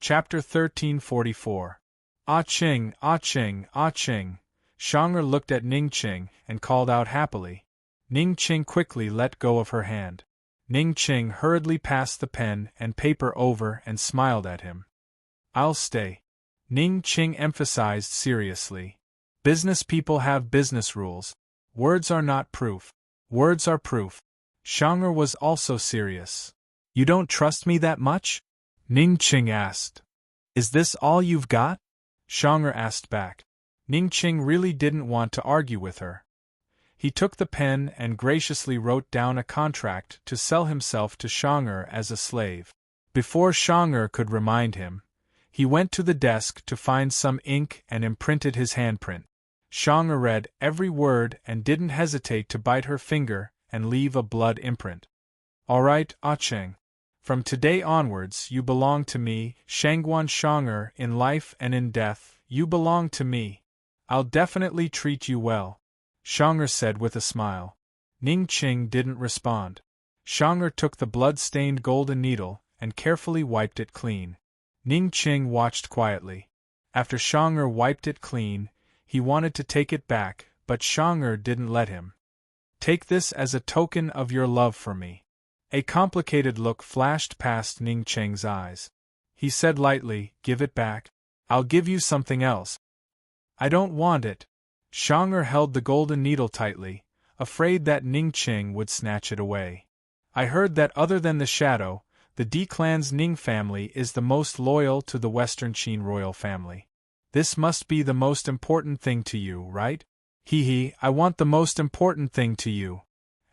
Chapter 1344. Ah Ching, Ah Ching, Ah Ching. Shang'er looked at Ning Ching and called out happily. Ning Ching quickly let go of her hand. Ning Ching hurriedly passed the pen and paper over and smiled at him. I'll stay. Ning Ching emphasized seriously. Business people have business rules. Words are not proof. Words are proof. Shang'er was also serious. You don't trust me that much? Ning Ching asked. Is this all you've got? Shang'er asked back. Ning Ching really didn't want to argue with her. He took the pen and graciously wrote down a contract to sell himself to Shang'er as a slave. Before Shang'er could remind him, he went to the desk to find some ink and imprinted his handprint. Shang'er read every word and didn't hesitate to bite her finger and leave a blood imprint. All right, Ah Cheng. From today onwards you belong to me, Shangguan Shang'er, in life and in death, you belong to me. I'll definitely treat you well, Shang'er said with a smile. Ning Ching didn't respond. Shang'er took the blood-stained golden needle and carefully wiped it clean. Ning Ching watched quietly. After Shang'er wiped it clean, he wanted to take it back, but Shang'er didn't let him. Take this as a token of your love for me. A complicated look flashed past Ning Cheng's eyes. He said lightly, give it back. I'll give you something else. I don't want it. Shang'er held the golden needle tightly, afraid that Ning Ching would snatch it away. I heard that other than the shadow, the D clan's Ning family is the most loyal to the Western Qin royal family. This must be the most important thing to you, right? Hee, I want the most important thing to you.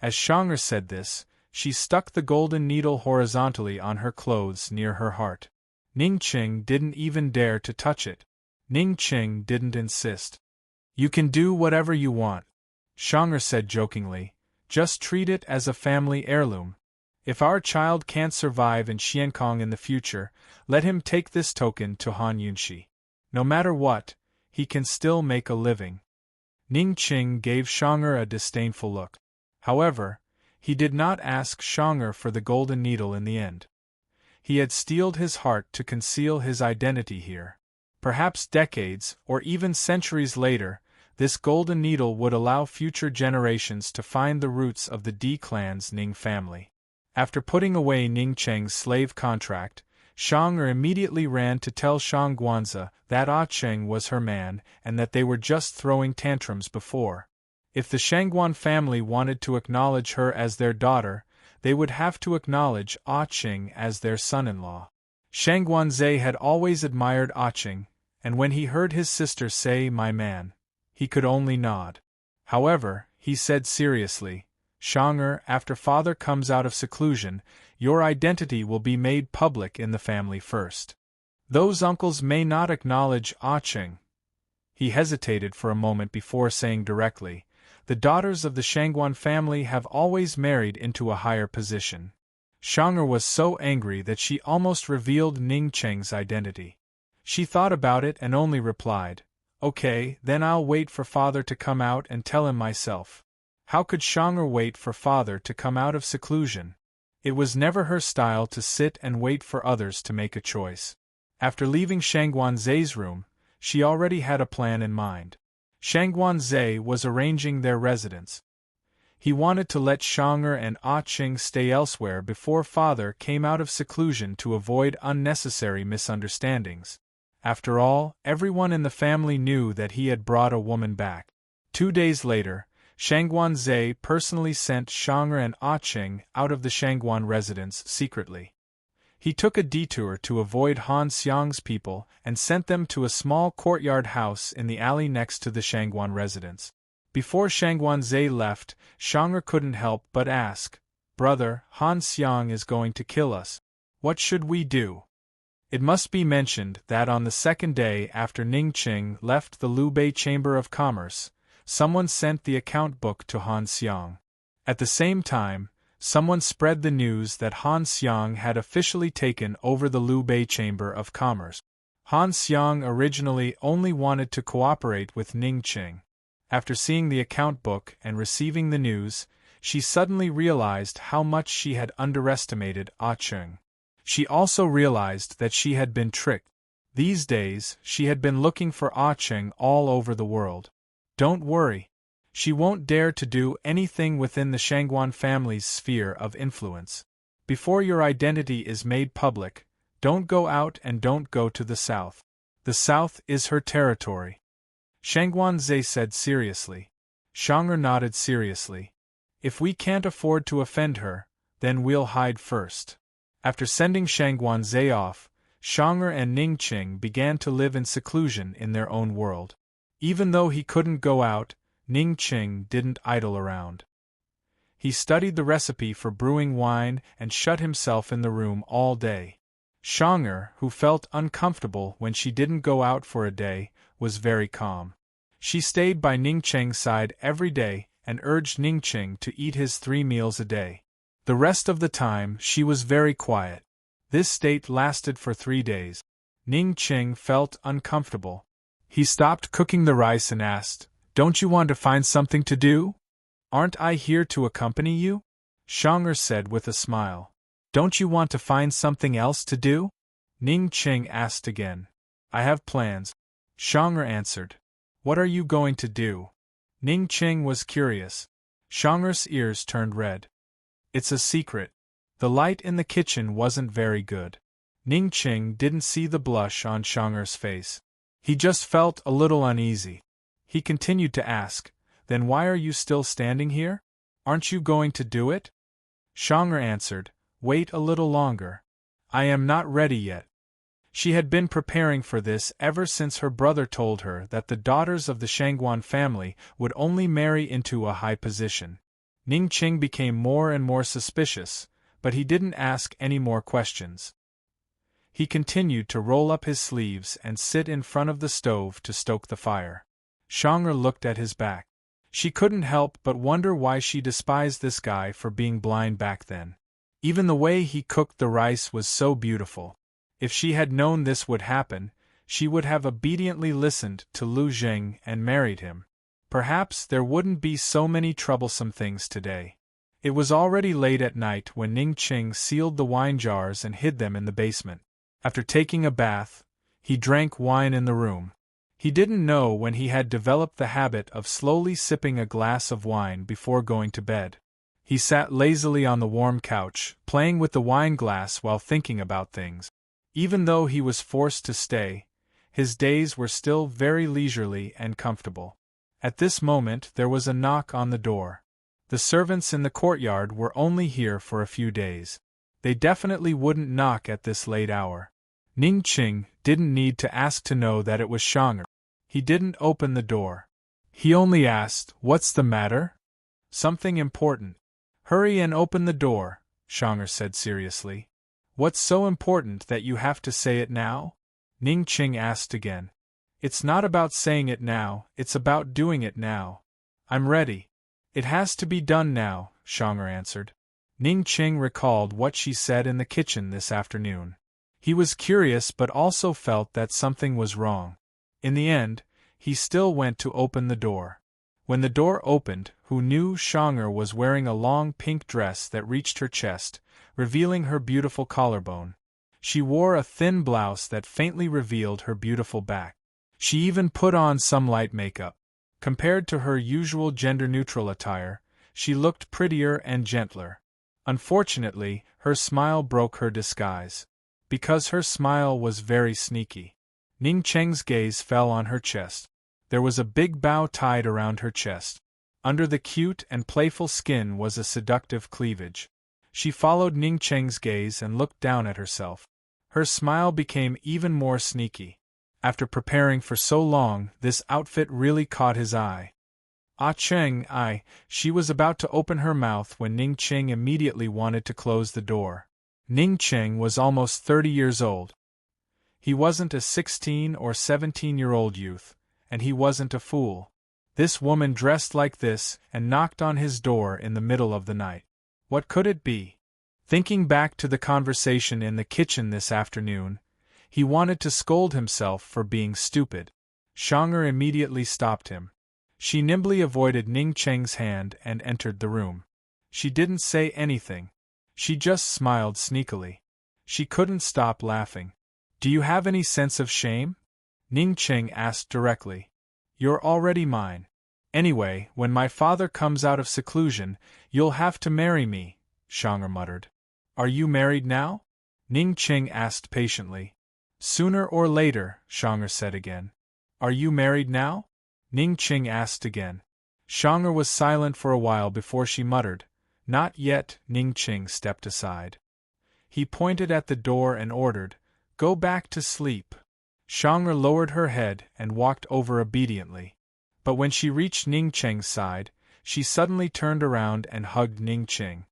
As Shang'er said this, she stuck the golden needle horizontally on her clothes near her heart. Ning Ching didn't even dare to touch it. Ning Ching didn't insist. You can do whatever you want, Shang'er said jokingly. Just treat it as a family heirloom. If our child can't survive in Xiankong in the future, let him take this token to Han Yunxi. No matter what, he can still make a living. Ning Ching gave Shang'er a disdainful look. However, he did not ask Shang'er for the golden needle in the end. He had steeled his heart to conceal his identity here. Perhaps decades, or even centuries later, this golden needle would allow future generations to find the roots of the D clan's Ning family. After putting away Ning Cheng's slave contract, Shang'er immediately ran to tell Shangguanza that Ah Cheng was her man and that they were just throwing tantrums before. If the Shangguan family wanted to acknowledge her as their daughter, they would have to acknowledge Ah Cheng as their son-in-law. Shangguanze had always admired Ah Cheng, and when he heard his sister say "my man," he could only nod. However, he said seriously, Shang'er, after father comes out of seclusion, your identity will be made public in the family first. Those uncles may not acknowledge Ah Cheng. He hesitated for a moment before saying directly, the daughters of the Shangguan family have always married into a higher position. Shang'er was so angry that she almost revealed Ning Cheng's identity. She thought about it and only replied, okay, then I'll wait for father to come out and tell him myself. How could Shang'er wait for father to come out of seclusion? It was never her style to sit and wait for others to make a choice. After leaving Shangguanze's room, she already had a plan in mind. Shangguanze was arranging their residence. He wanted to let Shang'er and Ah Cheng stay elsewhere before father came out of seclusion to avoid unnecessary misunderstandings. After all, everyone in the family knew that he had brought a woman back. 2 days later, Shangguanze personally sent Shang'er and Ah Cheng out of the Shangguan residence secretly. He took a detour to avoid Han Xiang's people and sent them to a small courtyard house in the alley next to the Shangguan residence. Before Shangguanze left, Shang'er couldn't help but ask, brother, Han Xiang is going to kill us. What should we do? It must be mentioned that on the second day after Ning Ching left the Lubei Chamber of Commerce, someone sent the account book to Han Xiang. At the same time, someone spread the news that Han Xiang had officially taken over the Lubei Chamber of Commerce. Han Xiang originally only wanted to cooperate with Ning Ching. After seeing the account book and receiving the news, she suddenly realized how much she had underestimated Ah Cheng. She also realized that she had been tricked. These days, she had been looking for Ah Cheng all over the world. Don't worry. She won't dare to do anything within the Shangguan family's sphere of influence. Before your identity is made public, don't go out and don't go to the south. The south is her territory. Shangguan Zhe said seriously. Shang'er nodded seriously. If we can't afford to offend her, then we'll hide first. After sending Shangguan Zhe off, Shang'er and Ningqing began to live in seclusion in their own world. Even though he couldn't go out, Ningqing didn't idle around. He studied the recipe for brewing wine and shut himself in the room all day. Shang'er, who felt uncomfortable when she didn't go out for a day, was very calm. She stayed by Ningqing's side every day and urged Ningqing to eat his 3 meals a day. The rest of the time she was very quiet. This state lasted for 3 days. Ningqing felt uncomfortable. He stopped cooking the rice and asked, "Don't you want to find something to do?" "Aren't I here to accompany you?" Shang'er said with a smile. "Don't you want to find something else to do?" Ningqing asked again. "I have plans," Shang'er answered. "What are you going to do?" Ningqing was curious. Shang'er's ears turned red. "It's a secret." The light in the kitchen wasn't very good. Ningqing didn't see the blush on Shang'er's face. He just felt a little uneasy. He continued to ask, "Then why are you still standing here? Aren't you going to do it?" Shang'er answered, "Wait a little longer. I am not ready yet." She had been preparing for this ever since her brother told her that the daughters of the Shangguan family would only marry into a high position. Ningqing became more and more suspicious, but he didn't ask any more questions. He continued to roll up his sleeves and sit in front of the stove to stoke the fire. Shang'er looked at his back. She couldn't help but wonder why she despised this guy for being blind back then. Even the way he cooked the rice was so beautiful. If she had known this would happen, she would have obediently listened to Lu Zheng and married him. Perhaps there wouldn't be so many troublesome things today. It was already late at night when Ningqing sealed the wine jars and hid them in the basement. After taking a bath, he drank wine in the room. He didn't know when he had developed the habit of slowly sipping a glass of wine before going to bed. He sat lazily on the warm couch, playing with the wine glass while thinking about things. Even though he was forced to stay, his days were still very leisurely and comfortable. At this moment there was a knock on the door. The servants in the courtyard were only here for a few days. They definitely wouldn't knock at this late hour. Ningqing didn't need to ask to know that it was Shang'er. He didn't open the door. He only asked, "What's the matter?" "Something important." "Hurry and open the door," Shang'er said seriously. "What's so important that you have to say it now?" Ningqing asked again. "It's not about saying it now, it's about doing it now." "I'm ready." "It has to be done now," Shang'er answered. Ningqing recalled what she said in the kitchen this afternoon. He was curious but also felt that something was wrong. In the end, he still went to open the door. When the door opened, Hu knew Shang'er was wearing a long pink dress that reached her chest, revealing her beautiful collarbone. She wore a thin blouse that faintly revealed her beautiful back. She even put on some light makeup. Compared to her usual gender-neutral attire, she looked prettier and gentler. Unfortunately, her smile broke her disguise. Because her smile was very sneaky. Ningqing's gaze fell on her chest. There was a big bow tied around her chest. Under the cute and playful skin was a seductive cleavage. She followed Ningqing's gaze and looked down at herself. Her smile became even more sneaky. After preparing for so long, this outfit really caught his eye. "Ah Cheng, she was about to open her mouth when Ningqing immediately wanted to close the door. Ningqing was almost 30 years old. He wasn't a 16 or 17-year-old youth, and he wasn't a fool. This woman dressed like this and knocked on his door in the middle of the night. What could it be? Thinking back to the conversation in the kitchen this afternoon, he wanted to scold himself for being stupid. Shang'er immediately stopped him. She nimbly avoided Ningqing's hand and entered the room. She didn't say anything. She just smiled sneakily. She couldn't stop laughing. Do you have any sense of shame? Ning Qing asked directly. You're already mine. Anyway, when my father comes out of seclusion, you'll have to marry me, Shang'er muttered. Are you married now? Ning Qing asked patiently. Sooner or later, Shang'er said again. Are you married now? Ning Qing asked again. Shang'er was silent for a while before she muttered, Not yet. Ning Qing stepped aside. He pointed at the door and ordered, Go back to sleep. Shang'er lowered her head and walked over obediently. But when she reached Ning Qing's side, she suddenly turned around and hugged Ning Qing.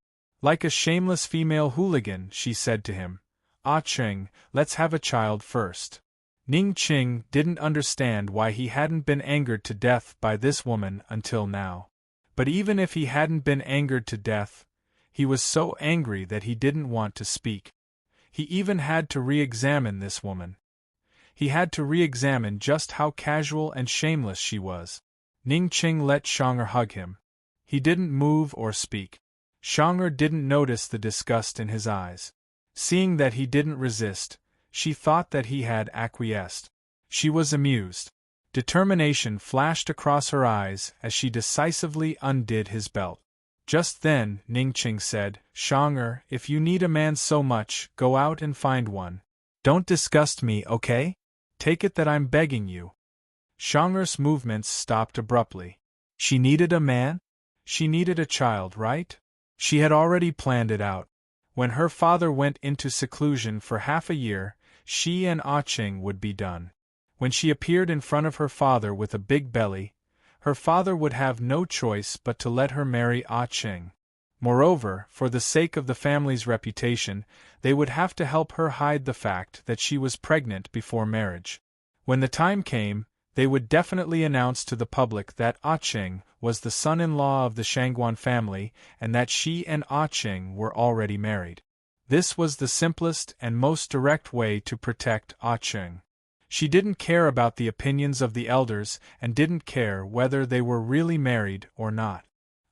Like a shameless female hooligan, she said to him, Ah Qing, let's have a child first. Ning Qing didn't understand why he hadn't been angered to death by this woman until now. But even if he hadn't been angered to death, he was so angry that he didn't want to speak. He even had to re-examine this woman. He had to re-examine just how casual and shameless she was. Ning Qing let Shang'er hug him. He didn't move or speak. Shang'er didn't notice the disgust in his eyes. Seeing that he didn't resist, she thought that he had acquiesced. She was amused. Determination flashed across her eyes as she decisively undid his belt. Just then, Ning Qing said, Shang'er, if you need a man so much, go out and find one. Don't disgust me, okay? Take it that I'm begging you. Shang'er's movements stopped abruptly. She needed a man? She needed a child, right? She had already planned it out. When her father went into seclusion for half a year, she and Ah Qing would be done. When she appeared in front of her father with a big belly, her father would have no choice but to let her marry Ah Qing. Moreover, for the sake of the family's reputation, they would have to help her hide the fact that she was pregnant before marriage. When the time came, they would definitely announce to the public that Ah Qing was the son-in-law of the Shangguan family and that she and Ah Qing were already married. This was the simplest and most direct way to protect Ah Qing. She didn't care about the opinions of the elders and didn't care whether they were really married or not.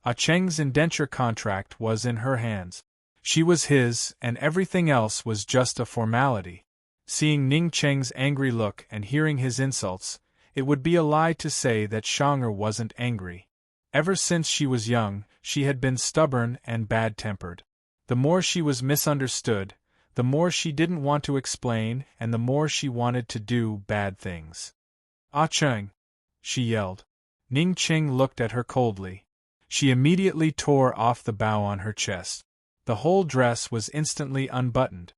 Ah Qing's indenture contract was in her hands. She was his, and everything else was just a formality. Seeing Ning Qing's angry look and hearing his insults, it would be a lie to say that Shang'er wasn't angry. Ever since she was young, she had been stubborn and bad-tempered. The more she was misunderstood, the more she didn't want to explain and the more she wanted to do bad things. Ah Qing! She yelled. Ning Qing looked at her coldly. She immediately tore off the bow on her chest. The whole dress was instantly unbuttoned.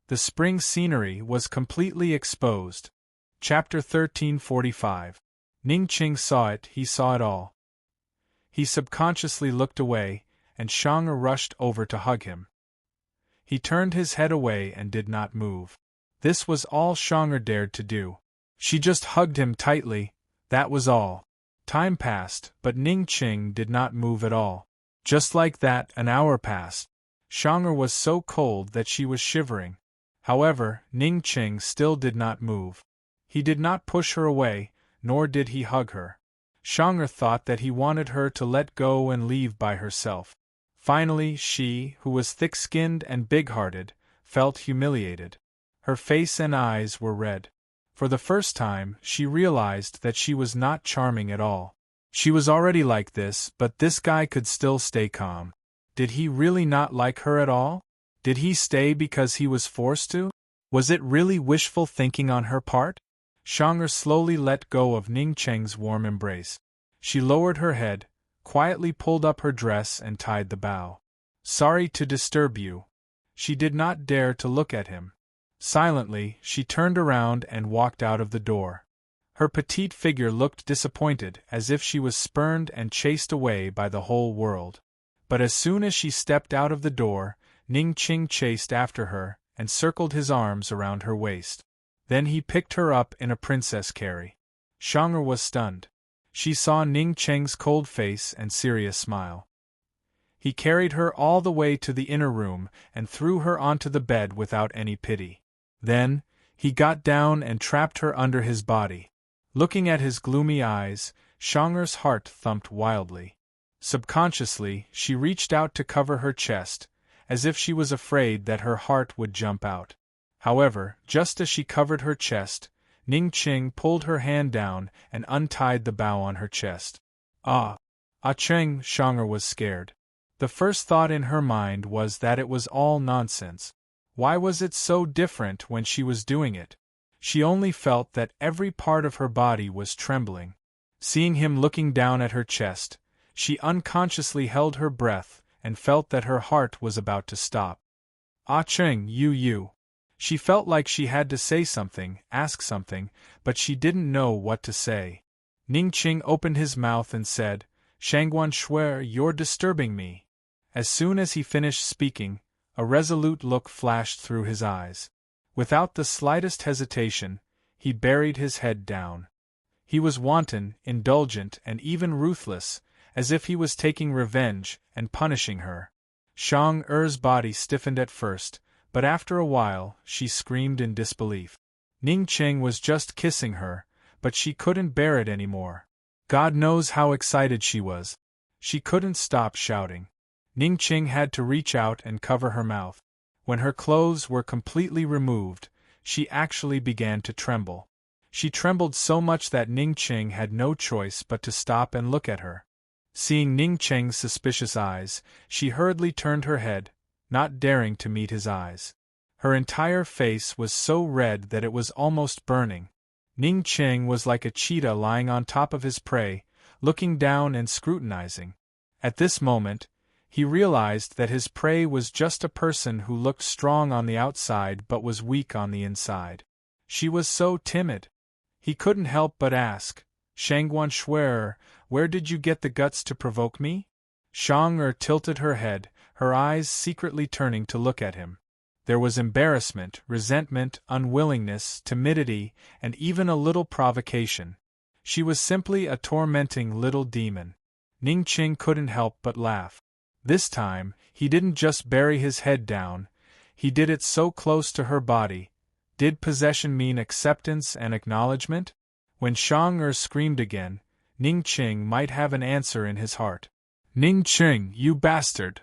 The spring scenery was completely exposed. Chapter 1345. Ning Qing saw it, he saw it all. He subconsciously looked away, and Shang'er rushed over to hug him. He turned his head away and did not move. This was all Shang'er dared to do. She just hugged him tightly, that was all. Time passed, but Ning Qing did not move at all. Just like that, an hour passed. Shang'er was so cold that she was shivering. However, Ning Qing still did not move. He did not push her away, nor did he hug her. Shang'er thought that he wanted her to let go and leave by herself. Finally, she, who was thick-skinned and big-hearted, felt humiliated. Her face and eyes were red. For the first time, she realized that she was not charming at all. She was already like this, but this guy could still stay calm. Did he really not like her at all? Did he stay because he was forced to? Was it really wishful thinking on her part? Shang'er slowly let go of Ning Qing's warm embrace. She lowered her head, quietly pulled up her dress and tied the bow. Sorry to disturb you. She did not dare to look at him. Silently, she turned around and walked out of the door. Her petite figure looked disappointed, as if she was spurned and chased away by the whole world. But as soon as she stepped out of the door, Ning Qing chased after her and circled his arms around her waist. Then he picked her up in a princess carry. Shang'er was stunned. She saw Ning Qing's cold face and serious smile. He carried her all the way to the inner room and threw her onto the bed without any pity. Then, he got down and trapped her under his body. Looking at his gloomy eyes, Shang'er's heart thumped wildly. Subconsciously, she reached out to cover her chest, as if she was afraid that her heart would jump out. However, just as she covered her chest, Ning Qing pulled her hand down and untied the bow on her chest. Ah! Ah Cheng, Shang'er was scared. The first thought in her mind was that it was all nonsense. Why was it so different when she was doing it? She only felt that every part of her body was trembling. Seeing him looking down at her chest, she unconsciously held her breath and felt that her heart was about to stop. Ah Cheng, you. She felt like she had to say something, ask something, but she didn't know what to say. Ning Qing opened his mouth and said, Shangguan Shui, you're disturbing me. As soon as he finished speaking, a resolute look flashed through his eyes. Without the slightest hesitation, he buried his head down. He was wanton, indulgent, and even ruthless, as if he was taking revenge and punishing her. Shang-er's body stiffened at first, but after a while, she screamed in disbelief. Ning Qing was just kissing her, but she couldn't bear it anymore. God knows how excited she was. She couldn't stop shouting. Ning Qing had to reach out and cover her mouth. When her clothes were completely removed, she actually began to tremble. She trembled so much that Ning Qing had no choice but to stop and look at her. Seeing Ning Qing's suspicious eyes, she hurriedly turned her head, not daring to meet his eyes. Her entire face was so red that it was almost burning. Ning Qing was like a cheetah lying on top of his prey, looking down and scrutinizing. At this moment, he realized that his prey was just a person who looked strong on the outside but was weak on the inside. She was so timid. He couldn't help but ask, Shangguan Shui, where did you get the guts to provoke me? Shang-er tilted her head, her eyes secretly turning to look at him. There was embarrassment, resentment, unwillingness, timidity, and even a little provocation. She was simply a tormenting little demon. Ning Qing couldn't help but laugh. This time, he didn't just bury his head down, he did it so close to her body. Did possession mean acceptance and acknowledgement? When Shang-er screamed again, Ning Qing might have an answer in his heart. Ning Qing, you bastard!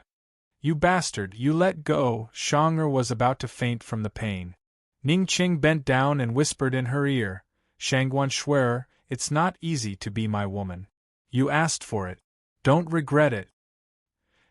You bastard, you let go! Shang-er was about to faint from the pain. Ning Qing bent down and whispered in her ear, Shangguan Shui, it's not easy to be my woman. You asked for it. Don't regret it.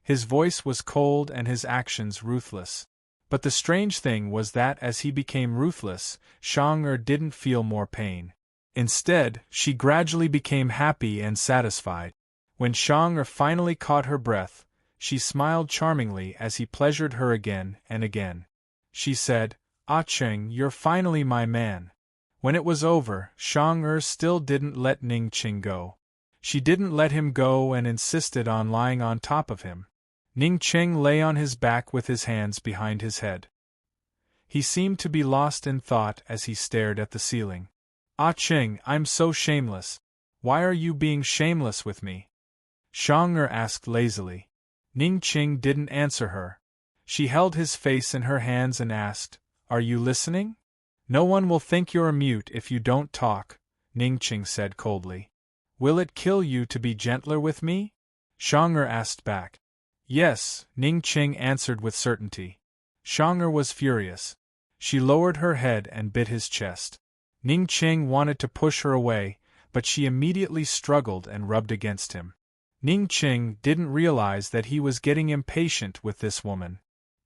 His voice was cold and his actions ruthless. But the strange thing was that as he became ruthless, Shang-er didn't feel more pain. Instead, she gradually became happy and satisfied. When Shang-er finally caught her breath, she smiled charmingly as he pleasured her again and again. She said, Ah Cheng, you're finally my man. When it was over, Shang-er still didn't let Ning Qing go. She didn't let him go and insisted on lying on top of him. Ning Qing lay on his back with his hands behind his head. He seemed to be lost in thought as he stared at the ceiling. Ah Cheng, I'm so shameless. Why are you being shameless with me? Shang-er asked lazily. Ning Qing didn't answer her. She held his face in her hands and asked, Are you listening? No one will think you're mute if you don't talk, Ning Qing said coldly. Will it kill you to be gentler with me? Shang-er asked back. Yes, Ning Qing answered with certainty. Shang-er was furious. She lowered her head and bit his chest. Ning Qing wanted to push her away, but she immediately struggled and rubbed against him. Ning Qing didn't realize that he was getting impatient with this woman.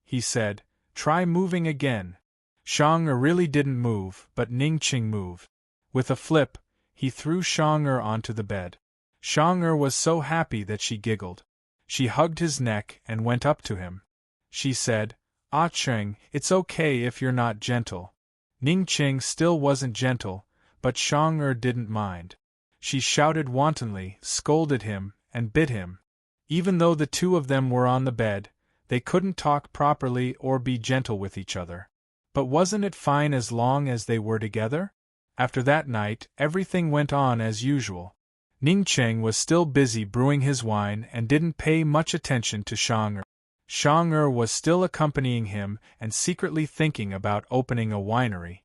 He said, Try moving again. Shang-er really didn't move, but Ning Qing moved. With a flip, he threw Shang-er onto the bed. Shang-er was so happy that she giggled. She hugged his neck and went up to him. She said, Ah Cheng, it's okay if you're not gentle. Ning Qing still wasn't gentle, but Shang-er didn't mind. She shouted wantonly, scolded him, and bit him. Even though the two of them were on the bed, they couldn't talk properly or be gentle with each other. But wasn't it fine as long as they were together? After that night, everything went on as usual. Ning Qing was still busy brewing his wine and didn't pay much attention to Shang-er. Shang-er was still accompanying him and secretly thinking about opening a winery.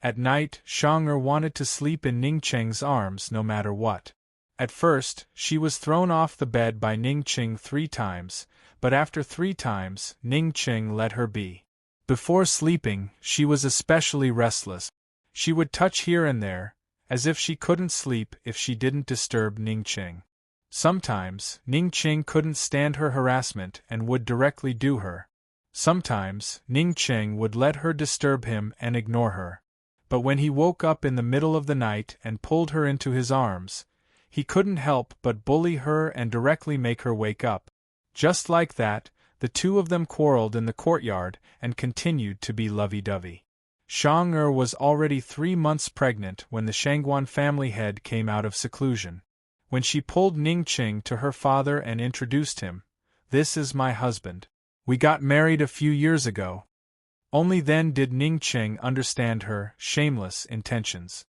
At night, Shang-er wanted to sleep in Ning Qing's arms no matter what. At first, she was thrown off the bed by Ning Qing 3 times, but after 3 times, Ning Qing let her be. Before sleeping, she was especially restless. She would touch here and there, as if she couldn't sleep if she didn't disturb Ning Qing. Sometimes, Ning Qing couldn't stand her harassment and would directly do her. Sometimes, Ning Qing would let her disturb him and ignore her. But when he woke up in the middle of the night and pulled her into his arms, he couldn't help but bully her and directly make her wake up. Just like that, the two of them quarreled in the courtyard and continued to be lovey-dovey. Shang was already 3 months pregnant when the Shangguan family head came out of seclusion. When she pulled Ning Qing to her father and introduced him, "This is my husband. We got married a few years ago." Only then did Ning Qing understand her shameless intentions.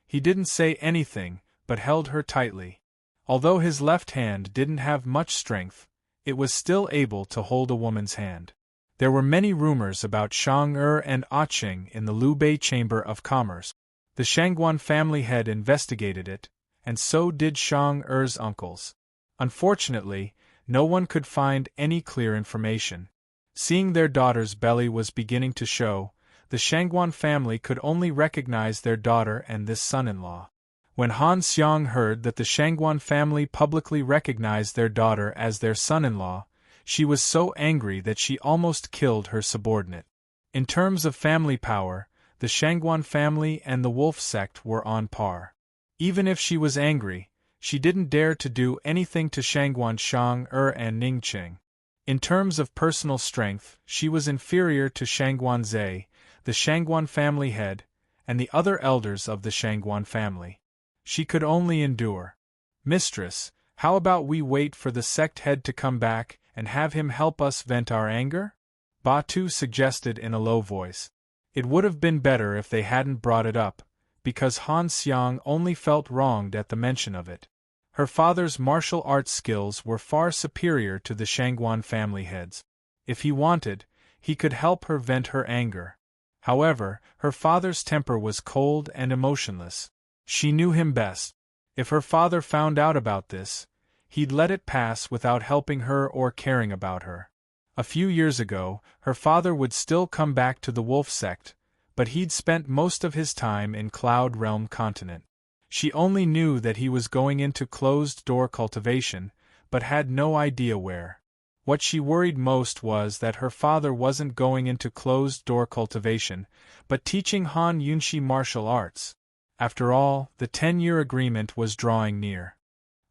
He didn't say anything, but held her tightly. Although his left hand didn't have much strength, it was still able to hold a woman's hand. There were many rumors about Shang and Qing in the Lubei Chamber of Commerce. The Shangguan family head investigated it, and so did Shang-er's uncles. Unfortunately, no one could find any clear information. Seeing their daughter's belly was beginning to show, the Shangguan family could only recognize their daughter and this son-in-law. When Han Xiang heard that the Shangguan family publicly recognized their daughter as their son-in-law, she was so angry that she almost killed her subordinate. In terms of family power, the Shangguan family and the wolf sect were on par. Even if she was angry, she didn't dare to do anything to Shangguan Shang and Ning Qing. In terms of personal strength, she was inferior to Shangguan Zhe, the Shangguan family head, and the other elders of the Shangguan family. She could only endure. "Mistress, how about we wait for the sect head to come back and have him help us vent our anger?" Batu suggested in a low voice. It would have been better if they hadn't brought it up, because Han Xiang only felt wronged at the mention of it. Her father's martial arts skills were far superior to the Shangguan family heads. If he wanted, he could help her vent her anger. However, her father's temper was cold and emotionless. She knew him best. If her father found out about this, he'd let it pass without helping her or caring about her. A few years ago, her father would still come back to the wolf sect, but he'd spent most of his time in Cloud Realm Continent. She only knew that he was going into closed-door cultivation, but had no idea where. What she worried most was that her father wasn't going into closed-door cultivation, but teaching Han Yunshi martial arts. After all, the 10-year agreement was drawing near.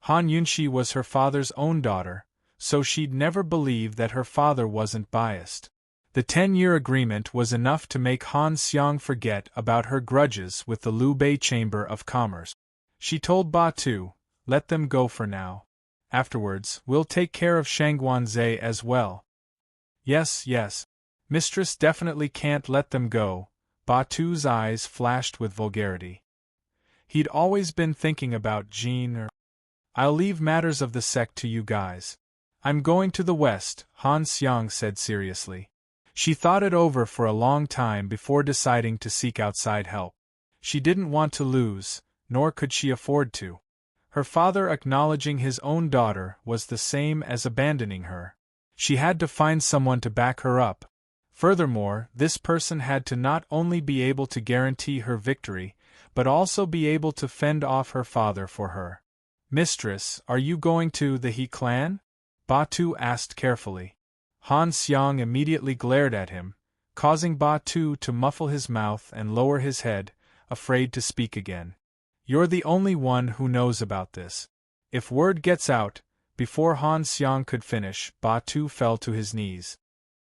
Han Yunshi was her father's own daughter, so she'd never believe that her father wasn't biased. The 10-year agreement was enough to make Han Xiang forget about her grudges with the Lubei Chamber of Commerce. She told Batu, "Let them go for now. Afterwards, we'll take care of Shangguan Zhe as well." Yes, Mistress definitely can't let them go." Batu's eyes flashed with vulgarity. He'd always been thinking about Jean. "I'll leave matters of the sect to you guys. I'm going to the west," Han Xiang said seriously. She thought it over for a long time before deciding to seek outside help. She didn't want to lose, nor could she afford to. Her father acknowledging his own daughter was the same as abandoning her. She had to find someone to back her up. Furthermore, this person had to not only be able to guarantee her victory, but also be able to fend off her father for her. "Mistress, are you going to the He clan?" Batu asked carefully. Han Xiang immediately glared at him, causing Batu to muffle his mouth and lower his head, afraid to speak again. "You're the only one who knows about this. If word gets out..." Before Han Xiang could finish, Batu fell to his knees.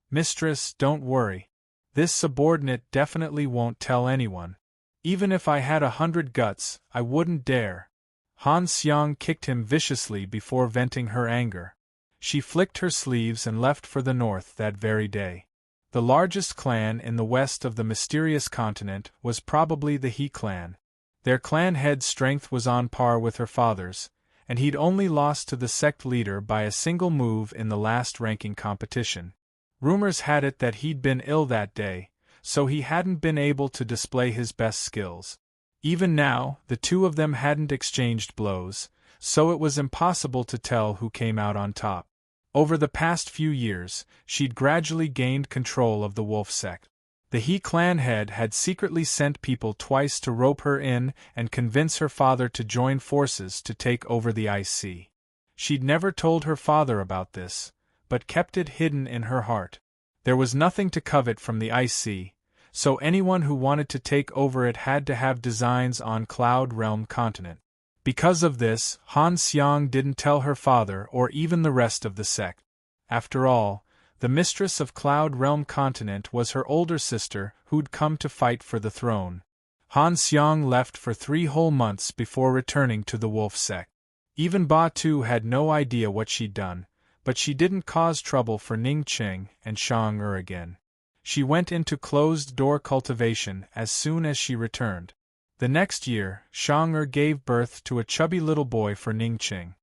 "Mistress, don't worry. This subordinate definitely won't tell anyone. Even if I had 100 guts, I wouldn't dare." Han Xiang kicked him viciously before venting her anger. She flicked her sleeves and left for the north that very day. The largest clan in the west of the mysterious continent was probably the He clan. Their clan head's strength was on par with her father's, and he'd only lost to the sect leader by a single move in the last ranking competition. Rumors had it that he'd been ill that day, so he hadn't been able to display his best skills. Even now, the two of them hadn't exchanged blows, so it was impossible to tell who came out on top. Over the past few years, she'd gradually gained control of the wolf sect. The He clan head had secretly sent people twice to rope her in and convince her father to join forces to take over the IC. She'd never told her father about this, but kept it hidden in her heart. There was nothing to covet from the IC, so anyone who wanted to take over it had to have designs on Cloud Realm continent. Because of this, Han Xiang didn't tell her father or even the rest of the sect. After all, the mistress of Cloud Realm continent was her older sister who'd come to fight for the throne. Han Xiang left for 3 whole months before returning to the wolf sect. Even Ba Tu had no idea what she'd done, but she didn't cause trouble for Ning Qing and Shang again. She went into closed-door cultivation as soon as she returned. The next year, Shang gave birth to a chubby little boy for Ning Qing.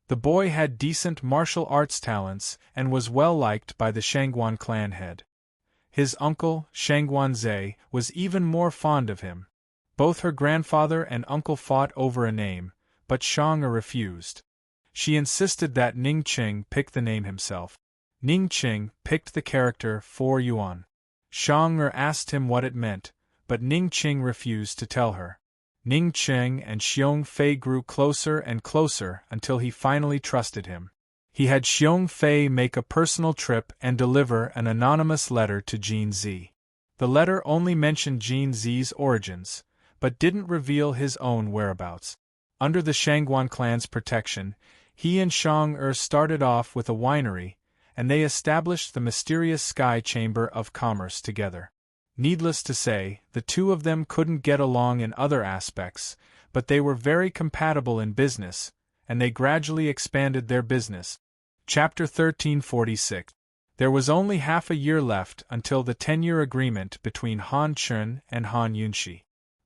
The boy had decent martial arts talents and was well liked by the Shangguan clan head. His uncle, Shangguan Zhe, was even more fond of him. Both her grandfather and uncle fought over a name, but Shang refused. She insisted that Ning Qing pick the name himself. Ning Qing picked the character 4 Yuan. Shang asked him what it meant, but Ning Qing refused to tell her. Ning Qing and Xiong Fei grew closer and closer until he finally trusted him. He had Xiong Fei make a personal trip and deliver an anonymous letter to Jin Zi. The letter only mentioned Jin Zi's origins, but didn't reveal his own whereabouts. Under the Shangguan clan's protection, he and Shang started off with a winery, and they established the mysterious Sky Chamber of Commerce together. Needless to say, the two of them couldn't get along in other aspects, but they were very compatible in business, and they gradually expanded their business. Chapter 1346. There was only half a year left until the 10-year agreement between Han Chun and Han Yunxi.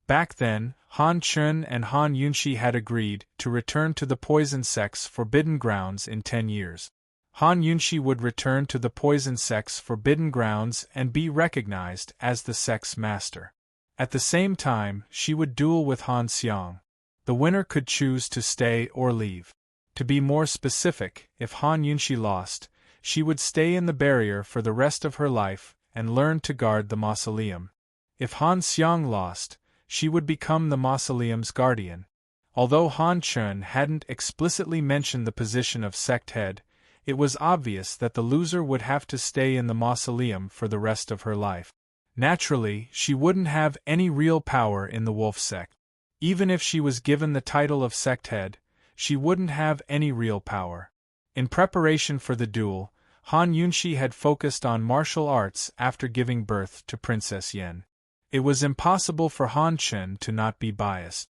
Back then, Han Chun and Han Yunxi had agreed to return to the Poison Sect's Forbidden Grounds in 10 years. Han Yunxi would return to the Poison Sect's Forbidden Grounds and be recognized as the sect's master. At the same time, she would duel with Han Xiang. The winner could choose to stay or leave. To be more specific, if Han Yunxi lost, she would stay in the barrier for the rest of her life and learn to guard the mausoleum. If Han Xiang lost, she would become the mausoleum's guardian. Although Han Chun hadn't explicitly mentioned the position of sect head, it was obvious that the loser would have to stay in the mausoleum for the rest of her life. Naturally, she wouldn't have any real power in the wolf sect. Even if she was given the title of sect head, she wouldn't have any real power. In preparation for the duel, Han Yunxi had focused on martial arts after giving birth to Princess Yan. It was impossible for Han Chun to not be biased.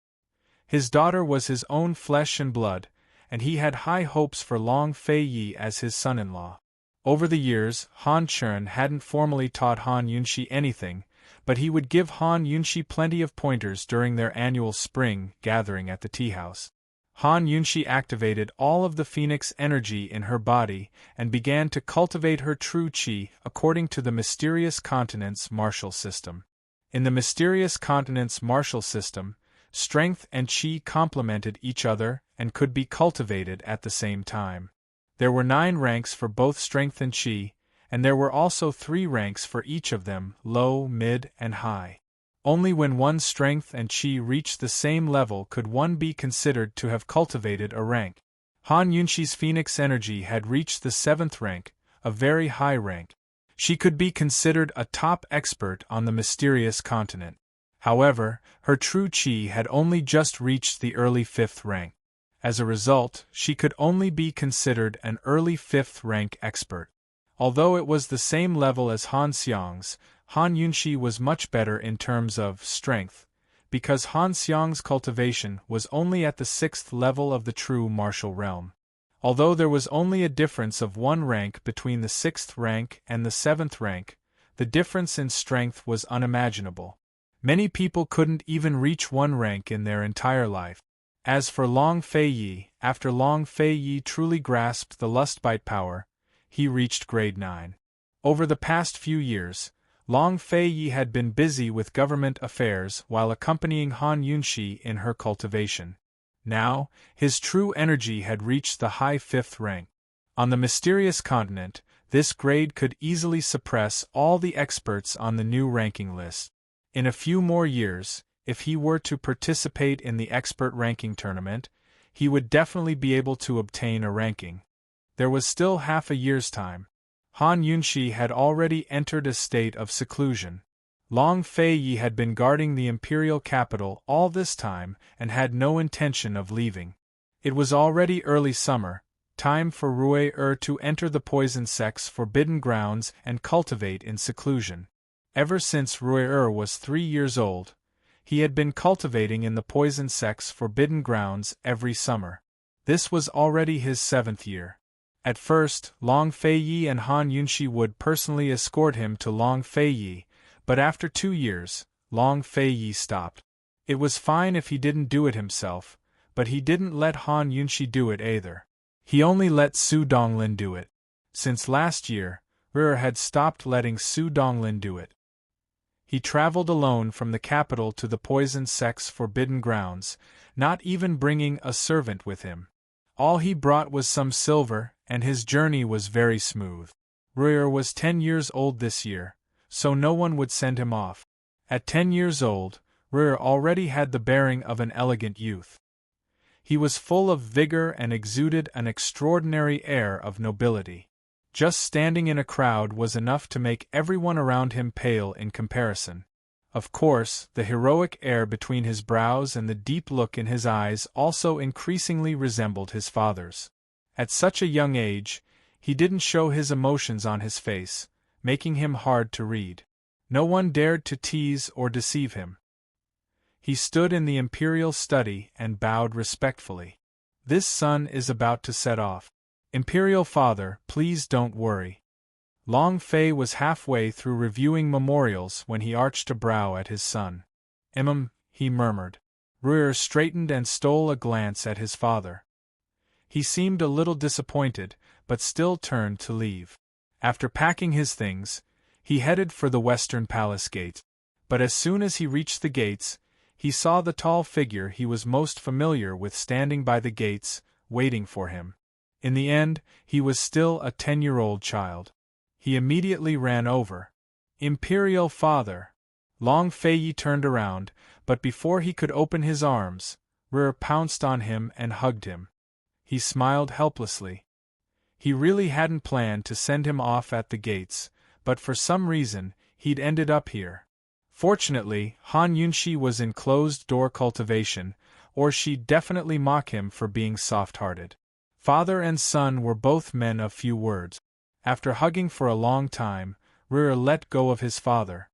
His daughter was his own flesh and blood, and he had high hopes for Long Fei Yi as his son-in-law. Over the years, Han Chun hadn't formally taught Han Yunxi anything, but he would give Han Yunxi plenty of pointers during their annual spring gathering at the tea house. Han Yunxi activated all of the phoenix energy in her body and began to cultivate her true qi according to the Mysterious Continent's martial system. In the Mysterious Continent's martial system, strength and qi complemented each other and could be cultivated at the same time. There were 9 ranks for both strength and qi, and there were also 3 ranks for each of them, low, mid, and high. Only when one's strength and qi reached the same level could one be considered to have cultivated a rank. Han Yunxi's phoenix energy had reached the 7th rank, a very high rank. She could be considered a top expert on the Mysterious Continent. However, her true qi had only just reached the early 5th rank. As a result, she could only be considered an early 5th rank expert. Although it was the same level as Han Xiang's, Han Yunxi was much better in terms of strength, because Han Xiang's cultivation was only at the 6th level of the true martial realm. Although there was only a difference of 1 rank between the 6th rank and the 7th rank, the difference in strength was unimaginable. Many people couldn't even reach 1 rank in their entire life. As for Long Fei Yi, after Long Fei Yi truly grasped the lustbite power, he reached grade 9. Over the past few years, Long Fei Yi had been busy with government affairs while accompanying Han Yunxi in her cultivation. Now, his true energy had reached the high 5th rank. On the mysterious continent, this grade could easily suppress all the experts on the new ranking list. In a few more years, if he were to participate in the expert ranking tournament, he would definitely be able to obtain a ranking. There was still half a year's time. Han Yunshi had already entered a state of seclusion. Long Feiyi had been guarding the imperial capital all this time and had no intention of leaving. It was already early summer, time for Rui to enter the poison sect's forbidden grounds and cultivate in seclusion. Ever since Rui was 3 years old, he had been cultivating in the poison sect's forbidden grounds every summer. This was already his 7th year. At first, Long Feiyi and Han Yunshi would personally escort him to Long Feiyi, but after 2 years, Long Feiyi stopped. It was fine if he didn't do it himself, but he didn't let Han Yunshi do it either. He only let Su Donglin do it. Since last year, Rui had stopped letting Su Donglin do it. He traveled alone from the capital to the poison sect's forbidden grounds, not even bringing a servant with him. All he brought was some silver, and his journey was very smooth. Rui was 10 years old this year, so no one would send him off. At 10 years old, Rui already had the bearing of an elegant youth. He was full of vigor and exuded an extraordinary air of nobility. Just standing in a crowd was enough to make everyone around him pale in comparison. Of course, the heroic air between his brows and the deep look in his eyes also increasingly resembled his father's. At such a young age, he didn't show his emotions on his face, making him hard to read. No one dared to tease or deceive him. He stood in the imperial study and bowed respectfully. This sun is about to set off. Imperial father, please don't worry. Long Fei was halfway through reviewing memorials when he arched a brow at his son. He murmured. Rui straightened and stole a glance at his father. He seemed a little disappointed, but still turned to leave. After packing his things, he headed for the western palace gate. But as soon as he reached the gates, he saw the tall figure he was most familiar with standing by the gates, waiting for him. In the end, he was still a 10-year-old child. He immediately ran over. Imperial father! Long Feiyi turned around, but before he could open his arms, Rui pounced on him and hugged him. He smiled helplessly. He really hadn't planned to send him off at the gates, but for some reason, he'd ended up here. Fortunately, Han Yunshi was in closed-door cultivation, or she'd definitely mock him for being soft-hearted. Father and son were both men of few words. After hugging for a long time, Rui let go of his father.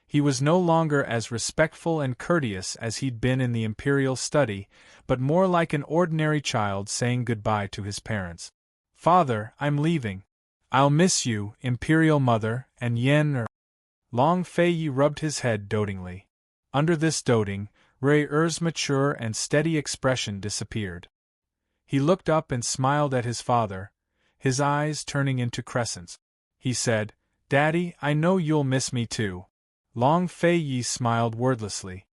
He was no longer as respectful and courteous as he'd been in the imperial study, but more like an ordinary child saying goodbye to his parents. Father, I'm leaving. I'll miss you, imperial mother, and Yen. Long Feiyi rubbed his head dotingly. Under this doting, Rui's mature and steady expression disappeared. He looked up and smiled at his father, his eyes turning into crescents. He said, Daddy, I know you'll miss me too. Long Feiyi smiled wordlessly.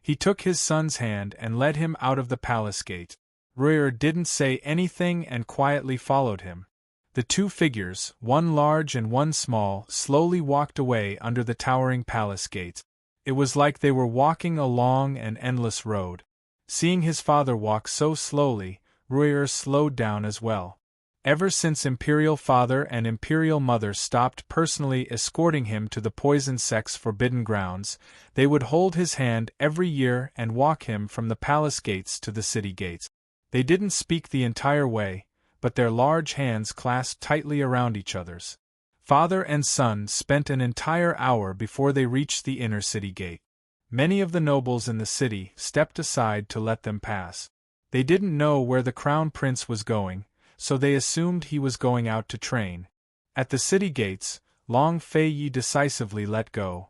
He took his son's hand and led him out of the palace gate. Rui didn't say anything and quietly followed him. The two figures, one large and one small, slowly walked away under the towering palace gate. It was like they were walking a long and endless road. Seeing his father walk so slowly, Rui slowed down as well. Ever since Imperial Father and Imperial Mother stopped personally escorting him to the poison sect's forbidden grounds, they would hold his hand every year and walk him from the palace gates to the city gates. They didn't speak the entire way, but their large hands clasped tightly around each other's. Father and son spent an entire hour before they reached the inner city gate. Many of the nobles in the city stepped aside to let them pass. They didn't know where the crown prince was going, so they assumed he was going out to train. At the city gates, Long Feiyi decisively let go.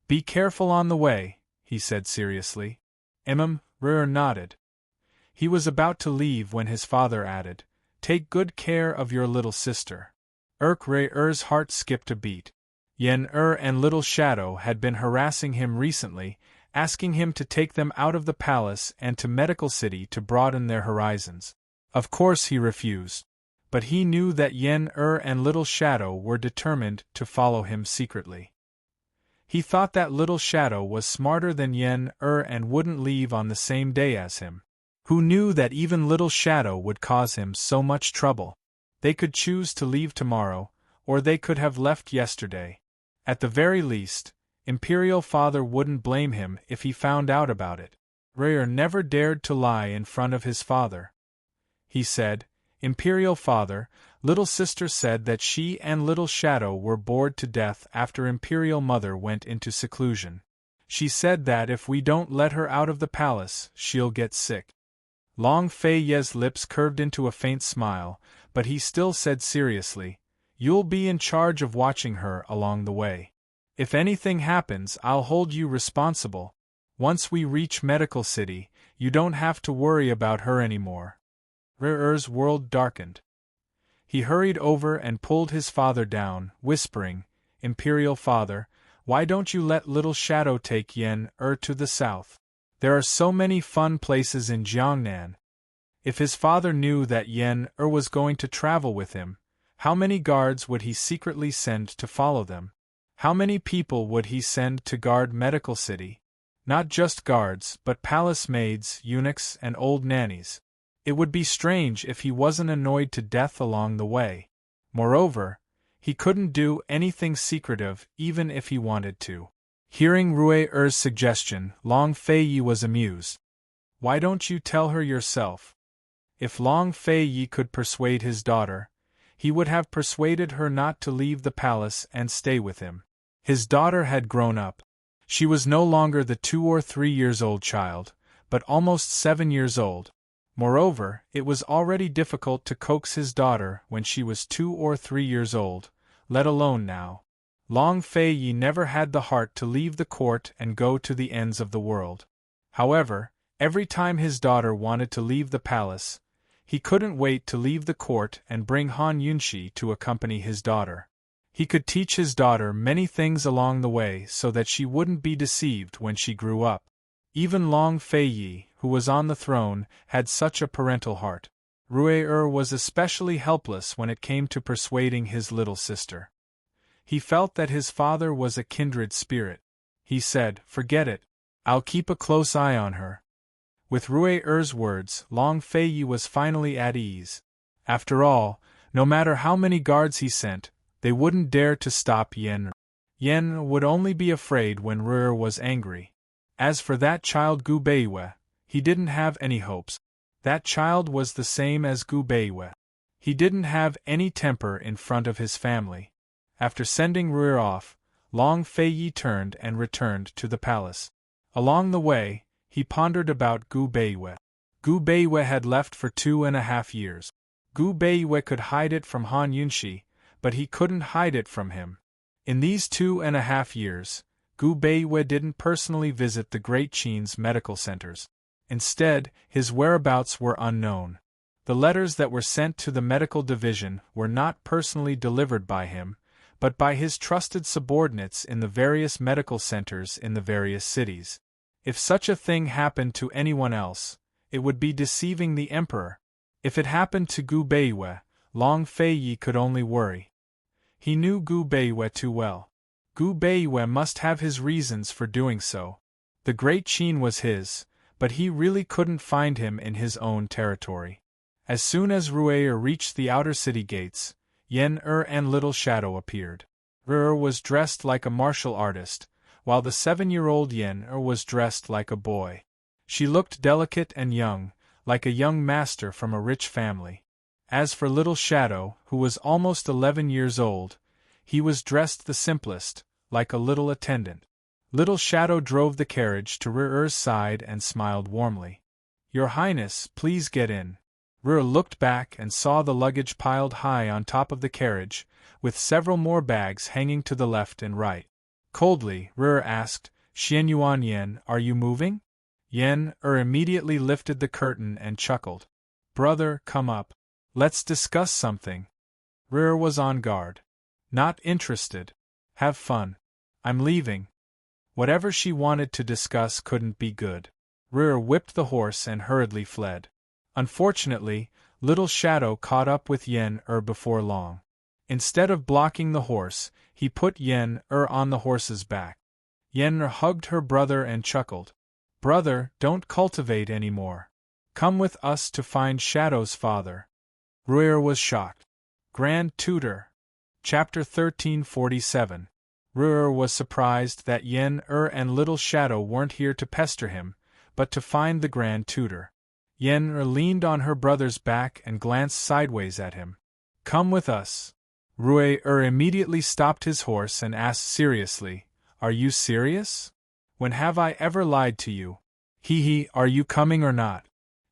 Be careful on the way, he said seriously. Rui nodded. He was about to leave when his father added, Take good care of your little sister. Rui's heart skipped a beat. Yen and Little Shadow had been harassing him recently, asking him to take them out of the palace and to Medical City to broaden their horizons. Of course he refused. But he knew that Yen-Er and Little Shadow were determined to follow him secretly. He thought that Little Shadow was smarter than Yen-Er and wouldn't leave on the same day as him. Who knew that even Little Shadow would cause him so much trouble? They could choose to leave tomorrow, or they could have left yesterday. At the very least, Imperial Father wouldn't blame him if he found out about it. Rare never dared to lie in front of his father. He said, "Imperial Father, Little Sister said that she and Little Shadow were bored to death after Imperial Mother went into seclusion. She said that if we don't let her out of the palace, she'll get sick." Long Fei Ye's lips curved into a faint smile, but he still said seriously, "You'll be in charge of watching her along the way. If anything happens, I'll hold you responsible. Once we reach Medical City, you don't have to worry about her anymore." R'er's world darkened. He hurried over and pulled his father down, whispering, "Imperial Father, why don't you let Little Shadow take Yen-Er to the south? There are so many fun places in Jiangnan." If his father knew that Yen-Er was going to travel with him, how many guards would he secretly send to follow them? How many people would he send to guard Medical City? Not just guards, but palace maids, eunuchs, and old nannies. It would be strange if he wasn't annoyed to death along the way. Moreover, he couldn't do anything secretive even if he wanted to. Hearing R'er's suggestion, Long Fei was amused. "Why don't you tell her yourself?" If Long Fei could persuade his daughter, he would have persuaded her not to leave the palace and stay with him. His daughter had grown up. She was no longer the 2 or 3 years old child, but almost 7 years old. Moreover, it was already difficult to coax his daughter when she was 2 or 3 years old, let alone now. Long Fei never had the heart to leave the court and go to the ends of the world. However, every time his daughter wanted to leave the palace, he couldn't wait to leave the court and bring Han Yunshi to accompany his daughter. He could teach his daughter many things along the way so that she wouldn't be deceived when she grew up. Even Long Fei, who was on the throne, had such a parental heart. R'er was especially helpless when it came to persuading his little sister. He felt that his father was a kindred spirit. He said, "Forget it. I'll keep a close eye on her." With R'er's words, Long Fei was finally at ease. After all, no matter how many guards he sent, they wouldn't dare to stop Yen. Yen would only be afraid when R'er was angry. As for that child Gu Beiwe, he didn't have any hopes. That child was the same as Gu Beiwe. He didn't have any temper in front of his family. After sending R'er off, Long Fei turned and returned to the palace. Along the way, he pondered about Gu Beiwe. Gu Beiwe had left for 2.5 years. Gu Beiwe could hide it from Han Yunshi, but he couldn't hide it from him. In these 2.5 years, Gu Beiwe didn't personally visit the Great Qin's medical centers. Instead, his whereabouts were unknown. The letters that were sent to the medical division were not personally delivered by him, but by his trusted subordinates in the various medical centers in the various cities. If such a thing happened to anyone else, it would be deceiving the emperor. If it happened to Gu Beiwe, Long Fei could only worry. He knew Gu Beiwe too well. Gu Beiwe must have his reasons for doing so. The Great Qin was his, but he really couldn't find him in his own territory. As soon as R'er reached the outer city gates, Yen-Er and Little Shadow appeared. R'er was dressed like a martial artist, while the 7-year-old Yen-Er was dressed like a boy. She looked delicate and young, like a young master from a rich family. As for Little Shadow, who was almost 11 years old, he was dressed the simplest, like a little attendant. Little Shadow drove the carriage to R'er's side and smiled warmly. "Your Highness, please get in." R'er looked back and saw the luggage piled high on top of the carriage, with several more bags hanging to the left and right. Coldly, R'er asked, "Xianyuan Yen, are you moving?" Yen-Er immediately lifted the curtain and chuckled. "Brother, come up. Let's discuss something." R'er was on guard. "Not interested. Have fun. I'm leaving." Whatever she wanted to discuss couldn't be good. Ruer whipped the horse and hurriedly fled. Unfortunately, Little Shadow caught up with Yen-Er before long. Instead of blocking the horse, he put Yen-Er on the horse's back. Yen-Er hugged her brother and chuckled. "Brother, don't cultivate anymore. Come with us to find Shadow's father." Ruer was shocked. Grand Tutor. Chapter 1347. Ruer was surprised that Yen-Er and Little Shadow weren't here to pester him, but to find the Grand Tutor. Yen-Er leaned on her brother's back and glanced sideways at him. "Come with us." Ruer immediately stopped his horse and asked seriously, "Are you serious? When have I ever lied to you? Hee, are you coming or not?"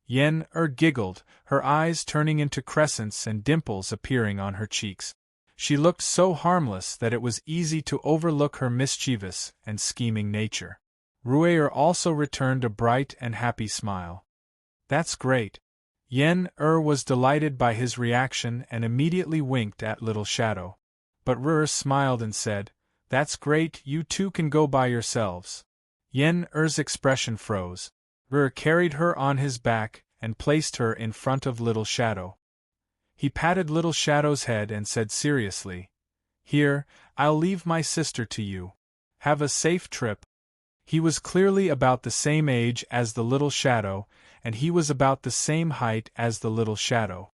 Yen-Er giggled, her eyes turning into crescents and dimples appearing on her cheeks. She looked so harmless that it was easy to overlook her mischievous and scheming nature. Ruer also returned a bright and happy smile. "That's great." Yen-Er was delighted by his reaction and immediately winked at Little Shadow. But Ruer smiled and said, "That's great, you two can go by yourselves." Yen-Er's expression froze. Ruer carried her on his back and placed her in front of Little Shadow. He patted Little Shadow's head and said seriously, "Here, I'll leave my sister to you. Have a safe trip." He was clearly about the same age as the Little Shadow, and he was about the same height as the Little Shadow.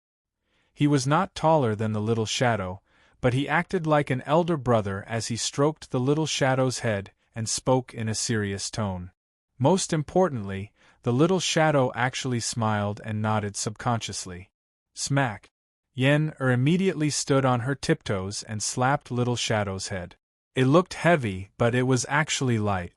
He was not taller than the Little Shadow, but he acted like an elder brother as he stroked the Little Shadow's head and spoke in a serious tone. Most importantly, the Little Shadow actually smiled and nodded subconsciously. Smack! Yen-Er immediately stood on her tiptoes and slapped Little Shadow's head. It looked heavy, but it was actually light.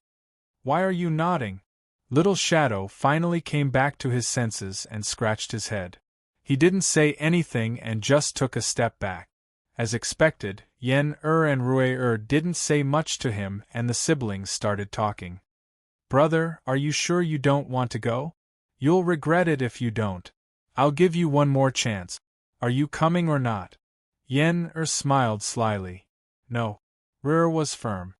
"Why are you nodding?" Little Shadow finally came back to his senses and scratched his head. He didn't say anything and just took a step back. As expected, Yen-Er and Ruer didn't say much to him and the siblings started talking. "Brother, are you sure you don't want to go? You'll regret it if you don't. I'll give you one more chance. Are you coming or not?" Yen-Er smiled slyly. "No." Ruer was firm.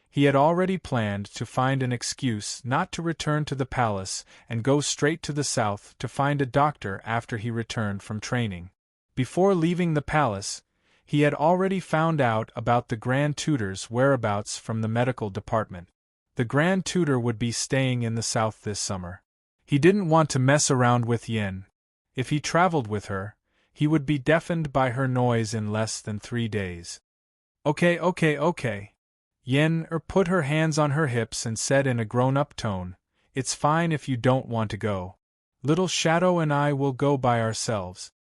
He had already planned to find an excuse not to return to the palace and go straight to the south to find a doctor after he returned from training. Before leaving the palace, he had already found out about the Grand Tutor's whereabouts from the medical department. The Grand Tutor would be staying in the south this summer. He didn't want to mess around with Yen. If he traveled with her, he would be deafened by her noise in less than 3 days. Okay. Yen-Er put her hands on her hips and said in a grown-up tone, "It's fine if you don't want to go. Little Shadow and I will go by ourselves."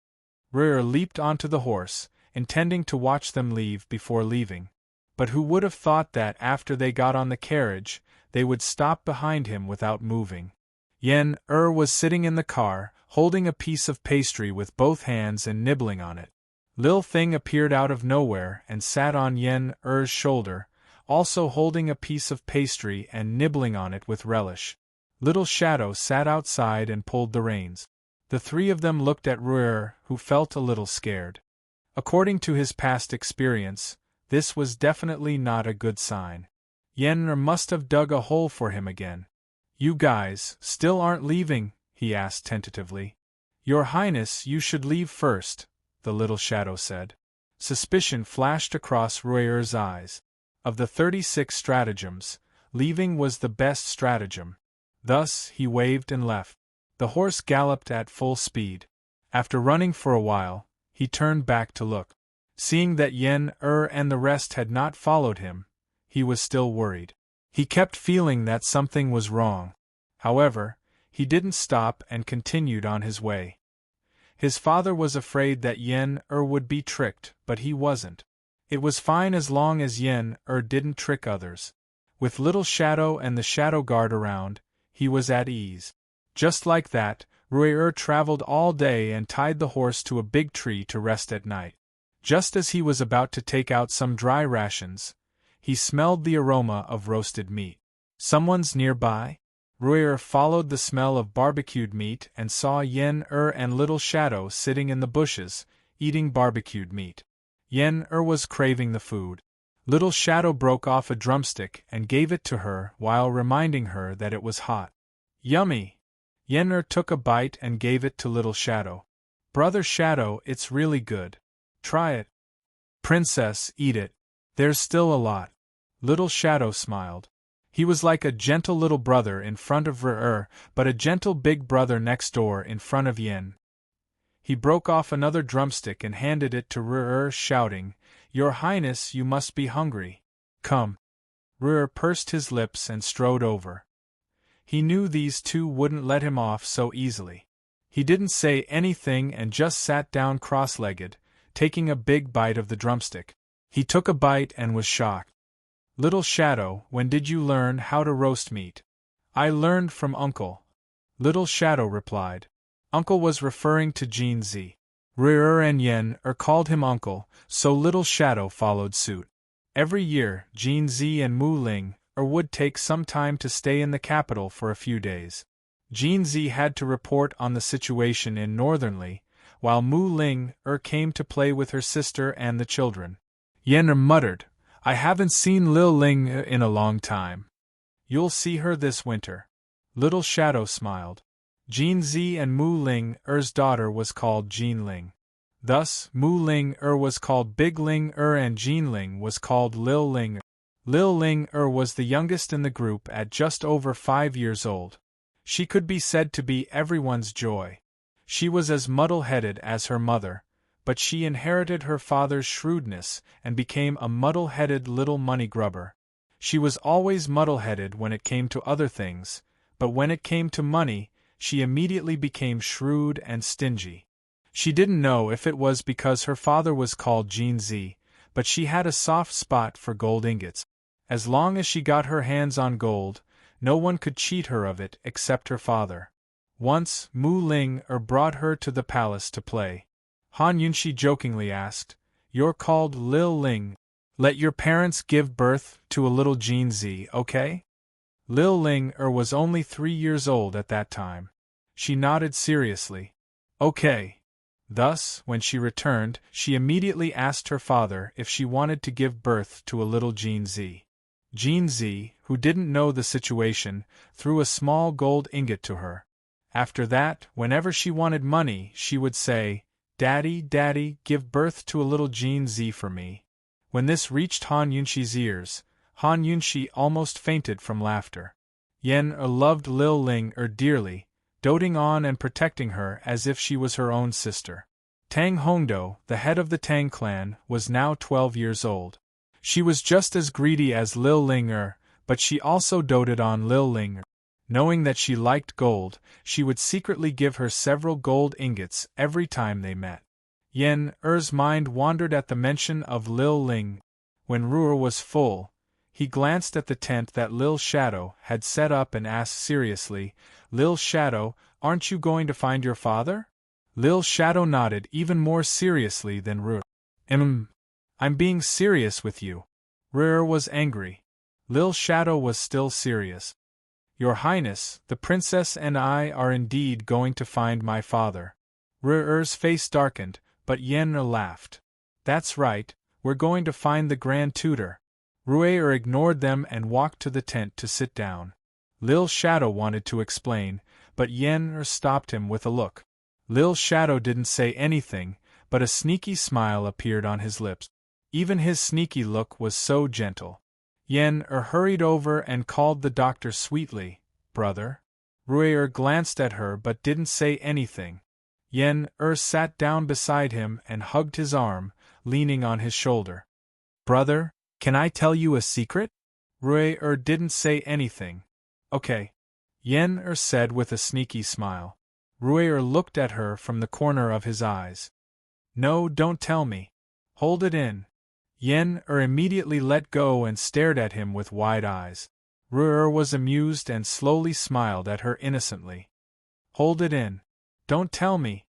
Ruer leaped onto the horse, intending to watch them leave before leaving. But who would have thought that after they got on the carriage, they would stop behind him without moving. Yen-Er was sitting in the car, holding a piece of pastry with both hands and nibbling on it. Lil Thing appeared out of nowhere and sat on Yen-Er's shoulder, also holding a piece of pastry and nibbling on it with relish. Little Shadow sat outside and pulled the reins. The three of them looked at Ruer, who felt a little scared. According to his past experience, this was definitely not a good sign. Yen-Er must have dug a hole for him again. "You guys still aren't leaving?" he asked tentatively. "Your Highness, you should leave first," the Little Shadow said. Suspicion flashed across Ruer's eyes. Of the 36 stratagems, leaving was the best stratagem. Thus, he waved and left. The horse galloped at full speed. After running for a while, he turned back to look. Seeing that Yen-Er and the rest had not followed him, he was still worried. He kept feeling that something was wrong. However, he didn't stop and continued on his way. His father was afraid that Yen-Er would be tricked, but he wasn't. It was fine as long as Yen-Er didn't trick others. With Little Shadow and the Shadow Guard around, he was at ease. Just like that, Ruer traveled all day and tied the horse to a big tree to rest at night. Just as he was about to take out some dry rations, he smelled the aroma of roasted meat. "Someone's nearby?" Ruer followed the smell of barbecued meat and saw Yen-Er and Little Shadow sitting in the bushes, eating barbecued meat. Yen-Er was craving the food. Little Shadow broke off a drumstick and gave it to her while reminding her that it was hot. Yummy! Yen took a bite and gave it to Little Shadow. Brother Shadow, it's really good. Try it. Princess, eat it. There's still a lot. Little Shadow smiled. He was like a gentle little brother in front of but a gentle big brother next door in front of Yen. He broke off another drumstick and handed it to shouting, "Your Highness, you must be hungry. Come." Pursed his lips and strode over. He knew these two wouldn't let him off so easily. He didn't say anything and just sat down cross-legged, taking a big bite of the drumstick. He took a bite and was shocked. Little Shadow, when did you learn how to roast meat? I learned from Uncle. Little Shadow replied. Uncle was referring to Jin Z. And Yen called him Uncle, so Little Shadow followed suit. Every year, Jin Z and Mu Ling would take some time to stay in the capital for a few days. Jin Z had to report on the situation in Northernly, while Mu Ling came to play with her sister and the children. Yen muttered, I haven't seen Lil Ling in a long time. You'll see her this winter. Little Shadow smiled. Jin Z and Mu Ling daughter was called Jin Ling. Thus, Mu Ling was called Big Ling and Jin Ling was called Lil Ling. Lil Ling was the youngest in the group at just over 5 years old. She could be said to be everyone's joy. She was as muddle-headed as her mother, but she inherited her father's shrewdness and became a muddle-headed little money grubber. She was always muddle-headed when it came to other things, but when it came to money, she immediately became shrewd and stingy. She didn't know if it was because her father was called Jin Z, but she had a soft spot for gold ingots. As long as she got her hands on gold, no one could cheat her of it except her father. Once, Mu Ling brought her to the palace to play. Han Yunshi jokingly asked, You're called Lil Ling. Let your parents give birth to a little Jin Z, okay? Lil Ling was only 3 years old at that time. She nodded seriously. Okay. Thus, when she returned, she immediately asked her father if she wanted to give birth to a little Jin Z. Jin Z, who didn't know the situation, threw a small gold ingot to her. After that, whenever she wanted money, she would say, Daddy, Daddy, give birth to a little Jin Z for me. When this reached Han Yunshi's ears, Han Yunshi almost fainted from laughter. Yen loved Lil Ling dearly, doting on and protecting her as if she was her own sister. Tang Hongdo, the head of the Tang clan, was now 12 years old. She was just as greedy as Lil Ling but she also doted on Lil Ling. Knowing that she liked gold, she would secretly give her several gold ingots every time they met. Yen's mind wandered at the mention of Lil Ling. When was full, he glanced at the tent that Lil Shadow had set up and asked seriously, Lil Shadow, aren't you going to find your father? Lil Shadow nodded even more seriously than I'm being serious with you. Was angry. Lil Shadow was still serious. Your Highness, the princess and I are indeed going to find my father. Face darkened, but Yen laughed. That's right, we're going to find the Grand Tutor. Ruer ignored them and walked to the tent to sit down. Lil Shadow wanted to explain, but Yen stopped him with a look. Lil Shadow didn't say anything, but a sneaky smile appeared on his lips. Even his sneaky look was so gentle. Yen hurried over and called the doctor sweetly, Brother. Ruer glanced at her but didn't say anything. Yen sat down beside him and hugged his arm, leaning on his shoulder. Brother, can I tell you a secret? Ruer didn't say anything. Okay. Yen said with a sneaky smile. Ruer looked at her from the corner of his eyes. No, don't tell me. Hold it in. Yen immediately let go and stared at him with wide eyes. Ruer was amused and slowly smiled at her innocently. Hold it in. Don't tell me.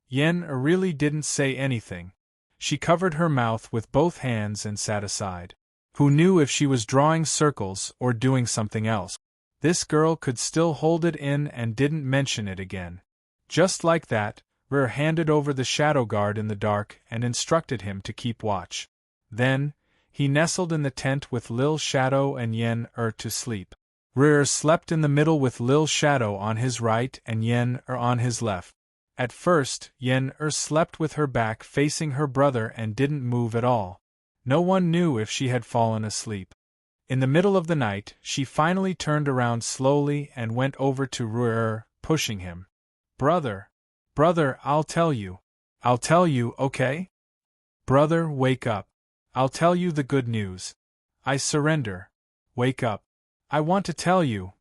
Yen really didn't say anything. She covered her mouth with both hands and sat aside. Who knew if she was drawing circles or doing something else? This girl could still hold it in and didn't mention it again. Just like that, Ruer handed over the shadow guard in the dark and instructed him to keep watch. Then, He nestled in the tent with Lil Shadow and Yen to sleep. Ruier slept in the middle with Lil Shadow on his right and Yen on his left. At first, Yen slept with her back facing her brother and didn't move at all. No one knew if she had fallen asleep. In the middle of the night, she finally turned around slowly and went over to Ruier, pushing him. Brother, I'll tell you. I'll tell you, okay? Brother, wake up. I'll tell you the good news. I surrender. Wake up. I want to tell you.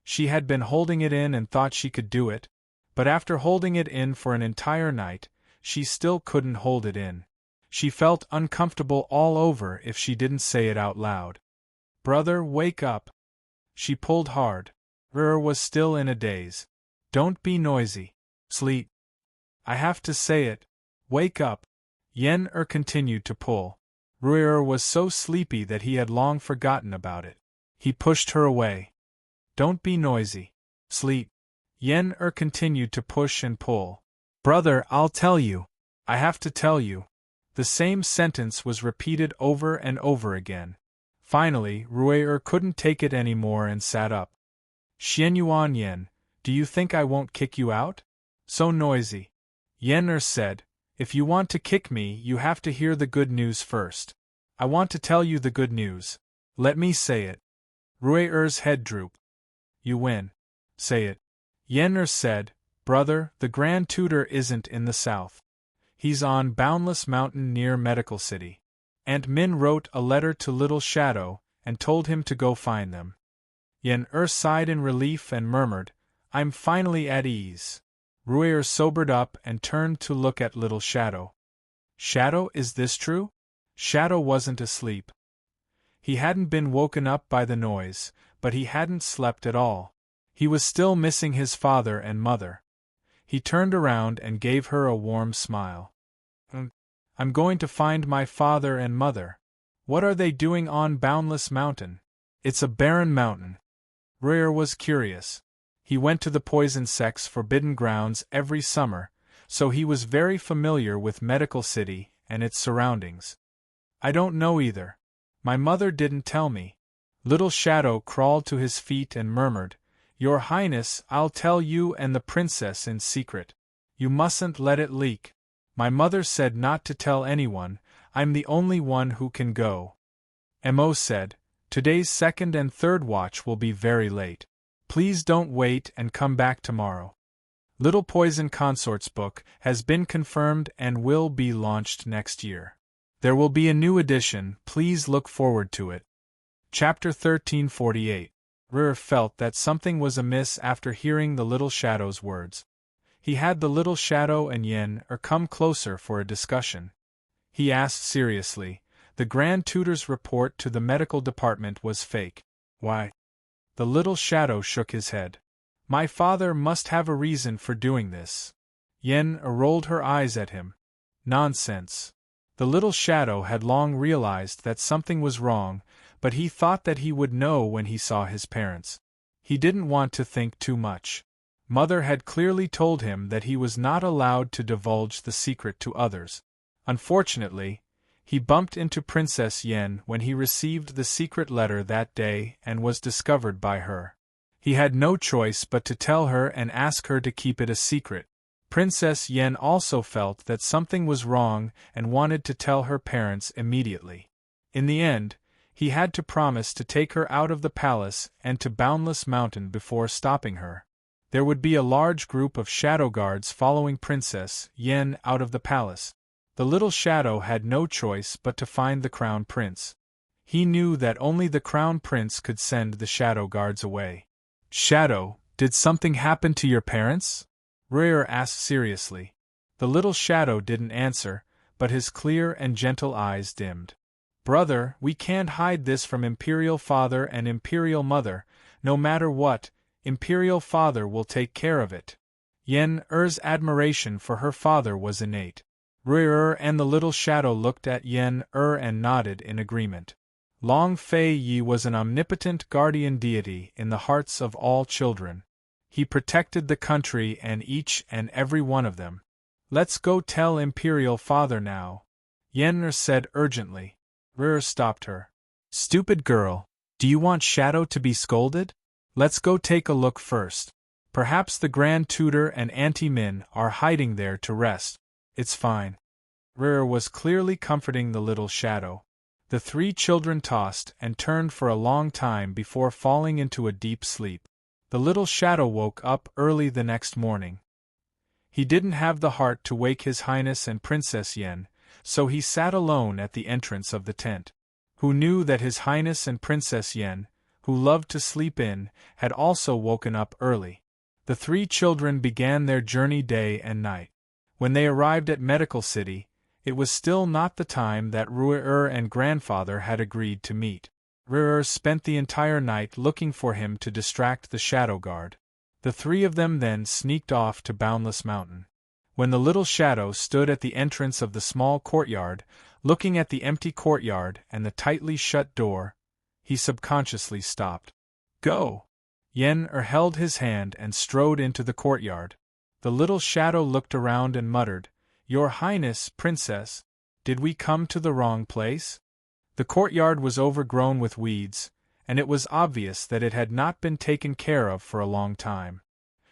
She had been holding it in and thought she could do it, but after holding it in for an entire night, she still couldn't hold it in. She felt uncomfortable all over if she didn't say it out loud. Brother, wake up. She pulled hard. Ruier was still in a daze. Don't be noisy. Sleep. I have to say it. Wake up. Yen continued to pull. Ruier was so sleepy that he had long forgotten about it. He pushed her away. Don't be noisy. Sleep. Yen continued to push and pull. Brother, I'll tell you. I have to tell you. The same sentence was repeated over and over again. Finally, Ruier couldn't take it anymore and sat up. Xianyuan Yen, do you think I won't kick you out? So noisy. Yen said, if you want to kick me, you have to hear the good news first. I want to tell you the good news. Let me say it. Ruier's head drooped. You win. Say it. Yen said, brother, the Grand Tutor isn't in the south. He's on Boundless Mountain near Medical City. Aunt Min wrote a letter to Little Shadow and told him to go find them. Yen sighed in relief and murmured, I'm finally at ease. Ruier sobered up and turned to look at Little Shadow. Shadow, is this true? Shadow wasn't asleep. He hadn't been woken up by the noise, but he hadn't slept at all. He was still missing his father and mother. He turned around and gave her a warm smile. I'm going to find my father and mother. What are they doing on Boundless Mountain? It's a barren mountain. Ruier was curious. He went to the Poison Sect's Forbidden Grounds every summer, so he was very familiar with Medical City and its surroundings. I don't know either. My mother didn't tell me. Little Shadow crawled to his feet and murmured, Your Highness, I'll tell you and the princess in secret. You mustn't let it leak. My mother said not to tell anyone. I'm the only one who can go. Mo said, Today's second and third watch will be very late. Please don't wait and come back tomorrow. Little Poison Consort's book has been confirmed and will be launched next year. There will be a new edition, please look forward to it. Chapter 1348. Ruier felt that something was amiss after hearing the Little Shadow's words. He had the Little Shadow and Yen come closer for a discussion. He asked seriously, the Grand Tutor's report to the medical department was fake. Why? The Little Shadow shook his head. My father must have a reason for doing this. Yen rolled her eyes at him. Nonsense. The Little Shadow had long realized that something was wrong, but he thought that he would know when he saw his parents. He didn't want to think too much. Mother had clearly told him that he was not allowed to divulge the secret to others. Unfortunately, he bumped into Princess Yen when he received the secret letter that day and was discovered by her. He had no choice but to tell her and ask her to keep it a secret. Princess Yen also felt that something was wrong and wanted to tell her parents immediately. In the end, he had to promise to take her out of the palace and to Boundless Mountain before stopping her. There would be a large group of shadow guards following Princess Yen out of the palace. The Little Shadow had no choice but to find the Crown Prince. He knew that only the Crown Prince could send the shadow guards away. Shadow, did something happen to your parents? Ruier asked seriously. The Little Shadow didn't answer, but his clear and gentle eyes dimmed. Brother, we can't hide this from Imperial Father and Imperial Mother. No matter what, Imperial Father will take care of it. Yen's admiration for her father was innate. Ruier and the Little Shadow looked at Yen and nodded in agreement. Long Fei Yi was an omnipotent guardian deity in the hearts of all children. He protected the country and each and every one of them. Let's go tell Imperial Father now, Yen said urgently. Rur stopped her. Stupid girl, do you want Shadow to be scolded? Let's go take a look first. Perhaps the Grand Tutor and Auntie Min are hiding there to rest. It's fine. Rur was clearly comforting the little Shadow. The three children tossed and turned for a long time before falling into a deep sleep. The little Shadow woke up early the next morning. He didn't have the heart to wake His Highness and Princess Yen, so he sat alone at the entrance of the tent. Who knew that His Highness and Princess Yen, who loved to sleep in, had also woken up early. The three children began their journey day and night. When they arrived at Medical City, it was still not the time that Ru'er and grandfather had agreed to meet. Ru'er spent the entire night looking for him to distract the Shadow Guard. The three of them then sneaked off to Boundless Mountain. When the little Shadow stood at the entrance of the small courtyard, looking at the empty courtyard and the tightly shut door, he subconsciously stopped. Go! Yen-Er held his hand and strode into the courtyard. The little Shadow looked around and muttered, Your Highness, Princess, did we come to the wrong place? The courtyard was overgrown with weeds, and it was obvious that it had not been taken care of for a long time.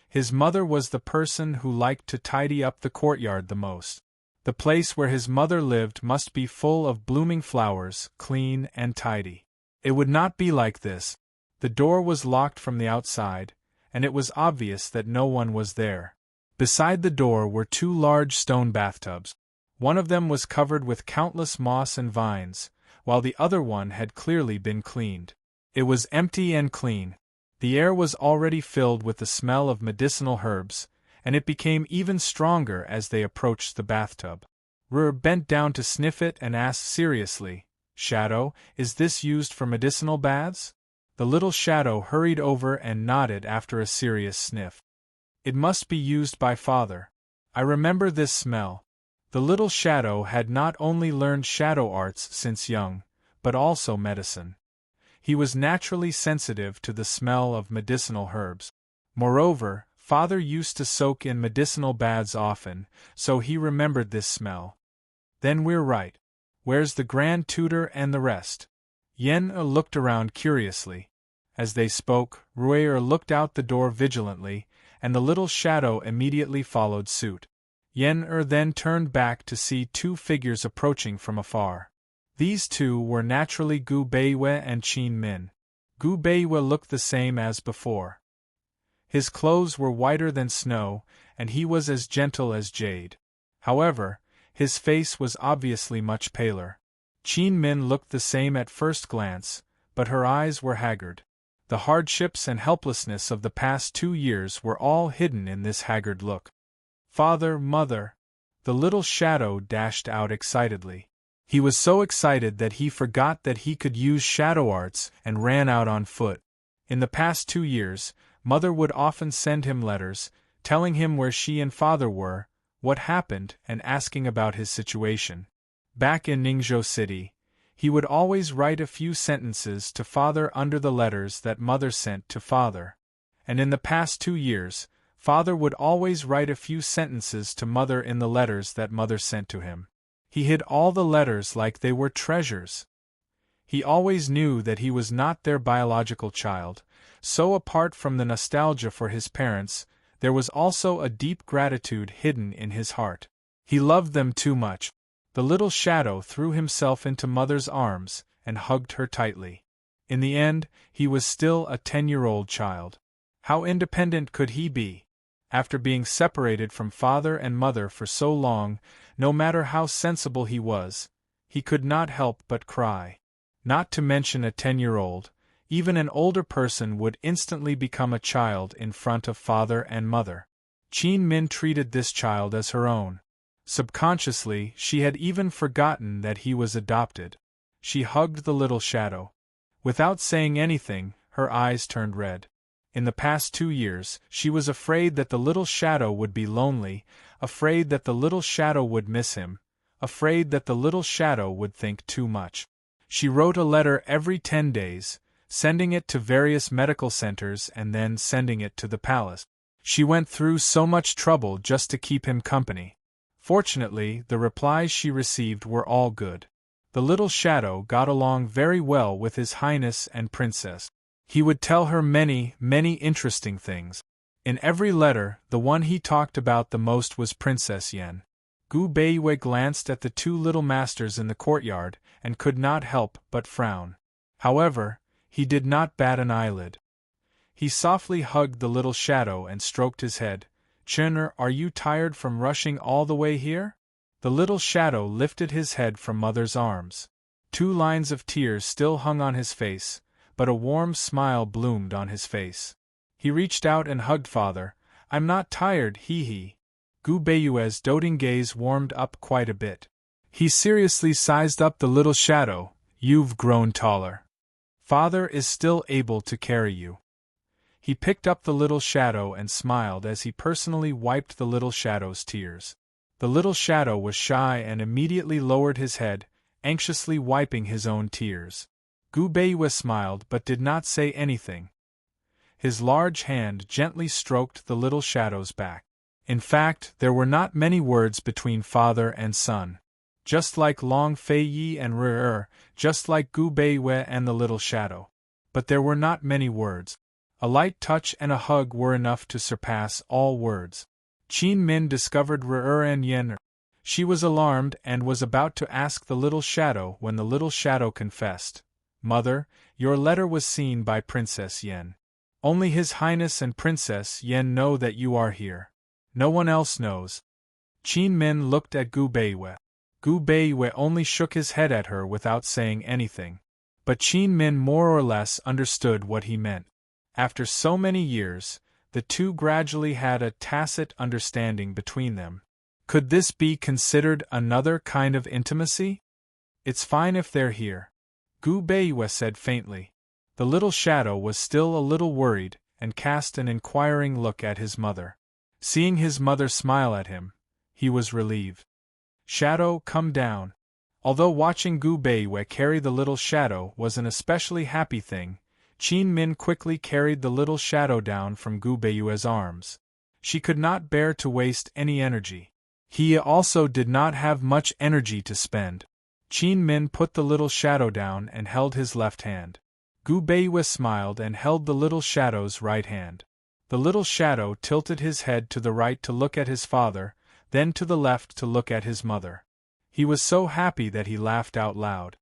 His mother was the person who liked to tidy up the courtyard the most. The place where his mother lived must be full of blooming flowers, clean and tidy. It would not be like this. The door was locked from the outside, and it was obvious that no one was there. Beside the door were two large stone bathtubs. One of them was covered with countless moss and vines, while the other one had clearly been cleaned. It was empty and clean. The air was already filled with the smell of medicinal herbs, and it became even stronger as they approached the bathtub. Rur bent down to sniff it and asked seriously, Shadow, is this used for medicinal baths? The little Shadow hurried over and nodded after a serious sniff. It must be used by Father. I remember this smell. The little Shadow had not only learned shadow arts since young, but also medicine. He was naturally sensitive to the smell of medicinal herbs. Moreover, Father used to soak in medicinal baths often, so he remembered this smell. Then we're right. Where's the Grand Tutor and the rest? Yen-Er looked around curiously. As they spoke, Ru'er looked out the door vigilantly, and the little Shadow immediately followed suit. Yen-Er then turned back to see two figures approaching from afar. These two were naturally Gu Beiwe and Qin Min. Gu Beiwe looked the same as before. His clothes were whiter than snow, and he was as gentle as jade. However, his face was obviously much paler. Qin Min looked the same at first glance, but her eyes were haggard. The hardships and helplessness of the past 2 years were all hidden in this haggard look. Father, Mother! The little Shadow dashed out excitedly. He was so excited that he forgot that he could use shadow arts and ran out on foot. In the past 2 years, Mother would often send him letters, telling him where she and Father were, what happened, and asking about his situation. Back in Ningzhou City, he would always write a few sentences to Father under the letters that Mother sent to Father. And in the past 2 years, Father would always write a few sentences to Mother in the letters that Mother sent to him. He hid all the letters like they were treasures. He always knew that he was not their biological child, so apart from the nostalgia for his parents, there was also a deep gratitude hidden in his heart. He loved them too much. The little Shadow threw himself into Mother's arms and hugged her tightly. In the end, he was still a 10-year-old child. How independent could he be? After being separated from Father and Mother for so long, no matter how sensible he was, he could not help but cry. Not to mention a 10-year-old, even an older person would instantly become a child in front of Father and Mother. Qin Min treated this child as her own. Subconsciously, she had even forgotten that he was adopted. She hugged the little Shadow. Without saying anything, her eyes turned red. In the past 2 years, she was afraid that the little Shadow would be lonely, afraid that the little Shadow would miss him, afraid that the little Shadow would think too much. She wrote a letter every 10 days, sending it to various medical centers and then sending it to the palace. She went through so much trouble just to keep him company. Fortunately, the replies she received were all good. The little shadow got along very well with His Highness and Princess. He would tell her many, many interesting things. In every letter, the one he talked about the most was Princess Yen. Gu Beiwei glanced at the two little masters in the courtyard, and could not help but frown. However, he did not bat an eyelid. He softly hugged the little shadow and stroked his head. "Chinner, are you tired from rushing all the way here?" The little shadow lifted his head from Mother's arms. 2 lines of tears still hung on his face, but a warm smile bloomed on his face. He reached out and hugged Father. "I'm not tired, he." Gu Beiyue's doting gaze warmed up quite a bit. He seriously sized up the little shadow. "You've grown taller. Father is still able to carry you." He picked up the little shadow and smiled as he personally wiped the little shadow's tears. The little shadow was shy and immediately lowered his head, anxiously wiping his own tears. Gu Beiyue smiled but did not say anything. His large hand gently stroked the little shadow's back. In fact, there were not many words between father and son. Just like Long Fei Yi and Re, just like Gu Beiwei and the little shadow. But there were not many words. A light touch and a hug were enough to surpass all words. Qin Min discovered Re and Yen. She was alarmed and was about to ask the little shadow when the little shadow confessed. "Mother, your letter was seen by Princess Yen. Only His Highness and Princess Yen know that you are here. No one else knows." Qin Min looked at Gu Beiwei. Gu Beiwei only shook his head at her without saying anything. But Qin Min more or less understood what he meant. After so many years, the two gradually had a tacit understanding between them. Could this be considered another kind of intimacy? "It's fine if they're here," Gu Beiwei said faintly. The little shadow was still a little worried, and cast an inquiring look at his mother. Seeing his mother smile at him, he was relieved. "Shadow, come down." Although watching Gu Beiwei carry the little shadow was an especially happy thing, Qin Min quickly carried the little shadow down from Gu Beiwei's arms. She could not bear to waste any energy. He also did not have much energy to spend. Qin Min put the little shadow down and held his left hand. Gu Beiwei smiled and held the little shadow's right hand. The little shadow tilted his head to the right to look at his father, then to the left to look at his mother. He was so happy that he laughed out loud.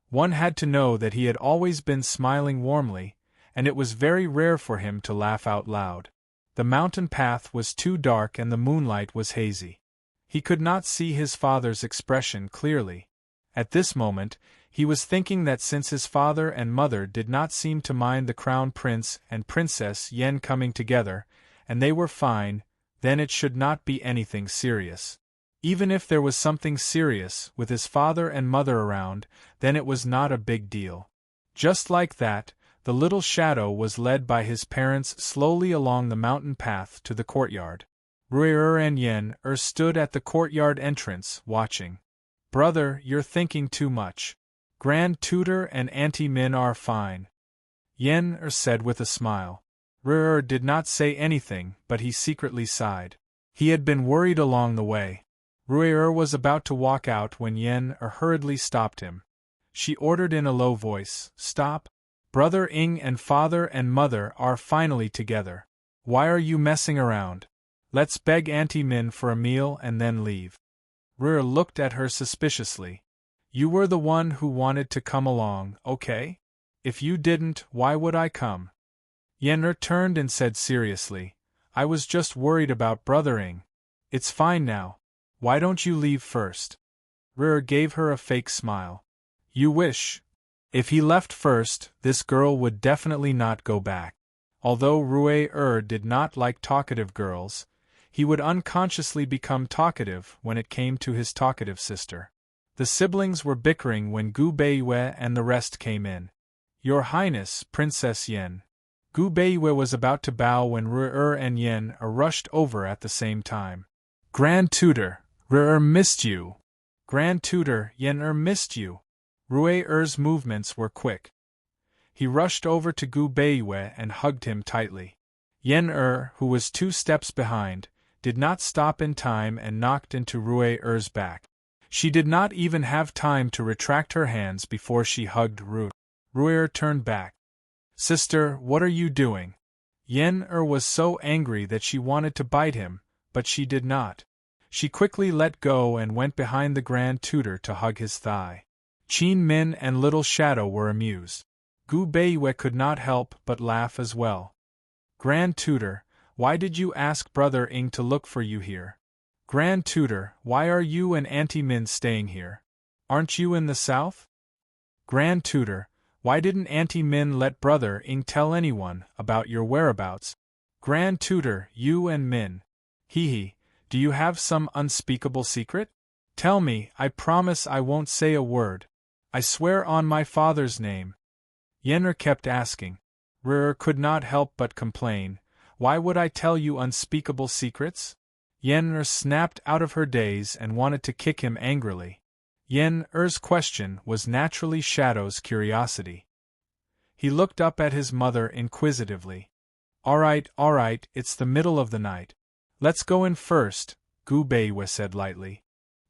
One had to know that he had always been smiling warmly, and it was very rare for him to laugh out loud. The mountain path was too dark and the moonlight was hazy. He could not see his father's expression clearly. At this moment, he was thinking that since his father and mother did not seem to mind the Crown Prince and Princess Yen coming together, and they were fine, then it should not be anything serious. Even if there was something serious, with his father and mother around, then it was not a big deal. Just like that, the little shadow was led by his parents slowly along the mountain path to the courtyard. Rui and Yen stood at the courtyard entrance, watching. "Brother, you're thinking too much. Grand Tutor and Auntie Min are fine," Yen said with a smile. Rui did not say anything, but he secretly sighed. He had been worried along the way. Rui was about to walk out when Yen hurriedly stopped him. She ordered in a low voice, "Stop. Brother Ing and father and mother are finally together. Why are you messing around? Let's beg Auntie Min for a meal and then leave." Rui looked at her suspiciously. "You were the one who wanted to come along, okay? If you didn't, why would I come?" Yen turned and said seriously, "I was just worried about Brother Ing. It's fine now. Why don't you leave first?" Rui gave her a fake smile. "You wish. If he left first, this girl would definitely not go back." Although Rui did not like talkative girls, he would unconsciously become talkative when it came to his talkative sister. The siblings were bickering when Gu Beiwei and the rest came in. "Your Highness, Princess Yen." Gu Beiwei was about to bow when Rui and Yen rushed over at the same time. "Grand Tutor, Rui missed you." "Grand Tutor, Yen missed you." Rui's movements were quick. He rushed over to Gu Beiwei and hugged him tightly. Yen who was 2 steps behind, did not stop in time and knocked into Rui's back. She did not even have time to retract her hands before she hugged Ru. Ruer turned back. Sister, what are you doing? Yen-er was so angry that she wanted to bite him, but she did not. She quickly let go and went behind the Grand Tutor to hug his thigh. Qin Min and Little Shadow were amused. Gu Beiwei could not help but laugh as well. Grand Tutor, why did you ask Brother Ing to look for you here? Grand Tutor, why are you and Auntie Min staying here? Aren't you in the south? Grand Tutor, why didn't Auntie Min let Brother Ing tell anyone about your whereabouts? Grand Tutor, you and Min. Hee, do you have some unspeakable secret? Tell me, I promise I won't say a word. I swear on my father's name. Yen-er kept asking. Ruer could not help but complain. Why would I tell you unspeakable secrets? Yen-er snapped out of her daze and wanted to kick him angrily. Yen-er's question was naturally Shadow's curiosity. He looked up at his mother inquisitively. All right, it's the middle of the night. Let's go in first, Gu Beiwei said lightly.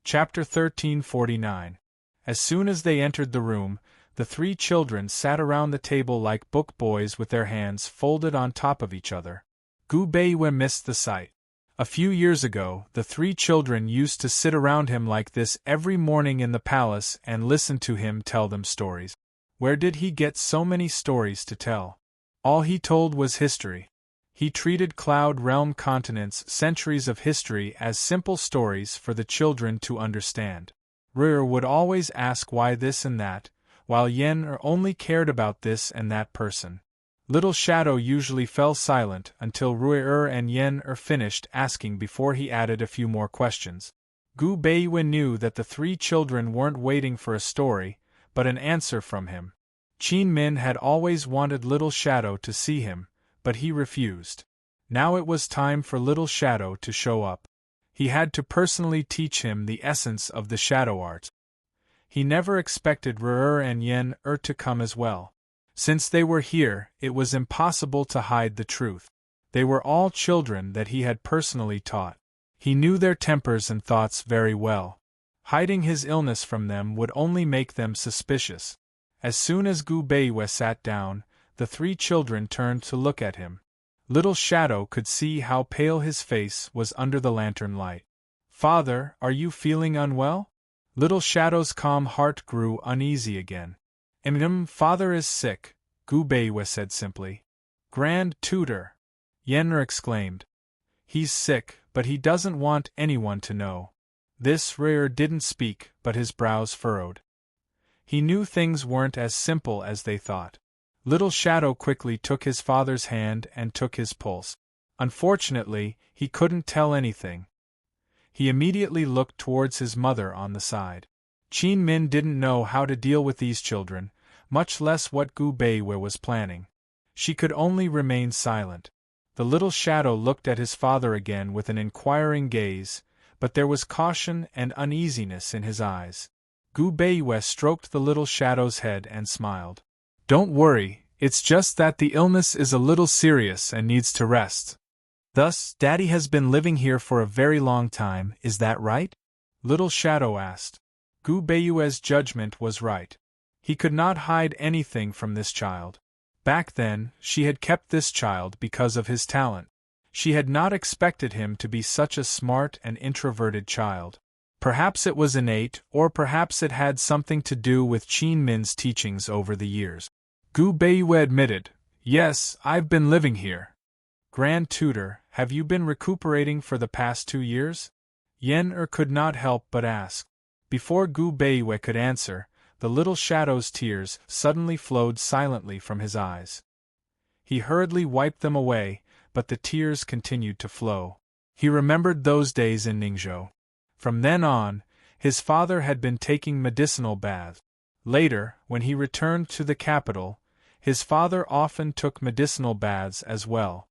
Chapter 1349. As soon as they entered the room, the three children sat around the table like book boys with their hands folded on top of each other. Gu Beiwei missed the sight. A few years ago, the three children used to sit around him like this every morning in the palace and listen to him tell them stories. Where did he get so many stories to tell? All he told was history. He treated Cloud Realm continents' centuries of history as simple stories for the children to understand. Ruer would always ask why this and that, while Yen-er only cared about this and that person. Little Shadow usually fell silent until Ruer and Yen-er finished asking before he added a few more questions. Gu Beiwei knew that the three children weren't waiting for a story, but an answer from him. Qin Min had always wanted Little Shadow to see him, but he refused. Now it was time for Little Shadow to show up. He had to personally teach him the essence of the shadow art. He never expected Ruer and Yen-er to come as well. Since they were here, it was impossible to hide the truth. They were all children that he had personally taught. He knew their tempers and thoughts very well. Hiding his illness from them would only make them suspicious. As soon as Gu Beiwei sat down, the three children turned to look at him. Little Shadow could see how pale his face was under the lantern light. Father, are you feeling unwell? Little Shadow's calm heart grew uneasy again. Father is sick, Gu Beiwei said simply. Grand Tutor! Yen-er exclaimed. He's sick, but he doesn't want anyone to know. This Ruer didn't speak, but his brows furrowed. He knew things weren't as simple as they thought. Little Shadow quickly took his father's hand and took his pulse. Unfortunately, he couldn't tell anything. He immediately looked towards his mother on the side. Qin Min didn't know how to deal with these children, much less what Gu Beiwei was planning. She could only remain silent. The Little Shadow looked at his father again with an inquiring gaze, but there was caution and uneasiness in his eyes. Gu Beiwei stroked the Little Shadow's head and smiled. Don't worry, it's just that the illness is a little serious and needs to rest. Thus, Daddy has been living here for a very long time, is that right? Little Shadow asked. Gu Beiwei's judgment was right. He could not hide anything from this child. Back then, she had kept this child because of his talent. She had not expected him to be such a smart and introverted child. Perhaps it was innate, or perhaps it had something to do with Qin Min's teachings over the years. Gu Beiwei admitted, Yes, I've been living here. Grand Tutor, have you been recuperating for the past 2 years? Yen-er could not help but ask. Before Gu Beiwei could answer, the Little Shadow's tears suddenly flowed silently from his eyes. He hurriedly wiped them away, but the tears continued to flow. He remembered those days in Ningzhou. From then on, his father had been taking medicinal baths. Later, when he returned to the capital, his father often took medicinal baths as well.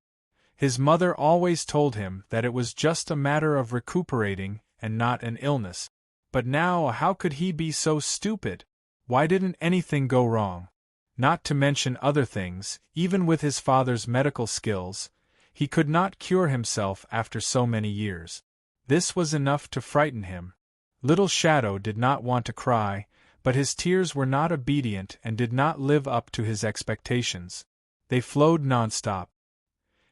His mother always told him that it was just a matter of recuperating and not an illness. But now how could he be so stupid? Why didn't anything go wrong? Not to mention other things, even with his father's medical skills, he could not cure himself after so many years. This was enough to frighten him. Little Shadow did not want to cry, but his tears were not obedient and did not live up to his expectations. They flowed nonstop.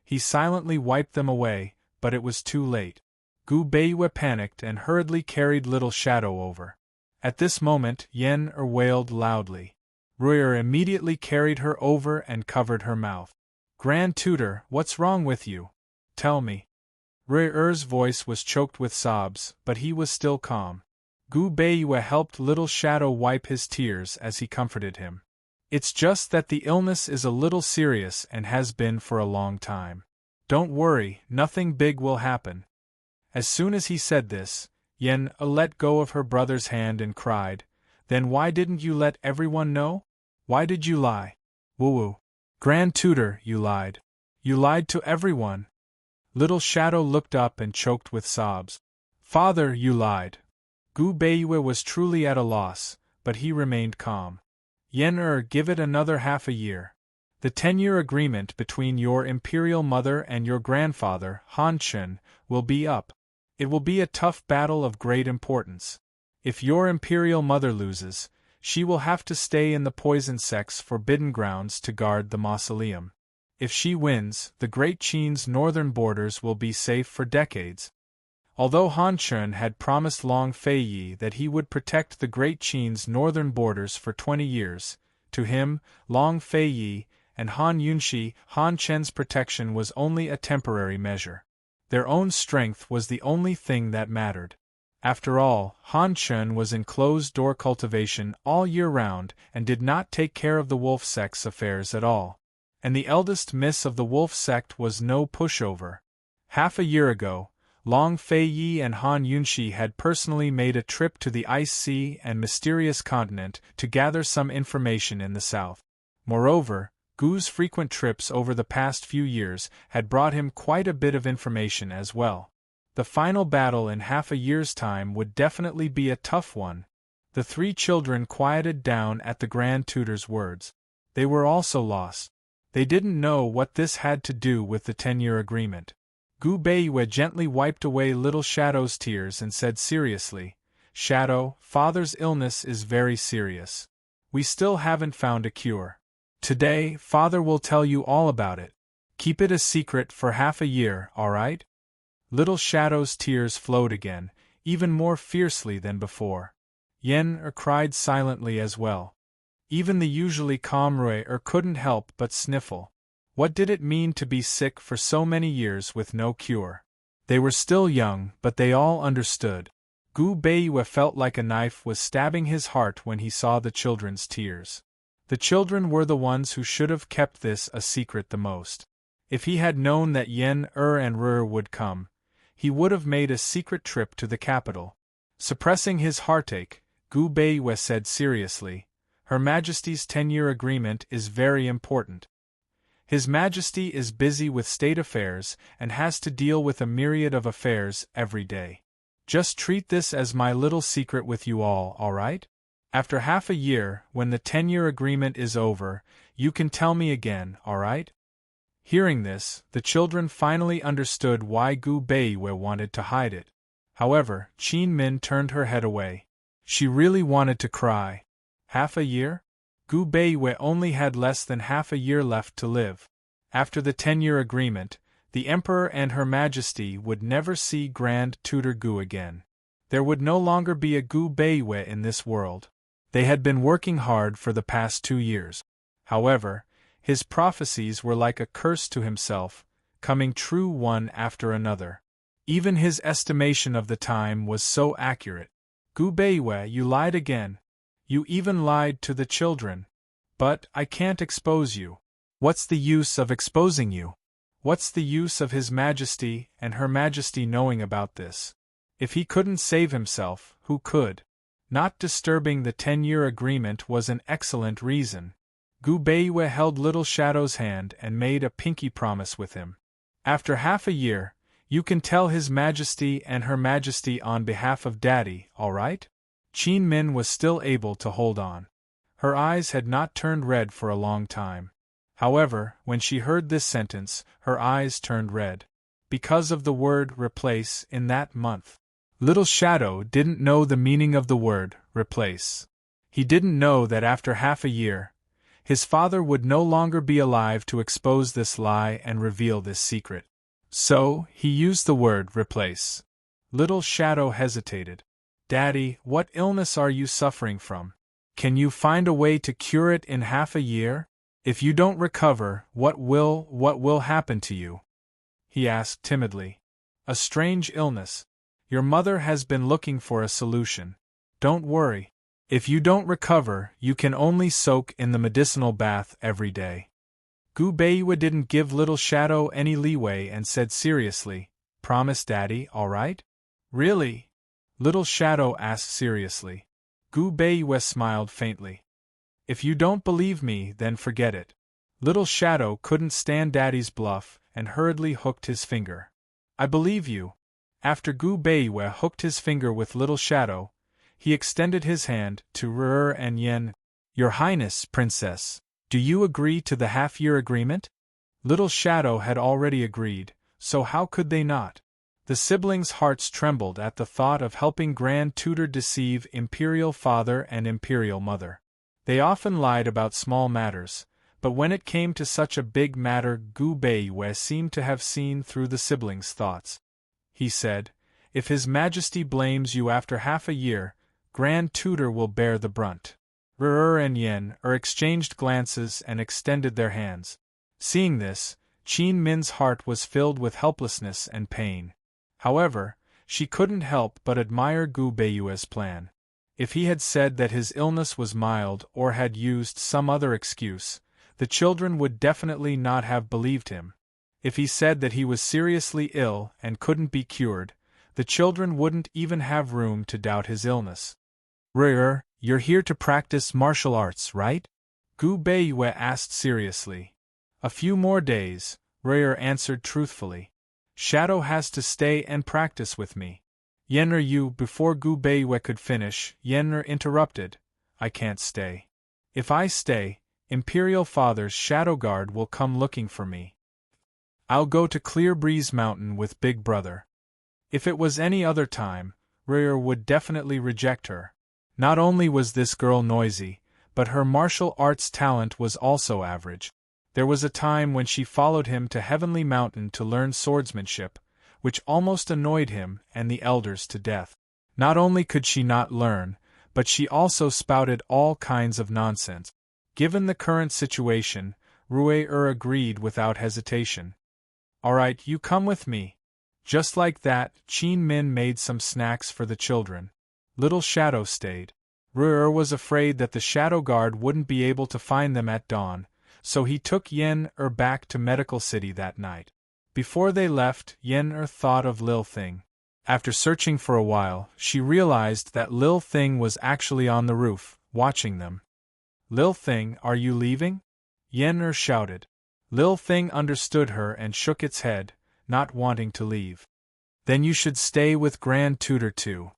He silently wiped them away, but it was too late. Gu Beiwe panicked and hurriedly carried Little Shadow over. At this moment, Yen-Er wailed loudly. Ruier immediately carried her over and covered her mouth. Grand Tutor, what's wrong with you? Tell me. Ruier's voice was choked with sobs, but he was still calm. Gu Beiwe helped Little Shadow wipe his tears as he comforted him. It's just that the illness is a little serious and has been for a long time. Don't worry, nothing big will happen. As soon as he said this, Yen-Er let go of her brother's hand and cried, Then why didn't you let everyone know? Why did you lie? Woo-woo. Grand Tutor, you lied. You lied to everyone. Little Shadow looked up and choked with sobs. Father, you lied. Gu Beiwe was truly at a loss, but he remained calm. Yen-Er, give it another half a year. The 10-year agreement between your imperial mother and your grandfather, Han Chen, will be up. It will be a tough battle of great importance. If your imperial mother loses, she will have to stay in the poison sect's forbidden grounds to guard the mausoleum. If she wins, the Great Qin's northern borders will be safe for decades. Although Han Chen had promised Long Feiyi that he would protect the Great Qin's northern borders for 20 years, to him, Long Feiyi, and Han Yunshi, Han Chen's protection was only a temporary measure. Their own strength was the only thing that mattered. After all, Han Chen was in closed-door cultivation all year round and did not take care of the wolf sect's affairs at all. And the eldest miss of the wolf sect was no pushover. Half a year ago, Long Feiyi and Han Yunshi had personally made a trip to the Ice Sea and mysterious continent to gather some information in the south. Moreover, Gu's frequent trips over the past few years had brought him quite a bit of information as well. The final battle in half a year's time would definitely be a tough one. The three children quieted down at the Grand Tutor's words. They were also lost. They didn't know what this had to do with the 10-year agreement. Gu Beiwe gently wiped away Little Shadow's tears and said seriously, Shadow, Father's illness is very serious. We still haven't found a cure. Today, Father will tell you all about it. Keep it a secret for half a year, all right? Little Shadow's tears flowed again, even more fiercely than before. Yen-Er cried silently as well. Even the usually calm Ruier couldn't help but sniffle. What did it mean to be sick for so many years with no cure? They were still young, but they all understood. Gu Beiwe felt like a knife was stabbing his heart when he saw the children's tears. The children were the ones who should have kept this a secret the most. If he had known that Yen-Er and Ruier would come, he would have made a secret trip to the capital. Suppressing his heartache, Gu Beiwe said seriously, Her Majesty's 10-year agreement is very important. His Majesty is busy with state affairs and has to deal with a myriad of affairs every day. Just treat this as my little secret with you all right? After half a year, when the 10-year agreement is over, you can tell me again, all right? Hearing this, the children finally understood why Gu Beiwe wanted to hide it. However, Qin Min turned her head away. She really wanted to cry. Half a year? Gu Beiwe only had less than half a year left to live. After the 10-year agreement, the Emperor and Her Majesty would never see Grand Tutor Gu again. There would no longer be a Gu Beiwe in this world. They had been working hard for the past 2 years. However, his prophecies were like a curse to himself, coming true one after another. Even his estimation of the time was so accurate. Gu Beiwe, you lied again. You even lied to the children. But I can't expose you. What's the use of exposing you? What's the use of His Majesty and Her Majesty knowing about this? If he couldn't save himself, who could? Not disturbing the 10-year agreement was an excellent reason. Gu Beiwe held Little Shadow's hand and made a pinky promise with him. After half a year, you can tell His Majesty and Her Majesty on behalf of Daddy, all right? Qin Min was still able to hold on. Her eyes had not turned red for a long time. However, when she heard this sentence, her eyes turned red. Because of the word replace in that month. Little Shadow didn't know the meaning of the word, replace. He didn't know that after half a year, his father would no longer be alive to expose this lie and reveal this secret. So, he used the word, replace. Little Shadow hesitated. Daddy, what illness are you suffering from? Can you find a way to cure it in half a year? If you don't recover, what will happen to you? He asked timidly. A strange illness. Your mother has been looking for a solution. Don't worry. If you don't recover, you can only soak in the medicinal bath every day. Gu Beiwa didn't give Little Shadow any leeway and said seriously, Promise, Daddy, all right? Really? Little Shadow asked seriously. Gu Beiwa smiled faintly. If you don't believe me, then forget it. Little Shadow couldn't stand Daddy's bluff and hurriedly hooked his finger. I believe you. After Gu Beiwa hooked his finger with Little Shadow, he extended his hand to Ru'er and Yen. Your Highness, Princess, do you agree to the half-year agreement? Little Shadow had already agreed, so how could they not? The siblings' hearts trembled at the thought of helping Grand Tutor deceive Imperial Father and Imperial Mother. They often lied about small matters, but when it came to such a big matter, Gu Beiwa seemed to have seen through the siblings' thoughts. He said, If His Majesty blames you after half a year, Grand Tutor will bear the brunt. Ru'er and Yen exchanged glances and extended their hands. Seeing this, Qin Min's heart was filled with helplessness and pain. However, she couldn't help but admire Gu Beiwa's plan. If he had said that his illness was mild or had used some other excuse, the children would definitely not have believed him. If he said that he was seriously ill and couldn't be cured, the children wouldn't even have room to doubt his illness. Ru'er, you're here to practice martial arts, right? Gu Beiwa asked seriously. A few more days, Ru'er answered truthfully. Shadow has to stay and practice with me. Yen'er you, before Gu Beiwa could finish, Yen'er interrupted. I can't stay. If I stay, Imperial Father's Shadow Guard will come looking for me. I'll go to Clear Breeze Mountain with Big Brother. If it was any other time, Ru'er would definitely reject her. Not only was this girl noisy, but her martial arts talent was also average. There was a time when she followed him to Heavenly Mountain to learn swordsmanship, which almost annoyed him and the elders to death. Not only could she not learn, but she also spouted all kinds of nonsense. Given the current situation, Ru'er agreed without hesitation. All right, you come with me. Just like that, Qin Min made some snacks for the children. Little Shadow stayed. Ru'er was afraid that the Shadow Guard wouldn't be able to find them at dawn, so he took Yen'er back to Medical City that night. Before they left, Yen'er thought of Lil Thing. After searching for a while, she realized that Lil Thing was actually on the roof, watching them. Lil Thing, are you leaving? Yen'er shouted. Lil Thing understood her and shook its head, not wanting to leave. Then you should stay with Grand Tutor too.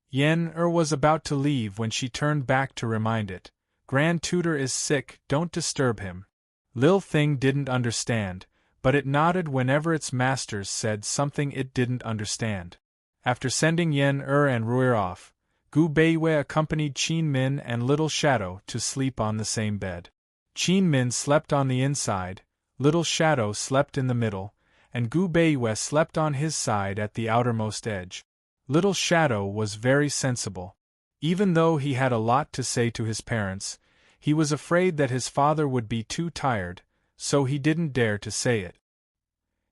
Yen'er was about to leave when she turned back to remind it. Grand Tutor is sick, don't disturb him. Lil Thing didn't understand, but it nodded whenever its masters said something it didn't understand. After sending Yen'er and Ru'er off, Gu Beiwa accompanied Qin Min and Little Shadow to sleep on the same bed. Qin Min slept on the inside, Little Shadow slept in the middle, and Gu Beiwa slept on his side at the outermost edge. Little Shadow was very sensible. Even though he had a lot to say to his parents, he was afraid that his father would be too tired, so he didn't dare to say it.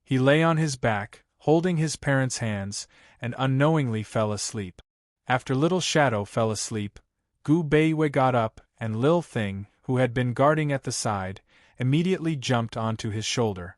He lay on his back, holding his parents' hands, and unknowingly fell asleep. After Little Shadow fell asleep, Gu Beiwa got up, and Lil Thing, who had been guarding at the side, immediately jumped onto his shoulder.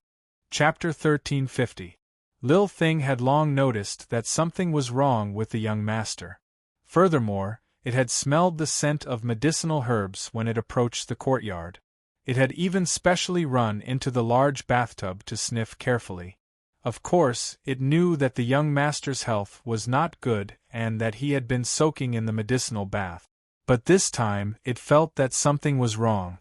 Chapter 1350. Lil Thing had long noticed that something was wrong with the young master. Furthermore, it had smelled the scent of medicinal herbs when it approached the courtyard. It had even specially run into the large bathtub to sniff carefully. Of course, it knew that the young master's health was not good and that he had been soaking in the medicinal bath. But this time, it felt that something was wrong.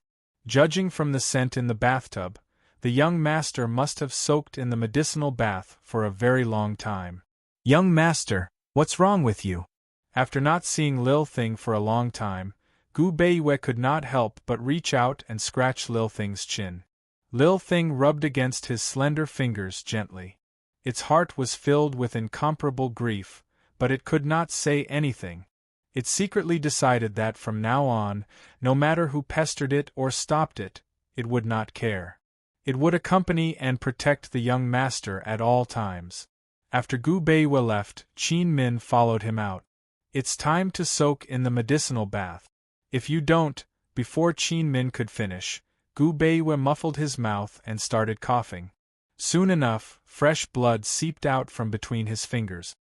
Judging from the scent in the bathtub, the young master must have soaked in the medicinal bath for a very long time. Young master, What's wrong with you? After not seeing Lil Thing for a long time, Gu Beiwei could not help but reach out and scratch Lil Thing's chin. Lil Thing rubbed against his slender fingers gently. Its heart was filled with incomparable grief, but it could not say anything. It secretly decided that from now on, no matter who pestered it or stopped it, it would not care. It would accompany and protect the young master at all times. After Gu Beiwei left, Qin Min followed him out. It's time to soak in the medicinal bath. If you don't, before Qin Min could finish, Gu Beiwei muffled his mouth and started coughing. Soon enough, fresh blood seeped out from between his fingers.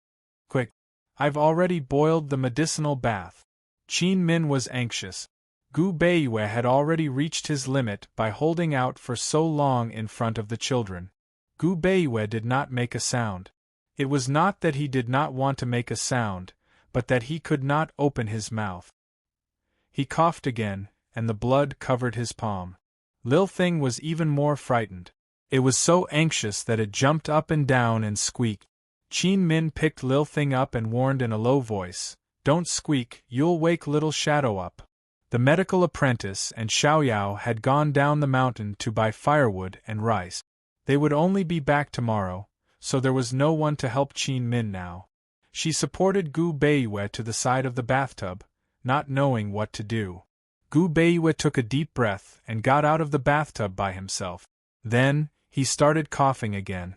Quick! I've already boiled the medicinal bath. Qin Min was anxious. Gu Beiwei had already reached his limit by holding out for so long in front of the children. Gu Beiwei did not make a sound. It was not that he did not want to make a sound, but that he could not open his mouth. He coughed again, and the blood covered his palm. Lil Thing was even more frightened. It was so anxious that it jumped up and down and squeaked. Qin Min picked Lil Thing up and warned in a low voice, "Don't squeak, you'll wake Little Shadow up." The medical apprentice and Xiaoyao had gone down the mountain to buy firewood and rice. They would only be back tomorrow, so there was no one to help Qin Min now. She supported Gu Beiwei to the side of the bathtub, not knowing what to do. Gu Beiwei took a deep breath and got out of the bathtub by himself. Then, he started coughing again.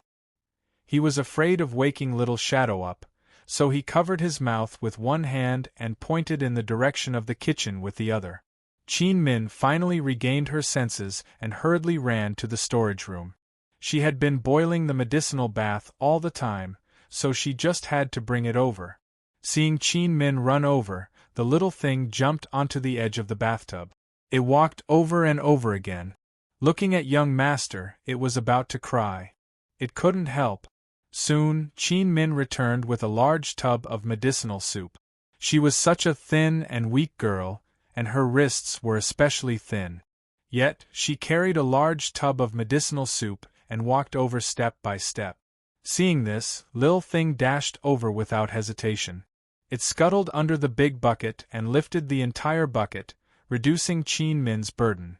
He was afraid of waking Little Shadow up, so he covered his mouth with one hand and pointed in the direction of the kitchen with the other. Qin Min finally regained her senses and hurriedly ran to the storage room. She had been boiling the medicinal bath all the time, so she just had to bring it over. Seeing Qin Min run over, the little thing jumped onto the edge of the bathtub. It walked over and over again. Looking at young master, it was about to cry. It couldn't help. Soon, Qin Min returned with a large tub of medicinal soup. She was such a thin and weak girl, and her wrists were especially thin. Yet, she carried a large tub of medicinal soup and walked over step by step. Seeing this, Lil Thing dashed over without hesitation. It scuttled under the big bucket and lifted the entire bucket, reducing Qin Min's burden.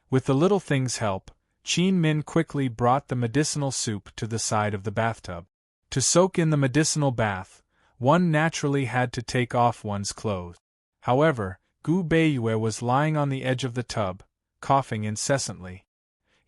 With the little thing's help, Qin Min quickly brought the medicinal soup to the side of the bathtub. To soak in the medicinal bath, one naturally had to take off one's clothes. However, Gu Beiwei was lying on the edge of the tub, coughing incessantly.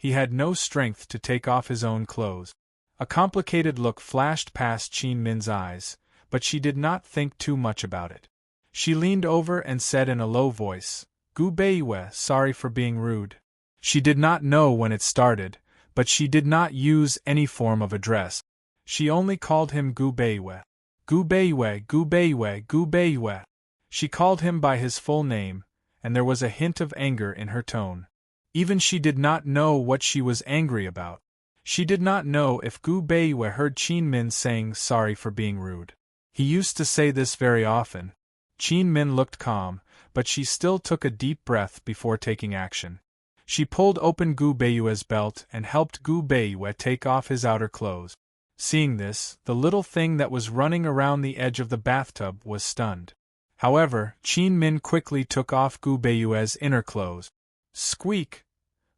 He had no strength to take off his own clothes. A complicated look flashed past Qin Min's eyes, but she did not think too much about it. She leaned over and said in a low voice, "Gu Beiwei, sorry for being rude." She did not know when it started, but she did not use any form of address. She only called him Gu Beiwei. Gu Beiwei, Gu Beiwei, Gu Beiwei. She called him by his full name, and there was a hint of anger in her tone. Even she did not know what she was angry about. She did not know if Gu Beiwei heard Qin Min saying sorry for being rude. He used to say this very often. Qin Min looked calm, but she still took a deep breath before taking action. She pulled open Gu Beiwei's belt and helped Gu Beiwei take off his outer clothes. Seeing this, the little thing that was running around the edge of the bathtub was stunned. However, Qin Min quickly took off Gu Beiwei's inner clothes. Squeak!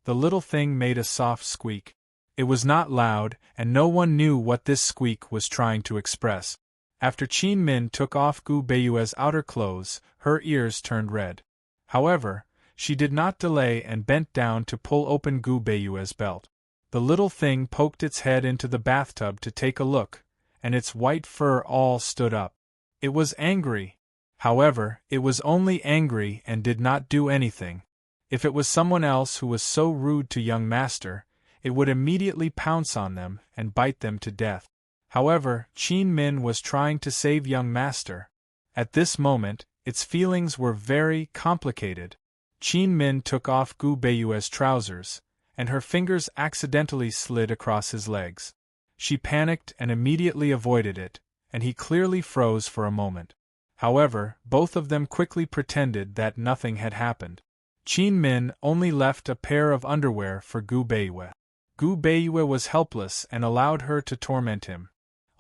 The little thing made a soft squeak. It was not loud, and no one knew what this squeak was trying to express. After Qin Min took off Gu Beiwei's outer clothes, her ears turned red. However, she did not delay and bent down to pull open Gu Beiwei's belt. The little thing poked its head into the bathtub to take a look, and its white fur all stood up. It was angry. However, it was only angry and did not do anything. If it was someone else who was so rude to young master, it would immediately pounce on them and bite them to death. However, Qin Min was trying to save young master. At this moment, its feelings were very complicated. Qin Min took off Gu Beiwei's trousers, and her fingers accidentally slid across his legs. She panicked and immediately avoided it, and he clearly froze for a moment. However, both of them quickly pretended that nothing had happened. Qin Min only left a pair of underwear for Gu Beiwei. Gu Beiwei was helpless and allowed her to torment him.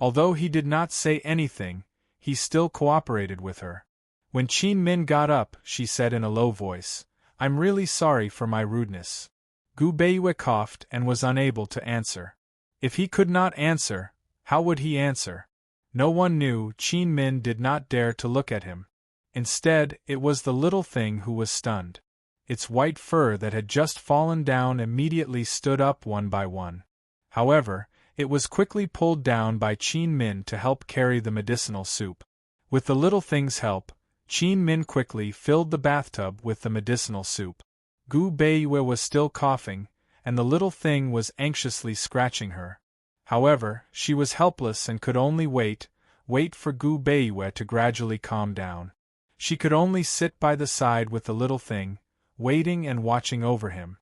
Although he did not say anything, he still cooperated with her. When Qin Min got up, she said in a low voice, "I'm really sorry for my rudeness." Gu Beiyue coughed and was unable to answer. If he could not answer, how would he answer? No one knew. Qin Min did not dare to look at him. Instead, it was the little thing who was stunned. Its white fur that had just fallen down immediately stood up one by one. However, it was quickly pulled down by Qin Min to help carry the medicinal soup. With the little thing's help, Qin Min quickly filled the bathtub with the medicinal soup. Gu Beiyue was still coughing, and the little thing was anxiously scratching her. However, she was helpless and could only wait for Gu Beiyue to gradually calm down. She could only sit by the side with the little thing, waiting and watching over him.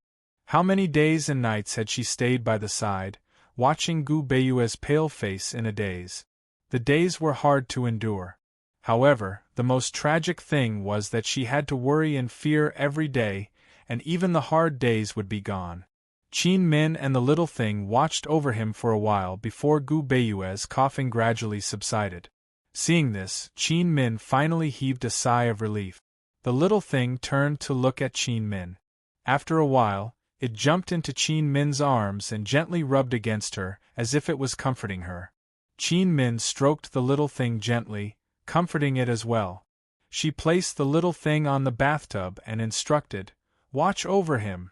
How many days and nights had she stayed by the side, watching Gu Beiyue's pale face in a daze? The days were hard to endure. However, the most tragic thing was that she had to worry and fear every day, and even the hard days would be gone. Qin Min and the little thing watched over him for a while before Gu Beiyue's coughing gradually subsided. Seeing this, Qin Min finally heaved a sigh of relief. The little thing turned to look at Qin Min. After a while, it jumped into Qin Min's arms and gently rubbed against her, as if it was comforting her. Qin Min stroked the little thing gently, comforting it as well. She placed the little thing on the bathtub and instructed, "Watch over him."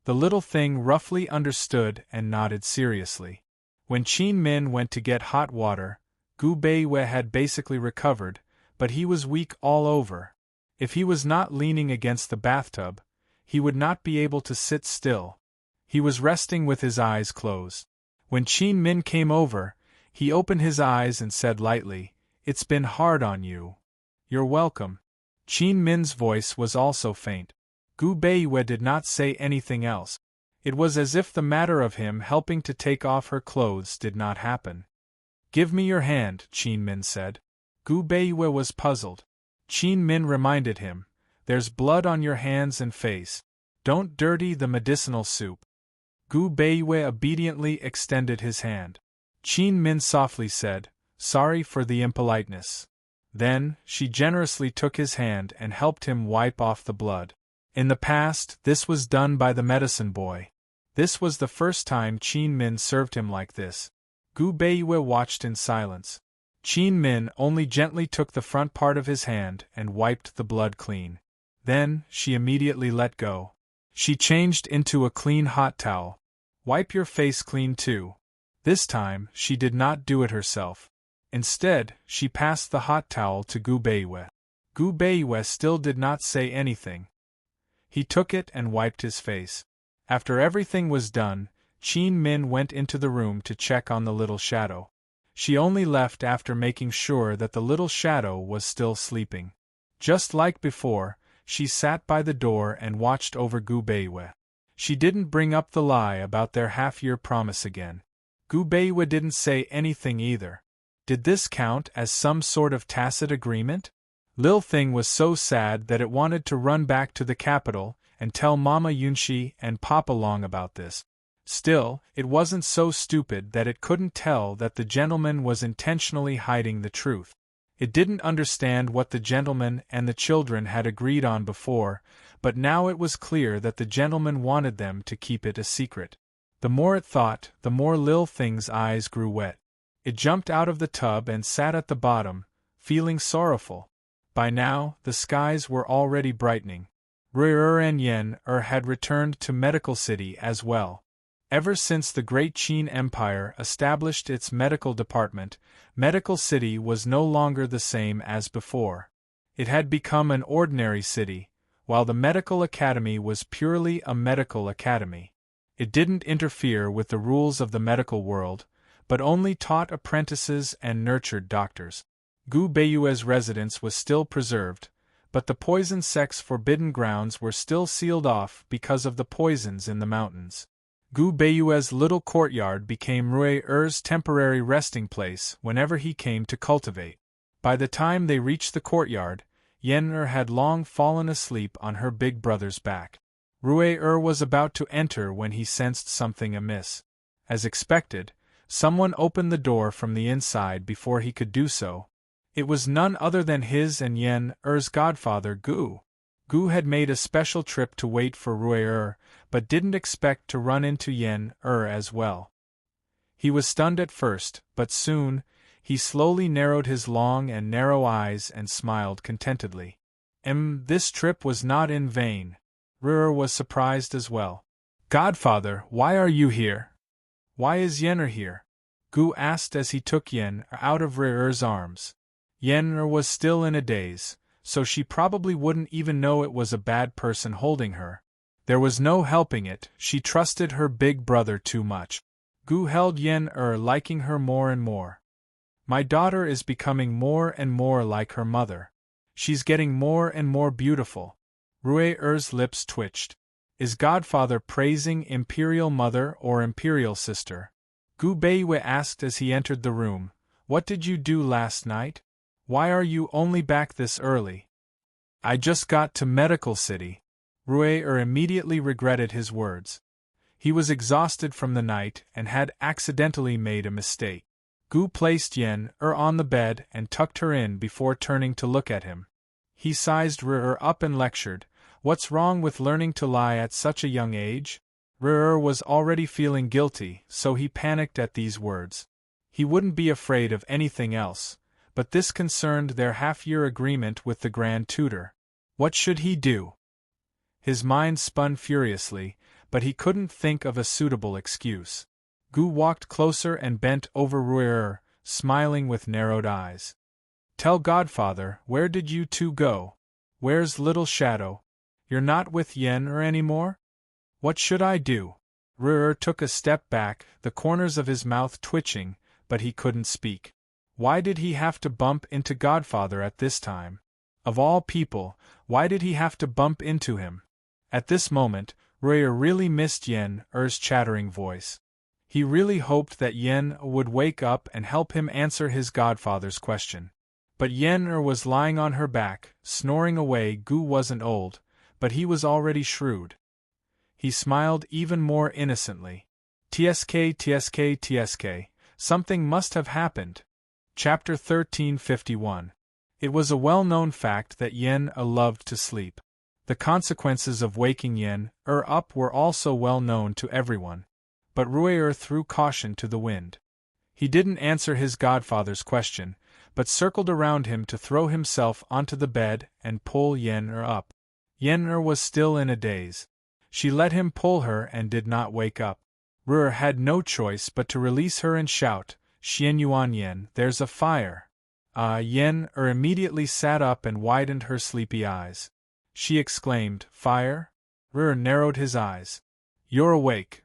The little thing roughly understood and nodded seriously. When Qin Min went to get hot water, Gu Beiyue had basically recovered, but he was weak all over. If he was not leaning against the bathtub, he would not be able to sit still. He was resting with his eyes closed. When Qin Min came over, he opened his eyes and said lightly, "It's been hard on you." "You're welcome." Qin Min's voice was also faint. Gu Beiyue did not say anything else. It was as if the matter of him helping to take off her clothes did not happen. "Give me your hand," Qin Min said. Gu Beiyue was puzzled. Qin Min reminded him, "There's blood on your hands and face. Don't dirty the medicinal soup." Gu Beiyue obediently extended his hand. Qin Min softly said, "Sorry for the impoliteness." Then, she generously took his hand and helped him wipe off the blood. In the past, this was done by the medicine boy. This was the first time Qin Min served him like this. Gu Beiyue watched in silence. Qin Min only gently took the front part of his hand and wiped the blood clean. Then, she immediately let go. She changed into a clean hot towel. "Wipe your face clean too." This time, she did not do it herself. Instead, she passed the hot towel to Gu Beiyue. Gu Beiyue still did not say anything. He took it and wiped his face. After everything was done, Qin Min went into the room to check on the little shadow. She only left after making sure that the little shadow was still sleeping. Just like before, she sat by the door and watched over Gu Beiyue. She didn't bring up the lie about their half-year promise again. Gu Beiyue didn't say anything either. Did this count as some sort of tacit agreement? Lil Thing was so sad that it wanted to run back to the capital and tell Mama Yunxi and Papa Long about this. Still, it wasn't so stupid that it couldn't tell that the gentleman was intentionally hiding the truth. It didn't understand what the gentleman and the children had agreed on before, but now it was clear that the gentleman wanted them to keep it a secret. The more it thought, the more Lil Thing's eyes grew wet. It jumped out of the tub and sat at the bottom, feeling sorrowful. By now, the skies were already brightening. Rui and Yen had returned to Medical City as well. Ever since the Great Qin Empire established its medical department, Medical City was no longer the same as before. It had become an ordinary city, while the Medical Academy was purely a medical academy. It didn't interfere with the rules of the medical world, but only taught apprentices and nurtured doctors. Gu Beiyue's residence was still preserved, but the poison sect's forbidden grounds were still sealed off because of the poisons in the mountains. Gu Beiyue's little courtyard became Rui-er's temporary resting place whenever he came to cultivate. By the time they reached the courtyard, Yen-er had long fallen asleep on her big brother's back. Rui-er was about to enter when he sensed something amiss. As expected, someone opened the door from the inside before he could do so. It was none other than his and Yen Er's godfather Gu. Gu had made a special trip to wait for Rui but didn't expect to run into Yen as well. He was stunned at first, but soon, he slowly narrowed his long and narrow eyes and smiled contentedly. This trip was not in vain. Rui was surprised as well. Godfather, why are you here? Why is Yen here? Gu asked as he took Yen out of Rui's arms. Yen was still in a daze, so she probably wouldn't even know it was a bad person holding her. There was no helping it, she trusted her big brother too much. Gu held Yen liking her more and more. My daughter is becoming more and more like her mother. She's getting more and more beautiful. Rui's lips twitched. Is Godfather praising Imperial Mother or Imperial Sister? Gu Beiwei asked as he entered the room. What did you do last night? Why are you only back this early? I just got to Medical City. Rui immediately regretted his words. He was exhausted from the night and had accidentally made a mistake. Gu placed Yen on the bed and tucked her in before turning to look at him. He sized Rui up and lectured, "What's wrong with learning to lie at such a young age?" Rui was already feeling guilty, so he panicked at these words. He wouldn't be afraid of anything else, but this concerned their half-year agreement with the Grand Tutor. What should he do? His mind spun furiously, but he couldn't think of a suitable excuse. Gu walked closer and bent over Rui, smiling with narrowed eyes. Tell Godfather, where did you two go? Where's Little Shadow? You're not with Yen anymore? What should I do? Rui took a step back, the corners of his mouth twitching, but he couldn't speak. Why did he have to bump into Godfather at this time? Of all people, why did he have to bump into him? At this moment, Rui really missed Yen's chattering voice. He really hoped that Yen would wake up and help him answer his godfather's question. But Yen was lying on her back, snoring away. Gu wasn't old, but he was already shrewd. He smiled even more innocently. Tsk, something must have happened. Chapter 1351. It was a well-known fact that Yen loved to sleep. The consequences of waking Yen up were also well known to everyone. But Rui threw caution to the wind. He didn't answer his godfather's question, but circled around him to throw himself onto the bed and pull Yen up. Yen was still in a daze. She let him pull her and did not wake up. Rui had no choice but to release her and shout, "Xianyuan Yen, there's a fire!" Yen immediately sat up and widened her sleepy eyes. She exclaimed, "Fire?" Rui narrowed his eyes. "You're awake."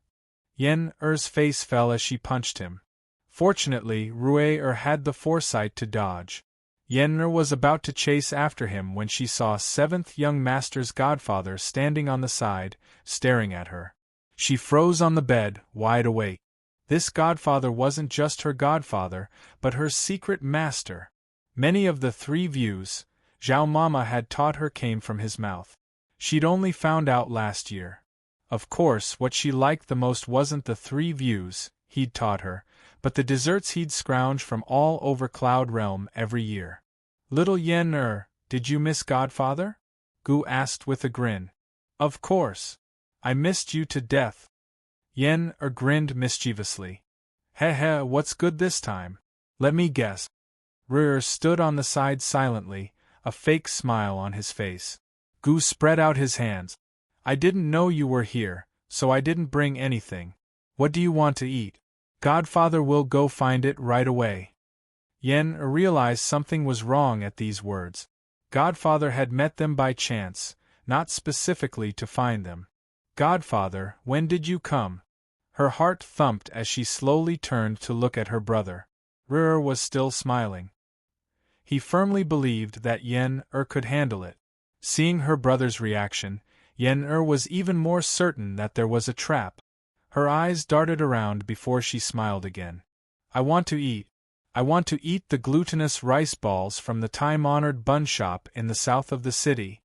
Yen's face fell as she punched him. Fortunately, Rui had the foresight to dodge. Yen was about to chase after him when she saw 7th young master's godfather standing on the side, staring at her. She froze on the bed, wide awake. This godfather wasn't just her godfather, but her secret master. Many of the 3 views Zhao Mama had taught her came from his mouth. She'd only found out last year. Of course, what she liked the most wasn't the 3 views he'd taught her, but the desserts he'd scrounge from all over Cloud Realm every year. "Little Yen did you miss Godfather?" Gu asked with a grin. "Of course. I missed you to death." Yen grinned mischievously. "Heh, what's good this time? Let me guess." Rui stood on the side silently, a fake smile on his face. Gu spread out his hands. "I didn't know you were here, so I didn't bring anything. What do you want to eat?" "Godfather will go find it right away." Yen realized something was wrong at these words. Godfather had met them by chance, not specifically to find them. "Godfather, when did you come?" Her heart thumped as she slowly turned to look at her brother. Rui was still smiling. He firmly believed that Yen could handle it. Seeing her brother's reaction, Yen was even more certain that there was a trap. Her eyes darted around before she smiled again. "I want to eat. I want to eat the glutinous rice balls from the time-honored bun shop in the south of the city."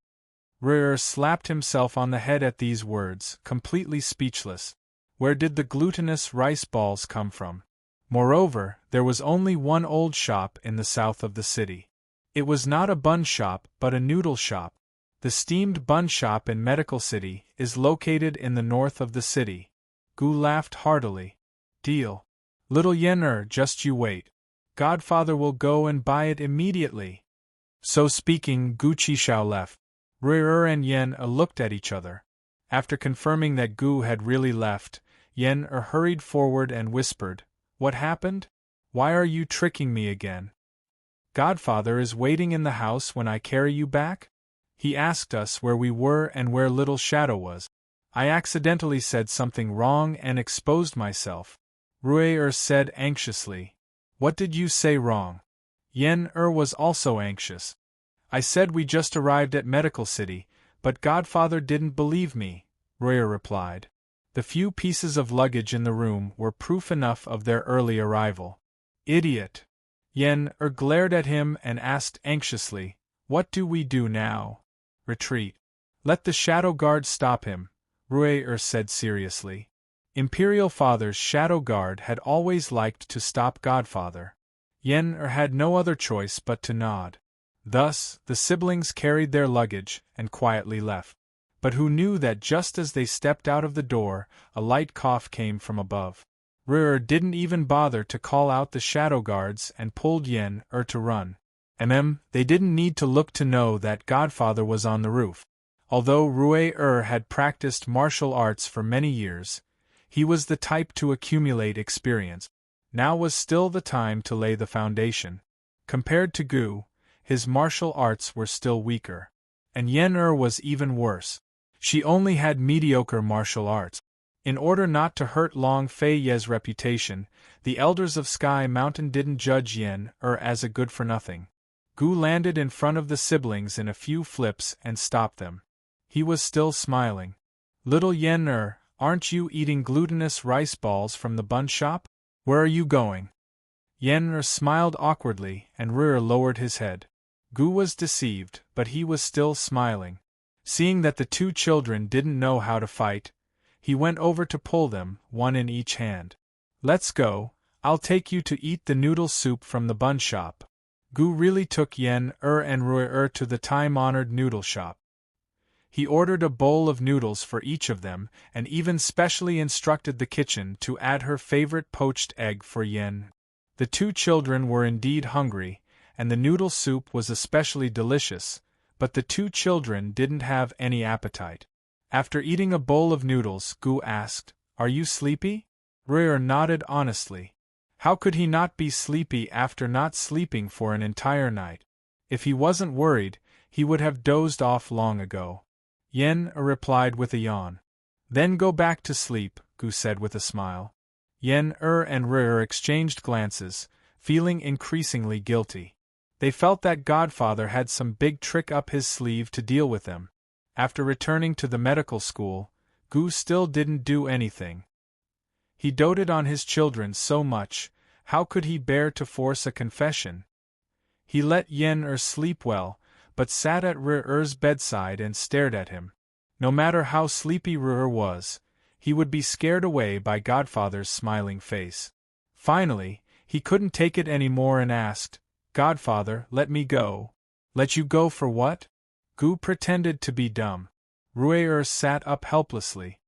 Rui slapped himself on the head at these words, completely speechless. Where did the glutinous rice balls come from? Moreover, there was only one old shop in the south of the city. It was not a bun shop but a noodle shop. The steamed bun shop in Medical City is located in the north of the city. Gu laughed heartily. Deal. Little Yen just you wait. Godfather will go and buy it immediately. So speaking, Gu Qishao left. Rui and Yen looked at each other. After confirming that Gu had really left, Yen hurried forward and whispered, "What happened? Why are you tricking me again? Godfather is waiting in the house when I carry you back? He asked us where we were and where Little Shadow was. I accidentally said something wrong and exposed myself," Rui said anxiously. "What did you say wrong?" Yen was also anxious. "I said we just arrived at Medical City, but Godfather didn't believe me," Rui replied. The few pieces of luggage in the room were proof enough of their early arrival. "Idiot!" Yen glared at him and asked anxiously, "What do we do now?" "Retreat. Let the Shadow Guard stop him," Rui said seriously. Imperial Father's Shadow Guard had always liked to stop Godfather. Yen had no other choice but to nod. Thus, the siblings carried their luggage and quietly left. But who knew that just as they stepped out of the door, a light cough came from above. Rui didn't even bother to call out the Shadow Guards and pulled Yen to run. They didn't need to look to know that Godfather was on the roof. Although Rui had practiced martial arts for many years, he was the type to accumulate experience. Now was still the time to lay the foundation. Compared to Gu, his martial arts were still weaker. And Yen was even worse. She only had mediocre martial arts. In order not to hurt Long Fei Ye's reputation, the elders of Sky Mountain didn't judge Yen as a good-for-nothing. Gu landed in front of the siblings in a few flips and stopped them. He was still smiling. "Little Yen aren't you eating glutinous rice balls from the bun shop? Where are you going?" Yen smiled awkwardly and Rui lowered his head. Gu was deceived, but he was still smiling. Seeing that the two children didn't know how to fight, he went over to pull them, one in each hand. "Let's go, I'll take you to eat the noodle soup from the bun shop." Gu really took Yen and Rui to the time-honored noodle shop. He ordered a bowl of noodles for each of them, and even specially instructed the kitchen to add her favorite poached egg for Yen. The two children were indeed hungry, and the noodle soup was especially delicious, but the two children didn't have any appetite. After eating a bowl of noodles, Gu asked, "Are you sleepy?" Rui nodded honestly. How could he not be sleepy after not sleeping for an entire night? If he wasn't worried, he would have dozed off long ago. Yen replied with a yawn. "Then go back to sleep," Gu said with a smile. Yen and Rui exchanged glances, feeling increasingly guilty. They felt that Godfather had some big trick up his sleeve to deal with them. After returning to the medical school, Gu still didn't do anything. He doted on his children so much, how could he bear to force a confession? He let Yen sleep well, but sat at Rui's bedside and stared at him. No matter how sleepy Rui was, he would be scared away by Godfather's smiling face. Finally, he couldn't take it any more and asked, "Godfather, let me go." "Let you go for what?" Gu pretended to be dumb. Rui sat up helplessly.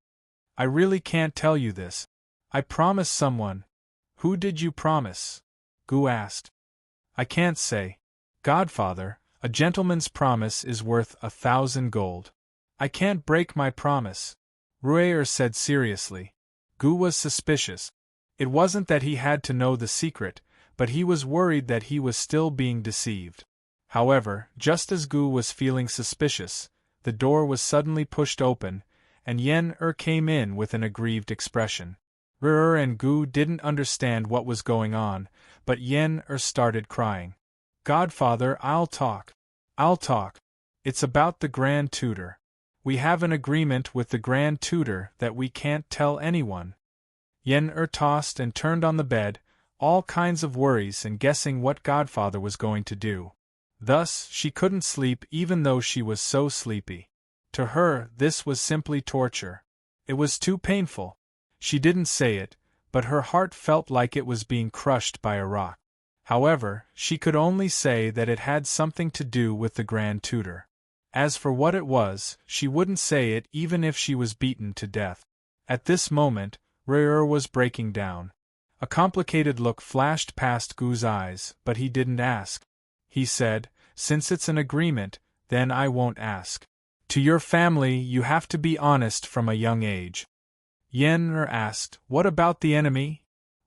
"I really can't tell you this. I promised someone." "Who did you promise?" Gu asked. "I can't say. Godfather, a gentleman's promise is worth 1,000 gold. I can't break my promise," Rui said seriously. Gu was suspicious. It wasn't that he had to know the secret, but he was worried that he was still being deceived. However, just as Gu was feeling suspicious, the door was suddenly pushed open, and Yen came in with an aggrieved expression. Rui and Gu didn't understand what was going on, but Yen started crying. "Godfather, I'll talk. I'll talk. It's about the Grand Tutor. We have an agreement with the Grand Tutor that we can't tell anyone." Yen tossed and turned on the bed, all kinds of worries and guessing what Godfather was going to do. Thus, she couldn't sleep even though she was so sleepy. To her, this was simply torture. It was too painful. She didn't say it, but her heart felt like it was being crushed by a rock. However, she could only say that it had something to do with the Grand Tutor. As for what it was, she wouldn't say it even if she was beaten to death. At this moment, R'er was breaking down. A complicated look flashed past Gu's eyes, but he didn't ask. He said, "Since it's an agreement, then I won't ask. To your family you have to be honest from a young age." Yen-er asked, "What about the enemy?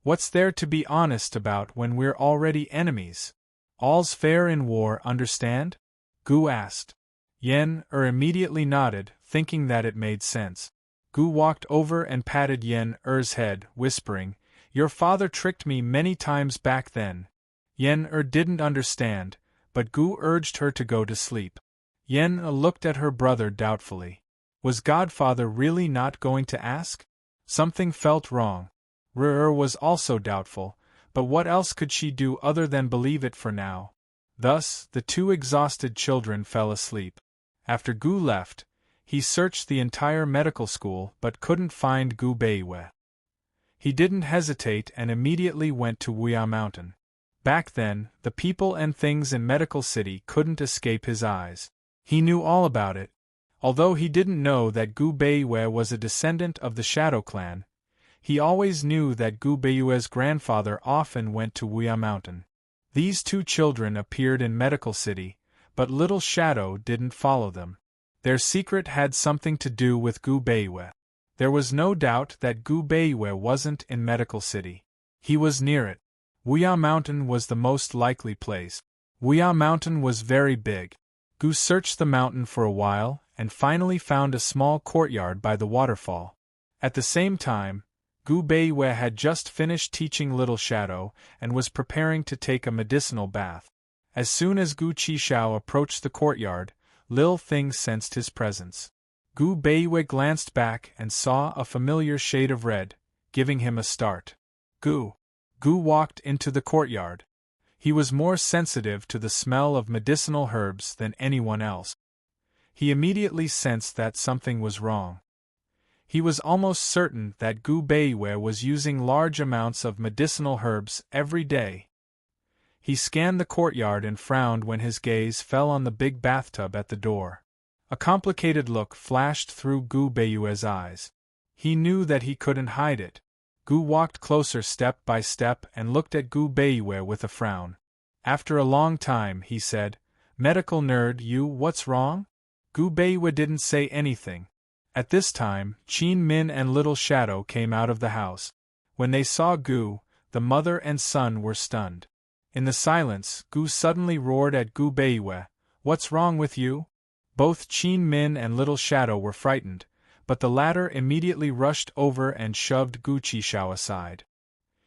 What's there to be honest about when we're already enemies? All's fair in war, understand?" Gu asked. Yen-er immediately nodded, thinking that it made sense. Gu walked over and patted Yen-er's head, whispering, "Your father tricked me many times back then." Yen-er didn't understand, but Gu urged her to go to sleep. Yen-er looked at her brother doubtfully. Was Godfather really not going to ask? Something felt wrong. R'er was also doubtful, but what else could she do other than believe it for now? Thus, the two exhausted children fell asleep. After Gu left, he searched the entire medical school but couldn't find Gu Beiwe. He didn't hesitate and immediately went to Wuya Mountain. Back then, the people and things in Medical City couldn't escape his eyes. He knew all about it. Although he didn't know that Gu Beiwe was a descendant of the Shadow Clan, he always knew that Gu Beiwe's grandfather often went to Wuya Mountain. These two children appeared in Medical City, but Little Shadow didn't follow them. Their secret had something to do with Gu Beiwe. There was no doubt that Gu Beiwe wasn't in Medical City. He was near it. Wuya Mountain was the most likely place. Wuya Mountain was very big. Gu searched the mountain for a while, and finally found a small courtyard by the waterfall. At the same time, Gu Beiwe had just finished teaching Little Shadow, and was preparing to take a medicinal bath. As soon as Gu Qishao approached the courtyard, Lil Thing sensed his presence. Gu Beiwe glanced back and saw a familiar shade of red, giving him a start. Gu walked into the courtyard. He was more sensitive to the smell of medicinal herbs than anyone else. He immediately sensed that something was wrong. He was almost certain that Gu Beiwe was using large amounts of medicinal herbs every day. He scanned the courtyard and frowned when his gaze fell on the big bathtub at the door. A complicated look flashed through Gu Beiwe's eyes. He knew that he couldn't hide it. Gu walked closer step by step and looked at Gu Beiwe with a frown. After a long time, he said, "Medical nerd, what's wrong?" Gu Beiwe didn't say anything. At this time, Qin Min and Little Shadow came out of the house. When they saw Gu, the mother and son were stunned. In the silence, Gu suddenly roared at Gu Beiwe, "What's wrong with you?" Both Qin Min and Little Shadow were frightened, but the latter immediately rushed over and shoved Gu Qishao aside.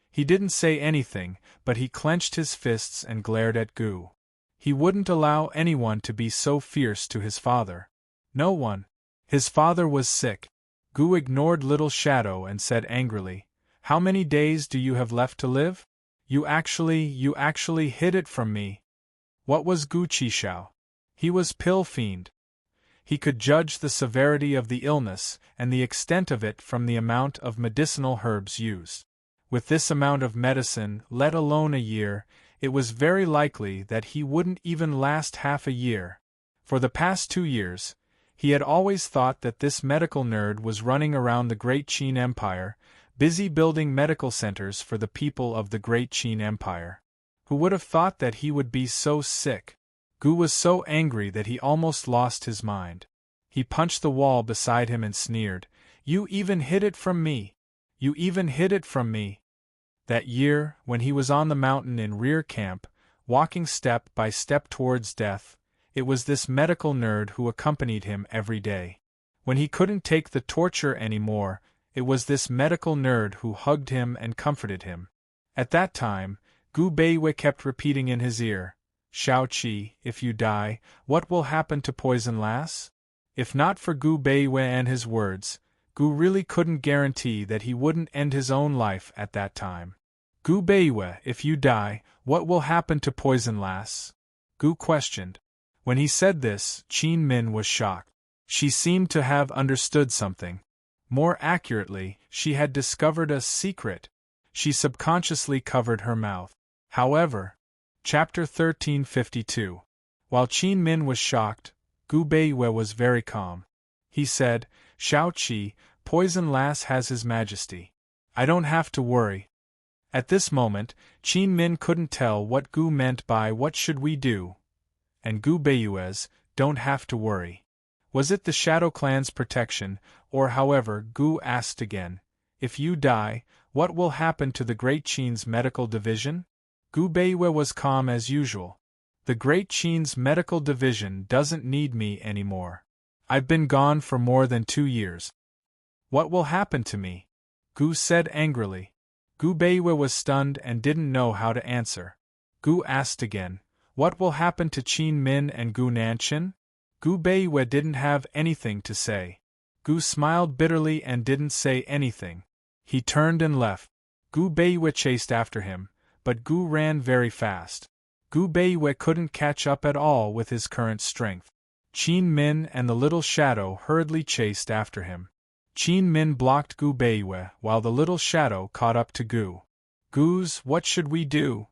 He didn't say anything, but he clenched his fists and glared at Gu. He wouldn't allow anyone to be so fierce to his father. No one. His father was sick. Gu ignored Little Shadow and said angrily, "How many days do you have left to live? You actually hid it from me." What was Gu Qishao? He was pill fiend. He could judge the severity of the illness and the extent of it from the amount of medicinal herbs used. With this amount of medicine, let alone a year, it was very likely that he wouldn't even last half a year. For the past 2 years, he had always thought that this medical nerd was running around the Great Qin Empire, busy building medical centers for the people of the Great Qin Empire. Who would have thought that he would be so sick? Gu was so angry that he almost lost his mind. He punched the wall beside him and sneered, "You even hid it from me! You even hid it from me!" That year, when he was on the mountain in rear camp, walking step by step towards death, it was this medical nerd who accompanied him every day. When he couldn't take the torture anymore, it was this medical nerd who hugged him and comforted him. At that time, Gu Beiwe kept repeating in his ear, "Shao-Chi, if you die, what will happen to Poison Lass?" If not for Gu Beiwe and his words, Gu really couldn't guarantee that he wouldn't end his own life at that time. "Gu Beiwe, if you die, what will happen to Poison Lass?" Gu questioned. When he said this, Qin Min was shocked. She seemed to have understood something. More accurately, she had discovered a secret. She subconsciously covered her mouth. However, Chapter 1352. While Qin Min was shocked, Gu Beiwei was very calm. He said, "Shao Qi, Poison Lass has His Majesty. I don't have to worry." At this moment, Qin Min couldn't tell what Gu meant by "what should we do?" and Gu Beiwei's "don't have to worry." Was it the Shadow Clan's protection, or however, Gu asked again, "If you die, what will happen to the Great Qin's medical division?" Gu Beiwei was calm as usual. "The Great Qin's medical division doesn't need me anymore. I've been gone for more than 2 years. What will happen to me?" Gu said angrily. Gu Beiwei was stunned and didn't know how to answer. Gu asked again, "What will happen to Qin Min and Gu Nanqin?" Gu Beiwei didn't have anything to say. Gu smiled bitterly and didn't say anything. He turned and left. Gu Beiwei chased after him, but Gu ran very fast. Gu Beiwei couldn't catch up at all with his current strength. Qin Min and the little shadow hurriedly chased after him. Qin Min blocked Gu Beiwei while the little shadow caught up to Gu. Gu's "what should we do?"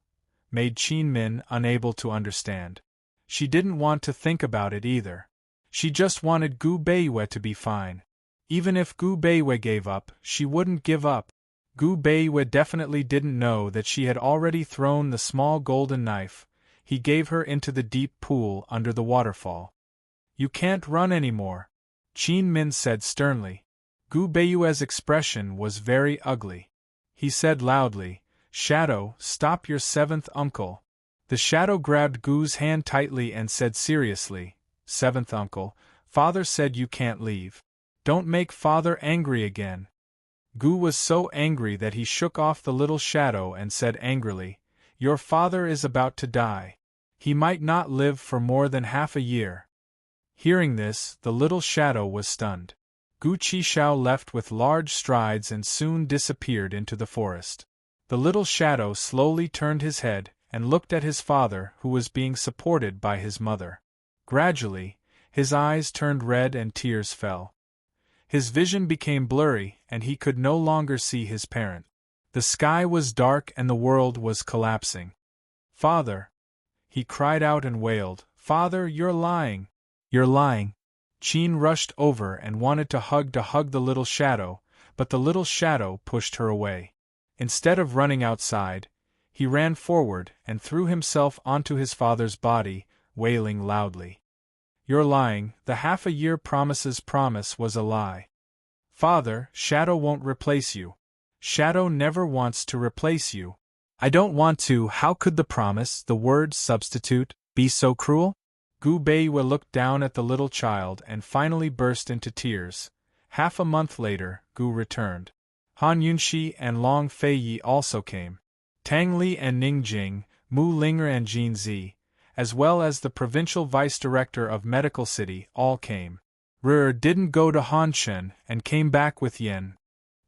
made Qin Min unable to understand. She didn't want to think about it either. She just wanted Gu Beiwei to be fine. Even if Gu Beiwei gave up, she wouldn't give up. Gu Beiwei definitely didn't know that she had already thrown the small golden knife he gave her into the deep pool under the waterfall. "You can't run anymore," Qin Min said sternly. Gu Beiwei's expression was very ugly. He said loudly, "Shadow, stop your 7th uncle." The shadow grabbed Gu's hand tightly and said seriously, "7th uncle, Father said you can't leave. Don't make Father angry again." Gu was so angry that he shook off the little shadow and said angrily, "Your father is about to die. He might not live for more than half a year." Hearing this, the little shadow was stunned. Gu Qishao left with large strides and soon disappeared into the forest. The little shadow slowly turned his head and looked at his father, who was being supported by his mother. Gradually, his eyes turned red and tears fell. His vision became blurry and he could no longer see his parent. The sky was dark and the world was collapsing. "Father!" he cried out and wailed, "Father, you're lying! You're lying!" Qin rushed over and wanted to hug the little shadow, but the little shadow pushed her away. Instead of running outside, he ran forward and threw himself onto his father's body, wailing loudly. "You're lying, the half-a-year promise was a lie. Father, Shadow won't replace you. Shadow never wants to replace you." "I don't want to." How could the promise, the word substitute, be so cruel? Gu Beiwei looked down at the little child and finally burst into tears. Half a month later, Gu returned. Han Yunxi and Long Feiyi also came. Tang Li and Ning Jing, Mu Linger and Jin Zi, as well as the provincial vice-director of Medical City, all came. Rer didn't go to Hanchen and came back with Yen.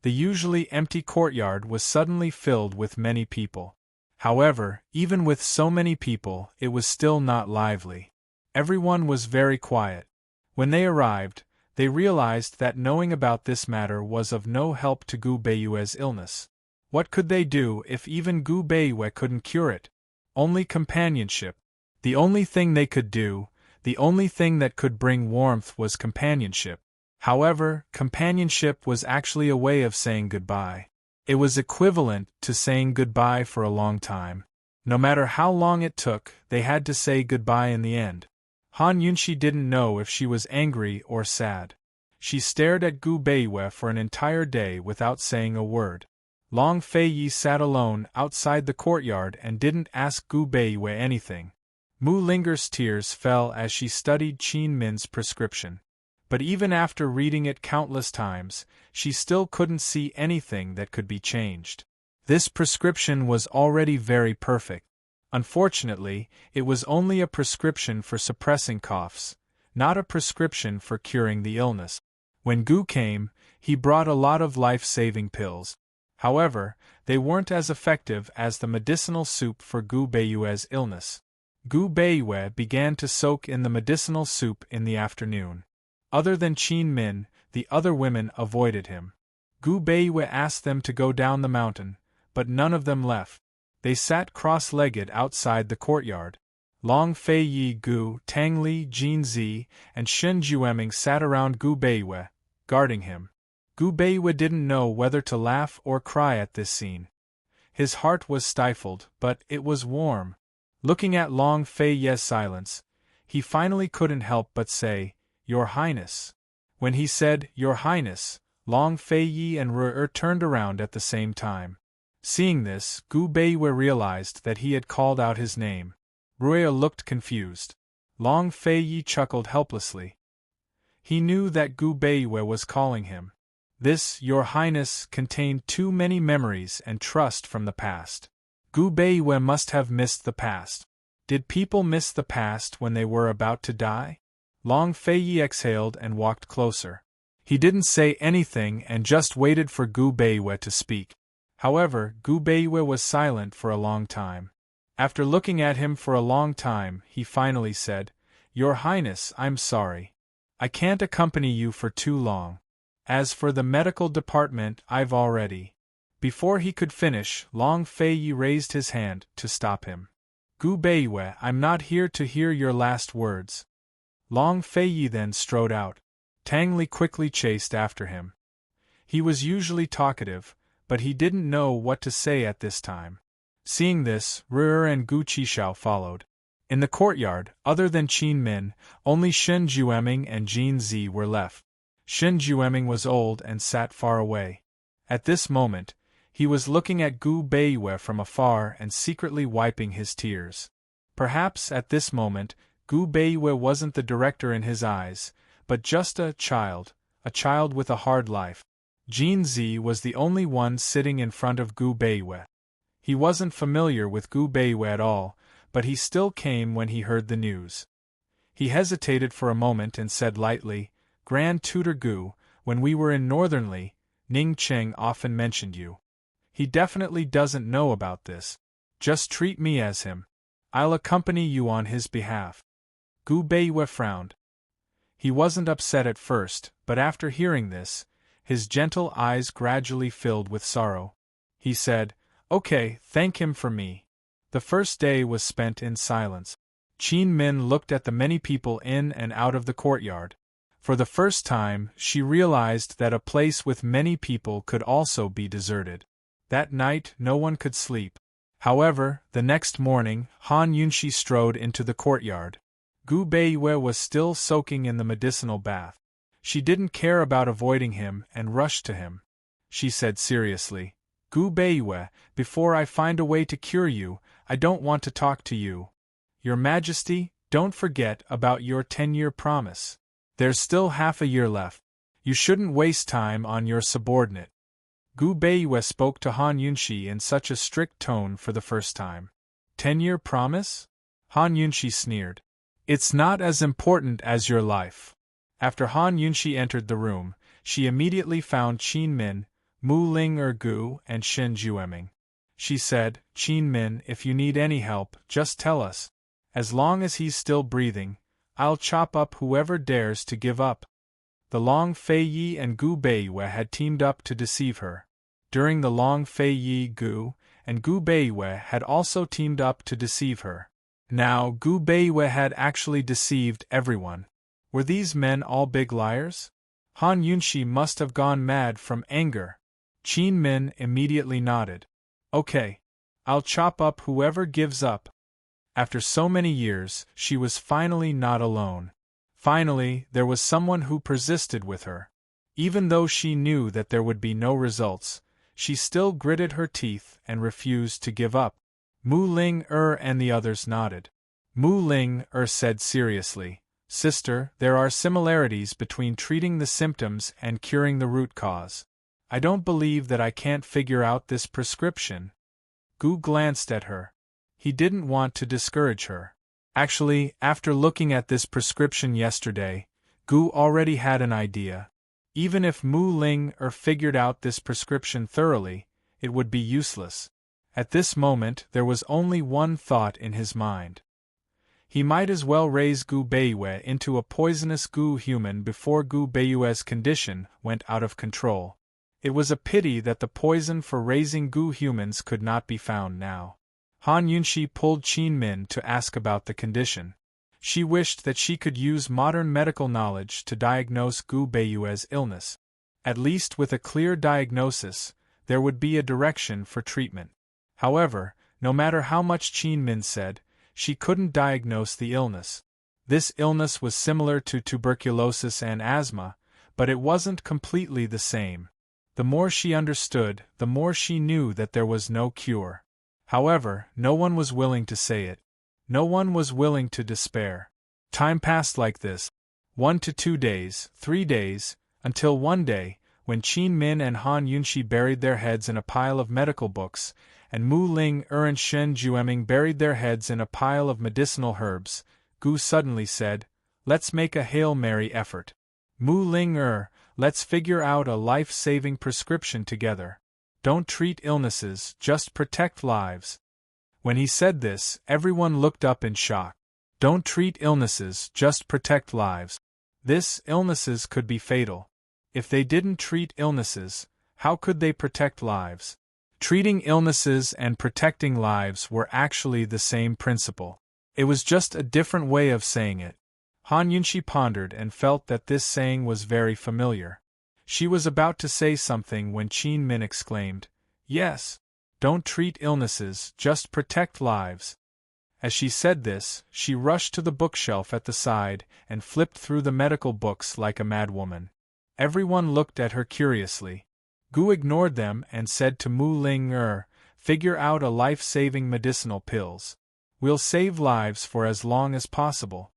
The usually empty courtyard was suddenly filled with many people. However, even with so many people, it was still not lively. Everyone was very quiet. When they arrived, they realized that knowing about this matter was of no help to Gu Beiwei's illness. What could they do if even Gu Beiwei couldn't cure it? Only companionship. The only thing they could do, the only thing that could bring warmth was companionship. However, companionship was actually a way of saying goodbye. It was equivalent to saying goodbye for a long time. No matter how long it took, they had to say goodbye in the end. Han Yunxi didn't know if she was angry or sad. She stared at Gu Beiwei for an entire day without saying a word. Long Feiyi sat alone outside the courtyard and didn't ask Gu Beiwei anything. Mu Linger's tears fell as she studied Qin Min's prescription. But even after reading it countless times, she still couldn't see anything that could be changed. This prescription was already very perfect. Unfortunately, it was only a prescription for suppressing coughs, not a prescription for curing the illness. When Gu came, he brought a lot of life-saving pills. However, they weren't as effective as the medicinal soup for Gu Beiwei's illness. Gu Beiwei began to soak in the medicinal soup in the afternoon. Other than Qin Min, the other women avoided him. Gu Beiwei asked them to go down the mountain, but none of them left. They sat cross-legged outside the courtyard. Long Fei Yi Gu, Tang Li, Jin Zi, and Shen Jueming sat around Gu Beiwei, guarding him. Gu Beiwei didn't know whether to laugh or cry at this scene. His heart was stifled, but it was warm. Looking at Long Fei Yi's silence, he finally couldn't help but say, "Your Highness." When he said, "Your Highness," Long Fei Yi and Ru'er turned around at the same time. Seeing this, Gu Beiwei realized that he had called out his name. Ru'er looked confused. Long Fei Yi chuckled helplessly. He knew that Gu Beiwei was calling him. This, "Your Highness," contained too many memories and trust from the past. Gu Beiwei must have missed the past. Did people miss the past when they were about to die? Long Fei Yi exhaled and walked closer. He didn't say anything and just waited for Gu Beiwei to speak. However, Gu Beiwei was silent for a long time. After looking at him for a long time, he finally said, "Your Highness, I'm sorry. I can't accompany you for too long. As for the medical department, I've already..." Before he could finish, Long Fei Yi raised his hand to stop him. "Gu Beiwei, I'm not here to hear your last words." Long Fei Yi then strode out. Tang Li quickly chased after him. He was usually talkative, but he didn't know what to say at this time. Seeing this, Ru'er and Gu Qishao followed. In the courtyard, other than Qin Min, only Shen Jueming and Jin Zi were left. Shen Jueming was old and sat far away. At this moment, he was looking at Gu Beiwei from afar and secretly wiping his tears. Perhaps at this moment, Gu Beiwei wasn't the director in his eyes, but just a child with a hard life. Jin Zi was the only one sitting in front of Gu Beiwei. He wasn't familiar with Gu Beiwei at all, but he still came when he heard the news. He hesitated for a moment and said lightly, "Grand Tutor Gu, when we were in Northern Li, Ning Qing often mentioned you. He definitely doesn't know about this. Just treat me as him. I'll accompany you on his behalf." Gu Beiwei frowned. He wasn't upset at first, but after hearing this, his gentle eyes gradually filled with sorrow. He said, "Okay, thank him for me." The first day was spent in silence. Qin Min looked at the many people in and out of the courtyard. For the first time, she realized that a place with many people could also be deserted. That night, no one could sleep. However, the next morning, Han Yunxi strode into the courtyard. Gu Beiwei was still soaking in the medicinal bath. She didn't care about avoiding him and rushed to him. She said seriously, "Gu Beiwei, before I find a way to cure you, I don't want to talk to you. Your Majesty, don't forget about your 10-year promise. There's still half a year left. You shouldn't waste time on your subordinate." Gu Beiwei spoke to Han Yunxi in such a strict tone for the first time. 10-year promise? Han Yunxi sneered. "It's not as important as your life." After Han Yunxi entered the room, she immediately found Qin Min, Mu Ling Gu, and Shen Jueming. She said, "Qin Min, if you need any help, just tell us. As long as he's still breathing, I'll chop up whoever dares to give up." The Long Fei Yi and Gu Beiwei had teamed up to deceive her. During the Long Fei Yi Gu and Gu Beiwei had also teamed up to deceive her. Now Gu Beiwei had actually deceived everyone. Were these men all big liars? Han Yunxi must have gone mad from anger. Qin Min immediately nodded. "Okay. I'll chop up whoever gives up." After so many years, she was finally not alone. Finally, there was someone who persisted with her. Even though she knew that there would be no results, she still gritted her teeth and refused to give up. Mu Ling and the others nodded. Mu Ling said seriously, "Sister, there are similarities between treating the symptoms and curing the root cause. I don't believe that I can't figure out this prescription." Gu glanced at her. He didn't want to discourage her. Actually, after looking at this prescription yesterday, Gu already had an idea. Even if Mu Ling figured out this prescription thoroughly, it would be useless. At this moment, there was only one thought in his mind. He might as well raise Gu Beiwei into a poisonous Gu human before Gu Beiwei's condition went out of control. It was a pity that the poison for raising Gu humans could not be found now. Han Yunxi pulled Qin Min to ask about the condition. She wished that she could use modern medical knowledge to diagnose Gu Beiyue's illness. At least with a clear diagnosis, there would be a direction for treatment. However, no matter how much Qin Min said, she couldn't diagnose the illness. This illness was similar to tuberculosis and asthma, but it wasn't completely the same. The more she understood, the more she knew that there was no cure. However, no one was willing to say it. No one was willing to despair. Time passed like this. 1 to 2 days, 3 days, until one day, when Qin Min and Han Yunxi buried their heads in a pile of medical books, and Mu Ling and Shen Jueming buried their heads in a pile of medicinal herbs, Gu suddenly said, "Let's make a Hail Mary effort. Mu Ling let's figure out a life-saving prescription together. Don't treat illnesses, just protect lives." When he said this, everyone looked up in shock. Don't treat illnesses, just protect lives. Illnesses could be fatal. If they didn't treat illnesses, how could they protect lives? Treating illnesses and protecting lives were actually the same principle. It was just a different way of saying it. Han Yunxi pondered and felt that this saying was very familiar. She was about to say something when Qin Min exclaimed, "Yes! Don't treat illnesses, just protect lives." As she said this, she rushed to the bookshelf at the side and flipped through the medical books like a madwoman. Everyone looked at her curiously. Gu ignored them and said to Mu Ling "Figure out a life-saving medicinal pills. We'll save lives for as long as possible."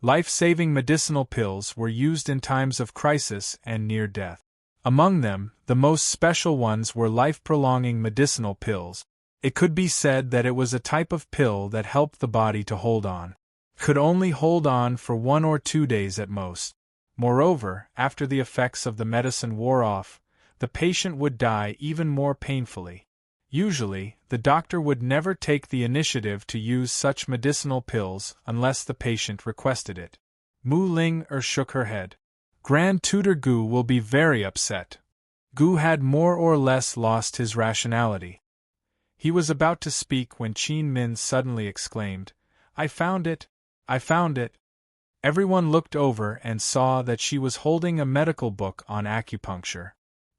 Life-saving medicinal pills were used in times of crisis and near death. Among them, the most special ones were life-prolonging medicinal pills. It could be said that it was a type of pill that helped the body to hold on. Could only hold on for 1 or 2 days at most. Moreover, after the effects of the medicine wore off, the patient would die even more painfully. Usually, the doctor would never take the initiative to use such medicinal pills unless the patient requested it. Mu Ling shook her head. Grand Tutor Gu will be very upset. Gu had more or less lost his rationality. He was about to speak when Qin Min suddenly exclaimed, "I found it! I found it!" Everyone looked over and saw that she was holding a medical book on acupuncture.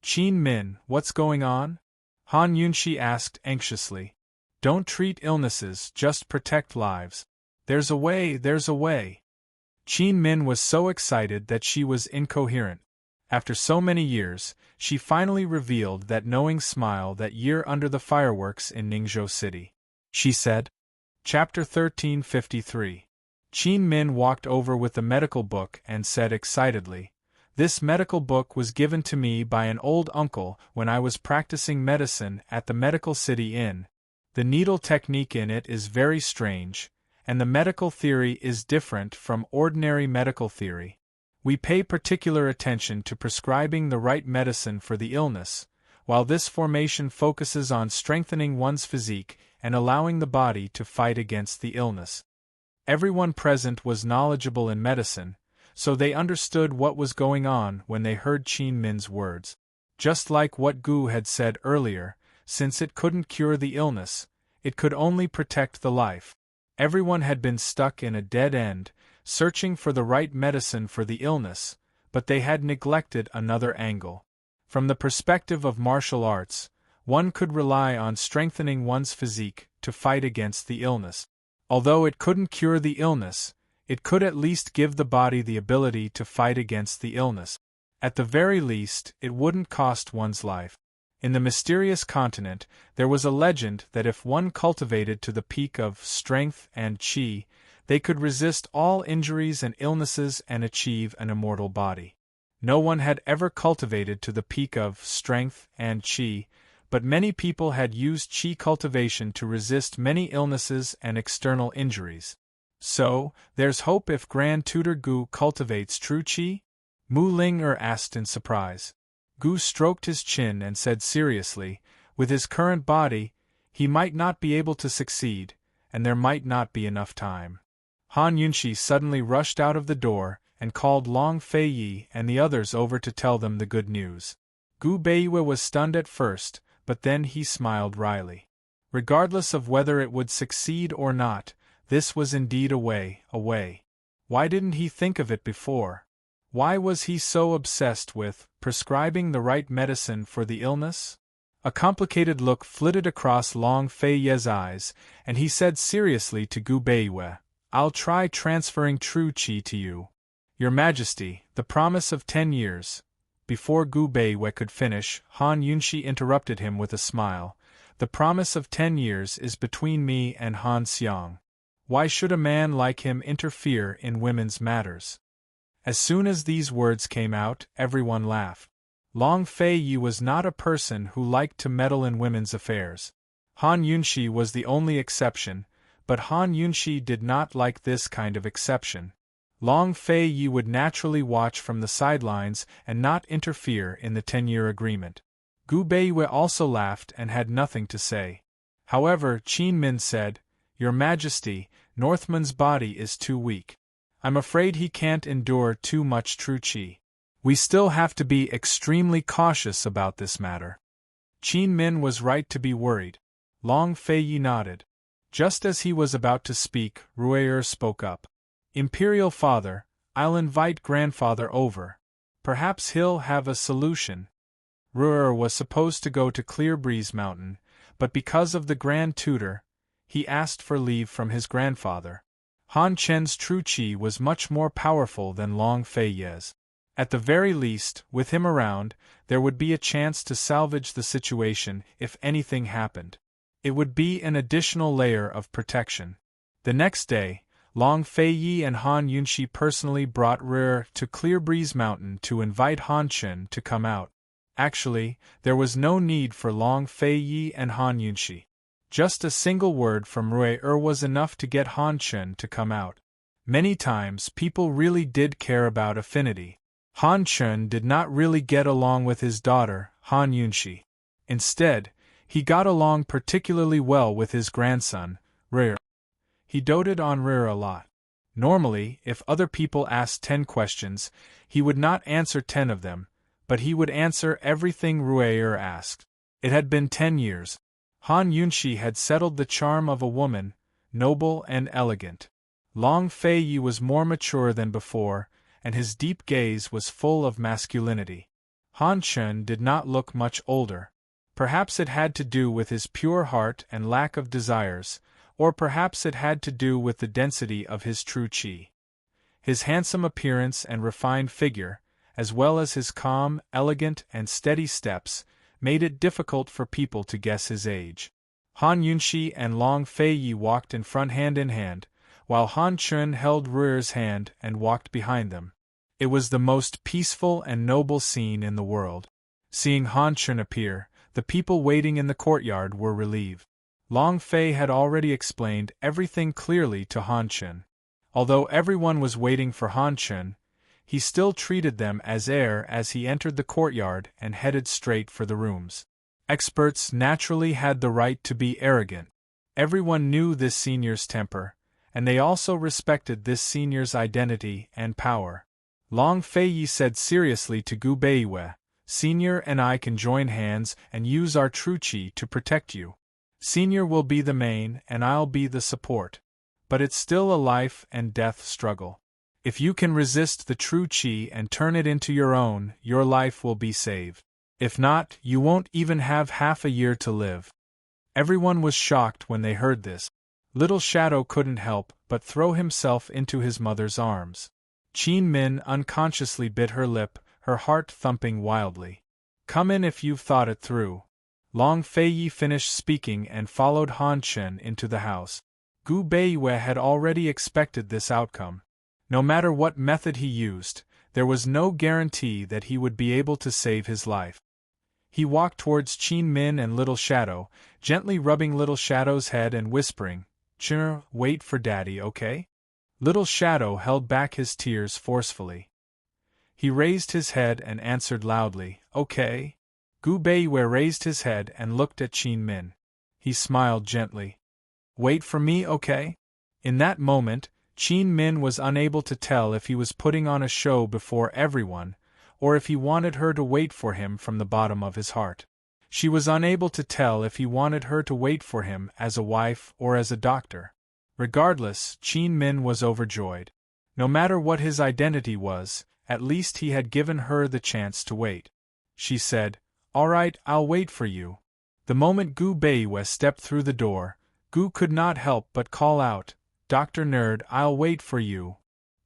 "Qin Min, what's going on?" Han Yunxi asked anxiously. "Don't treat illnesses, just protect lives. There's a way, there's a way." Qin Min was so excited that she was incoherent. After so many years, she finally revealed that knowing smile that year under the fireworks in Ningzhou City. She said. Chapter 1353. Qin Min walked over with the medical book and said excitedly, "This medical book was given to me by an old uncle when I was practicing medicine at the Medical City Inn. The needle technique in it is very strange, and the medical theory is different from ordinary medical theory. We pay particular attention to prescribing the right medicine for the illness, while this formation focuses on strengthening one's physique and allowing the body to fight against the illness." Everyone present was knowledgeable in medicine, so they understood what was going on when they heard Qin Min's words. Just like what Gu had said earlier, since it couldn't cure the illness, it could only protect the life. Everyone had been stuck in a dead end, searching for the right medicine for the illness, but they had neglected another angle. From the perspective of martial arts, one could rely on strengthening one's physique to fight against the illness. Although it couldn't cure the illness, it could at least give the body the ability to fight against the illness. At the very least, it wouldn't cost one's life. In the mysterious continent, there was a legend that if one cultivated to the peak of strength and qi, they could resist all injuries and illnesses and achieve an immortal body. No one had ever cultivated to the peak of strength and qi, but many people had used qi cultivation to resist many illnesses and external injuries. So, there's hope if Grand Tutor Gu cultivates true qi? Mu Ling asked in surprise. Gu stroked his chin and said seriously, with his current body, he might not be able to succeed, and there might not be enough time. Han Yunxi suddenly rushed out of the door and called Long Fei Yi and the others over to tell them the good news. Gu Beiyue was stunned at first, but then he smiled wryly. Regardless of whether it would succeed or not, this was indeed a way, a way. Why didn't he think of it before? Why was he so obsessed with prescribing the right medicine for the illness? A complicated look flitted across Long Fei's eyes, and he said seriously to Gu Beiwei, "I'll try transferring true qi to you. Your Majesty, the promise of 10 years. Before Gu Beiwei could finish, Han Yunshi interrupted him with a smile. The promise of 10 years is between me and Han Xiang. Why should a man like him interfere in women's matters? As soon as these words came out, everyone laughed. Long Fei was not a person who liked to meddle in women's affairs. Han Yunshi was the only exception, but Han Yunshi did not like this kind of exception. Long Fei would naturally watch from the sidelines and not interfere in the 10-year agreement. Gu Beiwei also laughed and had nothing to say. However, Qin Min said, "Your Majesty, Northman's body is too weak. I'm afraid he can't endure too much true qi. We still have to be extremely cautious about this matter." Qin Min was right to be worried. Long Fei nodded. Just as he was about to speak, Rui'er spoke up. "Imperial Father, I'll invite Grandfather over. Perhaps he'll have a solution." Rui'er was supposed to go to Clear Breeze Mountain, but because of the Grand Tutor, he asked for leave from his grandfather. Han Chen's true qi was much more powerful than Long Fei's. At the very least, with him around, there would be a chance to salvage the situation if anything happened. It would be an additional layer of protection. The next day, Long Fei and Han Yunshi personally brought Rui'er to Clear Breeze Mountain to invite Han Chen to come out. Actually, there was no need for Long Fei and Han Yunshi. Just a single word from Rui'er was enough to get Han Chen to come out. Many times people really did care about affinity. Han Chen did not really get along with his daughter, Han Yunshi. Instead, he got along particularly well with his grandson, Rui'er. He doted on Rui'er a lot. Normally, if other people asked 10 questions, he would not answer 10 of them, but he would answer everything Rui'er asked. It had been 10 years. Han Yunshi had settled the charm of a woman, noble and elegant. Long Fei was more mature than before, and his deep gaze was full of masculinity. Han Chen did not look much older. Perhaps it had to do with his pure heart and lack of desires, or perhaps it had to do with the density of his true qi. His handsome appearance and refined figure, as well as his calm, elegant, and steady steps, made it difficult for people to guess his age. Han Yunshi and Long Fei walked in front hand in hand, while Han Chen held Rui'er's hand and walked behind them. It was the most peaceful and noble scene in the world. Seeing Han Chen appear, the people waiting in the courtyard were relieved. Long Fei had already explained everything clearly to Han Chen. Although everyone was waiting for Han Chen, he still treated them as heir as he entered the courtyard and headed straight for the rooms. Experts naturally had the right to be arrogant. Everyone knew this senior's temper, and they also respected this senior's identity and power. Long Fei said seriously to Gu Beiwei, "Senior and I can join hands and use our true qi to protect you. Senior will be the main and I'll be the support. But it's still a life and death struggle. If you can resist the true qi and turn it into your own, your life will be saved. If not, you won't even have half a year to live." Everyone was shocked when they heard this. Little Shadow couldn't help but throw himself into his mother's arms. Qin Min unconsciously bit her lip, her heart thumping wildly. "Come in if you've thought it through." Long Fei finished speaking and followed Han Chen into the house. Gu Beiwei had already expected this outcome. No matter what method he used, there was no guarantee that he would be able to save his life. He walked towards Qin Min and Little Shadow, gently rubbing Little Shadow's head and whispering, "Ch, wait for Daddy, okay?" Little Shadow held back his tears forcefully. He raised his head and answered loudly, "Okay." Gu Beiwei raised his head and looked at Qin Min. He smiled gently. "Wait for me, okay?" In that moment, Qin Min was unable to tell if he was putting on a show before everyone, or if he wanted her to wait for him from the bottom of his heart. She was unable to tell if he wanted her to wait for him as a wife or as a doctor. Regardless, Qin Min was overjoyed. No matter what his identity was, at least he had given her the chance to wait. She said, "All right, I'll wait for you." The moment Gu Beiwei stepped through the door, Gu could not help but call out, "Dr. Nerd, I'll wait for you."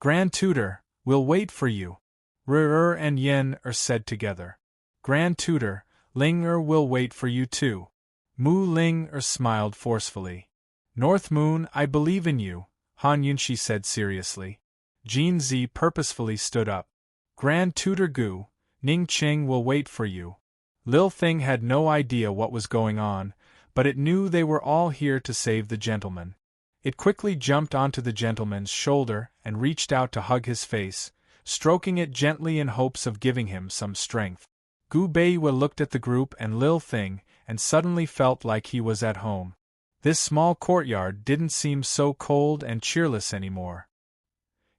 "Grand Tutor, we'll wait for you." Ru and Yen said together. "Grand Tutor, Ling will wait for you too." Mu Ling smiled forcefully. "North Moon, I believe in you," Han Yunshi said seriously. Jin Zi purposefully stood up. "Grand Tutor Gu, Ning Qing will wait for you." Lil Thing had no idea what was going on, but it knew they were all here to save the gentleman. It quickly jumped onto the gentleman's shoulder and reached out to hug his face, stroking it gently in hopes of giving him some strength. Gu Beiwa looked at the group and Lil Thing and suddenly felt like he was at home. This small courtyard didn't seem so cold and cheerless anymore.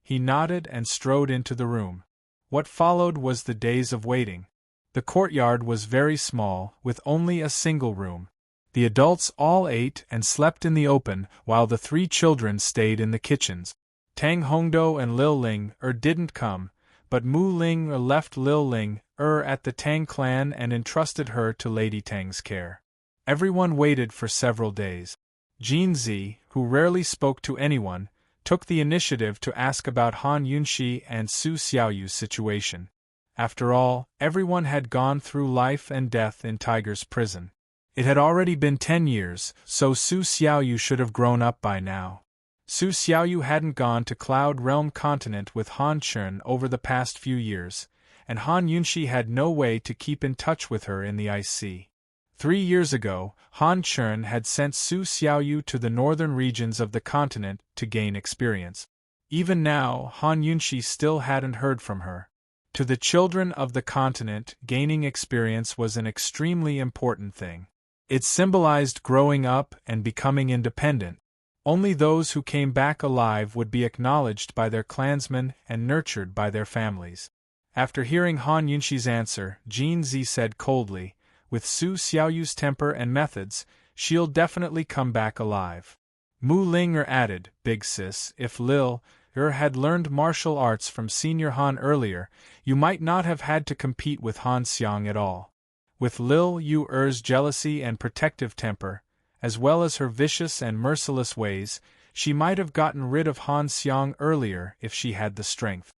He nodded and strode into the room. What followed was the days of waiting. The courtyard was very small, with only a single room. The adults all ate and slept in the open, while the 3 children stayed in the kitchens. Tang Hongdo and Lil Ling didn't come, but Mu Ling left Lil Ling at the Tang clan and entrusted her to Lady Tang's care. Everyone waited for several days. Jin Zi, who rarely spoke to anyone, took the initiative to ask about Han Yunshi and Su Xiaoyu's situation. After all, everyone had gone through life and death in Tiger's prison. It had already been 10 years, so Su Xiaoyu should have grown up by now. Su Xiaoyu hadn't gone to Cloud Realm Continent with Han Chun over the past few years, and Han Yunshi had no way to keep in touch with her in the Ice Sea. 3 years ago, Han Chun had sent Su Xiaoyu to the northern regions of the continent to gain experience. Even now, Han Yunshi still hadn't heard from her. To the children of the continent, gaining experience was an extremely important thing. It symbolized growing up and becoming independent. Only those who came back alive would be acknowledged by their clansmen and nurtured by their families. After hearing Han Yunshi's answer, Jin Zi said coldly, "With Su Xiaoyu's temper and methods, she'll definitely come back alive." Mu Ling added, "Big sis, if Lil had learned martial arts from Senior Han earlier, you might not have had to compete with Han Xiang at all. With Lil Yu's jealousy and protective temper, as well as her vicious and merciless ways, she might have gotten rid of Han Xiang earlier if she had the strength."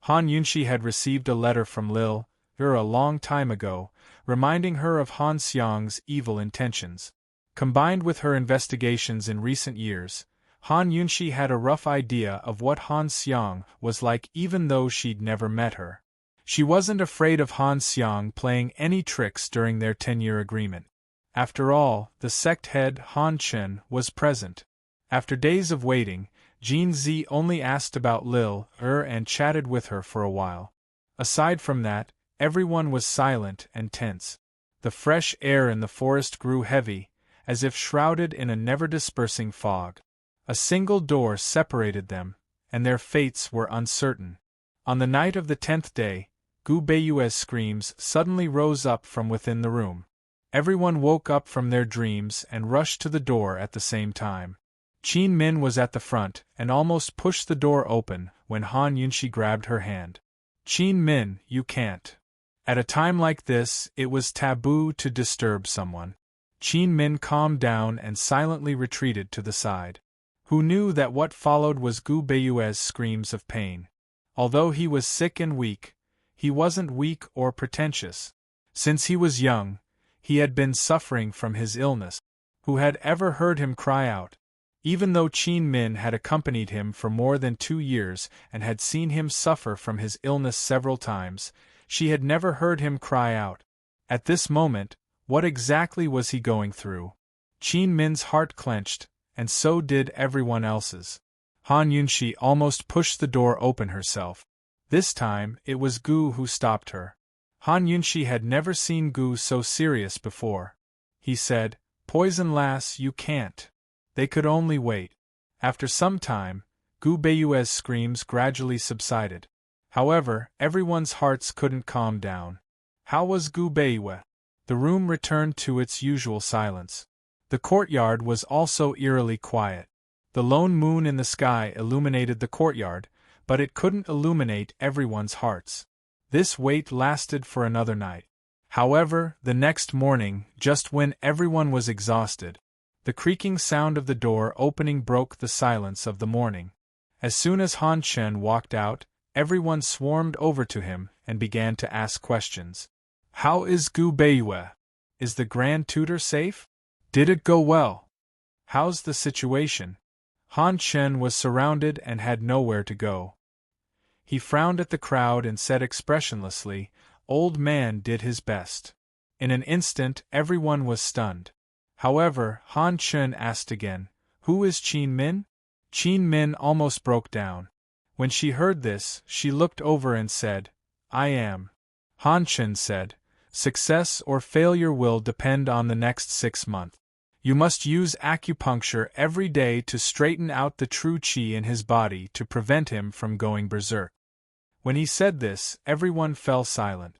Han Yunshi had received a letter from Lil a long time ago, reminding her of Han Xiang's evil intentions. Combined with her investigations in recent years, Han Yunshi had a rough idea of what Han Xiang was like even though she'd never met her. She wasn't afraid of Han Xiang playing any tricks during their 10-year agreement. After all, the sect head Han Chen was present. After days of waiting, Jin Zi only asked about Lil and chatted with her for a while. Aside from that, everyone was silent and tense. The fresh air in the forest grew heavy, as if shrouded in a never-dispersing fog. A single door separated them, and their fates were uncertain. On the night of the 10th day, Gu Beiyue's screams suddenly rose up from within the room. Everyone woke up from their dreams and rushed to the door at the same time. Qin Min was at the front and almost pushed the door open when Han Yunshi grabbed her hand. "Qin Min, you can't." At a time like this, it was taboo to disturb someone. Qin Min calmed down and silently retreated to the side. Who knew that what followed was Gu Beiyue's screams of pain? Although he was sick and weak, he wasn't weak or pretentious. Since he was young, he had been suffering from his illness. Who had ever heard him cry out? Even though Qin Min had accompanied him for more than 2 years and had seen him suffer from his illness several times, she had never heard him cry out. At this moment, what exactly was he going through? Qin Min's heart clenched, and so did everyone else's. Han Yunshi almost pushed the door open herself. This time, it was Gu who stopped her. Han Yunshi had never seen Gu so serious before. He said, "Poison lass, you can't." They could only wait. After some time, Gu Beiyue's screams gradually subsided. However, everyone's hearts couldn't calm down. How was Gu Beiyue? The room returned to its usual silence. The courtyard was also eerily quiet. The lone moon in the sky illuminated the courtyard, but it couldn't illuminate everyone's hearts. This wait lasted for another night. However, the next morning, just when everyone was exhausted, the creaking sound of the door opening broke the silence of the morning. As soon as Han Chen walked out, everyone swarmed over to him and began to ask questions. How is Gu Beiyue? Is the Grand Tutor safe? Did it go well? How's the situation? Han Chen was surrounded and had nowhere to go. He frowned at the crowd and said expressionlessly, "Old man did his best." In an instant, everyone was stunned. However, Han Chen asked again, "Who is Qin Min?" Qin Min almost broke down. When she heard this, she looked over and said, "I am." Han Chen said, "Success or failure will depend on the next 6 months. You must use acupuncture every day to straighten out the true qi in his body to prevent him from going berserk." When he said this, everyone fell silent.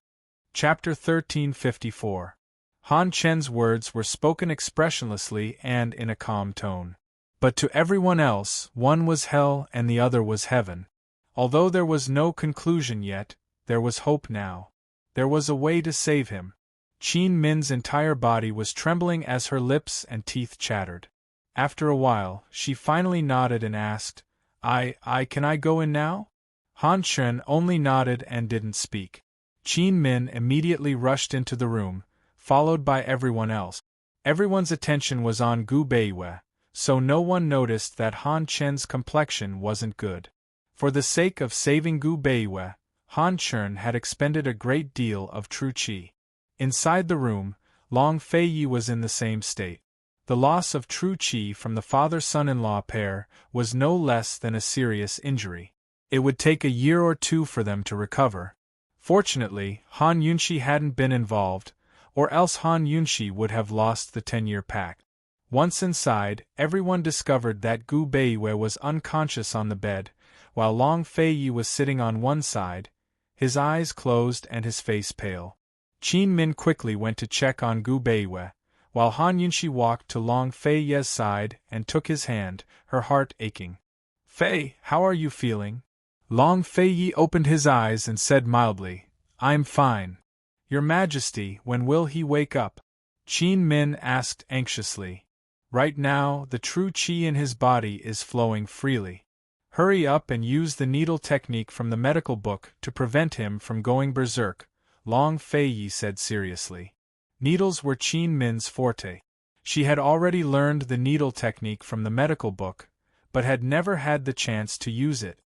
Chapter 1354. Han Chen's words were spoken expressionlessly and in a calm tone. But to everyone else, one was hell and the other was heaven. Although there was no conclusion yet, there was hope now. There was a way to save him. Qin Min's entire body was trembling as her lips and teeth chattered. After a while, she finally nodded and asked, Can I go in now?" Han Chen only nodded and didn't speak. Qin Min immediately rushed into the room, followed by everyone else. Everyone's attention was on Gu Beiyue, so no one noticed that Han Chen's complexion wasn't good. For the sake of saving Gu Beiyue, Han Chen had expended a great deal of true qi. Inside the room, Long Feiyi was in the same state. The loss of true qi from the father-son-in-law pair was no less than a serious injury. It would take a year or two for them to recover. Fortunately, Han Yunxi hadn't been involved, or else Han Yunxi would have lost the 10-year pact. Once inside, everyone discovered that Gu Beiyue was unconscious on the bed, while Long Feiyi was sitting on one side, his eyes closed and his face pale. Qin Min quickly went to check on Gu Beiyue, while Han Yunxi walked to Long Feiyi's side and took his hand, her heart aching. "Fei, how are you feeling?" Long Feiyi opened his eyes and said mildly, "I'm fine." "Your Majesty, when will he wake up?" Qin Min asked anxiously. "Right now, the true qi in his body is flowing freely. Hurry up and use the needle technique from the medical book to prevent him from going berserk," Long Feiyi said seriously. Needles were Qin Min's forte. She had already learned the needle technique from the medical book, but had never had the chance to use it.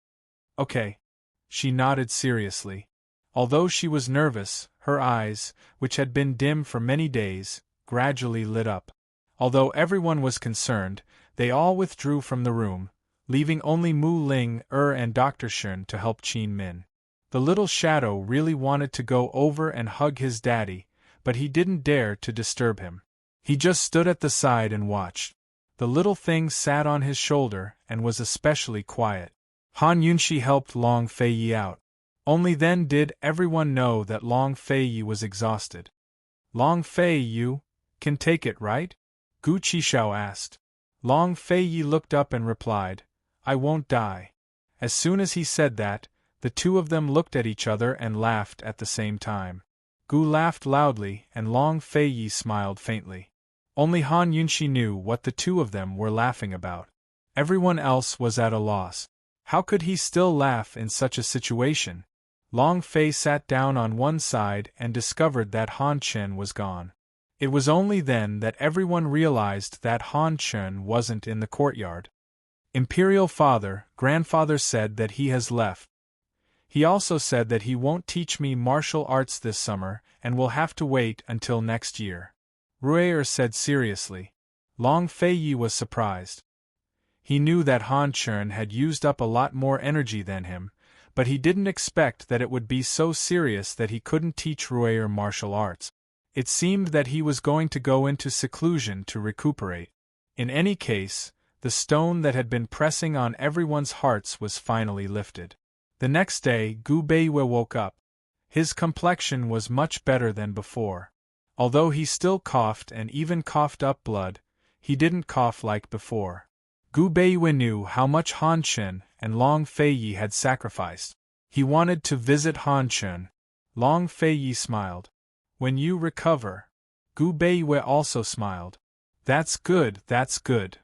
"Okay." She nodded seriously. Although she was nervous, her eyes, which had been dim for many days, gradually lit up. Although everyone was concerned, they all withdrew from the room, leaving only Mu Ling, and Dr. Shun to help Qin Min. The little shadow really wanted to go over and hug his daddy, but he didn't dare to disturb him. He just stood at the side and watched. The little thing sat on his shoulder and was especially quiet. Han Yunxi helped Long Feiyi out. Only then did everyone know that Long Feiyi was exhausted. "Long Feiyi, you can take it, right?" Gu Qishao asked. Long Feiyi looked up and replied, "I won't die." As soon as he said that, the two of them looked at each other and laughed at the same time. Gu laughed loudly and Long Feiyi smiled faintly. Only Han Yunxi knew what the two of them were laughing about. Everyone else was at a loss. How could he still laugh in such a situation? Long Fei sat down on one side and discovered that Han Chen was gone. It was only then that everyone realized that Han Chen wasn't in the courtyard. Imperial grandfather said that he has left. He also said that he won't teach me martial arts this summer and will have to wait until next year, Ruier said seriously. Long Feiyi was surprised. He knew that Han Chen had used up a lot more energy than him, but he didn't expect that it would be so serious that he couldn't teach Ruier martial arts. It seemed that he was going to go into seclusion to recuperate. In any case, the stone that had been pressing on everyone's hearts was finally lifted. The next day, Gu Beiyue woke up. His complexion was much better than before. Although he still coughed and even coughed up blood, he didn't cough like before. Gu Beiwei knew how much Han Chen and Long Feiyi had sacrificed. He wanted to visit Han Chen. Long Feiyi smiled. When you recover. Gu Beiwei also smiled. That's good, that's good.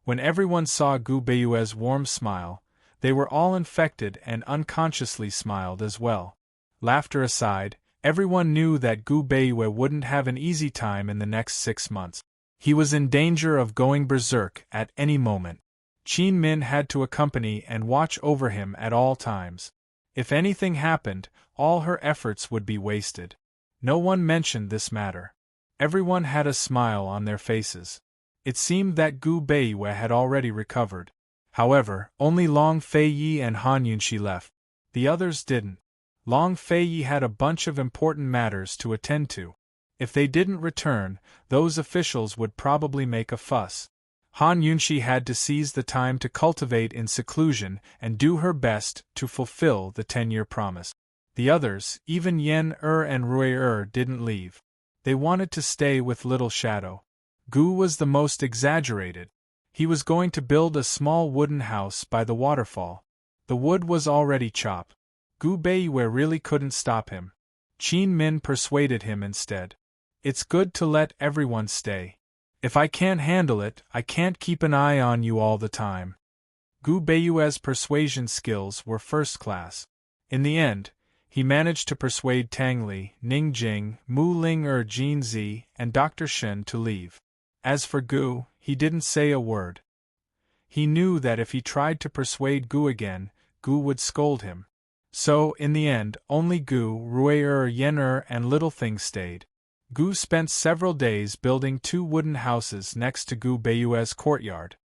When everyone saw Gu Beiwei's warm smile, they were all infected and unconsciously smiled as well. Laughter aside, everyone knew that Gu Beiwei wouldn't have an easy time in the next 6 months. He was in danger of going berserk at any moment. Qin Min had to accompany and watch over him at all times. If anything happened, all her efforts would be wasted. No one mentioned this matter. Everyone had a smile on their faces. It seemed that Gu Beiwei had already recovered. However, only Long Feiyi and Han Yunxi left. The others didn't. Long Feiyi had a bunch of important matters to attend to. If they didn't return, those officials would probably make a fuss. Han Yunxi had to seize the time to cultivate in seclusion and do her best to fulfill the 10-year promise. The others, even Yen and Rui didn't leave. They wanted to stay with Little Shadow. Gu was the most exaggerated. He was going to build a small wooden house by the waterfall. The wood was already chopped. Gu Beiwei really couldn't stop him. Qin Min persuaded him instead. It's good to let everyone stay. If I can't handle it, I can't keep an eye on you all the time. Gu Beiwei's persuasion skills were first class. In the end, he managed to persuade Tang Li, Ning Jing, Mu Ling Jin Zi, and Dr. Shen to leave. As for Gu, he didn't say a word. He knew that if he tried to persuade Gu again, Gu would scold him. So, in the end, only Gu, Rui Yen and Little Thing stayed. Gu spent several days building 2 wooden houses next to Gu Beiwei's courtyard.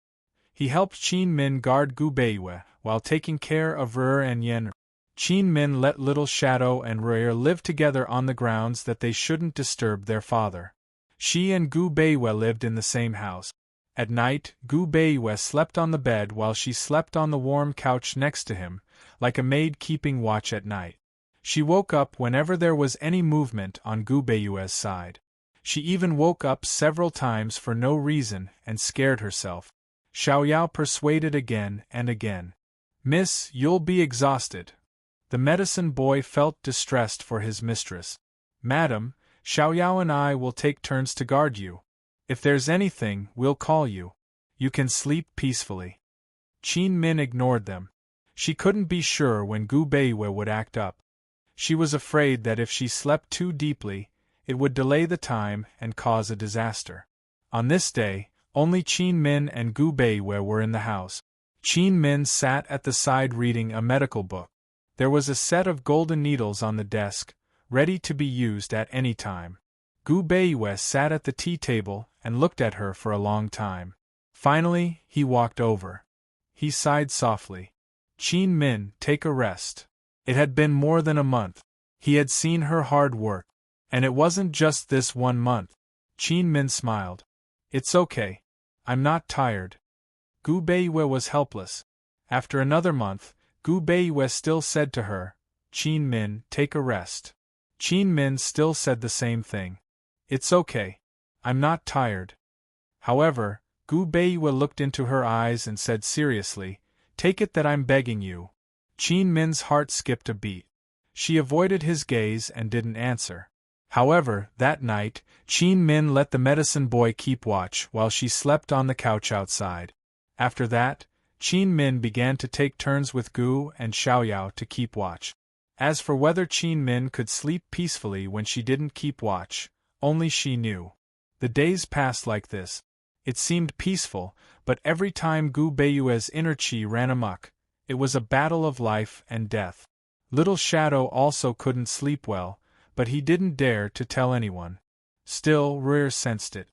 He helped Qin Min guard Gu Beiwei while taking care of Rui and Yen. Qin Min let Little Shadow and Rui live together on the grounds that they shouldn't disturb their father. She and Gu Beiwei lived in the same house. At night, Gu Beiwei slept on the bed while she slept on the warm couch next to him, like a maid keeping watch at night. She woke up whenever there was any movement on Gu Beiwei's side. She even woke up several times for no reason and scared herself. Xiaoyao persuaded again and again. Miss, you'll be exhausted. The medicine boy felt distressed for his mistress. Madam, Xiaoyao and I will take turns to guard you. If there's anything, we'll call you. You can sleep peacefully. Qin Min ignored them. She couldn't be sure when Gu Beiwei would act up. She was afraid that if she slept too deeply, it would delay the time and cause a disaster. On this day, only Qin Min and Gu Beiwei were in the house. Qin Min sat at the side reading a medical book. There was a set of golden needles on the desk, ready to be used at any time. Gu Beiwei sat at the tea table and looked at her for a long time. Finally, he walked over. He sighed softly. Qin Min, take a rest. It had been more than a month. He had seen her hard work. And it wasn't just this 1 month. Qin Min smiled. It's okay. I'm not tired. Gu Beiwei was helpless. After another month, Gu Beiwei still said to her, Qin Min, take a rest. Qin Min still said the same thing. It's okay. I'm not tired. However, Gu Beiwei looked into her eyes and said seriously, take it that I'm begging you. Qin Min's heart skipped a beat. She avoided his gaze and didn't answer. However, that night, Qin Min let the medicine boy keep watch while she slept on the couch outside. After that, Qin Min began to take turns with Gu and Xiaoyao to keep watch. As for whether Qin Min could sleep peacefully when she didn't keep watch, only she knew. The days passed like this. It seemed peaceful, but every time Gu Beiwei's inner qi ran amok, it was a battle of life and death. Little Shadow also couldn't sleep well, but he didn't dare to tell anyone. Still, Rui sensed it.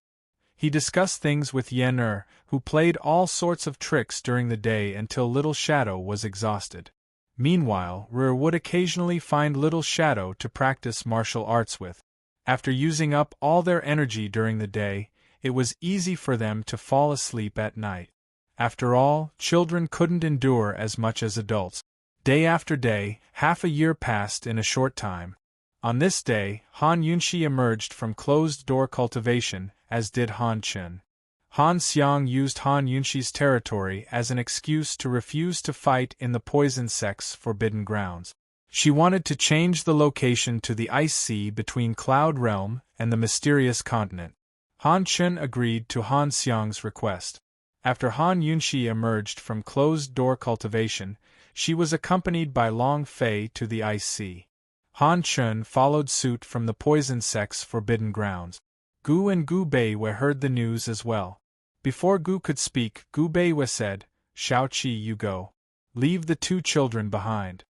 He discussed things with Yen who played all sorts of tricks during the day until Little Shadow was exhausted. Meanwhile, Rui would occasionally find Little Shadow to practice martial arts with. After using up all their energy during the day, it was easy for them to fall asleep at night. After all, children couldn't endure as much as adults. Day after day, half a year passed in a short time. On this day, Han Yunshi emerged from closed-door cultivation, as did Han Chun. Han Xiang used Han Yunshi's territory as an excuse to refuse to fight in the poison sect's forbidden grounds. She wanted to change the location to the ice sea between Cloud Realm and the mysterious continent. Han Chun agreed to Han Xiang's request. After Han Yunshi emerged from closed-door cultivation, she was accompanied by Long Fei to the ice sea. Han Chun followed suit from the poison sect's forbidden grounds. Gu and Gu Beiwe heard the news as well. Before Gu could speak, Gu Beiwe said, "Shao Qi, you go. Leave the two children behind."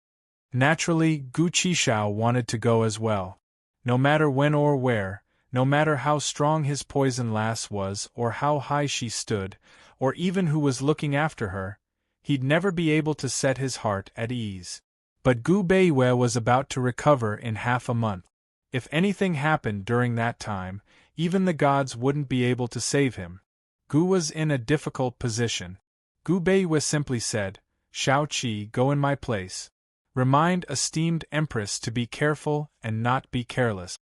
Naturally, Gu Qishao wanted to go as well. No matter when or where, no matter how strong his poison lass was or how high she stood, or even who was looking after her, he'd never be able to set his heart at ease. But Gu Beiwe was about to recover in half a month. If anything happened during that time, even the gods wouldn't be able to save him. Gu was in a difficult position. Gu Beiwe simply said, "Shao Qi, go in my place. Remind esteemed Empress to be careful and not be careless."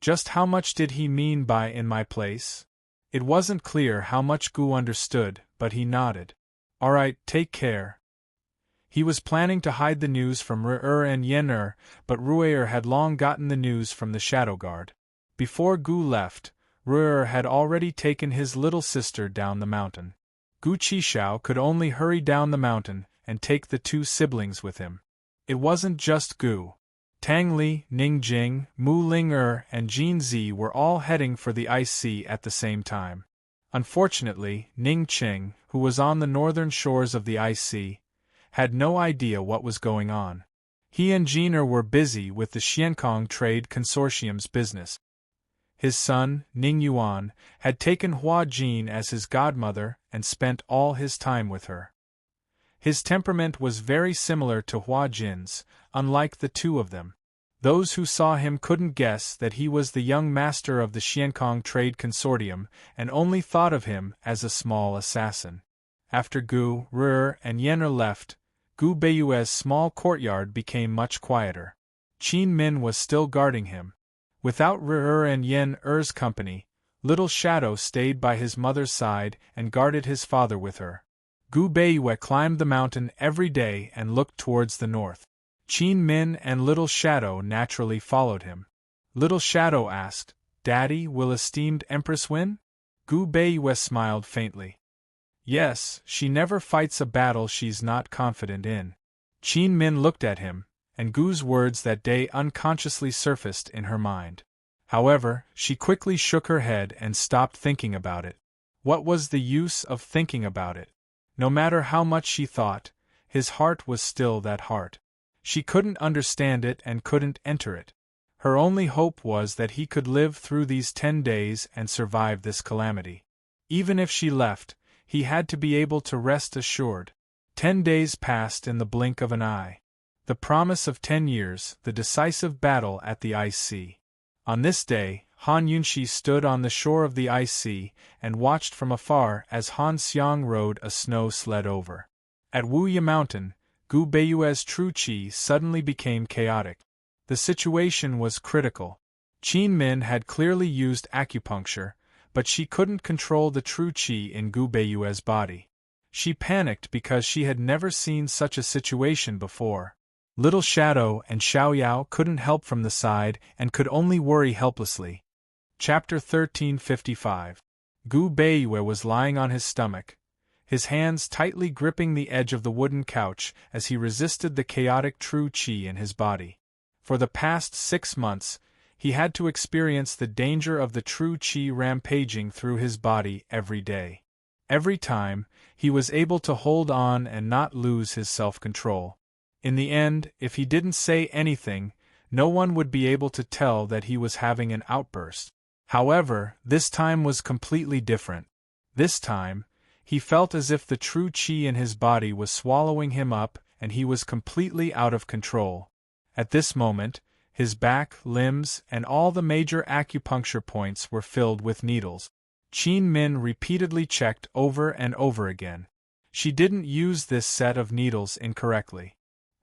Just how much did he mean by "in my place"? It wasn't clear how much Gu understood, but he nodded. "All right, take care." He was planning to hide the news from Ru'er and Yen'er, but Ru'er had long gotten the news from the Shadow Guard. Before Gu left, Ru'er had already taken his little sister down the mountain. Gu Qishao could only hurry down the mountain and take the two siblings with him. It wasn't just Gu. Tang Li, Ning Jing, Mu Ling and Jin Zi were all heading for the ice sea at the same time. Unfortunately, Ning Qing, who was on the northern shores of the ice sea, had no idea what was going on. He and Jiner were busy with the Xiankong Trade Consortium's business. His son, Ning Yuan, had taken Hua Jin as his godmother and spent all his time with her. His temperament was very similar to Hua Jin's, unlike the two of them. Those who saw him couldn't guess that he was the young master of the Xiankong Trade Consortium and only thought of him as a small assassin. After Gu, Ru'er, and Yen'er left, Gu Beiyue's small courtyard became much quieter. Qin Min was still guarding him. Without Ru'er and Yen'er's company, Little Shadow stayed by his mother's side and guarded his father with her. Gu Beiyue climbed the mountain every day and looked towards the north. Qin Min and Little Shadow naturally followed him. Little Shadow asked, "Daddy, will esteemed Empress win?" Gu Beiyue smiled faintly. "Yes, she never fights a battle she's not confident in." Qin Min looked at him, and Gu's words that day unconsciously surfaced in her mind. However, she quickly shook her head and stopped thinking about it. What was the use of thinking about it? No matter how much she thought, his heart was still that heart. She couldn't understand it and couldn't enter it. Her only hope was that he could live through these 10 days and survive this calamity. Even if she left, he had to be able to rest assured. 10 days passed in the blink of an eye. The promise of 10 years, the decisive battle at the ice sea. On this day, Han Yunshi stood on the shore of the ice sea and watched from afar as Han Xiang rode a snow sled over. At Wuya Mountain, Gu Beiyue's true qi suddenly became chaotic. The situation was critical. Qin Min had clearly used acupuncture, but she couldn't control the true qi in Gu Beiyue's body. She panicked because she had never seen such a situation before. Little Shadow and Xiaoyao couldn't help from the side and could only worry helplessly. Chapter 1355. Gu Beiyue was lying on his stomach, his hands tightly gripping the edge of the wooden couch as he resisted the chaotic true qi in his body. For the past 6 months, he had to experience the danger of the true qi rampaging through his body every day. Every time, he was able to hold on and not lose his self-control. In the end, if he didn't say anything, no one would be able to tell that he was having an outburst. However, this time was completely different. This time, he felt as if the true qi in his body was swallowing him up and he was completely out of control. At this moment, his back, limbs, and all the major acupuncture points were filled with needles. Qin Min repeatedly checked over and over again. She didn't use this set of needles incorrectly.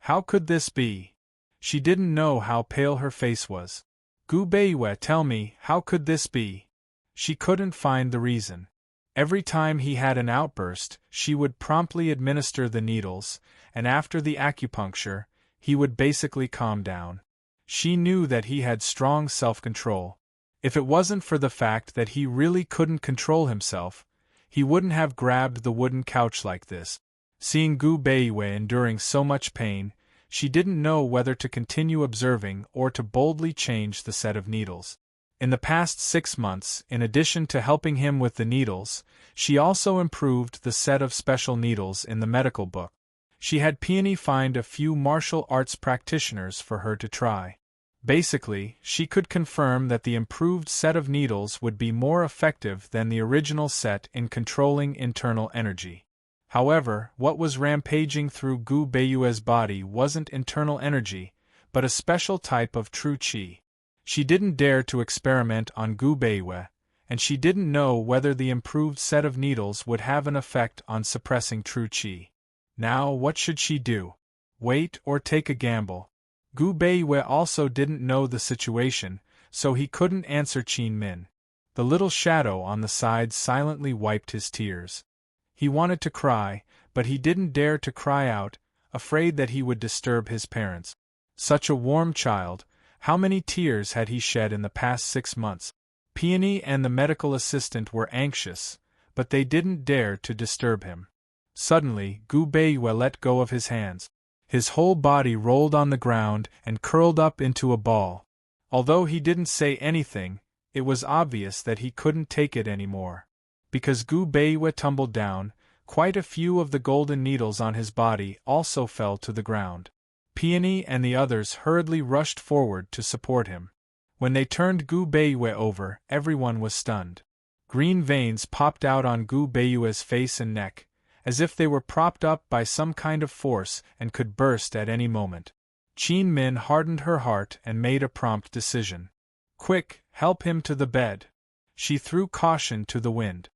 How could this be? She didn't know how pale her face was. Gu Beiwe, tell me, how could this be? She couldn't find the reason. Every time he had an outburst, she would promptly administer the needles, and after the acupuncture, he would basically calm down. She knew that he had strong self-control. If it wasn't for the fact that he really couldn't control himself, he wouldn't have grabbed the wooden couch like this. Seeing Gu Beiwe enduring so much pain, she didn't know whether to continue observing or to boldly change the set of needles. In the past 6 months, in addition to helping him with the needles, she also improved the set of special needles in the medical book. She had Peony find a few martial arts practitioners for her to try. Basically, she could confirm that the improved set of needles would be more effective than the original set in controlling internal energy. However, what was rampaging through Gu Beiwe's body wasn't internal energy, but a special type of true qi. She didn't dare to experiment on Gu Beiwe, and she didn't know whether the improved set of needles would have an effect on suppressing true qi. Now, what should she do? Wait or take a gamble? Gu Beiwe also didn't know the situation, so he couldn't answer Qin Min. The little shadow on the side silently wiped his tears. He wanted to cry, but he didn't dare to cry out, afraid that he would disturb his parents. Such a warm child, how many tears had he shed in the past 6 months? Peony and the medical assistant were anxious, but they didn't dare to disturb him. Suddenly, Gu Beiwe let go of his hands. His whole body rolled on the ground and curled up into a ball. Although he didn't say anything, it was obvious that he couldn't take it anymore. Because Gu Beiwe tumbled down, quite a few of the golden needles on his body also fell to the ground. Peony and the others hurriedly rushed forward to support him. When they turned Gu Beiwe over, everyone was stunned. Green veins popped out on Gu Beiwe's face and neck, as if they were propped up by some kind of force and could burst at any moment. Qin Min hardened her heart and made a prompt decision. Quick, help him to the bed. She threw caution to the wind.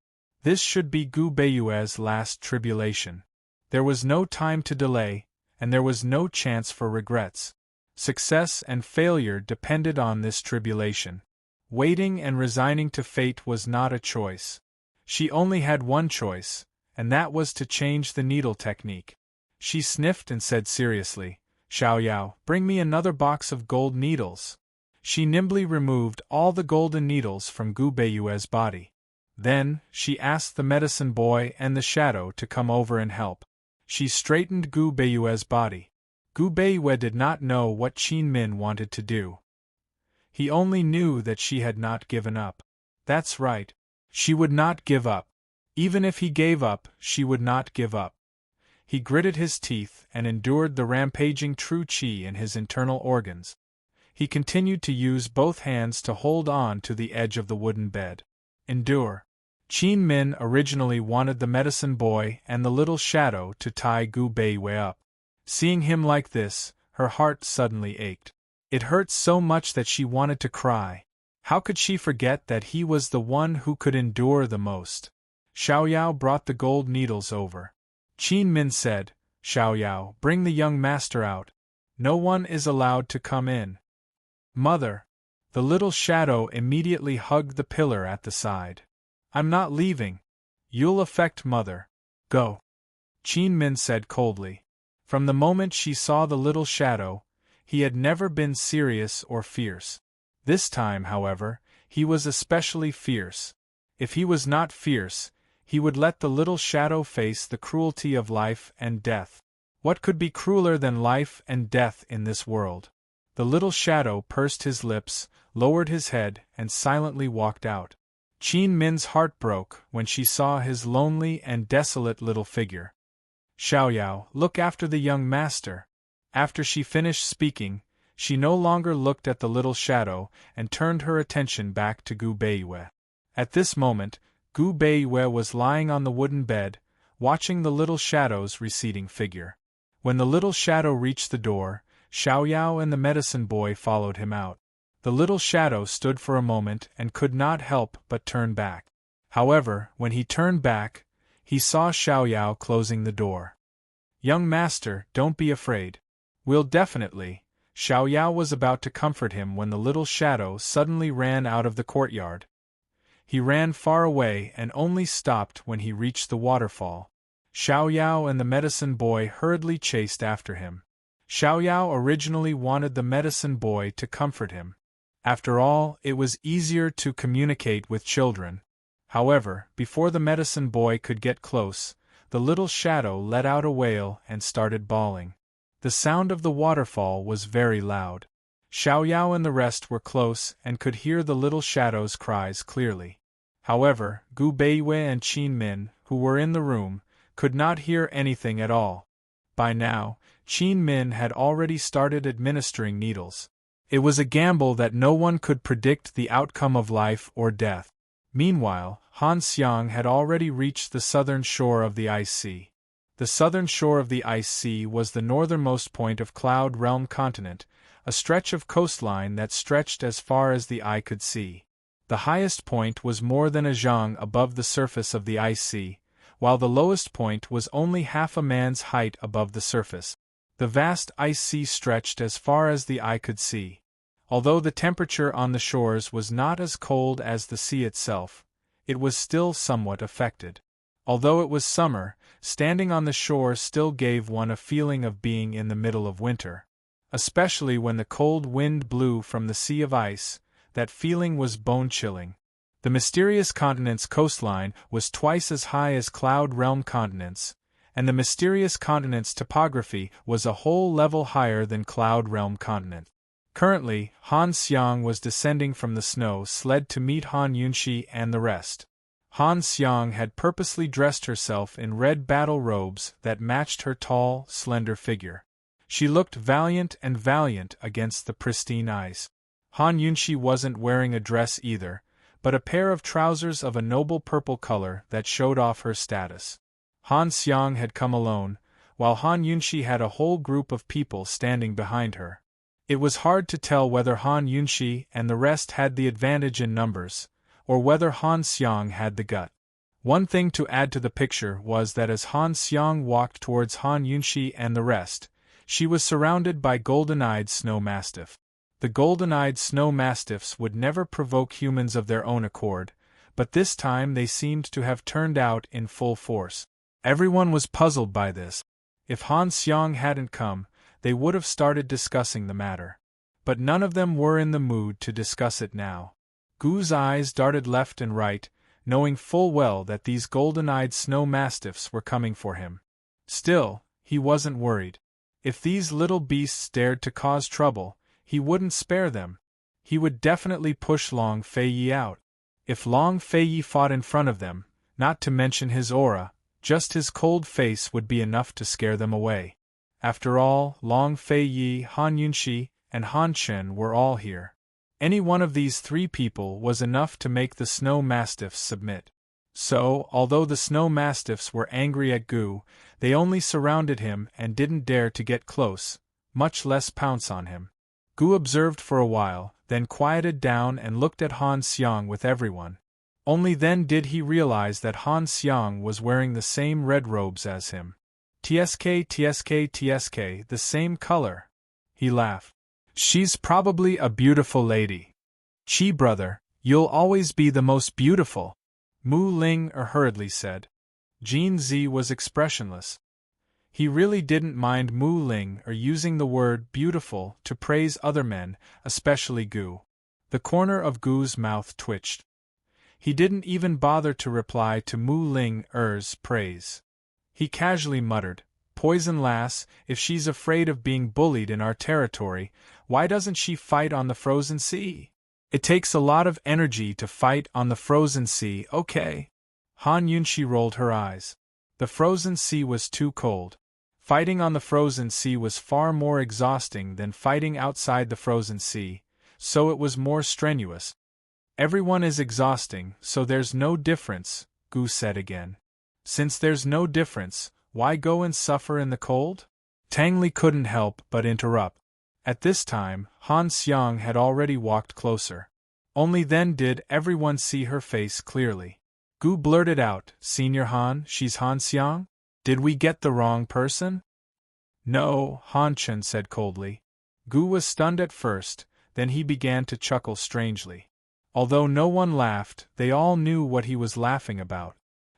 This should be Gu Beiwe's last tribulation. There was no time to delay, and there was no chance for regrets. Success and failure depended on this tribulation. Waiting and resigning to fate was not a choice. She only had one choice, and that was to change the needle technique. She sniffed and said seriously, "Xiaoyao, bring me another box of gold needles." She nimbly removed all the golden needles from Gu Beiwe's body. Then, she asked the medicine boy and the shadow to come over and help. She straightened Gu Beiwe's body. Gu Beiwe did not know what Qin Min wanted to do. He only knew that she had not given up. That's right. She would not give up. Even if he gave up, she would not give up. He gritted his teeth and endured the rampaging true qi in his internal organs. He continued to use both hands to hold on to the edge of the wooden bed. Endure. Qin Min originally wanted the medicine boy and the little shadow to tie Gu Beiwe up. Seeing him like this, her heart suddenly ached. It hurt so much that she wanted to cry. How could she forget that he was the one who could endure the most? Xiaoyao brought the gold needles over. Qin Min said, "Xiaoyao, bring the young master out. No one is allowed to come in." "Mother!" The little shadow immediately hugged the pillar at the side. "I'm not leaving. You'll affect Mother. Go." Qin Min said coldly. From the moment she saw the little shadow, he had never been serious or fierce. This time, however, he was especially fierce. If he was not fierce, he would let the little shadow face the cruelty of life and death. What could be crueler than life and death in this world? The little shadow pursed his lips, lowered his head, and silently walked out. Qin Min's heart broke when she saw his lonely and desolate little figure. "Xiaoyao, look after the young master." After she finished speaking, she no longer looked at the little shadow and turned her attention back to Gu Beiwe. At this moment, Gu Beiwe was lying on the wooden bed, watching the little shadow's receding figure. When the little shadow reached the door, Xiaoyao and the medicine boy followed him out. The little shadow stood for a moment and could not help but turn back. However, when he turned back, he saw Xiaoyao closing the door. "Young master, don't be afraid. We'll definitely," Xiao Yao was about to comfort him when the little shadow suddenly ran out of the courtyard. He ran far away and only stopped when he reached the waterfall. Xiao Yao and the medicine boy hurriedly chased after him. Xiao Yao originally wanted the medicine boy to comfort him. After all, it was easier to communicate with children. However, before the medicine boy could get close, the little shadow let out a wail and started bawling. The sound of the waterfall was very loud. Xiao Yao and the rest were close and could hear the little shadow's cries clearly. However, Gu Beiwei and Qin Min, who were in the room, could not hear anything at all. By now, Qin Min had already started administering needles. It was a gamble that no one could predict the outcome of life or death. Meanwhile, Han Xiang had already reached the southern shore of the ice sea. The southern shore of the ice sea was the northernmost point of Cloud Realm continent, a stretch of coastline that stretched as far as the eye could see. The highest point was more than a zhang above the surface of the ice sea, while the lowest point was only half a man's height above the surface. The vast ice sea stretched as far as the eye could see. Although the temperature on the shores was not as cold as the sea itself, it was still somewhat affected. Although it was summer, standing on the shore still gave one a feeling of being in the middle of winter. Especially when the cold wind blew from the sea of ice, that feeling was bone-chilling. The mysterious continent's coastline was twice as high as Cloud Realm continent's, and the mysterious continent's topography was a whole level higher than Cloud Realm continent. Currently, Han Xiang was descending from the snow sled to meet Han Yunxi and the rest. Han Xiang had purposely dressed herself in red battle robes that matched her tall, slender figure. She looked valiant against the pristine ice. Han Yunxi wasn't wearing a dress either, but a pair of trousers of a noble purple color that showed off her status. Han Xiang had come alone, while Han Yunxi had a whole group of people standing behind her. It was hard to tell whether Han Yunxi and the rest had the advantage in numbers, or whether Han Xiang had the gut. One thing to add to the picture was that as Han Xiang walked towards Han Yunxi and the rest, she was surrounded by golden-eyed snow mastiff. The golden-eyed snow mastiffs would never provoke humans of their own accord, but this time they seemed to have turned out in full force. Everyone was puzzled by this. If Han Xiang hadn't come, they would have started discussing the matter. But none of them were in the mood to discuss it now. Gu's eyes darted left and right, knowing full well that these golden-eyed snow mastiffs were coming for him. Still, he wasn't worried. If these little beasts dared to cause trouble, he wouldn't spare them. He would definitely push Long Feiyi out. If Long Feiyi fought in front of them, not to mention his aura, just his cold face would be enough to scare them away. After all, Long Feiyi, Han Yunxi, and Han Chen were all here. Any one of these three people was enough to make the snow mastiffs submit. So, although the snow mastiffs were angry at Gu, they only surrounded him and didn't dare to get close, much less pounce on him. Gu observed for a while, then quieted down and looked at Han Xiang with everyone. Only then did he realize that Han Xiang was wearing the same red robes as him. TSK, the same color. He laughed. She's probably a beautiful lady. Chi brother, you'll always be the most beautiful, Mu Ling hurriedly said. Jin Zi was expressionless. He really didn't mind Mu Ling using the word beautiful to praise other men, especially Gu. The corner of Gu's mouth twitched. He didn't even bother to reply to Mu Ling's praise. He casually muttered, "Poison lass, if she's afraid of being bullied in our territory, why doesn't she fight on the frozen sea? It takes a lot of energy to fight on the frozen sea, okay?" Han Yunxi rolled her eyes. The frozen sea was too cold. Fighting on the frozen sea was far more exhausting than fighting outside the frozen sea, so it was more strenuous. "Everyone is exhausting, so there's no difference," Gu said again. "Since there's no difference, why go and suffer in the cold?" Tang Li couldn't help but interrupt. At this time, Han Xiang had already walked closer. Only then did everyone see her face clearly. Gu blurted out, "Senior Han, she's Han Xiang? Did we get the wrong person?" "No," Han Chen said coldly. Gu was stunned at first, then he began to chuckle strangely. Although no one laughed, they all knew what he was laughing about.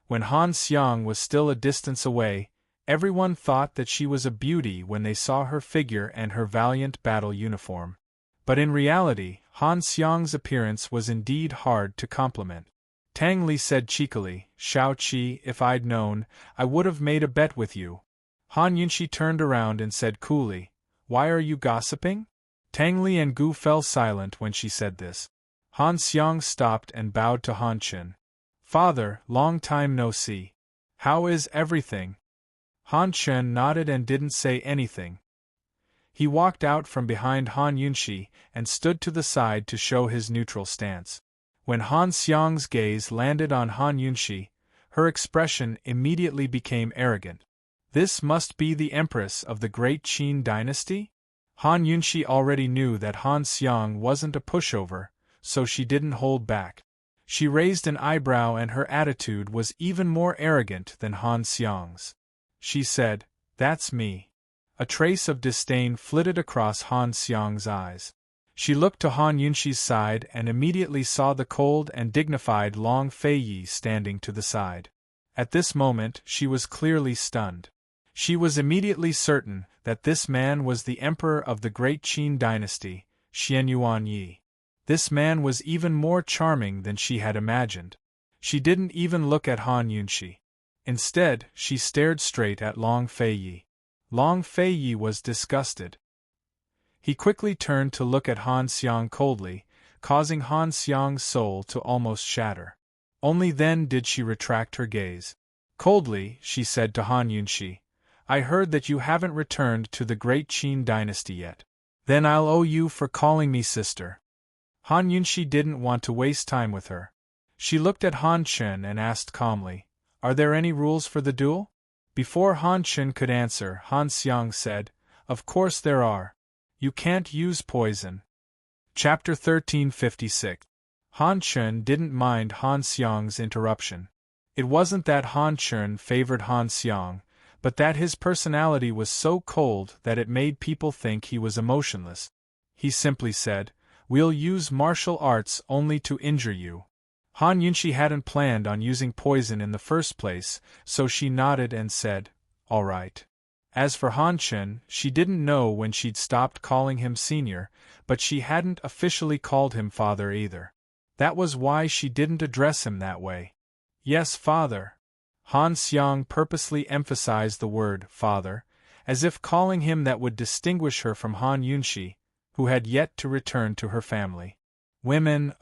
When Han Xiang was still a distance away, everyone thought that she was a beauty when they saw her figure and her valiant battle uniform. But in reality, Han Xiang's appearance was indeed hard to compliment. Tang Li said cheekily, "Shao Qi, if I'd known, I would have made a bet with you." Han Yunshi turned around and said coolly, "Why are you gossiping?" Tang Li and Gu fell silent when she said this. Han Xiang stopped and bowed to Han Chen. "Father, long time no see. How is everything?" Han Chen nodded and didn't say anything. He walked out from behind Han Yunshi and stood to the side to show his neutral stance. When Han Xiang's gaze landed on Han Yunshi, her expression immediately became arrogant. This must be the empress of the great Qin dynasty? Han Yunshi already knew that Han Xiang wasn't a pushover, so she didn't hold back. She raised an eyebrow and her attitude was even more arrogant than Han Xiang's. She said, "That's me." A trace of disdain flitted across Han Xiang's eyes. She looked to Han Yunshi's side and immediately saw the cold and dignified Long Feiyi standing to the side. At this moment she was clearly stunned. She was immediately certain that this man was the emperor of the great Qin dynasty, Xian Yuan Yi. This man was even more charming than she had imagined. She didn't even look at Han Yunshi. Instead, she stared straight at Long Feiyi. Long Feiyi was disgusted. He quickly turned to look at Han Xiang coldly, causing Han Xiang's soul to almost shatter. Only then did she retract her gaze. Coldly, she said to Han Yunshi, "I heard that you haven't returned to the great Qin dynasty yet. Then I'll owe you for calling me sister." Han Yunshi didn't want to waste time with her. She looked at Han Chen and asked calmly, "Are there any rules for the duel?" Before Han Chen could answer, Han Xiang said, "Of course there are. You can't use poison." Chapter 1356. Han Chen didn't mind Han Xiang's interruption. It wasn't that Han Chen favored Han Xiang, but that his personality was so cold that it made people think he was emotionless. He simply said, "We'll use martial arts only to injure you." Han Yunshi hadn't planned on using poison in the first place, so she nodded and said, "All right." As for Han Chen, she didn't know when she'd stopped calling him senior, but she hadn't officially called him father either. That was why she didn't address him that way. "Yes, father." Han Xiang purposely emphasized the word father, as if calling him that would distinguish her from Han Yunshi, who had yet to return to her family. Women,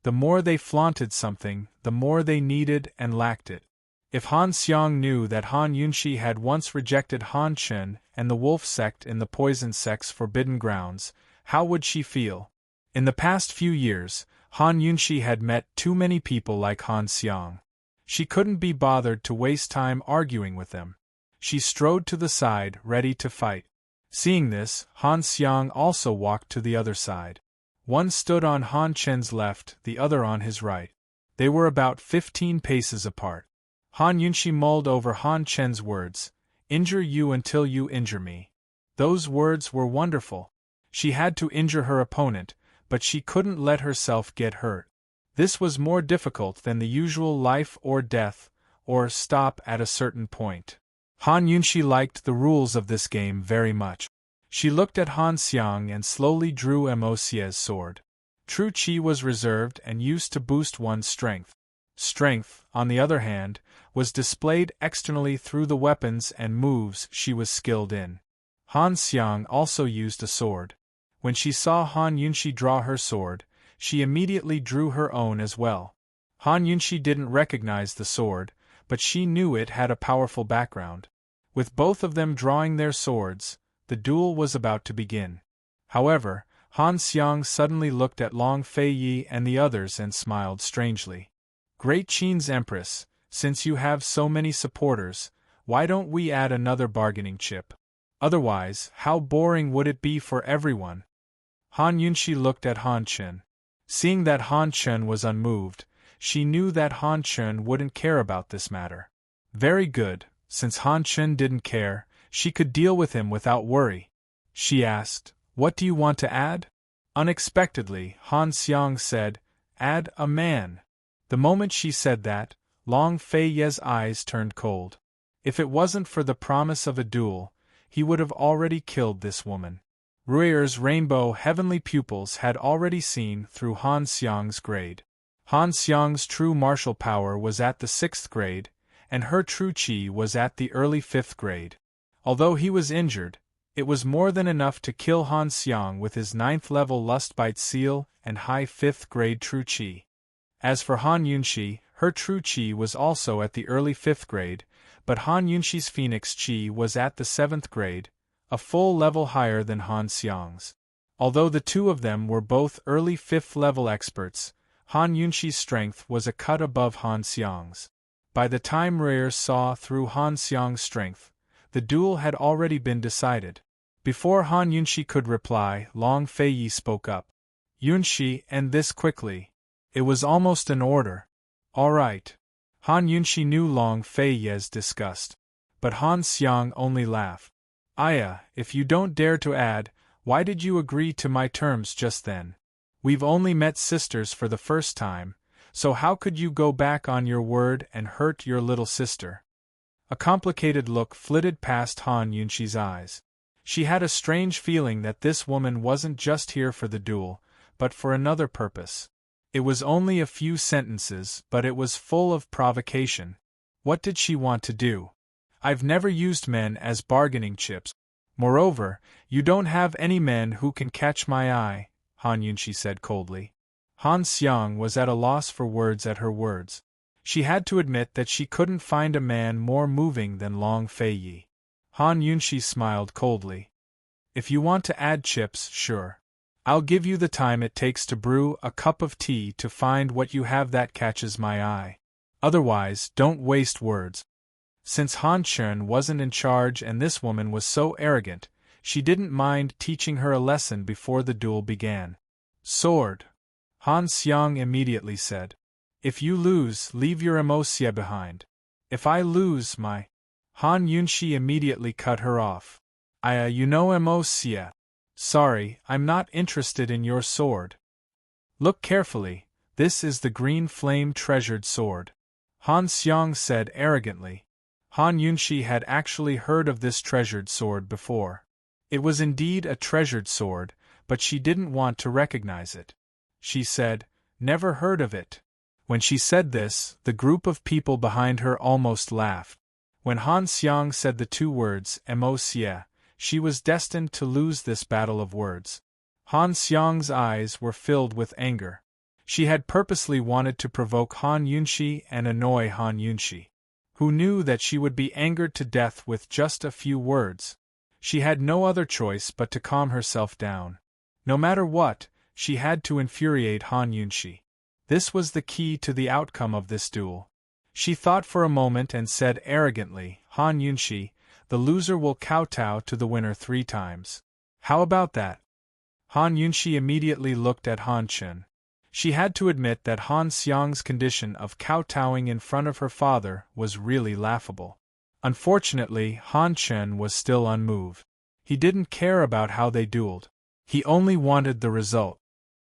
the more they flaunted something, the more they needed and lacked it. If Han Xiang knew that Han Yunshi had once rejected Han Chen and the wolf sect in the poison sect's forbidden grounds, how would she feel? In the past few years, Han Yunshi had met too many people like Han Xiang. She couldn't be bothered to waste time arguing with them. She strode to the side, ready to fight. Seeing this, Han Xiang also walked to the other side. One stood on Han Chen's left, the other on his right. They were about 15 paces apart. Han Yunshi mulled over Han Chen's words, "Injure you until you injure me." Those words were wonderful. She had to injure her opponent, but she couldn't let herself get hurt. This was more difficult than the usual life or death, or stop at a certain point. Han Yunshi liked the rules of this game very much. She looked at Han Xiang and slowly drew Mosie's sword. True Qi was reserved and used to boost one's strength. Strength, on the other hand, was displayed externally through the weapons and moves she was skilled in. Han Xiang also used a sword. When she saw Han Yunshi draw her sword, she immediately drew her own as well. Han Yunshi didn't recognize the sword, but she knew it had a powerful background. With both of them drawing their swords, the duel was about to begin. However, Han Xiang suddenly looked at Long Feiyi and the others and smiled strangely. "Great Qin's Empress, since you have so many supporters, why don't we add another bargaining chip? Otherwise, how boring would it be for everyone?" Han Yunshi looked at Han Chen. Seeing that Han Chen was unmoved, she knew that Han Chen wouldn't care about this matter. Very good, since Han Chen didn't care, she could deal with him without worry. She asked, What do you want to add? Unexpectedly, Han Xiang said, Add a man. The moment she said that, Long Fei Ye's eyes turned cold. If it wasn't for the promise of a duel, he would have already killed this woman. Ruier's rainbow heavenly pupils had already seen through Han Xiang's grade. Han Xiang's true martial power was at the 6th grade, and her true qi was at the early 5th grade. Although he was injured, it was more than enough to kill Han Xiang with his 9th level Lustbite seal and high 5th grade true qi. As for Han Yunxi, her true qi was also at the early 5th grade, but Han Yunxi's Phoenix Qi was at the 7th grade, a full level higher than Han Xiang's. Although the two of them were both early 5th level experts, Han Yunxi's strength was a cut above Han Xiang's. By the time Ruier saw through Han Xiang's strength, the duel had already been decided. Before Han Yunxi could reply, Long Fei Yi spoke up. Yunxi, end this quickly. It was almost an order. All right. Han Yunxi knew Long Fei Ye's disgust. But Han Xiang only laughed. Aya, if you don't dare to add, why did you agree to my terms just then? We've only met sisters for the first time, so how could you go back on your word and hurt your little sister? A complicated look flitted past Han Yunxi's eyes. She had a strange feeling that this woman wasn't just here for the duel, but for another purpose. It was only a few sentences, but it was full of provocation. What did she want to do? I've never used men as bargaining chips. Moreover, you don't have any men who can catch my eye, Han Yunxi said coldly. Han Xiang was at a loss for words at her words. She had to admit that she couldn't find a man more moving than Long Fei Yi. Han Yunxi smiled coldly. If you want to add chips, sure. I'll give you the time it takes to brew a cup of tea to find what you have that catches my eye. Otherwise, don't waste words. Since Han Chen wasn't in charge and this woman was so arrogant, she didn't mind teaching her a lesson before the duel began. Sword. Han Xiang immediately said. If you lose, leave your emotia behind. If I lose my... Han Yunxi immediately cut her off. You know emotia. Sorry, I'm not interested in your sword. Look carefully, this is the green flame treasured sword. Han Xiang said arrogantly. Han Yunxi had actually heard of this treasured sword before. It was indeed a treasured sword, but she didn't want to recognize it. She said, Never heard of it. When she said this, the group of people behind her almost laughed. When Han Xiang said the two words, emotia, she was destined to lose this battle of words. Han Xiang's eyes were filled with anger. She had purposely wanted to provoke Han Yunxi and annoy Han Yunxi, who knew that she would be angered to death with just a few words. She had no other choice but to calm herself down. No matter what, she had to infuriate Han Yunxi. This was the key to the outcome of this duel. She thought for a moment and said arrogantly, Han Yunxi, the loser will kowtow to the winner 3 times. How about that? Han Yunxi immediately looked at Han Chen. She had to admit that Han Xiang's condition of kowtowing in front of her father was really laughable. Unfortunately, Han Chen was still unmoved. He didn't care about how they dueled. He only wanted the result.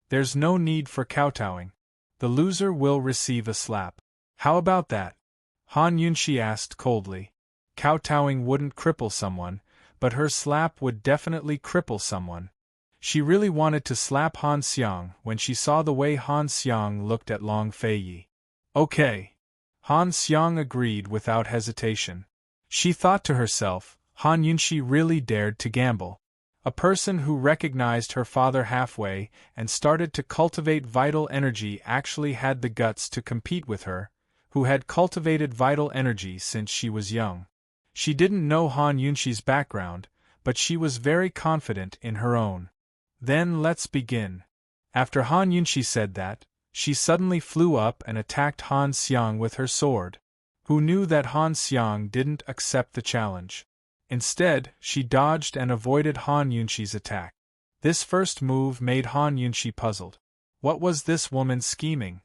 There's no need for kowtowing. The loser will receive a slap. How about that? Han Yunxi asked coldly. Kowtowing wouldn't cripple someone, but her slap would definitely cripple someone. She really wanted to slap Han Xiang when she saw the way Han Xiang looked at Long Fei Yi. Okay. Han Xiang agreed without hesitation. She thought to herself, Han Yunxi really dared to gamble. A person who recognized her father halfway and started to cultivate vital energy actually had the guts to compete with her, who had cultivated vital energy since she was young. She didn't know Han Yunxi's background, but she was very confident in her own. Then let's begin. After Han Yunxi said that, she suddenly flew up and attacked Han Xiang with her sword. Who knew that Han Xiang didn't accept the challenge? Instead, she dodged and avoided Han Yunxi's attack. This first move made Han Yunxi puzzled. What was this woman scheming?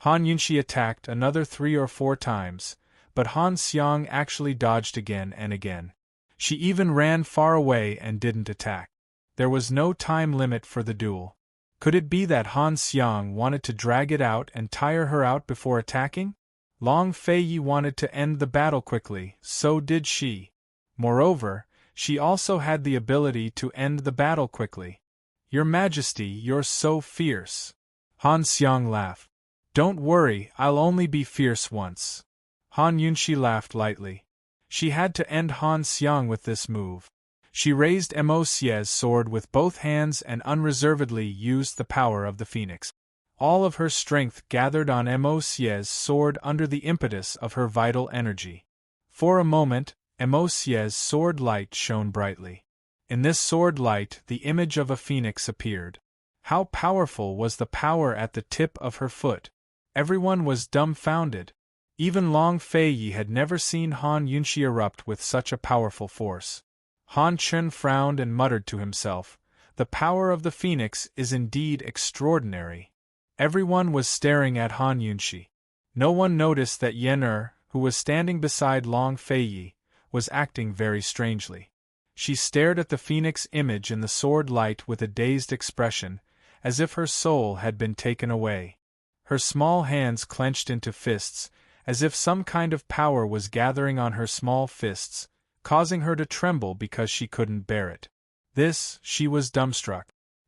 Han Yunxi attacked another 3 or 4 times, but Han Xiang actually dodged again and again. She even ran far away and didn't attack. There was no time limit for the duel. Could it be that Han Xiang wanted to drag it out and tire her out before attacking? Long Feiyi wanted to end the battle quickly, so did she. Moreover, she also had the ability to end the battle quickly. Your Majesty, you're so fierce. Han Xiang laughed. Don't worry, I'll only be fierce once. Han Yunxi laughed lightly. She had to end Han Xiang with this move. She raised Mo Xie's sword with both hands and unreservedly used the power of the phoenix. All of her strength gathered on Mo Xie's sword under the impetus of her vital energy. For a moment, Mo Xie's sword light shone brightly. In this sword light, the image of a phoenix appeared. How powerful was the power at the tip of her foot! Everyone was dumbfounded. Even Long Feiyi had never seen Han Yunxi erupt with such a powerful force. Han Chen frowned and muttered to himself, "The power of the phoenix is indeed extraordinary." Everyone was staring at Han Yunxi. No one noticed that Yen Er, who was standing beside Long Feiyi, was acting very strangely. She stared at the phoenix image in the sword light with a dazed expression, as if her soul had been taken away. Her small hands clenched into fists, as if some kind of power was gathering on her small fists, causing her to tremble because she couldn't bear it. She was dumbstruck.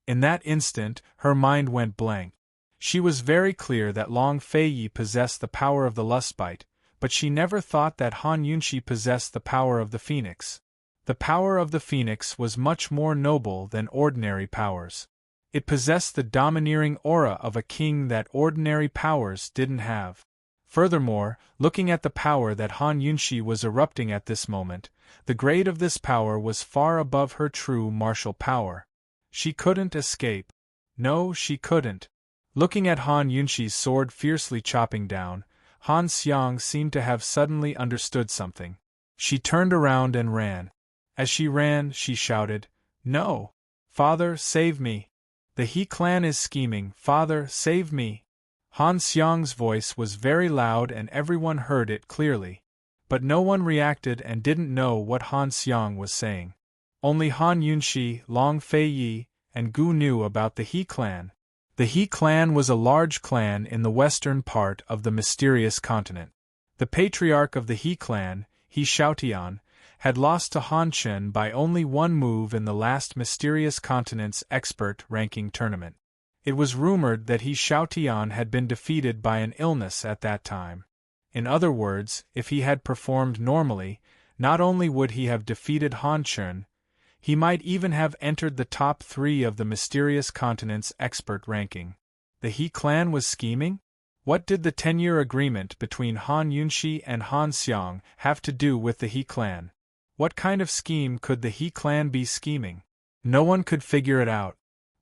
In that instant, her mind went blank. She was very clear that Long Feiyi possessed the power of the lustbite, but she never thought that Han Yunxi possessed the power of the phoenix. The power of the phoenix was much more noble than ordinary powers. It possessed the domineering aura of a king that ordinary powers didn't have. Furthermore, looking at the power that Han Yunxi was erupting at this moment, the grade of this power was far above her true martial power. She couldn't escape. No, she couldn't. Looking at Han Yunxi's sword fiercely chopping down, Han Xiang seemed to have suddenly understood something. She turned around and ran. As she ran, she shouted, "No! Father, save me! The He clan is scheming, Father, save me!" Han Xiang's voice was very loud and everyone heard it clearly. But no one reacted and didn't know what Han Xiang was saying. Only Han Yunxi, Long Feiyi, and Gu knew about the He clan. The He clan was a large clan in the western part of the mysterious continent. The patriarch of the He clan, He Xiaotian, had lost to Han Chen by only one move in the last mysterious continent's expert ranking tournament. It was rumored that He Xiaotian had been defeated by an illness at that time. In other words, if he had performed normally, not only would he have defeated Han Chen, he might even have entered the top 3 of the mysterious continent's expert ranking. The He clan was scheming? What did the 10-year agreement between Han Yunxi and Han Xiang have to do with the He clan? What kind of scheme could the He clan be scheming? No one could figure it out.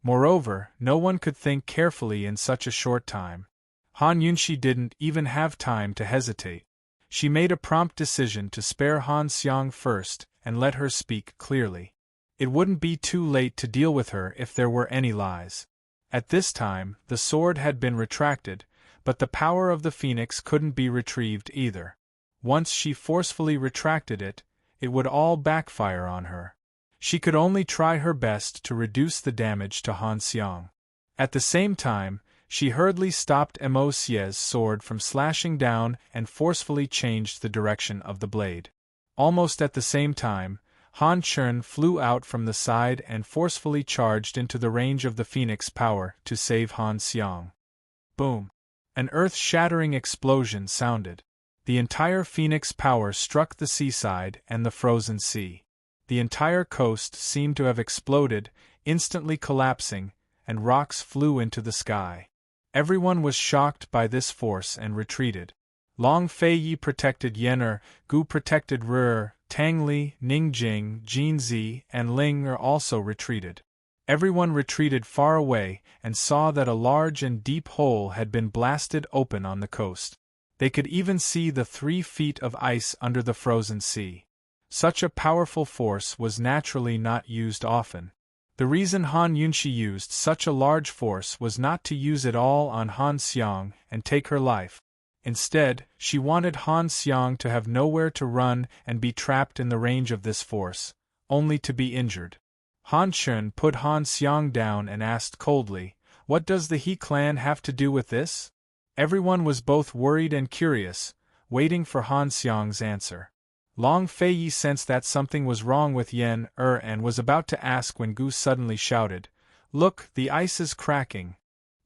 Moreover, no one could think carefully in such a short time. Han Yunxi didn't even have time to hesitate. She made a prompt decision to spare Han Xiang first and let her speak clearly. It wouldn't be too late to deal with her if there were any lies. At this time, the sword had been retracted, but the power of the phoenix couldn't be retrieved either. Once she forcefully retracted it, it would all backfire on her. She could only try her best to reduce the damage to Han Xiang. At the same time, she hurriedly stopped Mo Xie's sword from slashing down and forcefully changed the direction of the blade. Almost at the same time, Han Chen flew out from the side and forcefully charged into the range of the phoenix power to save Han Xiang. Boom! An earth-shattering explosion sounded. The entire phoenix power struck the seaside and the frozen sea. The entire coast seemed to have exploded, instantly collapsing, and rocks flew into the sky. Everyone was shocked by this force and retreated. Long Feiyi protected Yen Er, Gu protected Rer, Tang Li, Ning Jing, Jin Zi, and Ling Er also retreated. Everyone retreated far away and saw that a large and deep hole had been blasted open on the coast. They could even see the 3 feet of ice under the frozen sea. Such a powerful force was naturally not used often. The reason Han Yunxi used such a large force was not to use it all on Han Xiang and take her life. Instead, she wanted Han Xiang to have nowhere to run and be trapped in the range of this force, only to be injured. Han Chun put Han Xiang down and asked coldly, "What does the He clan have to do with this?" Everyone was both worried and curious, waiting for Han Xiang's answer. Long Feiyi sensed that something was wrong with Yen and was about to ask when Gu suddenly shouted, "Look, the ice is cracking."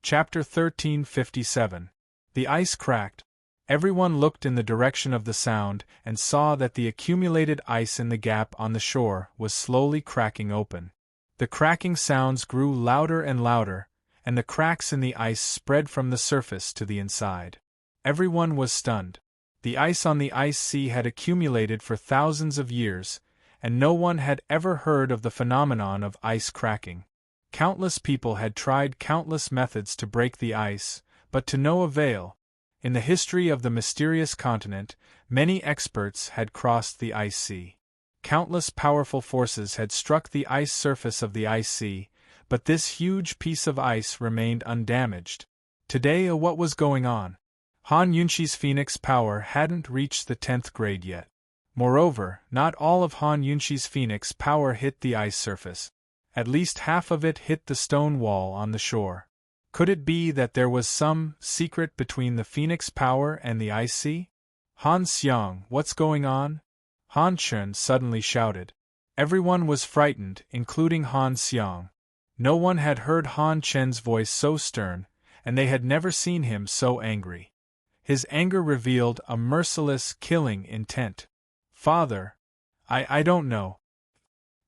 Chapter 1357. The ice cracked. Everyone looked in the direction of the sound and saw that the accumulated ice in the gap on the shore was slowly cracking open. The cracking sounds grew louder and louder, and the cracks in the ice spread from the surface to the inside. Everyone was stunned. The ice on the ice sea had accumulated for thousands of years, and no one had ever heard of the phenomenon of ice cracking. Countless people had tried countless methods to break the ice, but to no avail. In the history of the mysterious continent, many experts had crossed the ice sea. Countless powerful forces had struck the ice surface of the ice sea, but this huge piece of ice remained undamaged. Today, what was going on? Han Yunxi's phoenix power hadn't reached the 10th grade yet. Moreover, not all of Han Yunxi's phoenix power hit the ice surface. At least half of it hit the stone wall on the shore. Could it be that there was some secret between the phoenix power and the ice sea? Han Xiang, what's going on? Han Chun suddenly shouted. Everyone was frightened, including Han Xiang. No one had heard Han Chen's voice so stern, and they had never seen him so angry. His anger revealed a merciless, killing intent. "Father, I don't know."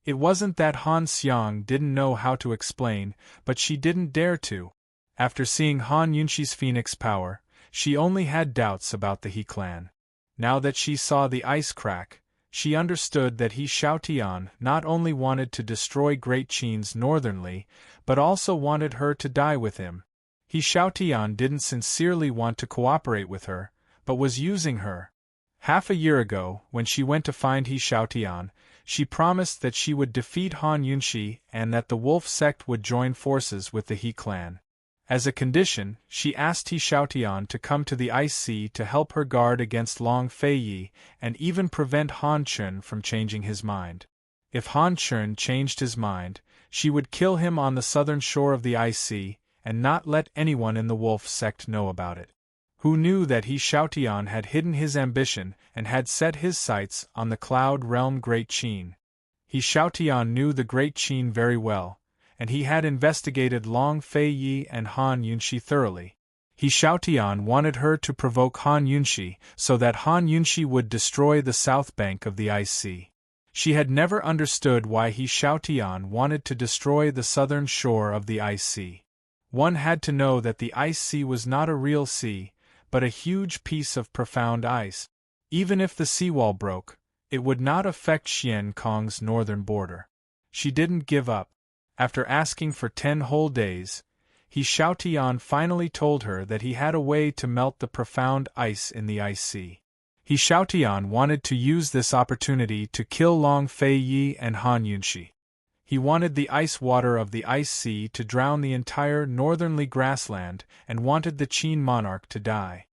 It wasn't that Han Xiang didn't know how to explain, but she didn't dare to. After seeing Han Yunxi's phoenix power, she only had doubts about the He clan. Now that she saw the ice crack, she understood that He Xiaotian not only wanted to destroy Great Qin's northernly, but also wanted her to die with him. He Xiaotian didn't sincerely want to cooperate with her, but was using her. Half a year ago, when she went to find He Xiaotian, she promised that she would defeat Han Yunxi and that the wolf sect would join forces with the He clan. As a condition, she asked He Xiaotian to come to the ice sea to help her guard against Long Feiyi and even prevent Han Chun from changing his mind. If Han Chun changed his mind, she would kill him on the southern shore of the ice sea, and not let anyone in the wolf sect know about it. Who knew that He Xiaotian had hidden his ambition and had set his sights on the cloud realm Great Qin? He Xiaotian knew the Great Qin very well, and he had investigated Long Feiyi and Han Yunxi thoroughly. He Xiaotian wanted her to provoke Han Yunxi so that Han Yunxi would destroy the south bank of the ice sea. She had never understood why He Xiaotian wanted to destroy the southern shore of the ice sea. One had to know that the ice sea was not a real sea, but a huge piece of profound ice. Even if the seawall broke, it would not affect Xian Kong's northern border. She didn't give up. After asking for 10 whole days, He Xiaotian finally told her that he had a way to melt the profound ice in the ice sea. He Xiaotian wanted to use this opportunity to kill Long Feiyi and Han Yunxi. He wanted the ice water of the ice sea to drown the entire northernly grassland and wanted the Qin monarch to die.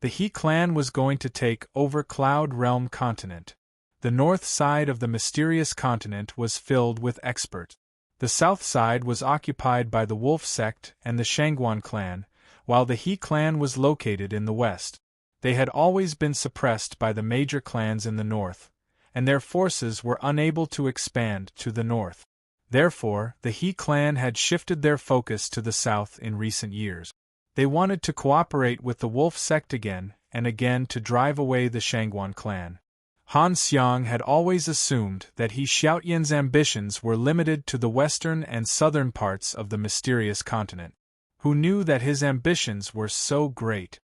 The He clan was going to take over Cloud Realm continent. The north side of the mysterious continent was filled with experts. The south side was occupied by the Wolf sect and the Shangguan clan, while the He clan was located in the west. They had always been suppressed by the major clans in the north, and their forces were unable to expand to the north. Therefore, the He clan had shifted their focus to the south in recent years. They wanted to cooperate with the Wolf sect again and again to drive away the Shangguan clan. Han Xiang had always assumed that He Xiaotian's ambitions were limited to the western and southern parts of the mysterious continent. Who knew that his ambitions were so great?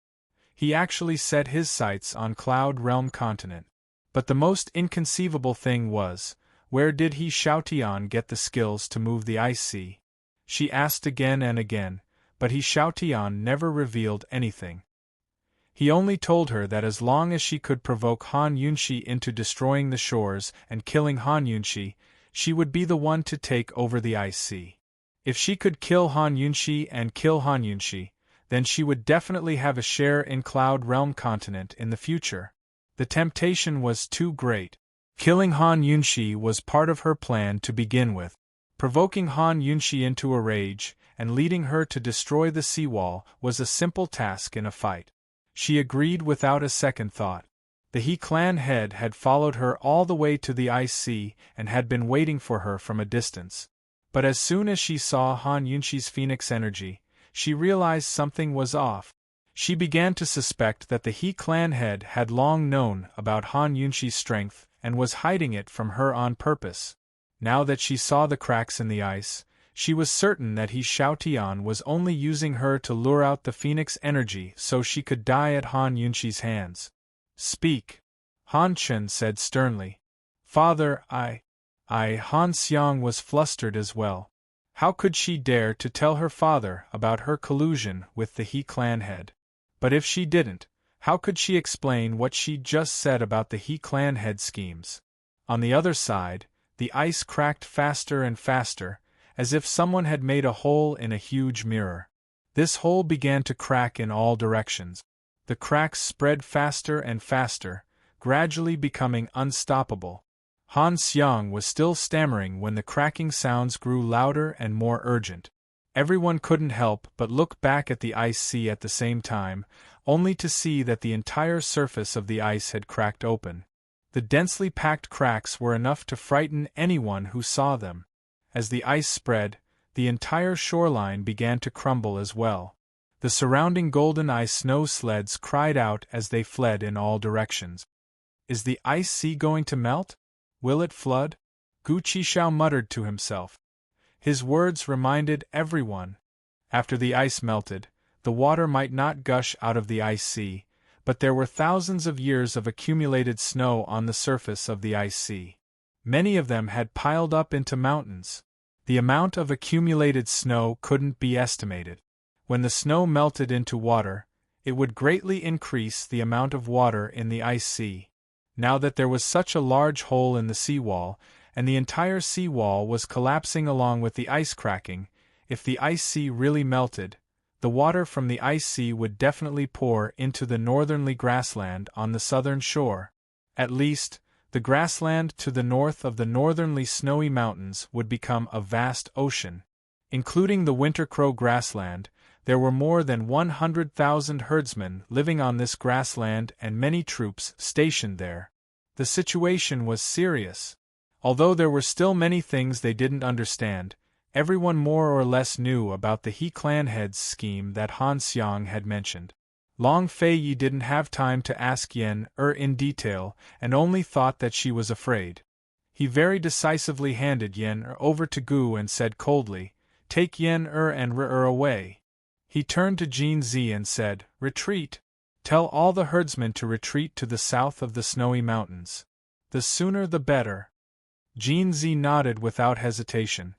He actually set his sights on Cloud Realm continent. But the most inconceivable thing was, where did He Xiaotian get the skills to move the ice sea? She asked again and again, but He Xiaotian never revealed anything. He only told her that as long as she could provoke Han Yunxi into destroying the shores and killing Han Yunxi, she would be the one to take over the ice sea. If she could kill Han Yunxi and kill Han Yunxi, then she would definitely have a share in Cloud Realm continent in the future. The temptation was too great. Killing Han Yunxi was part of her plan to begin with. Provoking Han Yunxi into a rage, and leading her to destroy the seawall, was a simple task in a fight. She agreed without a second thought. The He clan head had followed her all the way to the ice sea and had been waiting for her from a distance. But as soon as she saw Han Yunxi's phoenix energy, she realized something was off. She began to suspect that the He clan head had long known about Han Yunxi's strength and was hiding it from her on purpose. Now that she saw the cracks in the ice, she was certain that He Xiaotian was only using her to lure out the phoenix energy so she could die at Han Yunxi's hands. "Speak," Han Chen said sternly. "Father, Han Xiang was flustered as well. How could she dare to tell her father about her collusion with the He clan head? But if she didn't, how could she explain what she'd just said about the He clan head schemes? On the other side, the ice cracked faster and faster, as if someone had made a hole in a huge mirror. This hole began to crack in all directions. The cracks spread faster and faster, gradually becoming unstoppable. Han Xiang was still stammering when the cracking sounds grew louder and more urgent. Everyone couldn't help but look back at the ice sea at the same time, only to see that the entire surface of the ice had cracked open. The densely packed cracks were enough to frighten anyone who saw them. As the ice spread, the entire shoreline began to crumble as well. The surrounding golden ice snow sleds cried out as they fled in all directions. "Is the ice sea going to melt? Will it flood?" Gu Qishao muttered to himself. His words reminded everyone. After the ice melted, the water might not gush out of the ice sea, but there were thousands of years of accumulated snow on the surface of the ice sea. Many of them had piled up into mountains. The amount of accumulated snow couldn't be estimated. When the snow melted into water, it would greatly increase the amount of water in the ice sea. Now that there was such a large hole in the seawall, and the entire seawall was collapsing along with the ice cracking, if the ice sea really melted, the water from the ice sea would definitely pour into the northernly grassland on the southern shore. At least, the grassland to the north of the northernly snowy mountains would become a vast ocean. Including the winter crow grassland, there were more than 100,000 herdsmen living on this grassland and many troops stationed there. The situation was serious. Although there were still many things they didn't understand, everyone more or less knew about the He clan head's scheme that Han Xiang had mentioned. Long Fei Yi didn't have time to ask Yen in detail and only thought that she was afraid. He very decisively handed Yen over to Gu and said coldly, "Take Yen and away." He turned to Jin Zi and said, "Retreat. Tell all the herdsmen to retreat to the south of the snowy mountains. The sooner the better." Jin Zi nodded without hesitation.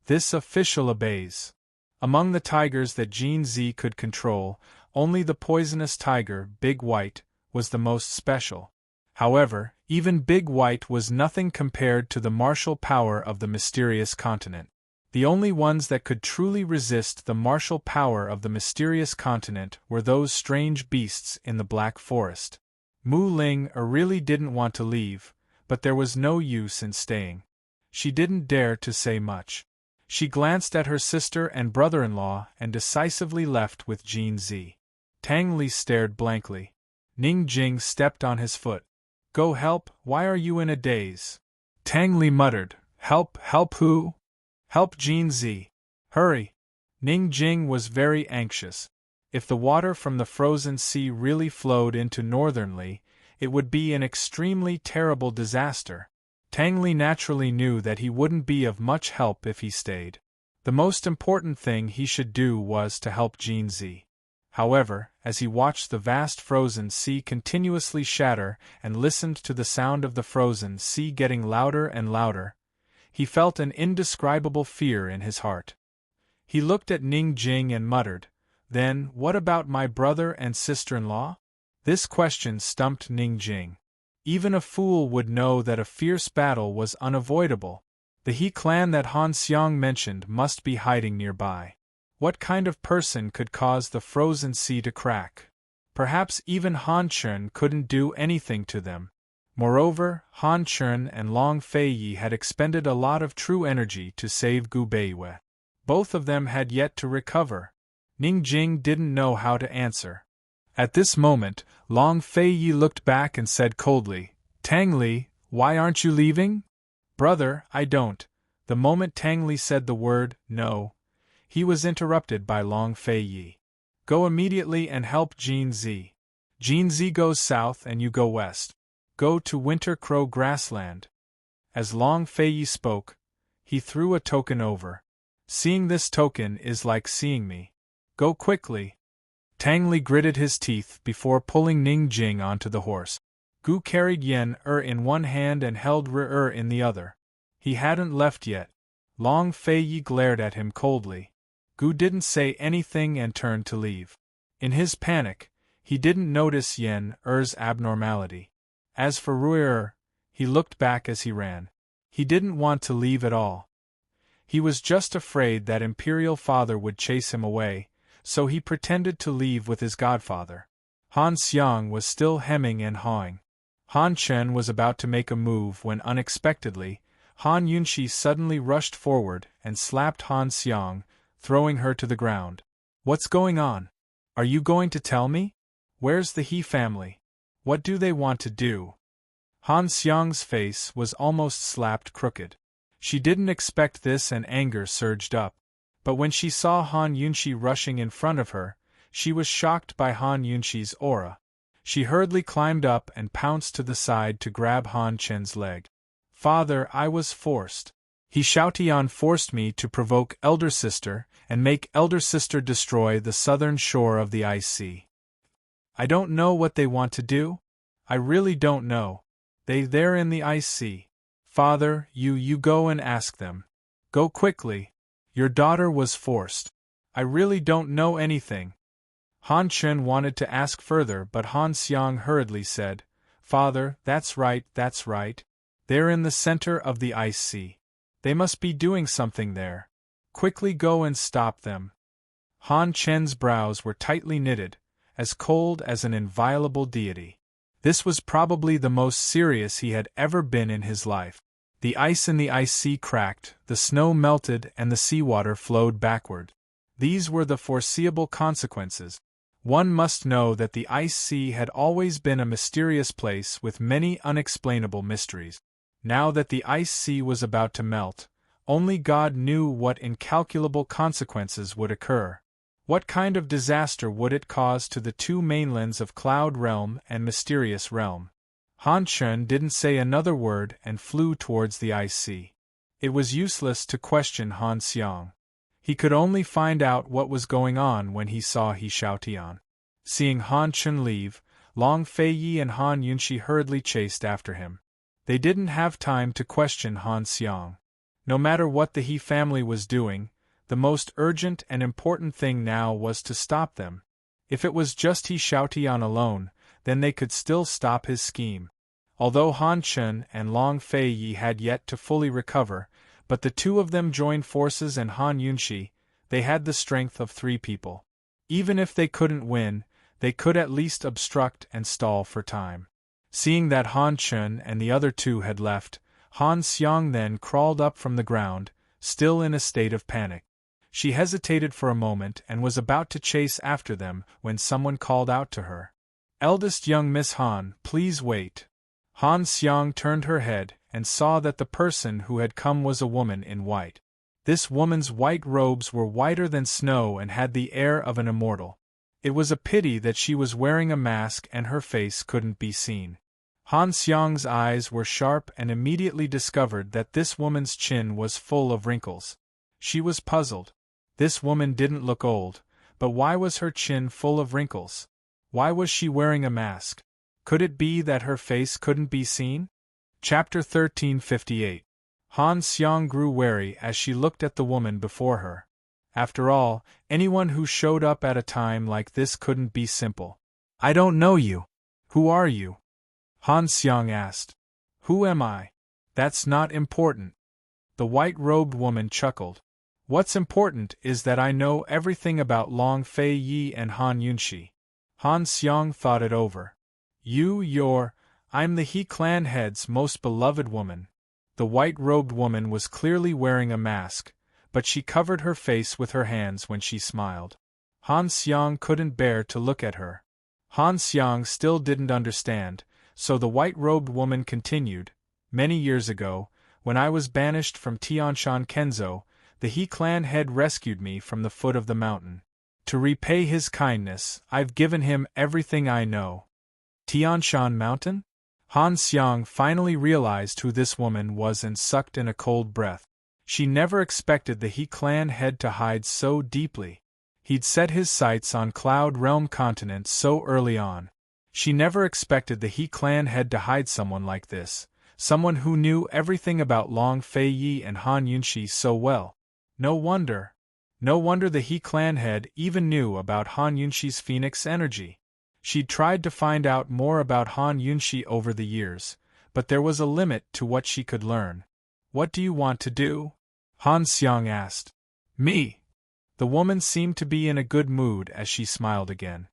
This official obeys. Among the tigers that Jin Zi could control, only the poisonous tiger, Big White, was the most special. However, even Big White was nothing compared to the martial power of the mysterious continent. The only ones that could truly resist the martial power of the mysterious continent were those strange beasts in the Black Forest. Mu Ling really didn't want to leave, but there was no use in staying. She didn't dare to say much. She glanced at her sister and brother-in-law and decisively left with Jin Zi. Tang Li stared blankly. Ning Jing stepped on his foot. "Go help, why are you in a daze?" Tang Li muttered, "Help who?" "Help Jin Zi. Hurry." Ning Jing was very anxious. If the water from the frozen sea really flowed into northernly, it would be an extremely terrible disaster. Tang Li naturally knew that he wouldn't be of much help if he stayed. The most important thing he should do was to help Jin Zi. However, as he watched the vast frozen sea continuously shatter and listened to the sound of the frozen sea getting louder and louder, he felt an indescribable fear in his heart. He looked at Ning Jing and muttered, "Then, what about my brother and sister-in-law?" This question stumped Ning Jing. Even a fool would know that a fierce battle was unavoidable. The He clan that Han Xiang mentioned must be hiding nearby. What kind of person could cause the frozen sea to crack? Perhaps even Han Chen couldn't do anything to them. Moreover, Han Chun and Long Fei Yi had expended a lot of true energy to save Gu Beiwei. Both of them had yet to recover. Ning Jing didn't know how to answer. At this moment, Long Fei Yi looked back and said coldly, "Tang Li, why aren't you leaving?" "Brother, I don't." The moment Tang Li said the word, "no," he was interrupted by Long Fei Yi. "Go immediately and help Jin Zi. Jin Zi goes south and you go west. Go to Winter Crow Grassland." As Long Fei Yi spoke, he threw a token over. "Seeing this token is like seeing me. Go quickly." Tang Li gritted his teeth before pulling Ning Jing onto the horse. Gu carried Yen in one hand and held Ri in the other. He hadn't left yet. Long Fei Yi glared at him coldly. Gu didn't say anything and turned to leave. In his panic, he didn't notice Yen's abnormality. As for Ri, he looked back as he ran. He didn't want to leave at all. He was just afraid that Imperial Father would chase him away, so he pretended to leave with his godfather. Han Xiang was still hemming and hawing. Han Chen was about to make a move when unexpectedly, Han Yunxi suddenly rushed forward and slapped Han Xiang, throwing her to the ground. "What's going on? Are you going to tell me? Where's the He family? What do they want to do?" Han Xiang's face was almost slapped crooked. She didn't expect this and anger surged up. But when she saw Han Yunxi rushing in front of her, she was shocked by Han Yunxi's aura. She hurriedly climbed up and pounced to the side to grab Han Chen's leg. "Father, I was forced. He Xiaotian forced me to provoke Elder Sister and make Elder Sister destroy the southern shore of the Ice Sea. I don't know what they want to do. I really don't know. They're in the Ice Sea. Father, you go and ask them. Go quickly. Your daughter was forced. I really don't know anything." Han Chen wanted to ask further, but Han Xiang hurriedly said, "Father, that's right. They're in the center of the Ice Sea. They must be doing something there. Quickly go and stop them." Han Chen's brows were tightly knitted, as cold as an inviolable deity. This was probably the most serious he had ever been in his life. The ice in the Ice Sea cracked, the snow melted and the seawater flowed backward. These were the foreseeable consequences. One must know that the Ice Sea had always been a mysterious place with many unexplainable mysteries. Now that the Ice Sea was about to melt, only God knew what incalculable consequences would occur. What kind of disaster would it cause to the two mainlands of Cloud Realm and Mysterious Realm? Han Chen didn't say another word and flew towards the Ice Sea. It was useless to question Han Xiang. He could only find out what was going on when he saw He Xiaotian. Seeing Han Chen leave, Long Fei Yi and Han Yunxi hurriedly chased after him. They didn't have time to question Han Xiang. No matter what the He family was doing, the most urgent and important thing now was to stop them. If it was just He Xiaotian alone, then they could still stop his scheme. Although Han Chen and Long Fei Yi had yet to fully recover, but the two of them joined forces and Han Yunxi, they had the strength of 3 people. Even if they couldn't win, they could at least obstruct and stall for time. Seeing that Han Chen and the other 2 had left, Han Xiang then crawled up from the ground, still in a state of panic. She hesitated for a moment and was about to chase after them when someone called out to her. "Eldest young Miss Han, please wait." Han Xiang turned her head and saw that the person who had come was a woman in white. This woman's white robes were whiter than snow and had the air of an immortal. It was a pity that she was wearing a mask and her face couldn't be seen. Han Xiang's eyes were sharp and immediately discovered that this woman's chin was full of wrinkles. She was puzzled. This woman didn't look old, but why was her chin full of wrinkles? Why was she wearing a mask? Could it be that her face couldn't be seen? Chapter 1358. Han Xiang grew wary as she looked at the woman before her. After all, anyone who showed up at a time like this couldn't be simple. "I don't know you. Who are you?" Han Xiang asked. "Who am I? That's not important." The white-robed woman chuckled. "What's important is that I know everything about Long Fei Yi and Han Yunxi." Han Xiang thought it over. I'm the He clan head's most beloved woman." The white-robed woman was clearly wearing a mask, but she covered her face with her hands when she smiled. Han Xiang couldn't bear to look at her. Han Xiang still didn't understand, so the white-robed woman continued, "Many years ago, when I was banished from Tianshan Kenzo, the He clan head rescued me from the foot of the mountain. To repay his kindness, I've given him everything I know." Tianshan Mountain? Han Xiang finally realized who this woman was and sucked in a cold breath. She never expected the He clan head to hide so deeply. He'd set his sights on Cloud Realm continent so early on. She never expected the He clan head to hide someone like this, someone who knew everything about Long Fei Yi and Han Yunxi so well. No wonder the He clan head even knew about Han Yunxi's phoenix energy. She'd tried to find out more about Han Yunxi over the years, but there was a limit to what she could learn. "What do you want to do?" Han Xiang asked. "Me?" The woman seemed to be in a good mood as she smiled again.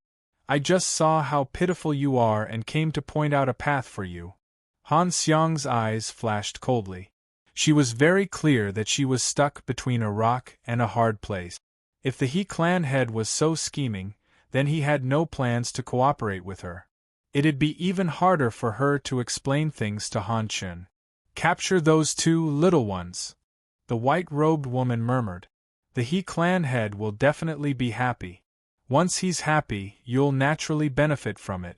"I just saw how pitiful you are and came to point out a path for you." Han Xiang's eyes flashed coldly. She was very clear that she was stuck between a rock and a hard place. If the He clan head was so scheming, then he had no plans to cooperate with her. It'd be even harder for her to explain things to Han Chun. "Capture those two little ones," the white-robed woman murmured. "The He clan head will definitely be happy. Once he's happy, you'll naturally benefit from it."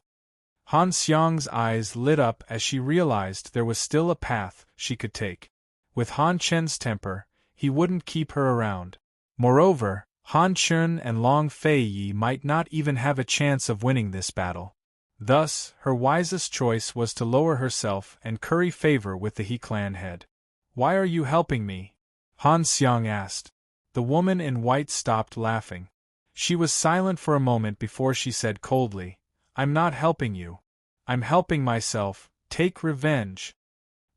Han Xiang's eyes lit up as she realized there was still a path she could take. With Han Chen's temper, he wouldn't keep her around. Moreover, Han Chun and Long Fei Yi might not even have a chance of winning this battle. Thus, her wisest choice was to lower herself and curry favor with the He clan head. "Why are you helping me?" Han Xiang asked. The woman in white stopped laughing. She was silent for a moment before she said coldly, "I'm not helping you. I'm helping myself. Take revenge."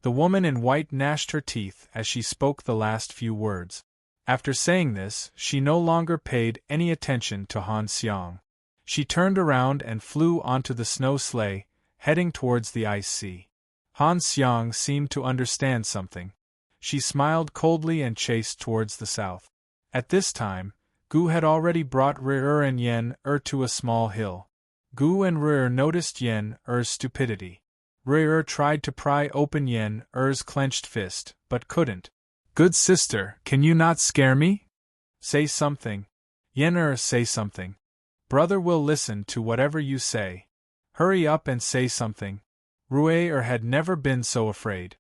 The woman in white gnashed her teeth as she spoke the last few words. After saying this, she no longer paid any attention to Han Xiang. She turned around and flew onto the snow sleigh, heading towards the ice sea. Han Xiang seemed to understand something. She smiled coldly and chased towards the south. At this time, Gu had already brought Re and Yen to a small hill. Gu and Re noticed Yen's stupidity. Re tried to pry open Yen's clenched fist, but couldn't. "Good sister, can you not scare me? Say something. Yen say something. Brother will listen to whatever you say. Hurry up and say something." Rue had never been so afraid.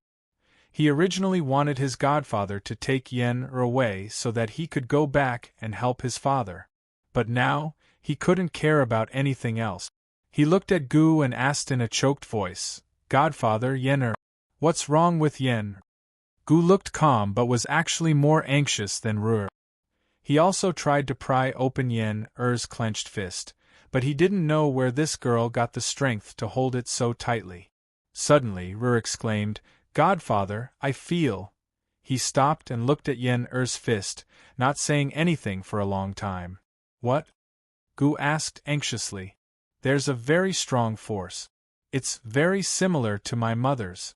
He originally wanted his godfather to take Yen away so that he could go back and help his father. But now, he couldn't care about anything else. He looked at Gu and asked in a choked voice, "Godfather, Yen, what's wrong with Yen?" Gu looked calm but was actually more anxious than Rue. He also tried to pry open Yen's clenched fist, but he didn't know where this girl got the strength to hold it so tightly. Suddenly, Rue exclaimed, "Godfather, I feel." He stopped and looked at Yen's fist, not saying anything for a long time. "What?" Gu asked anxiously. "There's a very strong force. It's very similar to my mother's."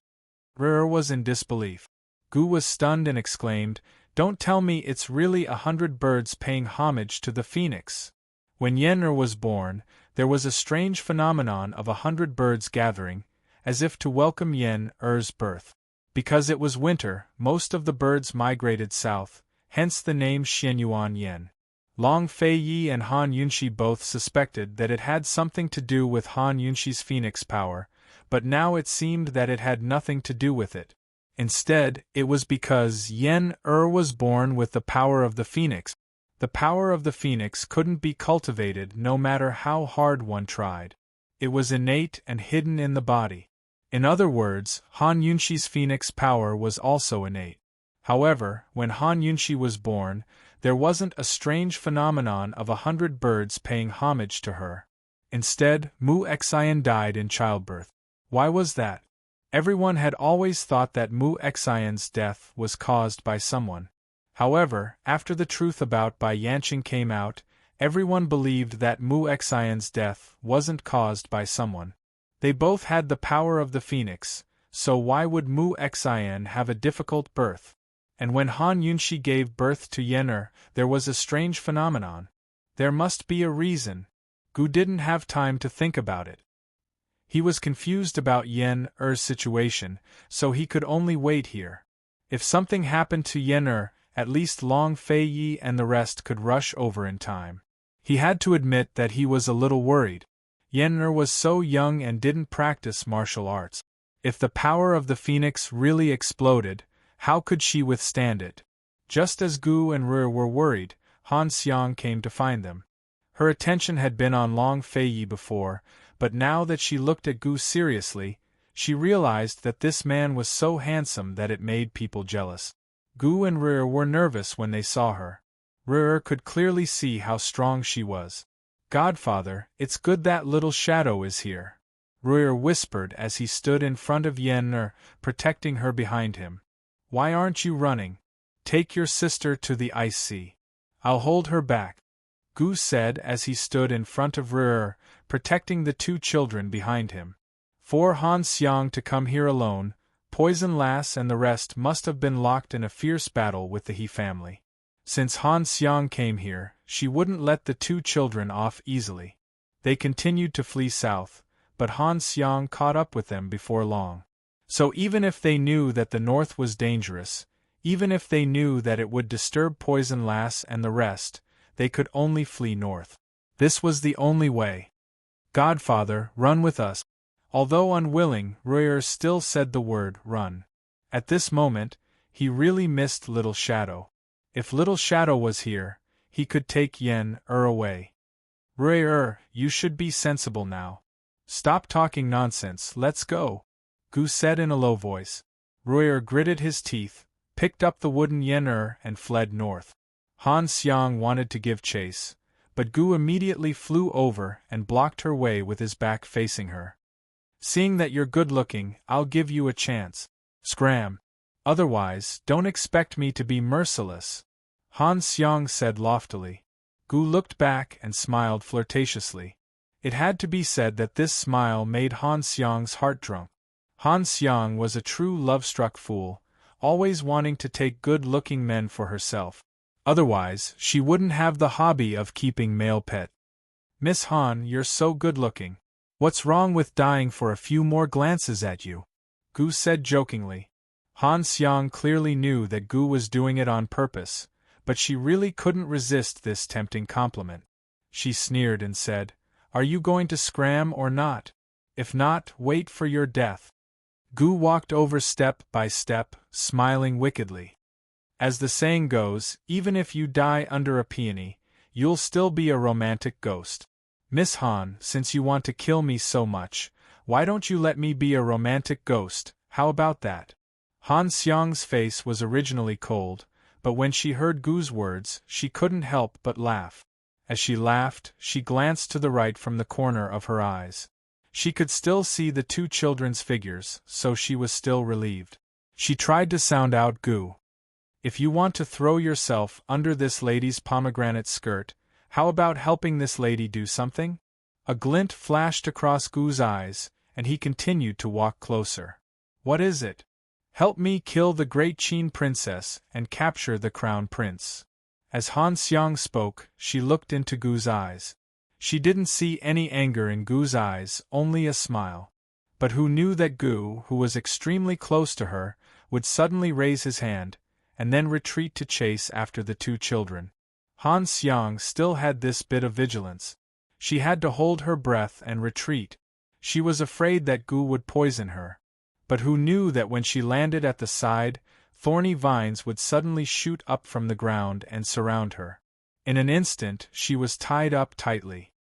Rue was in disbelief. Gu was stunned and exclaimed, "Don't tell me it's really 100 birds paying homage to the phoenix." When Yen was born, there was a strange phenomenon of 100 birds gathering, as if to welcome Yen's birth. Because it was winter, most of the birds migrated south, hence the name Xianyuan Yen. Long Fei Yi and Han Yunxi both suspected that it had something to do with Han Yunxi's phoenix power, but now it seemed that it had nothing to do with it. Instead, it was because Yen was born with the power of the phoenix. The power of the phoenix couldn't be cultivated no matter how hard one tried. It was innate and hidden in the body. In other words, Han Yunxi's phoenix power was also innate. However, when Han Yunxi was born, there wasn't a strange phenomenon of 100 birds paying homage to her. Instead, Mu Xian died in childbirth. Why was that? Everyone had always thought that Mu Xian's death was caused by someone. However, after the truth about Bai Yanqing came out, everyone believed that Mu Xian's death wasn't caused by someone. They both had the power of the phoenix, so why would Mu Xin have a difficult birth? And when Han Yunshi gave birth to Yen there was a strange phenomenon. There must be a reason. Gu didn't have time to think about it. He was confused about Yen-er's situation, so he could only wait here. If something happened to Yen-er, at least Long Fei Yi and the rest could rush over in time. He had to admit that he was a little worried. Yen-er was so young and didn't practice martial arts. If the power of the phoenix really exploded, how could she withstand it? Just as Gu and Rui were worried, Han Xiang came to find them. Her attention had been on Long Fei Yi before, but now that she looked at Gu seriously, she realized that this man was so handsome that it made people jealous. Gu and Rui were nervous when they saw her. Rui could clearly see how strong she was. "Godfather, it's good that little shadow is here," Rui whispered as he stood in front of Yen-er, protecting her behind him. "Why aren't you running? Take your sister to the ice sea. I'll hold her back," Gu said as he stood in front of Rui, protecting the two children behind him. For Han Xiang to come here alone, Poison Lass and the rest must have been locked in a fierce battle with the He family. Since Han Xiang came here, she wouldn't let the two children off easily. They continued to flee south, but Han Xiang caught up with them before long. So even if they knew that the north was dangerous, even if they knew that it would disturb Poison Lass and the rest, they could only flee north. This was the only way. "Godfather, run with us." Although unwilling, Rui still said the word, "run." At this moment, he really missed Little Shadow. If Little Shadow was here, he could take Yen-er away. "Rui, you should be sensible now. Stop talking nonsense, let's go," Gu said in a low voice. Rui gritted his teeth, picked up the wooden Yen-er and fled north. Han Xiang wanted to give chase, but Gu immediately flew over and blocked her way with his back facing her. "Seeing that you're good-looking, I'll give you a chance. Scram. Otherwise, don't expect me to be merciless," Han Xiang said loftily. Gu looked back and smiled flirtatiously. It had to be said that this smile made Han Xiang's heart drunk. Han Xiang was a true love-struck fool, always wanting to take good-looking men for herself. Otherwise, she wouldn't have the hobby of keeping male pet. "Miss Han, you're so good-looking. What's wrong with dying for a few more glances at you?" Gu said jokingly. Han Xiang clearly knew that Gu was doing it on purpose, but she really couldn't resist this tempting compliment. She sneered and said, "Are you going to scram or not? If not, wait for your death." Gu walked over step by step, smiling wickedly. As the saying goes, even if you die under a peony, you'll still be a romantic ghost. "Miss Han, since you want to kill me so much, why don't you let me be a romantic ghost, how about that?" Han Xiang's face was originally cold, but when she heard Gu's words, she couldn't help but laugh. As she laughed, she glanced to the right from the corner of her eyes. She could still see the two children's figures, so she was still relieved. She tried to sound out Gu. "If you want to throw yourself under this lady's pomegranate skirt, how about helping this lady do something?" A glint flashed across Gu's eyes, and he continued to walk closer. "What is it?" "Help me kill the great Qin princess and capture the crown prince." As Han Xiang spoke, she looked into Gu's eyes. She didn't see any anger in Gu's eyes, only a smile. But who knew that Gu, who was extremely close to her, would suddenly raise his hand, and then retreat to chase after the two children. Han Xiang still had this bit of vigilance. She had to hold her breath and retreat. She was afraid that Gu would poison her. But who knew that when she landed at the side, thorny vines would suddenly shoot up from the ground and surround her. In an instant, she was tied up tightly.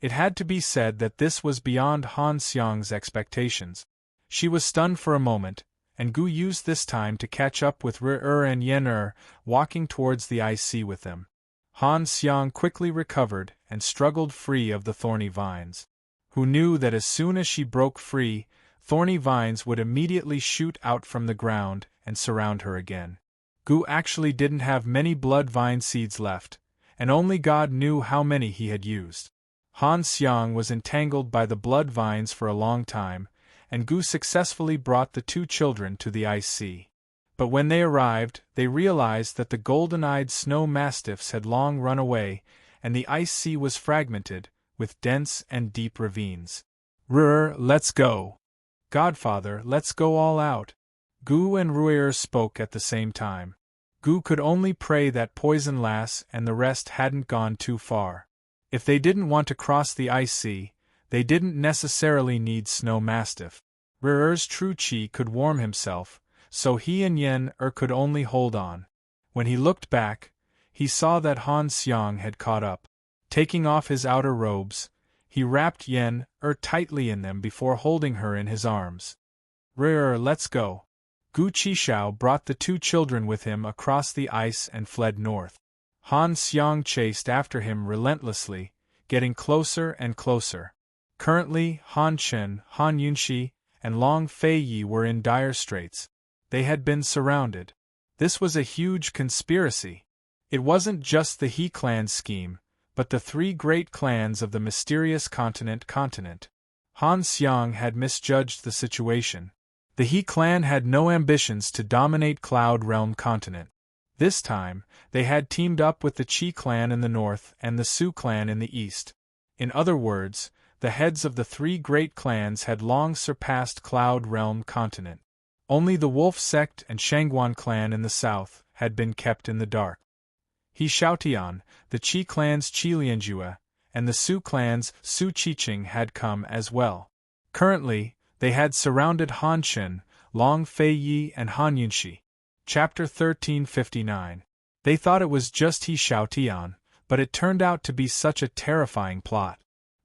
It had to be said that this was beyond Han Xiang's expectations. She was stunned for a moment, and Gu used this time to catch up with Rui and Yen walking towards the ice sea with them. Han Xiang quickly recovered and struggled free of the thorny vines. Who knew that as soon as she broke free, thorny vines would immediately shoot out from the ground and surround her again. Gu actually didn't have many blood vine seeds left, and only God knew how many he had used. Han Xiang was entangled by the blood vines for a long time, and Gu successfully brought the two children to the ice sea. But when they arrived, they realized that the golden-eyed snow mastiffs had long run away, and the ice sea was fragmented, with dense and deep ravines. Let's go. Godfather, let's go all out. Gu and Ruer spoke at the same time. Gu could only pray that Poison Lass and the rest hadn't gone too far. If they didn't want to cross the ice sea, they didn't necessarily need snow mastiff. Ruer's true chi could warm himself, so he and Yen could only hold on. When he looked back, he saw that Han Xiang had caught up. Taking off his outer robes, he wrapped Yen tightly in them before holding her in his arms. Let's go. Gu Qishao brought the two children with him across the ice and fled north. Han Xiang chased after him relentlessly, getting closer and closer. Currently, Han Chen, Han Yunxi, and Long Fei Yi were in dire straits. They had been surrounded. This was a huge conspiracy. It wasn't just the He clan's scheme, but the three great clans of the mysterious continent. Han Xiang had misjudged the situation. The He clan had no ambitions to dominate Cloud Realm continent. This time, they had teamed up with the Qi clan in the north and the Su clan in the east. In other words, the heads of the three great clans had long surpassed Cloud Realm continent. Only the Wolf sect and Shangguan clan in the south had been kept in the dark. He Xiaotian, the Qi clan's Qilianjue, and the Su clan's Su Qiqing had come as well. Currently, they had surrounded Han Chen, Long Fei Yi and Han Yunxi. Chapter 1359. They thought it was just He Xiaotian, but it turned out to be such a terrifying plot.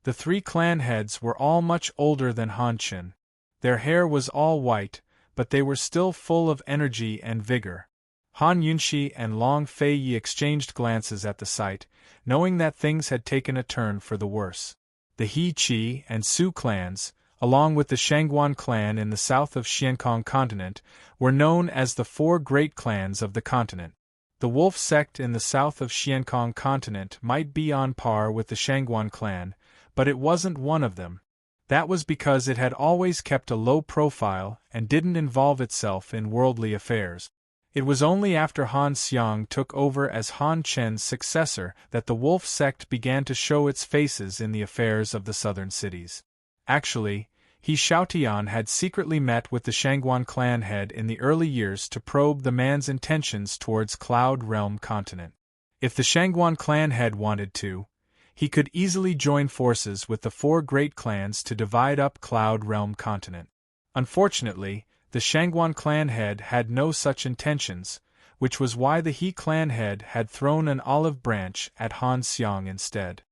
The three clan heads were all much older than Han Chen. Their hair was all white, but they were still full of energy and vigor. Han Yunxi and Long Fei Yi exchanged glances at the sight, knowing that things had taken a turn for the worse. The He Qi and Su clans, along with the Shangguan clan in the south of Xiankong continent, were known as the four great clans of the continent. The Wolf sect in the south of Xiankong continent might be on par with the Shangguan clan, but it wasn't one of them. That was because it had always kept a low profile and didn't involve itself in worldly affairs. It was only after Han Xiang took over as Han Chen's successor that the Wolf sect began to show its faces in the affairs of the southern cities. Actually, He Xiaotian had secretly met with the Shangguan clan head in the early years to probe the man's intentions towards Cloud Realm continent. If the Shangguan clan head wanted to, he could easily join forces with the four great clans to divide up Cloud Realm continent. Unfortunately, the Shangguan clan head had no such intentions, which was why the He clan head had thrown an olive branch at Han Xiang instead.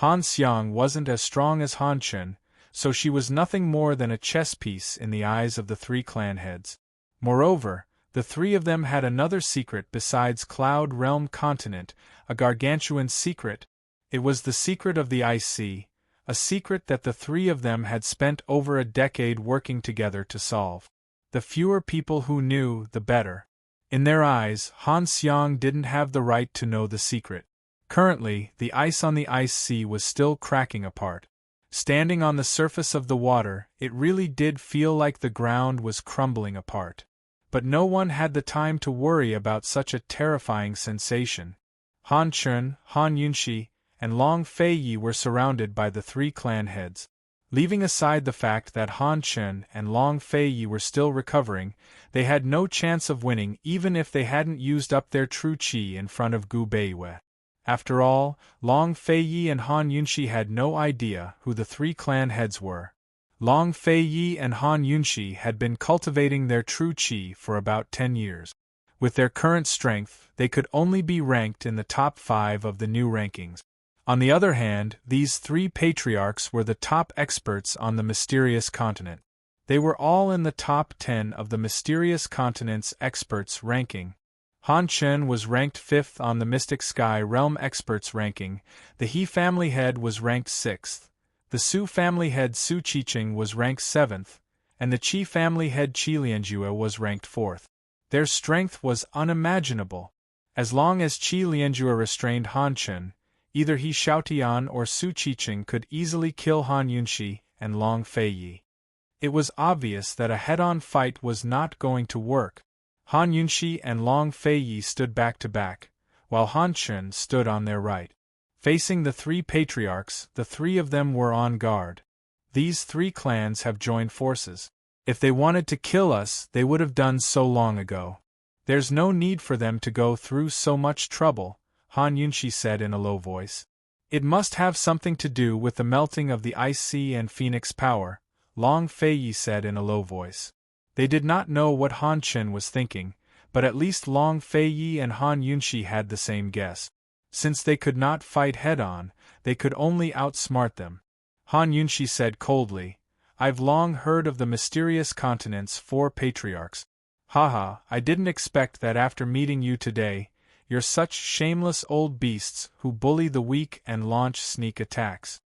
Han Xiang wasn't as strong as Han Chen, so she was nothing more than a chess piece in the eyes of the three clan heads. Moreover, the three of them had another secret besides Cloud Realm continent, a gargantuan secret. It was the secret of the Ice Sea, a secret that the three of them had spent over a decade working together to solve. The fewer people who knew, the better. In their eyes, Han Xiang didn't have the right to know the secret. Currently, the ice on the Ice Sea was still cracking apart. Standing on the surface of the water, it really did feel like the ground was crumbling apart. But no one had the time to worry about such a terrifying sensation. Han Chen, Han Yunxi, and Long Fei Yi were surrounded by the three clan heads. Leaving aside the fact that Han Chen and Long Fei Yi were still recovering, they had no chance of winning even if they hadn't used up their true qi in front of Gu Beiwei. After all, Long Fei Yi and Han Yunxi had no idea who the three clan heads were. Long Fei Yi and Han Yunxi had been cultivating their true qi for about 10 years. With their current strength, they could only be ranked in the top 5 of the new rankings. On the other hand, these three patriarchs were the top experts on the mysterious continent. They were all in the top 10 of the mysterious continent's experts ranking. Han Chen was ranked 5th on the Mystic Sky Realm experts ranking, the He family head was ranked 6th, the Su family head Su Qiqing was ranked 7th, and the Qi family head Qilianjue was ranked 4th. Their strength was unimaginable. As long as Qilianjue restrained Han Chen, Either he Xiaotian or Su Qiqing could easily kill Han Yunxi and Long Feiyi. It was obvious that a head-on fight was not going to work. Han Yunxi and Long Feiyi stood back to back, while Han Chen stood on their right. Facing the three patriarchs, the three of them were on guard. These three clans have joined forces. If they wanted to kill us, they would have done so long ago. There's no need for them to go through so much trouble, Han Yunxi said in a low voice. It must have something to do with the melting of the ice sea and phoenix power, Long Feiyi said in a low voice. They did not know what Han Chen was thinking, but at least Long Feiyi and Han Yunxi had the same guess. Since they could not fight head-on, they could only outsmart them. Han Yunxi said coldly, I've long heard of the mysterious continent's 4 patriarchs. Haha, I didn't expect that after meeting you today. You're such shameless old beasts who bully the weak and launch sneak attacks.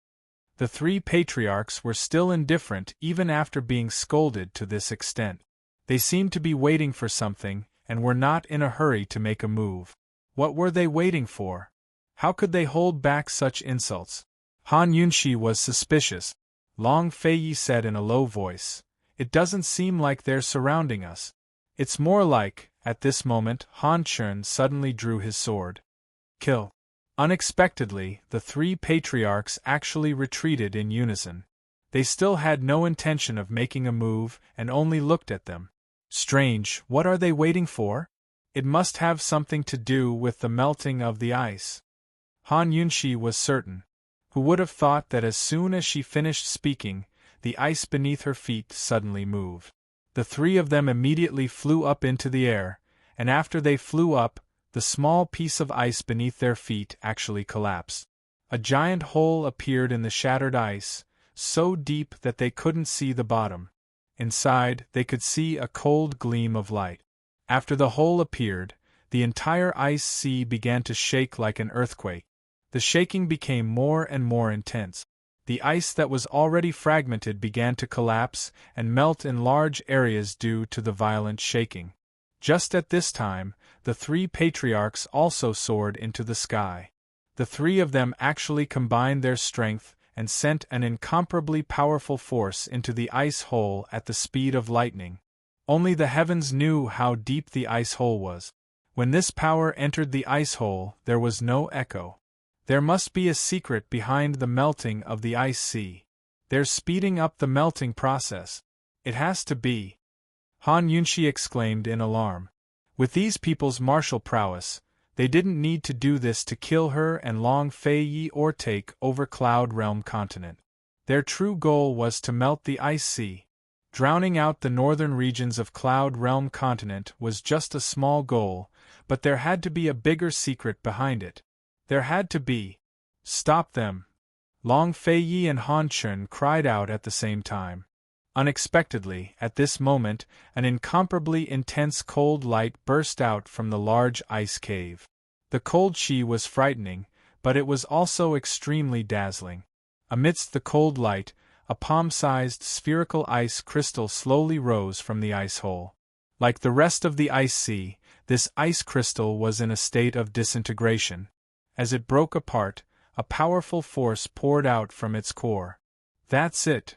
The 3 patriarchs were still indifferent even after being scolded to this extent. They seemed to be waiting for something, and were not in a hurry to make a move. What were they waiting for? How could they hold back such insults? Han Yunxi was suspicious. Long Feiyi said in a low voice, It doesn't seem like they're surrounding us. It's more like, at this moment, Han Chen suddenly drew his sword. Kill. Unexpectedly, the 3 patriarchs actually retreated in unison. They still had no intention of making a move and only looked at them. Strange, what are they waiting for? It must have something to do with the melting of the ice. Han Yunxi was certain. Who would have thought that as soon as she finished speaking, the ice beneath her feet suddenly moved. The 3 of them immediately flew up into the air, and after they flew up, the small piece of ice beneath their feet actually collapsed. A giant hole appeared in the shattered ice, so deep that they couldn't see the bottom. Inside, they could see a cold gleam of light. After the hole appeared, the entire ice sea began to shake like an earthquake. The shaking became more and more intense. The ice that was already fragmented began to collapse and melt in large areas due to the violent shaking. Just at this time, the 3 patriarchs also soared into the sky. The 3 of them actually combined their strength and sent an incomparably powerful force into the ice hole at the speed of lightning. Only the heavens knew how deep the ice hole was. When this power entered the ice hole, there was no echo. There must be a secret behind the melting of the ice sea. They're speeding up the melting process. It has to be. Han Yunxi exclaimed in alarm. With these people's martial prowess, they didn't need to do this to kill her and Long Feiyi or take over Cloud Realm continent. Their true goal was to melt the ice sea. Drowning out the northern regions of Cloud Realm continent was just a small goal, but there had to be a bigger secret behind it. There had to be. Stop them! Long Feiyi and Han Chen cried out at the same time. Unexpectedly, at this moment, an incomparably intense cold light burst out from the large ice cave. The cold chi was frightening, but it was also extremely dazzling. Amidst the cold light, a palm-sized spherical ice crystal slowly rose from the ice hole. Like the rest of the ice sea, this ice crystal was in a state of disintegration. As it broke apart, a powerful force poured out from its core. That's it,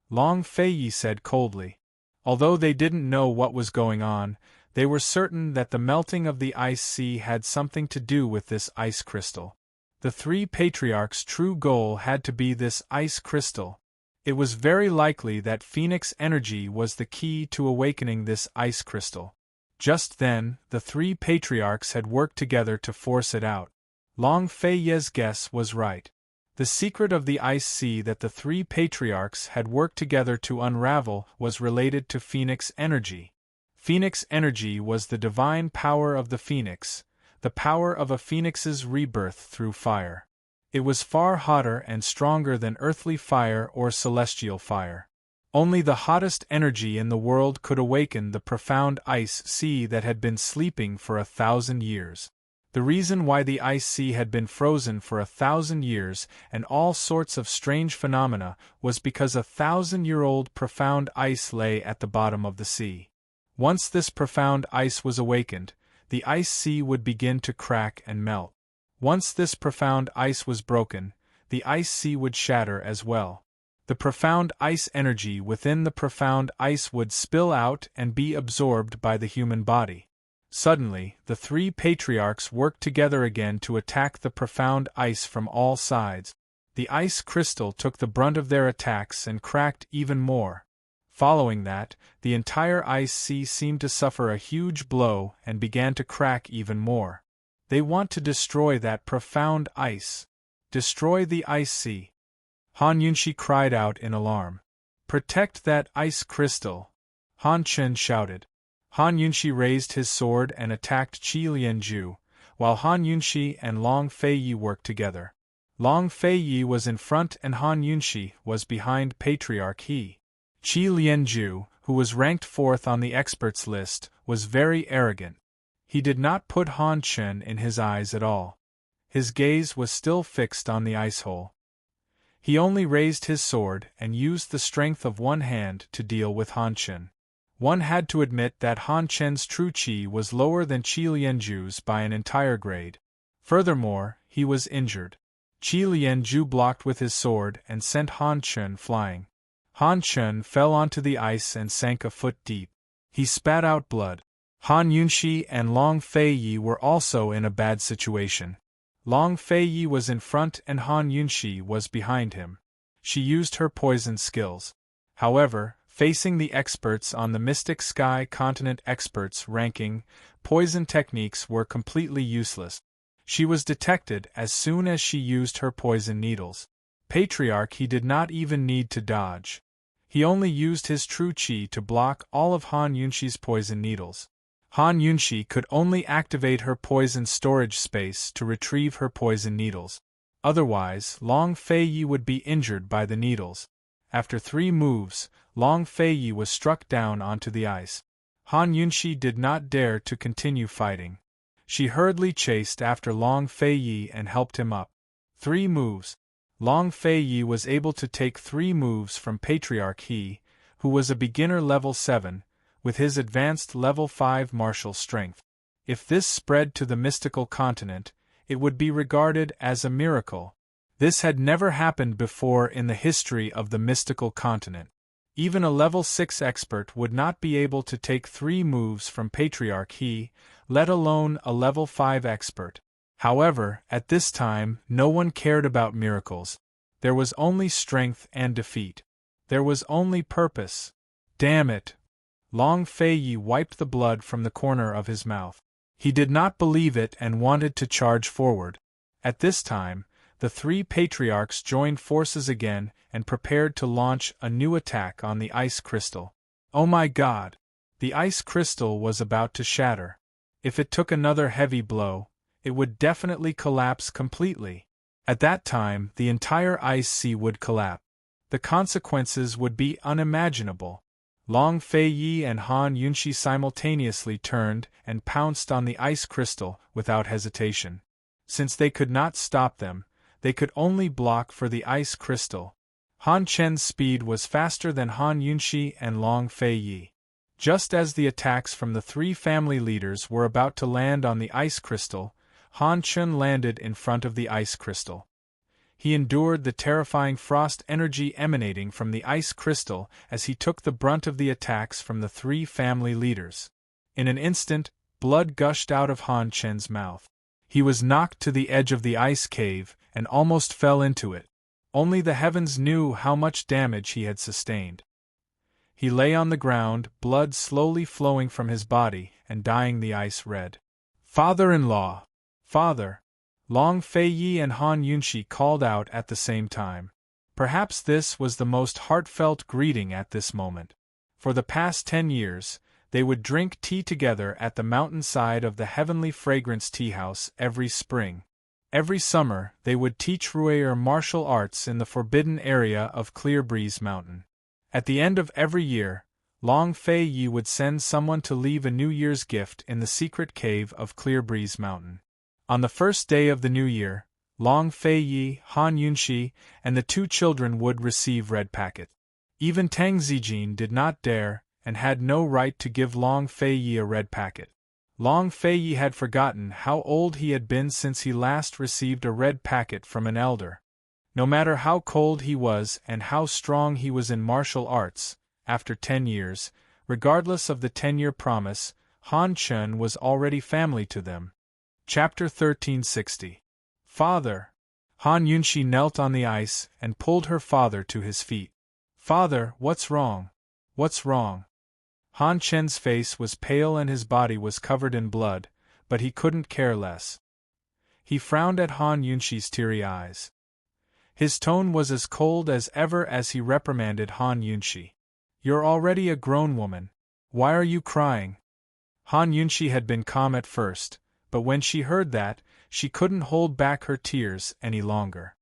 Long Feiyi said coldly. Although they didn't know what was going on, they were certain that the melting of the ice sea had something to do with this ice crystal. The 3 patriarchs' true goal had to be this ice crystal. It was very likely that Phoenix energy was the key to awakening this ice crystal. Just then, the 3 patriarchs had worked together to force it out. Long Feiyi's guess was right. The secret of the ice sea that the 3 patriarchs had worked together to unravel was related to Phoenix energy. Phoenix energy was the divine power of the phoenix, the power of a phoenix's rebirth through fire. It was far hotter and stronger than earthly fire or celestial fire. Only the hottest energy in the world could awaken the profound ice sea that had been sleeping for 1,000 years. The reason why the ice sea had been frozen for 1,000 years and all sorts of strange phenomena was because 1,000-year-old profound ice lay at the bottom of the sea. Once this profound ice was awakened, the ice sea would begin to crack and melt. Once this profound ice was broken, the ice sea would shatter as well. The profound ice energy within the profound ice would spill out and be absorbed by the human body. Suddenly, the three patriarchs worked together again to attack the profound ice from all sides. The ice crystal took the brunt of their attacks and cracked even more. Following that, the entire ice sea seemed to suffer a huge blow and began to crack even more. They want to destroy that profound ice. Destroy the ice sea. Han Yunshi cried out in alarm. Protect that ice crystal. Han Chen shouted. Han Yunshi raised his sword and attacked Qi Lianju, while Han Yunshi and Long Feiyi worked together. Long Feiyi was in front and Han Yunshi was behind Patriarch He. Qi Lianju, who was ranked 4th on the experts list, was very arrogant. He did not put Han Chen in his eyes at all. His gaze was still fixed on the ice hole. He only raised his sword and used the strength of one hand to deal with Han Chen. One had to admit that Han Chen's true qi was lower than Qi Lianju's by an entire grade. Furthermore, he was injured. Qi Lianju blocked with his sword and sent Han Chen flying. Han Chen fell onto the ice and sank a foot deep. He spat out blood. Han Yunshi and Long Feiyi were also in a bad situation. Long Feiyi was in front and Han Yunshi was behind him. She used her poison skills. However, facing the experts on the Mystic Sky Continent experts ranking, poison techniques were completely useless. She was detected as soon as she used her poison needles. Patriarch He did not even need to dodge. He only used his true qi to block all of Han Yunshi's poison needles. Han Yunshi could only activate her poison storage space to retrieve her poison needles. Otherwise, Long Feiyi would be injured by the needles. After 3 moves, Long Feiyi was struck down onto the ice. Han Yunshi did not dare to continue fighting. She hurriedly chased after Long Feiyi and helped him up. 3 moves. Long Feiyi was able to take 3 moves from Patriarch He, who was a beginner level 7, with his advanced level 5 martial strength. If this spread to the mystical continent, it would be regarded as a miracle. This had never happened before in the history of the mystical continent. Even a level 6 expert would not be able to take 3 moves from Patriarch He, let alone a level 5 expert. However, at this time, no one cared about miracles. There was only strength and defeat. There was only purpose. Damn it! Long Feiyi wiped the blood from the corner of his mouth. He did not believe it and wanted to charge forward. At this time, the 3 patriarchs joined forces again and prepared to launch a new attack on the ice crystal. Oh my God! The ice crystal was about to shatter. If it took another heavy blow, it would definitely collapse completely. At that time, the entire ice sea would collapse. The consequences would be unimaginable. Long Feiyi and Han Yunshi simultaneously turned and pounced on the ice crystal without hesitation. Since they could not stop them, they could only block for the ice crystal. Han Chen's speed was faster than Han Yunshi and Long Feiyi. Just as the attacks from the 3 family leaders were about to land on the ice crystal, Han Chen landed in front of the ice crystal. He endured the terrifying frost energy emanating from the ice crystal as he took the brunt of the attacks from the 3 family leaders. In an instant, blood gushed out of Han Chen's mouth. He was knocked to the edge of the ice cave and almost fell into it. Only the heavens knew how much damage he had sustained. He lay on the ground, blood slowly flowing from his body and dyeing the ice red. "Father-in-law! Father!" Long Feiyi and Han Yunshi called out at the same time. Perhaps this was the most heartfelt greeting at this moment. For the past 10 years, they would drink tea together at the mountainside of the Heavenly Fragrance Tea House every spring. Every summer, they would teach Rueer martial arts in the forbidden area of Clear Breeze Mountain. At the end of every year, Long Feiyi would send someone to leave a New Year's gift in the secret cave of Clear Breeze Mountain. On the first day of the new year, Long Feiyi, Han Yunshi, and the 2 children would receive red packets. Even Tang Zijin did not dare, and had no right to give Long Feiyi a red packet. Long Fei had forgotten how old he had been since he last received a red packet from an elder. No matter how cold he was and how strong he was in martial arts, after 10 years, regardless of the 10-year promise, Han Chen was already family to them. Chapter 1360. Father! Han Yunxi knelt on the ice and pulled her father to his feet. Father, what's wrong? What's wrong? Han Chen's face was pale and his body was covered in blood, but he couldn't care less. He frowned at Han Yunxi's teary eyes. His tone was as cold as ever as he reprimanded Han Yunxi. You're already a grown woman. Why are you crying? Han Yunxi had been calm at first, but when she heard that, she couldn't hold back her tears any longer.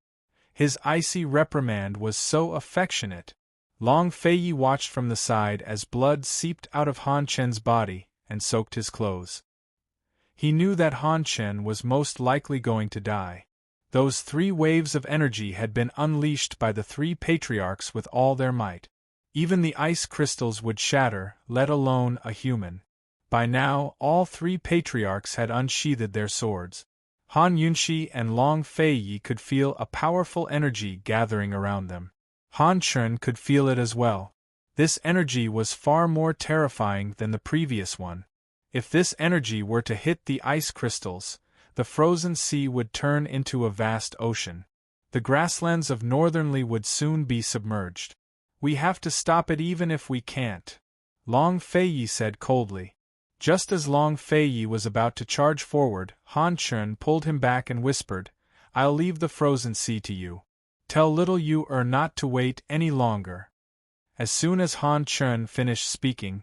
His icy reprimand was so affectionate. Long Fei watched from the side as blood seeped out of Han Chen's body and soaked his clothes. He knew that Han Chen was most likely going to die. Those 3 waves of energy had been unleashed by the 3 patriarchs with all their might. Even the ice crystals would shatter, let alone a human. By now, all 3 patriarchs had unsheathed their swords. Han Yunxi and Long Fei could feel a powerful energy gathering around them. Han Chen could feel it as well. This energy was far more terrifying than the previous one. If this energy were to hit the ice crystals, the frozen sea would turn into a vast ocean. The grasslands of Northernly would soon be submerged. We have to stop it even if we can't, Long Fei said coldly. Just as Long Fei was about to charge forward, Han Chen pulled him back and whispered, I'll leave the frozen sea to you. Tell little you not to wait any longer. As soon as Han Chen finished speaking,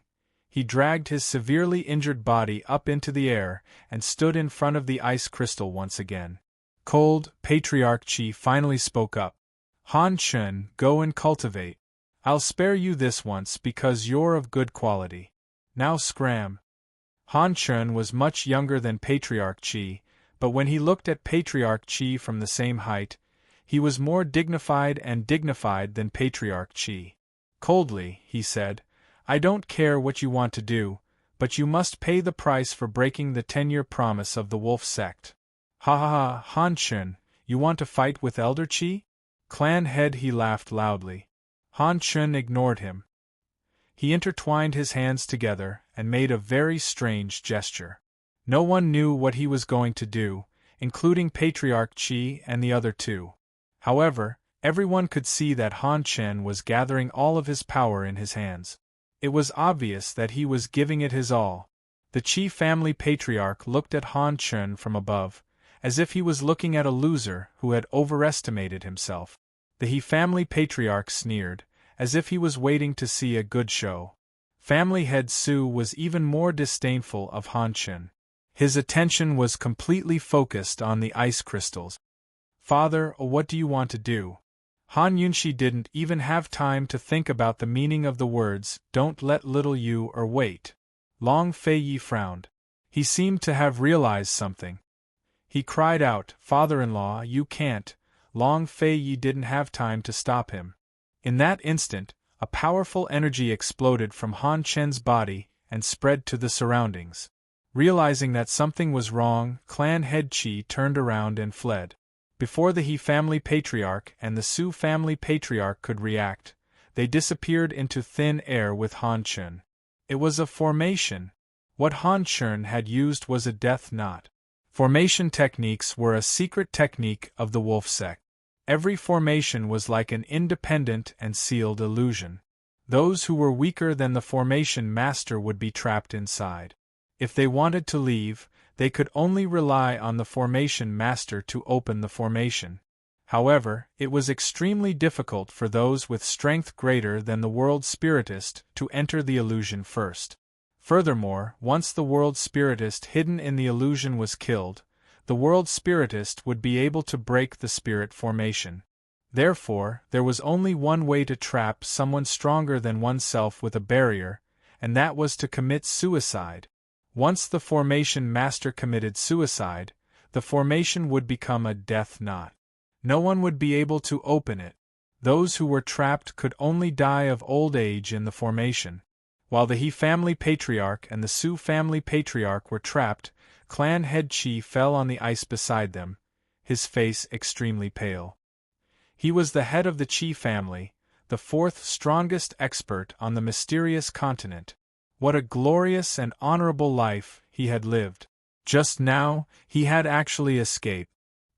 he dragged his severely injured body up into the air and stood in front of the ice crystal once again. Cold, Patriarch Qi finally spoke up. Han Chen, go and cultivate. I'll spare you this once because you're of good quality. Now scram. Han Chen was much younger than Patriarch Qi, but when he looked at Patriarch Qi from the same height, he was more dignified than Patriarch Qi. Coldly, he said, I don't care what you want to do, but you must pay the price for breaking the 10-year promise of the wolf sect. Ha ha ha, Han Chen, you want to fight with Elder Qi? Clan head, he laughed loudly. Han Chen ignored him. He intertwined his hands together and made a very strange gesture. No one knew what he was going to do, including Patriarch Qi and the other 2. However, everyone could see that Han Chen was gathering all of his power in his hands. It was obvious that he was giving it his all. The Qi family patriarch looked at Han Chen from above, as if he was looking at a loser who had overestimated himself. The He family patriarch sneered, as if he was waiting to see a good show. Family head Su was even more disdainful of Han Chen. His attention was completely focused on the ice crystals. Father, what do you want to do? Han Yunxi didn't even have time to think about the meaning of the words, don't let little you wait. Long Fei frowned. He seemed to have realized something. He cried out, Father-in-law, you can't. Long Fei didn't have time to stop him. In that instant, a powerful energy exploded from Han Chen's body and spread to the surroundings. Realizing that something was wrong, Clan Head Qi turned around and fled. Before the He family patriarch and the Su family patriarch could react, they disappeared into thin air with Han Chen. It was a formation. What Han Chen had used was a death knot. Formation techniques were a secret technique of the wolf sect. Every formation was like an independent and sealed illusion. Those who were weaker than the formation master would be trapped inside. If they wanted to leave, they could only rely on the formation master to open the formation. However, it was extremely difficult for those with strength greater than the world spiritist to enter the illusion first. Furthermore, once the world spiritist hidden in the illusion was killed, the world spiritist would be able to break the spirit formation. Therefore, there was only one way to trap someone stronger than oneself with a barrier, and that was to commit suicide. Once the formation master committed suicide, the formation would become a death knot. No one would be able to open it. Those who were trapped could only die of old age in the formation. While the He family patriarch and the Su family patriarch were trapped, clan head Chi fell on the ice beside them, his face extremely pale. He was the head of the Chi family, the fourth strongest expert on the mysterious continent. What a glorious and honorable life he had lived. Just now, he had actually escaped.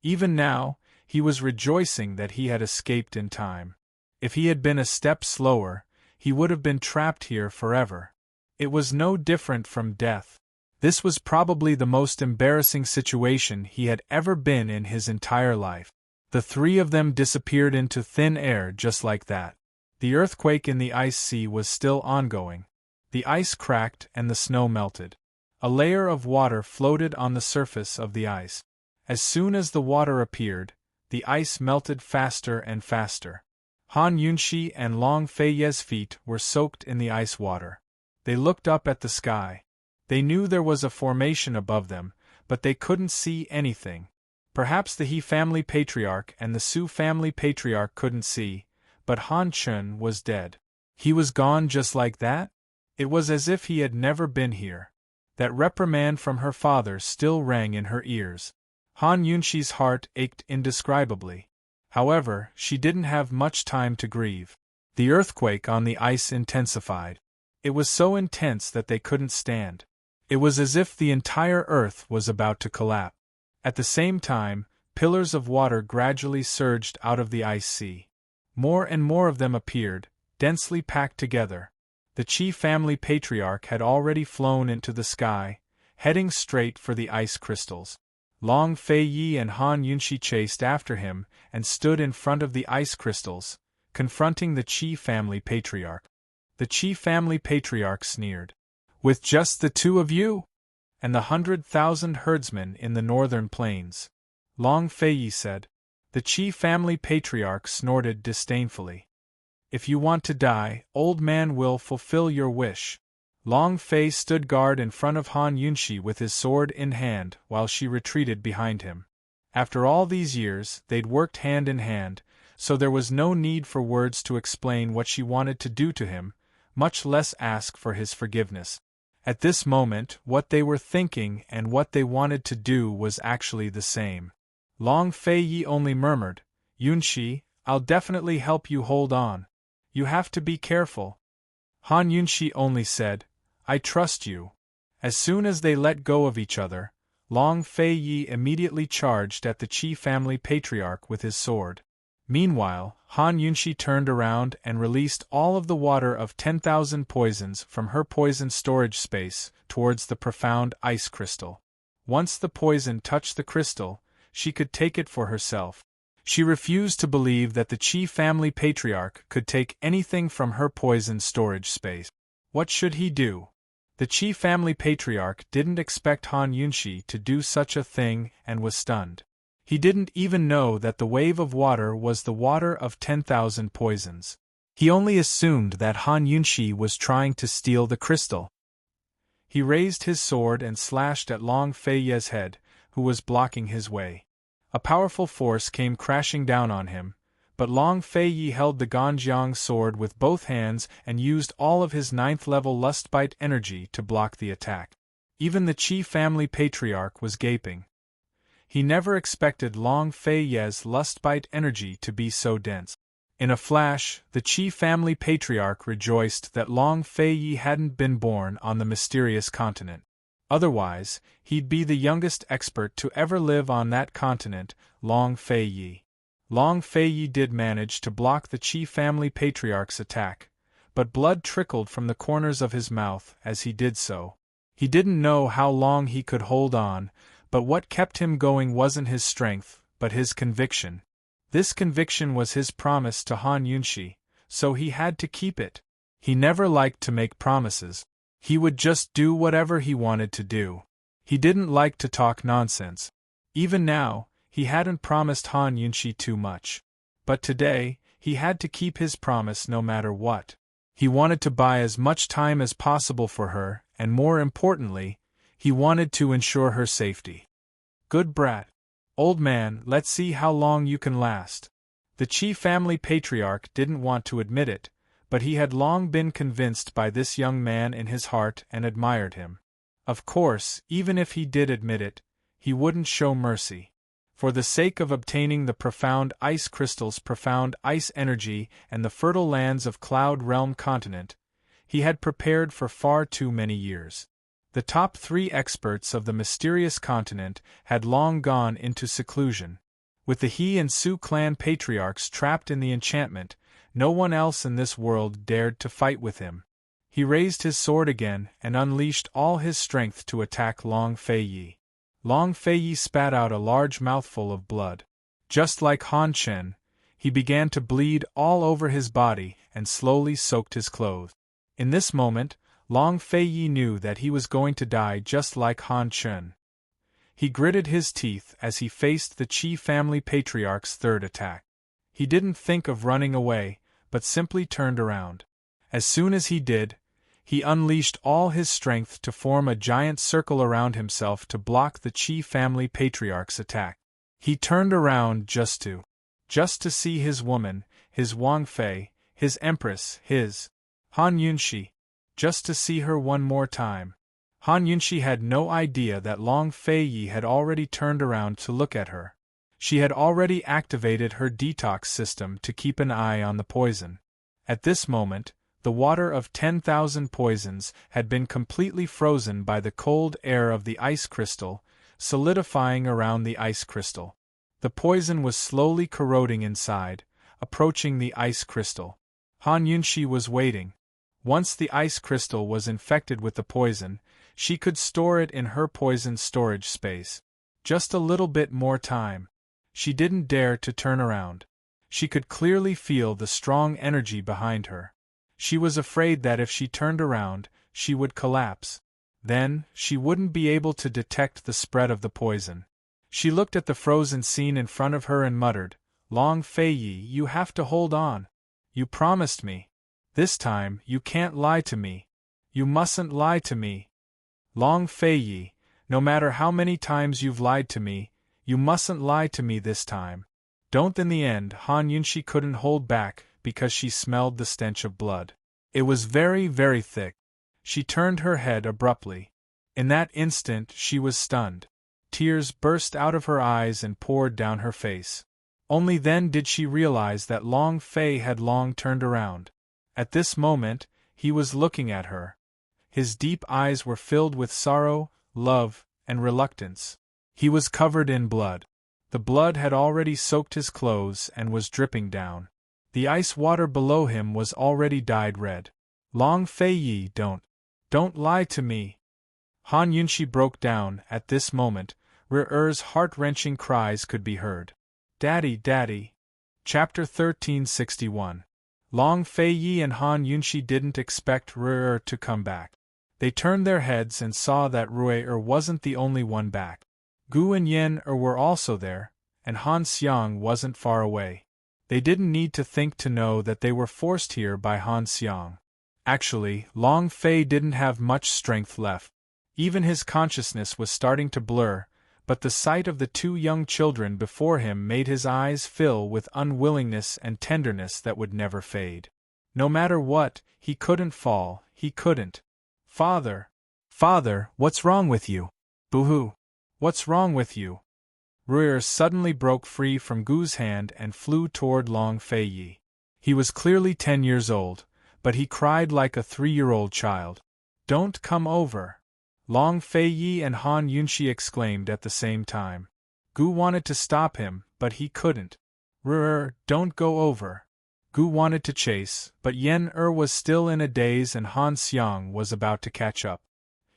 Even now, he was rejoicing that he had escaped in time. If he had been a step slower, he would have been trapped here forever. It was no different from death. This was probably the most embarrassing situation he had ever been in his entire life. The three of them disappeared into thin air just like that. The earthquake in the ice sea was still ongoing. The ice cracked and the snow melted. A layer of water floated on the surface of the ice. As soon as the water appeared, the ice melted faster and faster. Han Yunxi and Long Feiye's feet were soaked in the ice water. They looked up at the sky. They knew there was a formation above them, but they couldn't see anything. Perhaps the He family patriarch and the Su family patriarch couldn't see, but Han Chun was dead. He was gone just like that? It was as if he had never been here. That reprimand from her father still rang in her ears. Han Yunxi's heart ached indescribably. However, she didn't have much time to grieve. The earthquake on the ice intensified. It was so intense that they couldn't stand. It was as if the entire earth was about to collapse. At the same time, pillars of water gradually surged out of the ice sea. More and more of them appeared, densely packed together. The Chi family patriarch had already flown into the sky, heading straight for the ice crystals. Long Feiyi and Han Yunxi chased after him and stood in front of the ice crystals, confronting the Chi family patriarch. The Chi family patriarch sneered. "With just the two of you? And the 100,000 herdsmen in the northern plains?" Long Feiyi said. The Chi family patriarch snorted disdainfully. "If you want to die, old man will fulfill your wish." Long Fei stood guard in front of Han Yunxi with his sword in hand while she retreated behind him. After all these years, they'd worked hand in hand, so there was no need for words to explain what she wanted to do to him, much less ask for his forgiveness. At this moment, what they were thinking and what they wanted to do was actually the same. Long Feiyi only murmured, "Yunxi, I'll definitely help you hold on. You have to be careful." Han Yunxi only said, "I trust you." As soon as they let go of each other, Long Feiyi immediately charged at the Chi family patriarch with his sword. Meanwhile, Han Yunxi turned around and released all of the water of 10,000 poisons from her poison storage space towards the profound ice crystal. Once the poison touched the crystal, she could take it for herself. She refused to believe that the Chi family patriarch could take anything from her poison storage space. What should he do? The Chi family patriarch didn't expect Han Yunxi to do such a thing and was stunned. He didn't even know that the wave of water was the water of 10,000 poisons. He only assumed that Han Yunxi was trying to steal the crystal. He raised his sword and slashed at Long Feiye's head, who was blocking his way. A powerful force came crashing down on him, but Long Feiyi held the Ganjiang sword with both hands and used all of his 9th-level Lustbite energy to block the attack. Even the Chi family patriarch was gaping. He never expected Long Feiye's Lustbite energy to be so dense. In a flash, the Chi family patriarch rejoiced that Long Feiyi hadn't been born on the mysterious continent. Otherwise, he'd be the youngest expert to ever live on that continent, Long Feiyi. Long Feiyi did manage to block the Chi family patriarch's attack, but blood trickled from the corners of his mouth as he did so. He didn't know how long he could hold on, but what kept him going wasn't his strength, but his conviction. This conviction was his promise to Han Yunxi, so he had to keep it. He never liked to make promises. He would just do whatever he wanted to do. He didn't like to talk nonsense. Even now, he hadn't promised Han Yunxi too much. But today, he had to keep his promise no matter what. He wanted to buy as much time as possible for her, and more importantly, he wanted to ensure her safety. "Good brat. Old man, let's see how long you can last." The Chi family patriarch didn't want to admit it, but he had long been convinced by this young man in his heart and admired him. Of course, even if he did admit it, he wouldn't show mercy. For the sake of obtaining the profound ice crystals, profound ice energy, and the fertile lands of Cloud Realm continent, he had prepared for far too many years. The top 3 experts of the mysterious continent had long gone into seclusion. With the He and Su clan patriarchs trapped in the enchantment, no one else in this world dared to fight with him. He raised his sword again and unleashed all his strength to attack Long Fei Yi. Long Fei Yi spat out a large mouthful of blood. Just like Han Chen, he began to bleed all over his body and slowly soaked his clothes. In this moment, Long Fei Yi knew that he was going to die just like Han Chen. He gritted his teeth as he faced the Qi family patriarch's third attack. He didn't think of running away, but simply turned around. As soon as he did, he unleashed all his strength to form a giant circle around himself to block the Qi family patriarch's attack. He turned around just to see his woman, his Wang Fei, his empress, his Han Yunxi, just to see her one more time. Han Yunxi had no idea that Long Fei Yi had already turned around to look at her. She had already activated her detox system to keep an eye on the poison. At this moment, the water of 10,000 poisons had been completely frozen by the cold air of the ice crystal, solidifying around the ice crystal. The poison was slowly corroding inside, approaching the ice crystal. Han Yunxi was waiting. Once the ice crystal was infected with the poison, she could store it in her poison storage space. Just a little bit more time. She didn't dare to turn around. She could clearly feel the strong energy behind her. She was afraid that if she turned around, she would collapse. Then, she wouldn't be able to detect the spread of the poison. She looked at the frozen scene in front of her and muttered, "Long Fei Yi, you have to hold on. You promised me. This time, you can't lie to me. You mustn't lie to me. Long Fei Yi, no matter how many times you've lied to me, you mustn't lie to me this time. Don't." In the end, Han Yunxi couldn't hold back, because she smelled the stench of blood. It was very, very thick. She turned her head abruptly. In that instant, she was stunned. Tears burst out of her eyes and poured down her face. Only then did she realize that Long Fei had long turned around. At this moment, he was looking at her. His deep eyes were filled with sorrow, love, and reluctance. He was covered in blood. The blood had already soaked his clothes and was dripping down. The ice water below him was already dyed red. Long Fei Yi, don't lie to me. Han Yunxi broke down. At this moment, Re-er's heart-wrenching cries could be heard. Daddy, Daddy. Chapter 1361. Long Fei Yi and Han Yunxi didn't expect Re-er to come back. They turned their heads and saw that Re-er wasn't the only one back. Gu and Yen-er were also there, and Han Xiang wasn't far away. They didn't need to think to know that they were forced here by Han Xiang. Actually, Long Fei didn't have much strength left. Even his consciousness was starting to blur, but the sight of the 2 young children before him made his eyes fill with unwillingness and tenderness that would never fade. No matter what, he couldn't fall, he couldn't. Father, what's wrong with you? Boo-hoo. What's wrong with you? Re-er suddenly broke free from Gu's hand and flew toward Long Fei Yi. He was clearly 10 years old, but he cried like a 3-year-old child. Don't come over. Long Fei Yi and Han Yunxi exclaimed at the same time. Gu wanted to stop him, but he couldn't. Re-er, don't go over. Gu wanted to chase, but Yen-er was still in a daze and Han Xiang was about to catch up.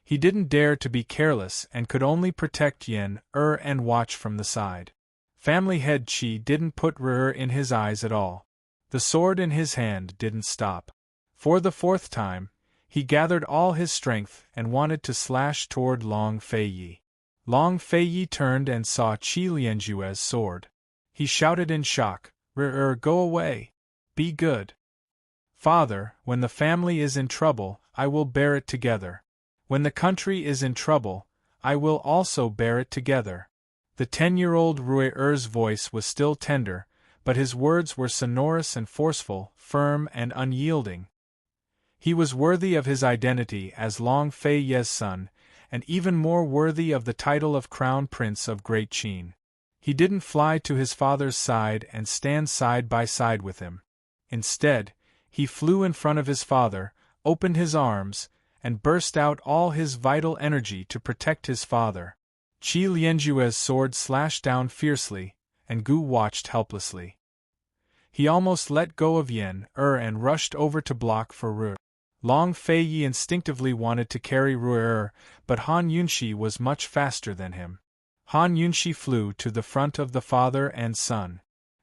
He didn't dare to be careless and could only protect Yen-er and watch from the side. Family head Qi didn't put Re-er in his eyes at all. The sword in his hand didn't stop. For the 4th time, he gathered all his strength and wanted to slash toward Long Fei Yi. Long Fei Yi turned and saw Qi Lianjue's sword. He shouted in shock, Re-er, go away. Be good. Father, when the family is in trouble, I will bear it together. When the country is in trouble, I will also bear it together. The 10-year-old Re-er's voice was still tender, but his words were sonorous and forceful, firm and unyielding. He was worthy of his identity as Long Fei Ye's son, and even more worthy of the title of Crown Prince of Great Qin. He didn't fly to his father's side and stand side by side with him. Instead, he flew in front of his father, opened his arms, and burst out all his vital energy to protect his father. Qi Lianjue's sword slashed down fiercely, and Gu watched helplessly. He almost let go of Yen and rushed over to block for Ru. Long Feiyi instinctively wanted to carry Ru, but Han Yunxi was much faster than him. Han Yunxi flew to the front of the father and son.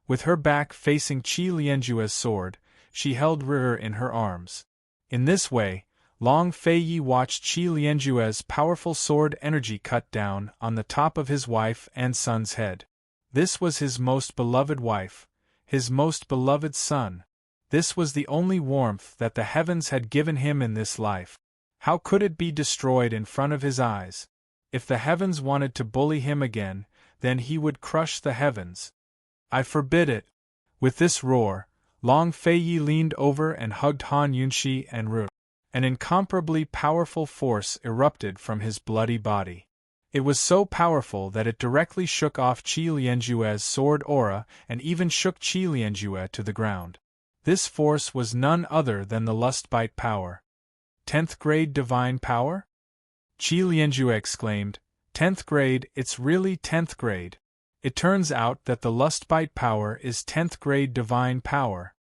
With her back facing Qi Lianjue's sword, she held Ru in her arms. In this way, Long Feiyi watched Qi Lianjue's powerful sword energy cut down on the top of his wife and son's head. This was his most beloved wife, his most beloved son. This was the only warmth that the heavens had given him in this life. How could it be destroyed in front of his eyes? If the heavens wanted to bully him again, then he would crush the heavens. I forbid it. With this roar, Long Feiyi leaned over and hugged Han Yunxi and Ru. An incomparably powerful force erupted from his bloody body. It was so powerful that it directly shook off Qi Lianjue's sword aura and even shook Qi Lianjue to the ground. This force was none other than the Lustbite power. 10th grade divine power? Qi Lianjue exclaimed, 10th grade, it's really 10th grade. It turns out that the Lustbite power is 10th grade divine power.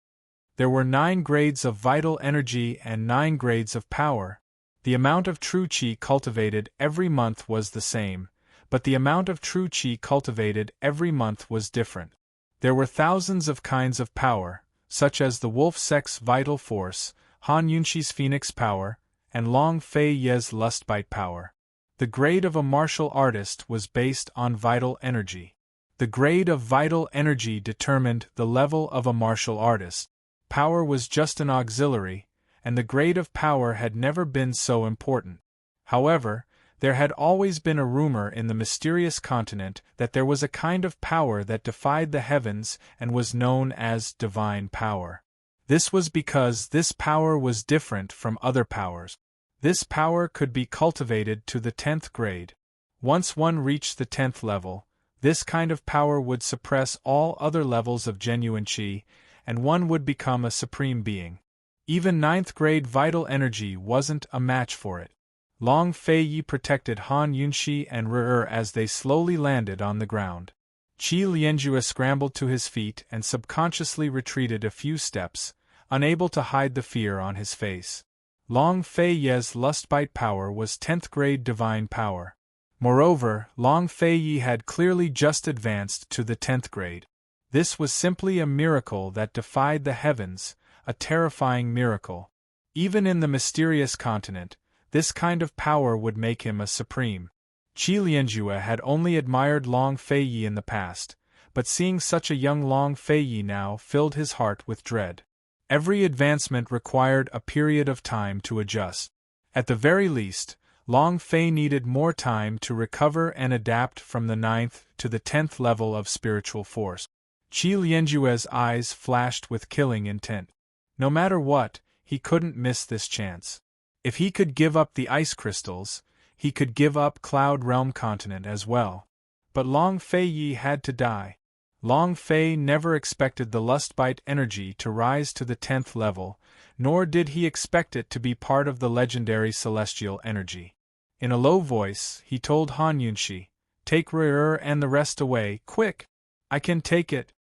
There were 9 grades of vital energy and 9 grades of power. The amount of true Qi cultivated every month was the same, but the amount of true Qi cultivated every month was different. There were thousands of kinds of power, such as the Wolf Sex Vital Force, Han Yunxi's Phoenix Power, and Long Fei Ye's Lustbite Power. The grade of a martial artist was based on vital energy. The grade of vital energy determined the level of a martial artist. Power was just an auxiliary, and the grade of power had never been so important. However, there had always been a rumor in the mysterious continent that there was a kind of power that defied the heavens and was known as divine power. This was because this power was different from other powers. This power could be cultivated to the 10th grade. Once one reached the 10th level, this kind of power would suppress all other levels of genuine Qi, and one would become a supreme being. Even 9th grade vital energy wasn't a match for it. Long Feiyi protected Han Yunxi and Ru as they slowly landed on the ground. Qi Lianjue scrambled to his feet and subconsciously retreated a few steps, unable to hide the fear on his face. Long Fei Ye's Lustbite power was 10th grade divine power. Moreover, Long Feiyi had clearly just advanced to the 10th grade. This was simply a miracle that defied the heavens, a terrifying miracle. Even in the mysterious continent, this kind of power would make him a supreme. Qi Lianjue had only admired Long Feiyi in the past, but seeing such a young Long Feiyi now filled his heart with dread. Every advancement required a period of time to adjust. At the very least, Long Fei needed more time to recover and adapt from the 9th to the 10th level of spiritual force. Qi Lianjue's eyes flashed with killing intent. No matter what, he couldn't miss this chance. If he could give up the ice crystals, he could give up Cloud Realm Continent as well. But Long Feiyi had to die. Long Fei never expected the Lustbite energy to rise to the 10th level, nor did he expect it to be part of the legendary celestial energy. In a low voice, he told Han Yunxi, "Take Ru and the rest away, quick! I can take it."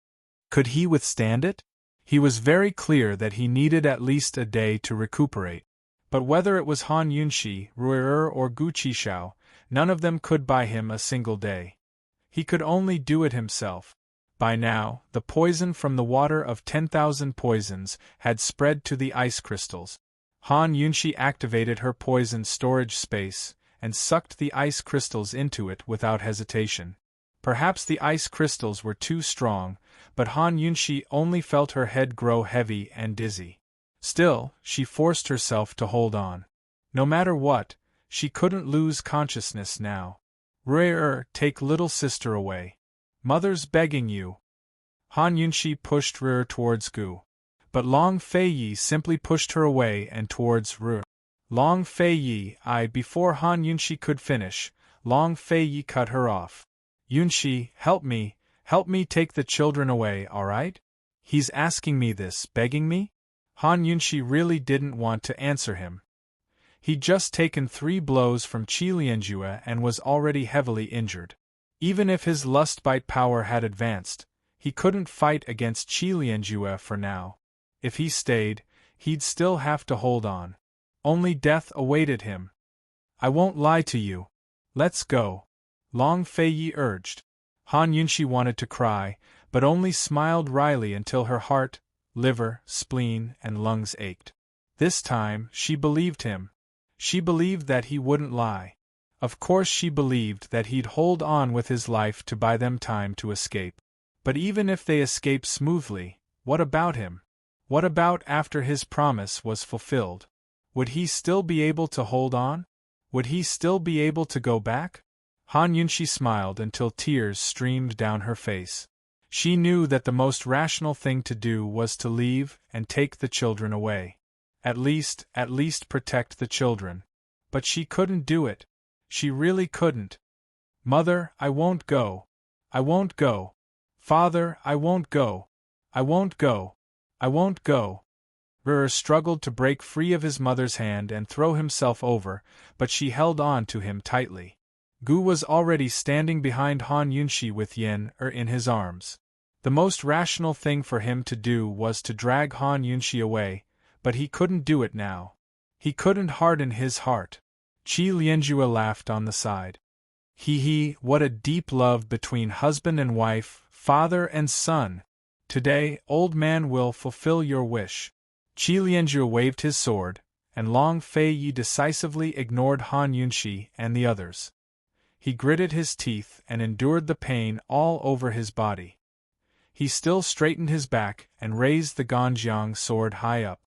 Could he withstand it? He was very clear that he needed at least a day to recuperate. But whether it was Han Yunxi, Ru or Gu Qishao, none of them could buy him a single day. He could only do it himself. By now, the poison from the water of 10,000 poisons had spread to the ice crystals. Han Yunxi activated her poison storage space and sucked the ice crystals into it without hesitation. Perhaps the ice crystals were too strong, but Han Yunxi only felt her head grow heavy and dizzy. Still, she forced herself to hold on. No matter what, she couldn't lose consciousness now. Ru, take little sister away. Mother's begging you. Han Yunshi pushed Ru towards Gu. But Long Feiyi simply pushed her away and towards Ru. Long Feiyi, before Han Yunshi could finish, Long Feiyi cut her off. Yunshi, help me take the children away, alright? He's asking me this, begging me? Han Yunshi really didn't want to answer him. He'd just taken 3 blows from Qi Lianjue and was already heavily injured. Even if his lust bite power had advanced, he couldn't fight against Qi Lianjue for now. If he stayed, he'd still have to hold on. Only death awaited him. I won't lie to you. Let's go. Long Feiyi urged. Han Yunshi wanted to cry, but only smiled wryly until her heart, liver, spleen, and lungs ached. This time, she believed him. She believed that he wouldn't lie. Of course she believed that he'd hold on with his life to buy them time to escape. But even if they escaped smoothly, what about him? What about after his promise was fulfilled? Would he still be able to hold on? Would he still be able to go back? Han Yunshi smiled until tears streamed down her face. She knew that the most rational thing to do was to leave and take the children away. At least protect the children. But she couldn't do it. She really couldn't. Mother, I won't go. I won't go. Father, I won't go. I won't go. I won't go. Ru struggled to break free of his mother's hand and throw himself over, but she held on to him tightly. Gu was already standing behind Han Yunshi with Yen in his arms. The most rational thing for him to do was to drag Han Yunshi away, but he couldn't do it now. He couldn't harden his heart. Qi Lianjue laughed on the side. Hee, what a deep love between husband and wife, father and son. Today, old man will fulfill your wish. Qi Lianjue waved his sword, and Long Feiyi decisively ignored Han Yunshi and the others. He gritted his teeth and endured the pain all over his body. He still straightened his back and raised the Ganjiang sword high up.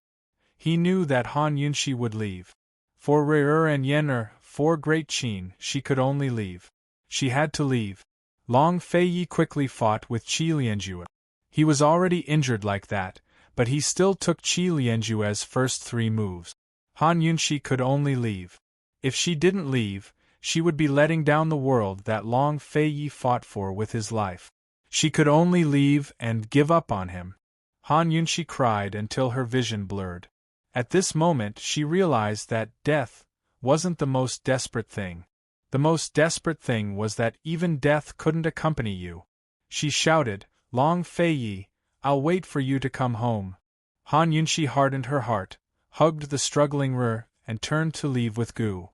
He knew that Han Yunshi would leave. For Ru and Yen, 4 great Qin, she could only leave. She had to leave. Long Feiyi quickly fought with Qi Lianjue. He was already injured like that, but he still took Qi Lianjue's first 3 moves. Han Yunshi could only leave. If she didn't leave, she would be letting down the world that Long Feiyi fought for with his life. She could only leave and give up on him. Han Yunshi cried until her vision blurred. At this moment she realized that death wasn't the most desperate thing. The most desperate thing was that even death couldn't accompany you. She shouted, Long Feiyi, I'll wait for you to come home. Han Yunshi hardened her heart, hugged the struggling Ru, and turned to leave with Gu.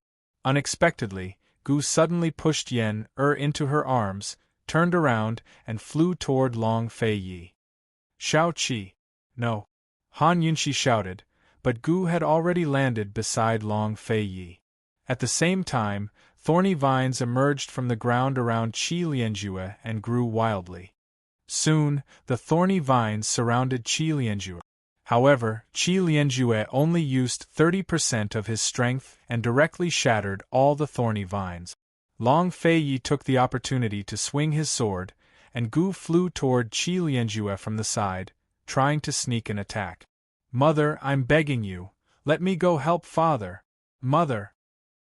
Unexpectedly, Gu suddenly pushed Yen into her arms, turned around, and flew toward Long Feiyi. Shao Qi. No. Han Yunshi shouted, but Gu had already landed beside Long Feiyi. At the same time, thorny vines emerged from the ground around Qi Lianjue and grew wildly. Soon, the thorny vines surrounded Qi Lianjue. However, Qi Lianjue only used 30% of his strength and directly shattered all the thorny vines. Long Feiyi took the opportunity to swing his sword, and Gu flew toward Qi Lianjue from the side, trying to sneak an attack. Mother, I'm begging you, let me go help father. Mother!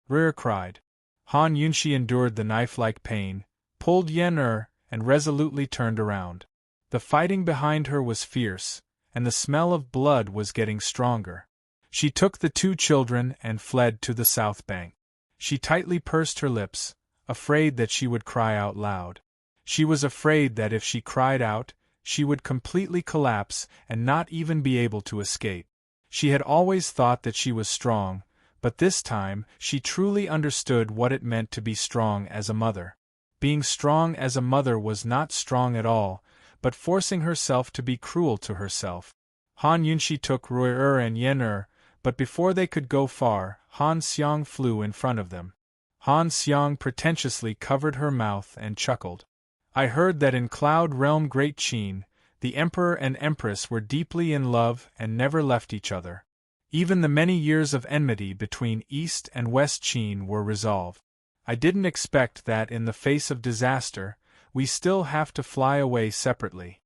Ru cried. Han Yunshi endured the knife-like pain, pulled Yen and resolutely turned around. The fighting behind her was fierce, and the smell of blood was getting stronger. She took the 2 children and fled to the south bank. She tightly pursed her lips, afraid that she would cry out loud. She was afraid that if she cried out, she would completely collapse and not even be able to escape. She had always thought that she was strong, but this time she truly understood what it meant to be strong as a mother. Being strong as a mother was not strong at all, but forcing herself to be cruel to herself. Han Yunshi took Ru and Yen, but before they could go far, Han Xiang flew in front of them. Han Xiang pretentiously covered her mouth and chuckled. I heard that in Cloud Realm Great Qin, the Emperor and Empress were deeply in love and never left each other. Even the many years of enmity between East and West Qin were resolved. I didn't expect that in the face of disaster, we still have to fly away separately.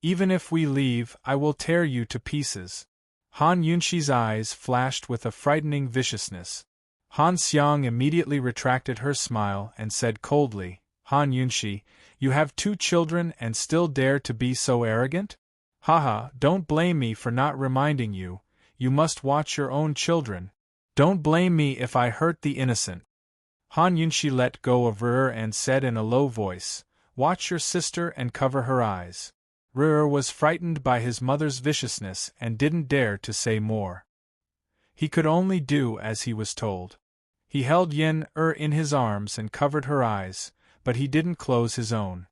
Even if we leave, I will tear you to pieces. Han Yunxi's eyes flashed with a frightening viciousness. Han Xiang immediately retracted her smile and said coldly, Han Yunxi, you have 2 children and still dare to be so arrogant? Haha, don't blame me for not reminding you, you must watch your own children. Don't blame me if I hurt the innocent. Han Yunxi let go of Ru'er and said in a low voice, watch your sister and cover her eyes. Ru'er was frightened by his mother's viciousness and didn't dare to say more. He could only do as he was told. He held Yen-er in his arms and covered her eyes, but he didn't close his own.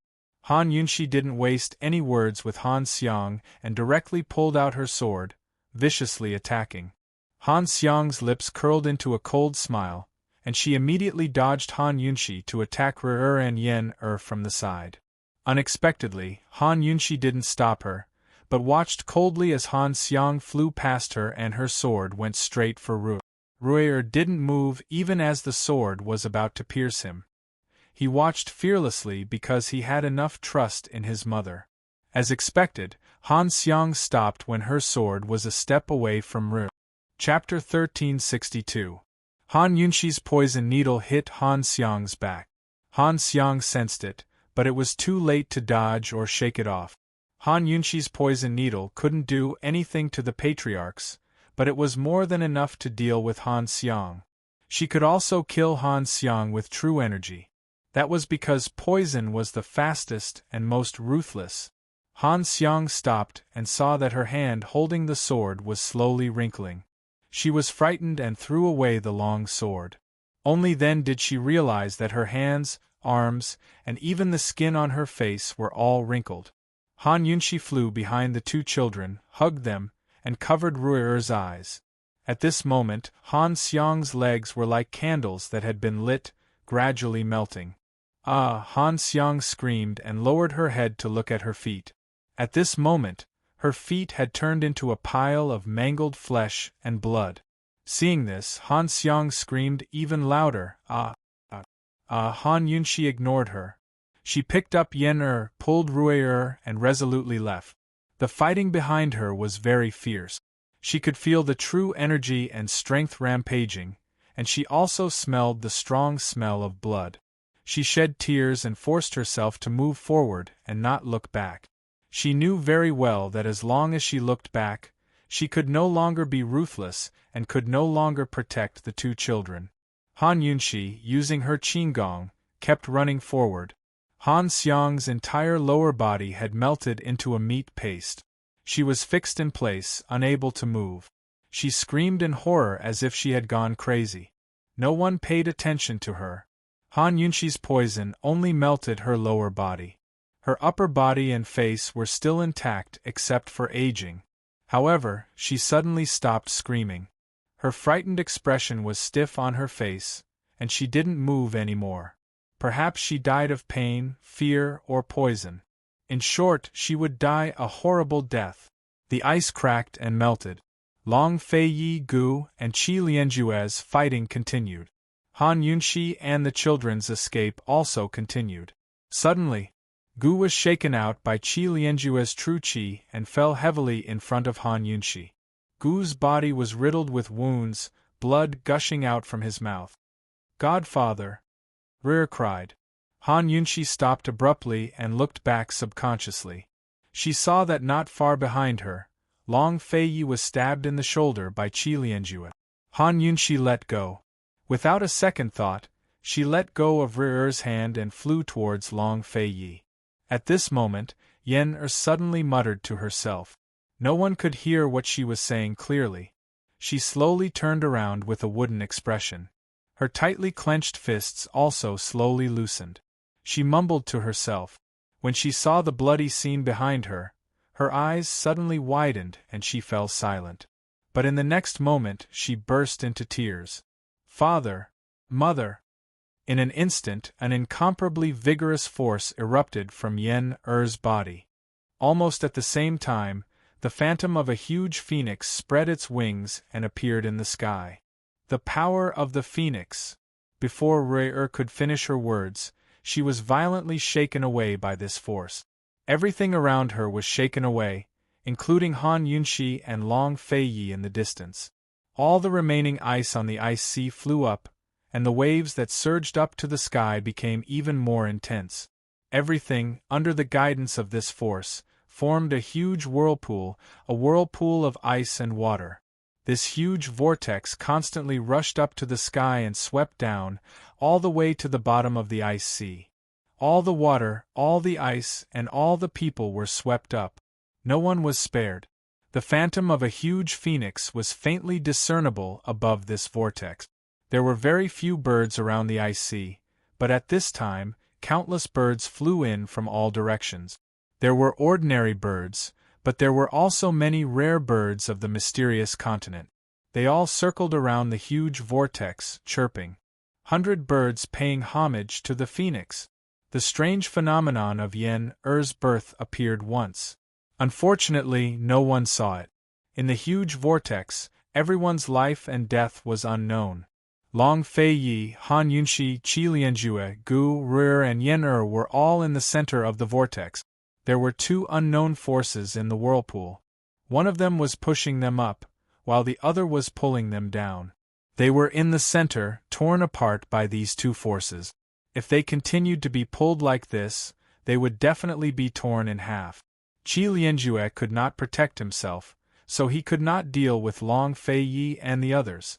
Han Yunxi didn't waste any words with Han Xiang and directly pulled out her sword, viciously attacking. Han Xiang's lips curled into a cold smile, and she immediately dodged Han Yunxi to attack Ru'er and Yen-er from the side. Unexpectedly, Han Yunxi didn't stop her, but watched coldly as Han Xiang flew past her and her sword went straight for Ru'er. Ru'er didn't move even as the sword was about to pierce him. He watched fearlessly because he had enough trust in his mother. As expected, Han Xiang stopped when her sword was a step away from Ru'er. Chapter 1362. Han Yunxi's poison needle hit Han Xiang's back. Han Xiang sensed it, but it was too late to dodge or shake it off. Han Yunxi's poison needle couldn't do anything to the patriarchs, but it was more than enough to deal with Han Xiang. She could also kill Han Xiang with true energy. That was because poison was the fastest and most ruthless. Han Xiang stopped and saw that her hand holding the sword was slowly wrinkling. She was frightened and threw away the long sword. Only then did she realize that her hands, arms, and even the skin on her face were all wrinkled. Han Yunxi flew behind the 2 children, hugged them, and covered Ru'er's eyes. At this moment, Han Xiang's legs were like candles that had been lit, gradually melting. Ah! Han Xiang screamed and lowered her head to look at her feet. At this moment, her feet had turned into a pile of mangled flesh and blood. Seeing this, Han Xiang screamed even louder, ah! Han Yunxi ignored her. She picked up Yen-er, pulled Ru'er, and resolutely left. The fighting behind her was very fierce. She could feel the true energy and strength rampaging, and she also smelled the strong smell of blood. She shed tears and forced herself to move forward and not look back. She knew very well that as long as she looked back, she could no longer be ruthless and could no longer protect the 2 children. Han Yunxi, using her qinggong, kept running forward. Han Xiang's entire lower body had melted into a meat paste. She was fixed in place, unable to move. She screamed in horror as if she had gone crazy. No one paid attention to her. Han Yunxi's poison only melted her lower body. Her upper body and face were still intact except for aging. However, she suddenly stopped screaming. Her frightened expression was stiff on her face, and she didn't move anymore. Perhaps she died of pain, fear, or poison. In short, she would die a horrible death. The ice cracked and melted. Long Fei Yi Gu and Qi Lianjue's fighting continued. Han Yunxi and the children's escape also continued. Suddenly, Gu was shaken out by Qi Lianjue's true qi and fell heavily in front of Han Yunxi. Gu's body was riddled with wounds, blood gushing out from his mouth. Godfather! Ru'er cried. Han Yunxi stopped abruptly and looked back subconsciously. She saw that not far behind her, Long Fei Yi was stabbed in the shoulder by Qi Lianjue. Han Yunxi let go. Without a second thought, she let go of Ru'er's hand and flew towards Long Fei Yi. At this moment, Yen-er suddenly muttered to herself. No one could hear what she was saying clearly. She slowly turned around with a wooden expression. Her tightly clenched fists also slowly loosened. She mumbled to herself. When she saw the bloody scene behind her, her eyes suddenly widened and she fell silent. But in the next moment she burst into tears. Father! Mother! In an instant, an incomparably vigorous force erupted from Yen-er's body. Almost at the same time, the phantom of a huge phoenix spread its wings and appeared in the sky. The power of the phoenix! Before Ru'er could finish her words, she was violently shaken away by this force. Everything around her was shaken away, including Han Yunxi and Long Fei Yi in the distance. All the remaining ice on the ice sea flew up, and the waves that surged up to the sky became even more intense. Everything, under the guidance of this force, formed a huge whirlpool, a whirlpool of ice and water. This huge vortex constantly rushed up to the sky and swept down, all the way to the bottom of the ice sea. All the water, all the ice, and all the people were swept up. No one was spared. The phantom of a huge phoenix was faintly discernible above this vortex. There were very few birds around the ice sea, but at this time, countless birds flew in from all directions. There were ordinary birds, but there were also many rare birds of the mysterious continent. They all circled around the huge vortex, chirping. 100 birds paying homage to the phoenix. The strange phenomenon of Yen-Er's birth appeared once. Unfortunately, no one saw it. In the huge vortex, everyone's life and death was unknown. Long Fei Yi, Han Yunxi, Qi Lianjue, Gu Ru'er and Yen-Er were all in the center of the vortex. There were two unknown forces in the whirlpool. One of them was pushing them up, while the other was pulling them down. They were in the center, torn apart by these two forces. If they continued to be pulled like this, they would definitely be torn in half. Qi Lianjue could not protect himself, so he could not deal with Long Fei Yi and the others.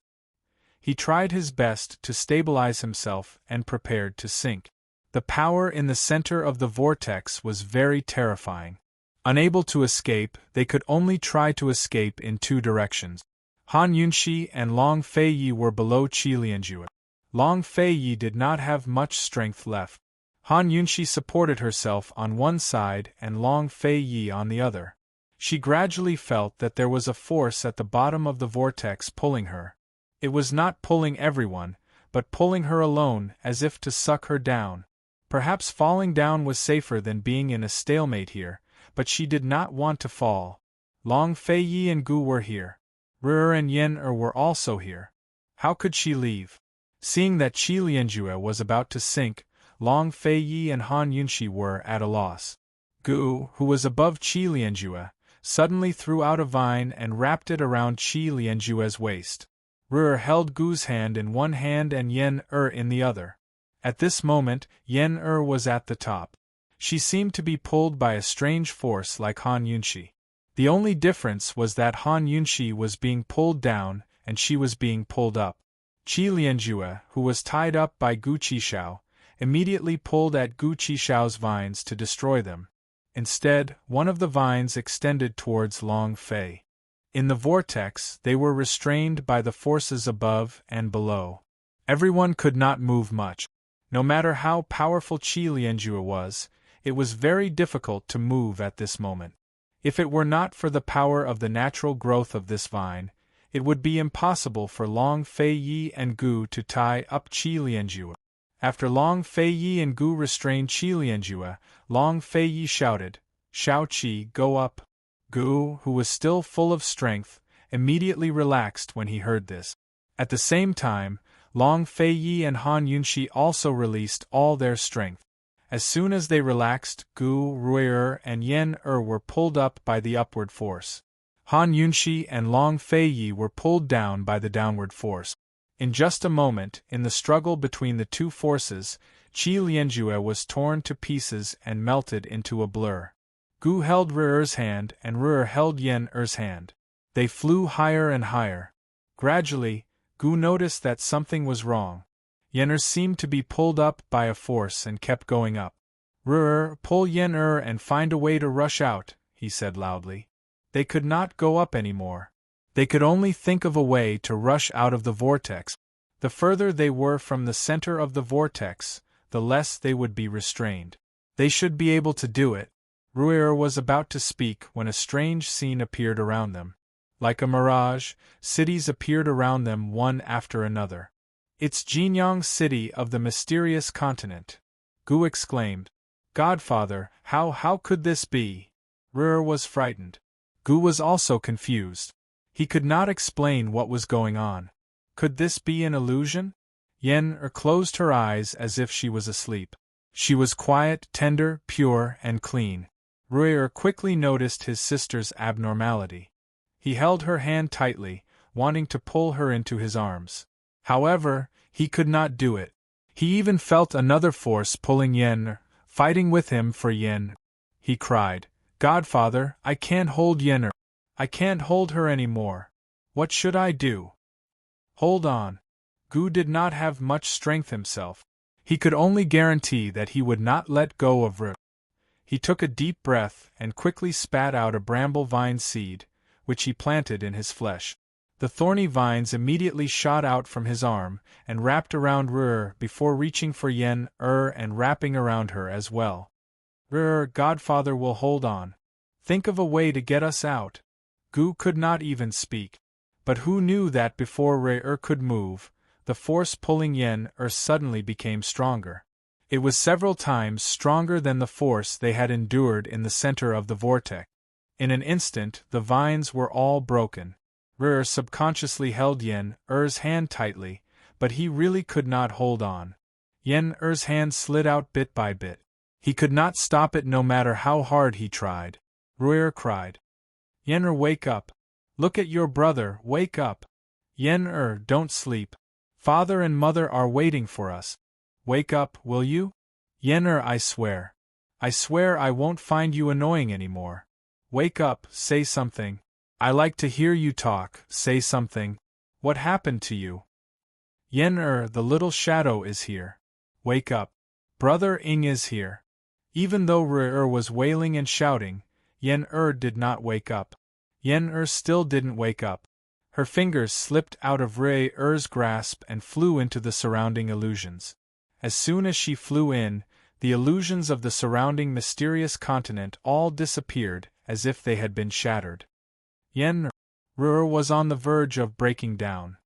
He tried his best to stabilize himself and prepared to sink. The power in the center of the vortex was very terrifying. Unable to escape, they could only try to escape in two directions. Han Yunxi and Long Fei Yi were below Qi Lianjue. Long Fei Yi did not have much strength left. Han Yunxi supported herself on one side and Long Fei Yi on the other. She gradually felt that there was a force at the bottom of the vortex pulling her. It was not pulling everyone, but pulling her alone as if to suck her down. Perhaps falling down was safer than being in a stalemate here, but she did not want to fall. Long Fei Yi and Gu were here. Ru'er and Yen-Er were also here. How could she leave? Seeing that Qi Lianjue was about to sink, Long Fei Yi and Han Yunxi were at a loss. Gu, who was above Qi Lianjue, suddenly threw out a vine and wrapped it around Qi Lianjue's waist. Ru'er held Gu's hand in one hand and Yen-Er in the other. At this moment, Yen-Er was at the top. She seemed to be pulled by a strange force like Han Yunxi. The only difference was that Han Yunxi was being pulled down and she was being pulled up. Qi Lianjue, who was tied up by Gu Qishao, immediately pulled at Gu Qishao's vines to destroy them. Instead, one of the vines extended towards Long Fei. In the vortex, they were restrained by the forces above and below. Everyone could not move much. No matter how powerful Qi Lianjue was, it was very difficult to move at this moment. If it were not for the power of the natural growth of this vine, it would be impossible for Long Fei Yi and Gu to tie up Qi Lianjue. After Long Fei Yi and Gu restrained Qi Lianjue, Long Fei Yi shouted, "Shao Qi, go up!" Gu, who was still full of strength, immediately relaxed when he heard this. At the same time, Long Fei Yi and Han Yunxi also released all their strength. As soon as they relaxed, Gu, Ru'er, and Yen-Er were pulled up by the upward force. Han Yunxi and Long Fei Yi were pulled down by the downward force. In just a moment, in the struggle between the two forces, Qi Lianjue was torn to pieces and melted into a blur. Gu held Ru'er's hand and Ru'er held Yen-Er's hand. They flew higher and higher. Gradually, Gu noticed that something was wrong. Yen-Er seemed to be pulled up by a force and kept going up. "Ru'er, pull Yen-Er and find a way to rush out," he said loudly. They could not go up anymore. They could only think of a way to rush out of the vortex. The further they were from the center of the vortex, the less they would be restrained. They should be able to do it. Ru'er was about to speak when a strange scene appeared around them. Like a mirage, cities appeared around them one after another. "It's Jinyang City of the mysterious continent," Gu exclaimed. "Godfather, how could this be?" Ru'er was frightened. Gu was also confused. He could not explain what was going on. Could this be an illusion? Yen-Er closed her eyes as if she was asleep. She was quiet, tender, pure, and clean. Ruyer quickly noticed his sister's abnormality. He held her hand tightly, wanting to pull her into his arms. However, he could not do it. He even felt another force pulling Yen, fighting with him for Yen. He cried, "Godfather, I can't hold Yen. I can't hold her anymore. What should I do?" "Hold on." Gu did not have much strength himself. He could only guarantee that he would not let go of Ruyer. He took a deep breath and quickly spat out a bramble vine seed, which he planted in his flesh. The thorny vines immediately shot out from his arm and wrapped around Ruyer before reaching for Yen and wrapping around her as well. "Godfather will hold on. Think of a way to get us out." Gu could not even speak. But who knew that before Ruyer could move, the force pulling Yen suddenly became stronger. It was several times stronger than the force they had endured in the center of the vortex. In an instant, the vines were all broken. Ruyer subconsciously held Yen's hand tightly, but he really could not hold on. Yen's hand slid out bit by bit. He could not stop it no matter how hard he tried. Ruyer cried, "Yen, wake up! Look at your brother, wake up! Yen, don't sleep. Father and mother are waiting for us. Wake up, will you? Yen, I swear. I swear I won't find you annoying anymore. Wake up, say something. I like to hear you talk, say something. What happened to you? Yen, the little shadow is here. Wake up. Brother Ing is here." Even though Ruyer was wailing and shouting, Yen did not wake up. Yen still didn't wake up. Her fingers slipped out of Ruyer's grasp and flew into the surrounding illusions. As soon as she flew in, the illusions of the surrounding mysterious continent all disappeared as if they had been shattered. Ruyer was on the verge of breaking down.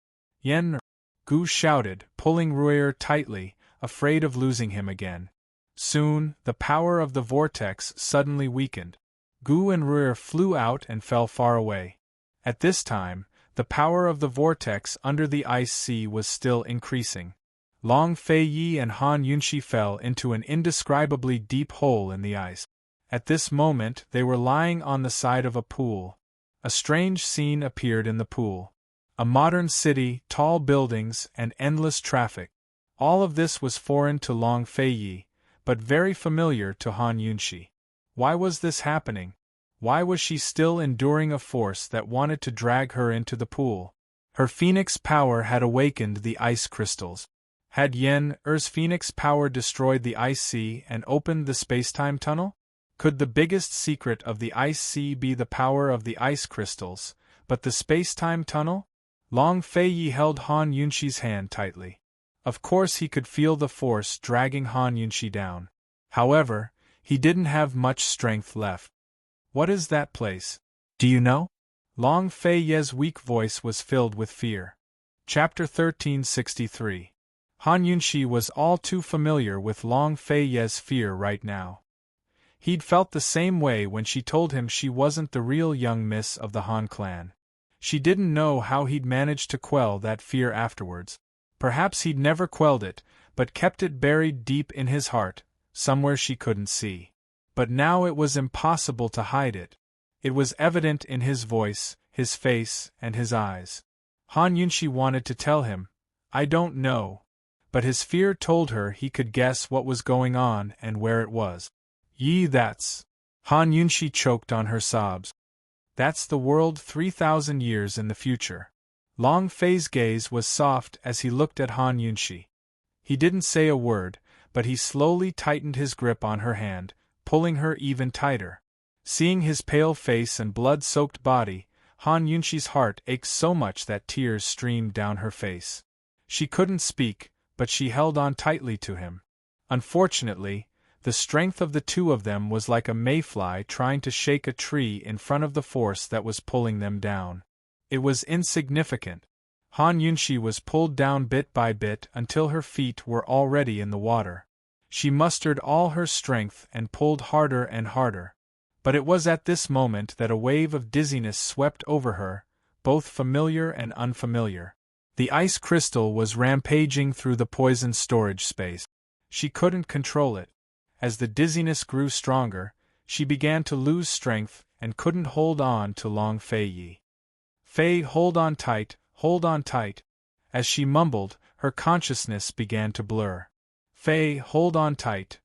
"Yen!" Gu shouted, pulling Ruyer tightly, afraid of losing him again. Soon, the power of the vortex suddenly weakened. Gu and Ruyer flew out and fell far away. At this time, the power of the vortex under the ice sea was still increasing. Long Fei Yi and Han Yunxi fell into an indescribably deep hole in the ice. At this moment they were lying on the side of a pool. A strange scene appeared in the pool. A modern city, tall buildings, and endless traffic. All of this was foreign to Long Fei Yi, but very familiar to Han Yunxi. Why was this happening? Why was she still enduring a force that wanted to drag her into the pool? Her phoenix power had awakened the ice crystals. Had Yen's phoenix power destroyed the ice sea and opened the spacetime tunnel? Could the biggest secret of the ice sea be the power of the ice crystals, but the spacetime tunnel? Long Fei Yi held Han Yunxi's hand tightly. Of course he could feel the force dragging Han Yunxi down. However, he didn't have much strength left. "What is that place? Do you know?" Long Fei Yi's weak voice was filled with fear. Chapter 1363. Han Yunxi was all too familiar with Long Fei Yi's fear right now. He'd felt the same way when she told him she wasn't the real young miss of the Han clan. She didn't know how he'd managed to quell that fear afterwards. Perhaps he'd never quelled it, but kept it buried deep in his heart, somewhere she couldn't see. But now it was impossible to hide it. It was evident in his voice, his face, and his eyes. Han Yunxi wanted to tell him, "I don't know." But his fear told her he could guess what was going on and where it was. That's... Han Yunxi choked on her sobs. "That's the world 3,000 years in the future." Long Fei's gaze was soft as he looked at Han Yunxi. He didn't say a word, but he slowly tightened his grip on her hand, pulling her even tighter. Seeing his pale face and blood-soaked body, Han Yunxi's heart ached so much that tears streamed down her face. She couldn't speak, but she held on tightly to him. Unfortunately, the strength of the two of them was like a mayfly trying to shake a tree in front of the force that was pulling them down. It was insignificant. Han Yunxi was pulled down bit by bit until her feet were already in the water. She mustered all her strength and pulled harder and harder. But it was at this moment that a wave of dizziness swept over her, both familiar and unfamiliar. The ice crystal was rampaging through the poison storage space. She couldn't control it. As the dizziness grew stronger, She began to lose strength and couldn't hold on to Long Fei. "Fei, hold on tight, hold on tight." As she mumbled, her consciousness began to blur. "Fei, hold on tight.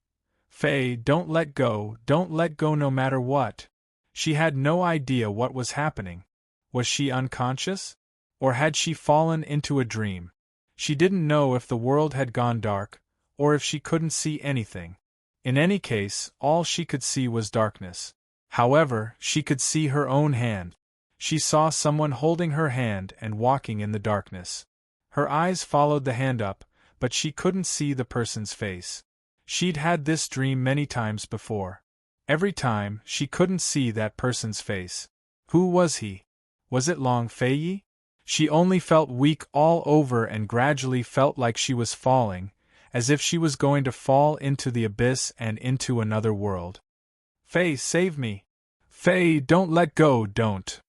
Fei, don't let go no matter what." She had no idea what was happening. Was she unconscious? Or had she fallen into a dream? She didn't know if the world had gone dark, or if she couldn't see anything. In any case, all she could see was darkness. However, she could see her own hand. She saw someone holding her hand and walking in the darkness. Her eyes followed the hand up, but she couldn't see the person's face. She'd had this dream many times before. Every time, she couldn't see that person's face. Who was he? Was it Long Fei? She only felt weak all over and gradually felt like she was falling, as if she was going to fall into the abyss and into another world. "Fei, save me! Fei, don't let go, don't!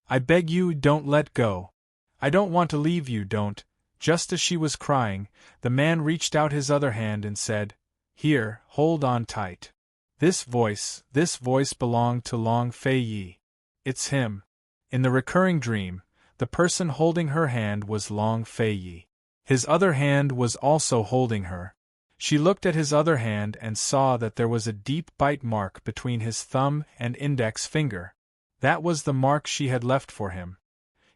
I beg you, don't let go! I don't want to leave you, don't!" Just as she was crying, the man reached out his other hand and said, "Here, hold on tight." This voice belonged to Long Fei. It's him. In the recurring dream, the person holding her hand was Long Fei. His other hand was also holding her. She looked at his other hand and saw that there was a deep bite mark between his thumb and index finger. That was the mark she had left for him.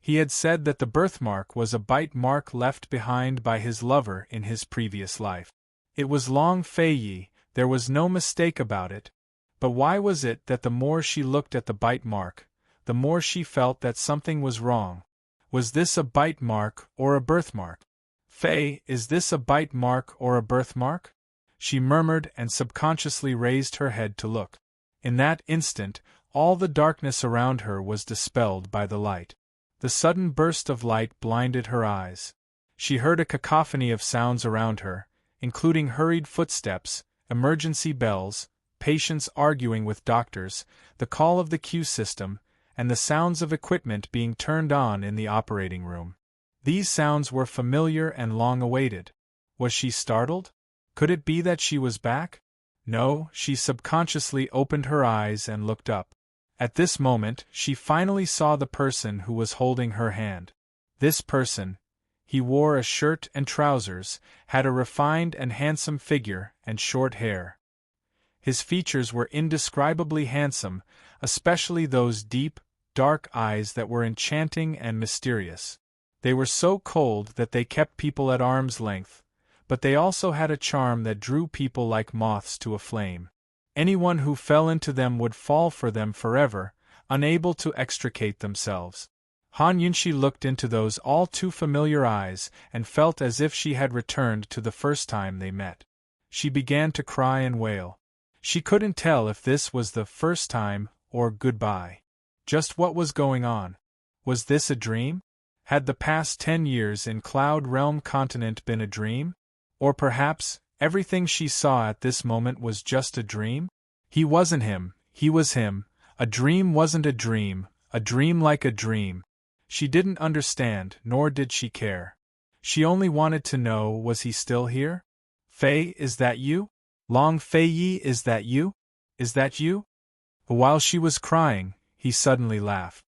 He had said that the birthmark was a bite mark left behind by his lover in his previous life. It was Long Fei, there was no mistake about it. But why was it that the more she looked at the bite mark, the more she felt that something was wrong? Was this a bite mark or a birthmark? "Fei, is this a bite mark or a birthmark?" she murmured and subconsciously raised her head to look. In that instant, all the darkness around her was dispelled by the light. The sudden burst of light blinded her eyes. She heard a cacophony of sounds around her, including hurried footsteps, emergency bells, patients arguing with doctors, the call of the queue system, and the sounds of equipment being turned on in the operating room. These sounds were familiar and long-awaited. Was she startled? Could it be that she was back? No, she subconsciously opened her eyes and looked up. At this moment, she finally saw the person who was holding her hand. This person, he wore a shirt and trousers, had a refined and handsome figure and short hair. His features were indescribably handsome, especially those deep, dark eyes that were enchanting and mysterious. They were so cold that they kept people at arm's length, but they also had a charm that drew people like moths to a flame. Anyone who fell into them would fall for them forever, unable to extricate themselves. Han Yunxi looked into those all too familiar eyes and felt as if she had returned to the first time they met. She began to cry and wail. She couldn't tell if this was the first time or goodbye. Just what was going on? Was this a dream? Had the past 10 years in Cloud Realm Continent been a dream? Or perhaps, everything she saw at this moment was just a dream? He wasn't him, he was him. A dream wasn't a dream like a dream. She didn't understand, nor did she care. She only wanted to know, was he still here? "Fei, is that you? Long Fei, is that you? Is that you?" While she was crying, he suddenly laughed.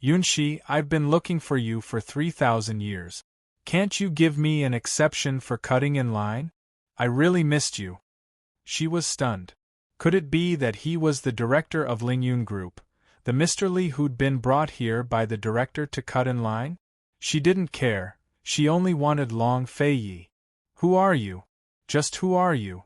"Yunxi, I've been looking for you for 3,000 years. Can't you give me an exception for cutting in line? I really missed you." She was stunned. Could it be that he was the director of Lingyun Group, the Mr. Li who'd been brought here by the director to cut in line? She didn't care, she only wanted Long Fei. "Who are you? Just who are you?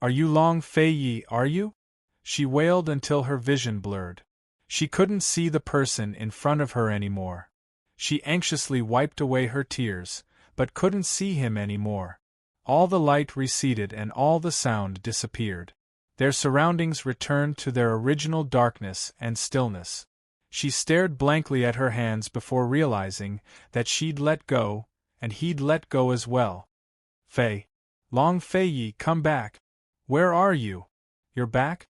Are you Long Fei, are you?" She wailed until her vision blurred. She couldn't see the person in front of her anymore. She anxiously wiped away her tears, but couldn't see him anymore. All the light receded and all the sound disappeared. Their surroundings returned to their original darkness and stillness. She stared blankly at her hands before realizing that she'd let go, and he'd let go as well. "Fei. Long Fei, come back. Where are you? You're back?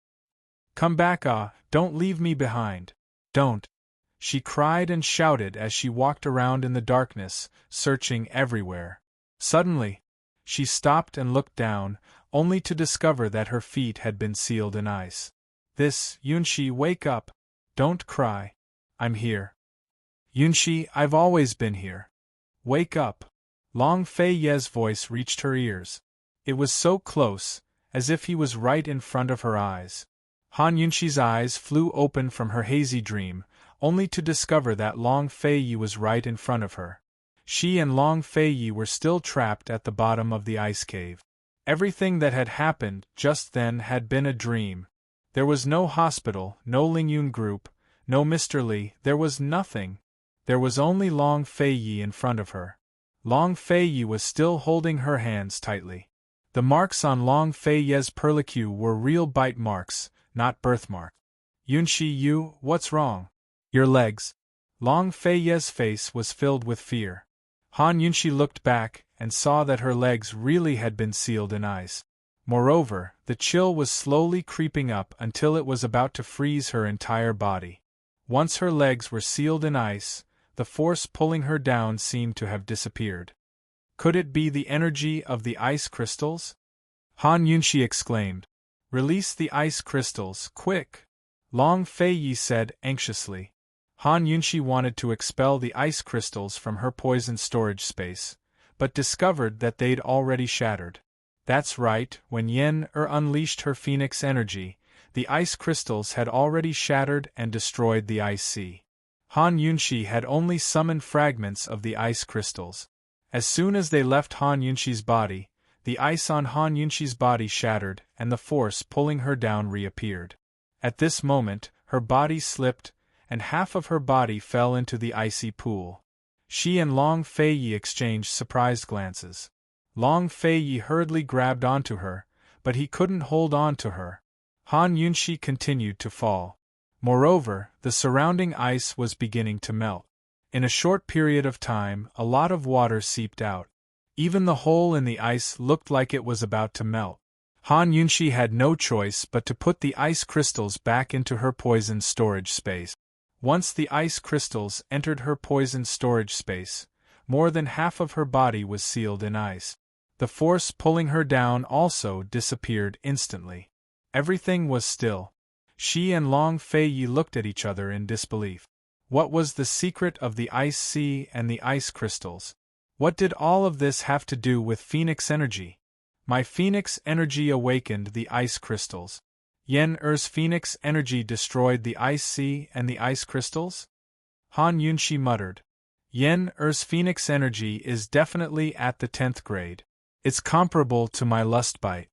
Come back, don't leave me behind. Don't." She cried and shouted as she walked around in the darkness, searching everywhere. Suddenly, she stopped and looked down, only to discover that her feet had been sealed in ice. Yunshi, wake up. Don't cry. I'm here. Yunshi, I've always been here. Wake up. Long Fei Ye's voice reached her ears. It was so close, as if he was right in front of her eyes. Han Yunshi's eyes flew open from her hazy dream, only to discover that Long Fei Yi was right in front of her. She and Long Fei Yi were still trapped at the bottom of the ice cave. Everything that had happened just then had been a dream. There was no hospital, no Lingyun group, no Mr. Li, there was nothing. There was only Long Fei Yi in front of her. Long Fei Yi was still holding her hands tightly. The marks on Long Fei Ye's perlicue were real bite marks, not birthmark. Yunshi, what's wrong? Your legs. Long Fei Ye's face was filled with fear. Han Yunshi looked back and saw that her legs really had been sealed in ice. Moreover, the chill was slowly creeping up until it was about to freeze her entire body. Once her legs were sealed in ice, the force pulling her down seemed to have disappeared. Could it be the energy of the ice crystals? Han Yunshi exclaimed. Release the ice crystals, quick! Long Fei Yi said anxiously. Han Yunshi wanted to expel the ice crystals from her poison storage space, but discovered that they'd already shattered. That's right, when unleashed her phoenix energy, the ice crystals had already shattered and destroyed the ice sea. Han Yunshi had only summoned fragments of the ice crystals. As soon as they left Han Yunshi's body, the ice on Han Yunshi's body shattered and the force pulling her down reappeared. At this moment, her body slipped, and half of her body fell into the icy pool. She and Long Fei Yi exchanged surprised glances. Long Fei Yi hurriedly grabbed onto her, but he couldn't hold on to her. Han Yunshi continued to fall. Moreover, the surrounding ice was beginning to melt. In a short period of time, a lot of water seeped out. Even the hole in the ice looked like it was about to melt. Han Yunshi had no choice but to put the ice crystals back into her poison storage space. Once the ice crystals entered her poison storage space, more than half of her body was sealed in ice. The force pulling her down also disappeared instantly. Everything was still. She and Long Fei Yi looked at each other in disbelief. What was the secret of the ice sea and the ice crystals? What did all of this have to do with phoenix energy? My phoenix energy awakened the ice crystals. Yen-Er's phoenix energy destroyed the ice sea and the ice crystals? Han Yunshi muttered. Yen-Er's phoenix energy is definitely at the 10th grade. It's comparable to my lust bite.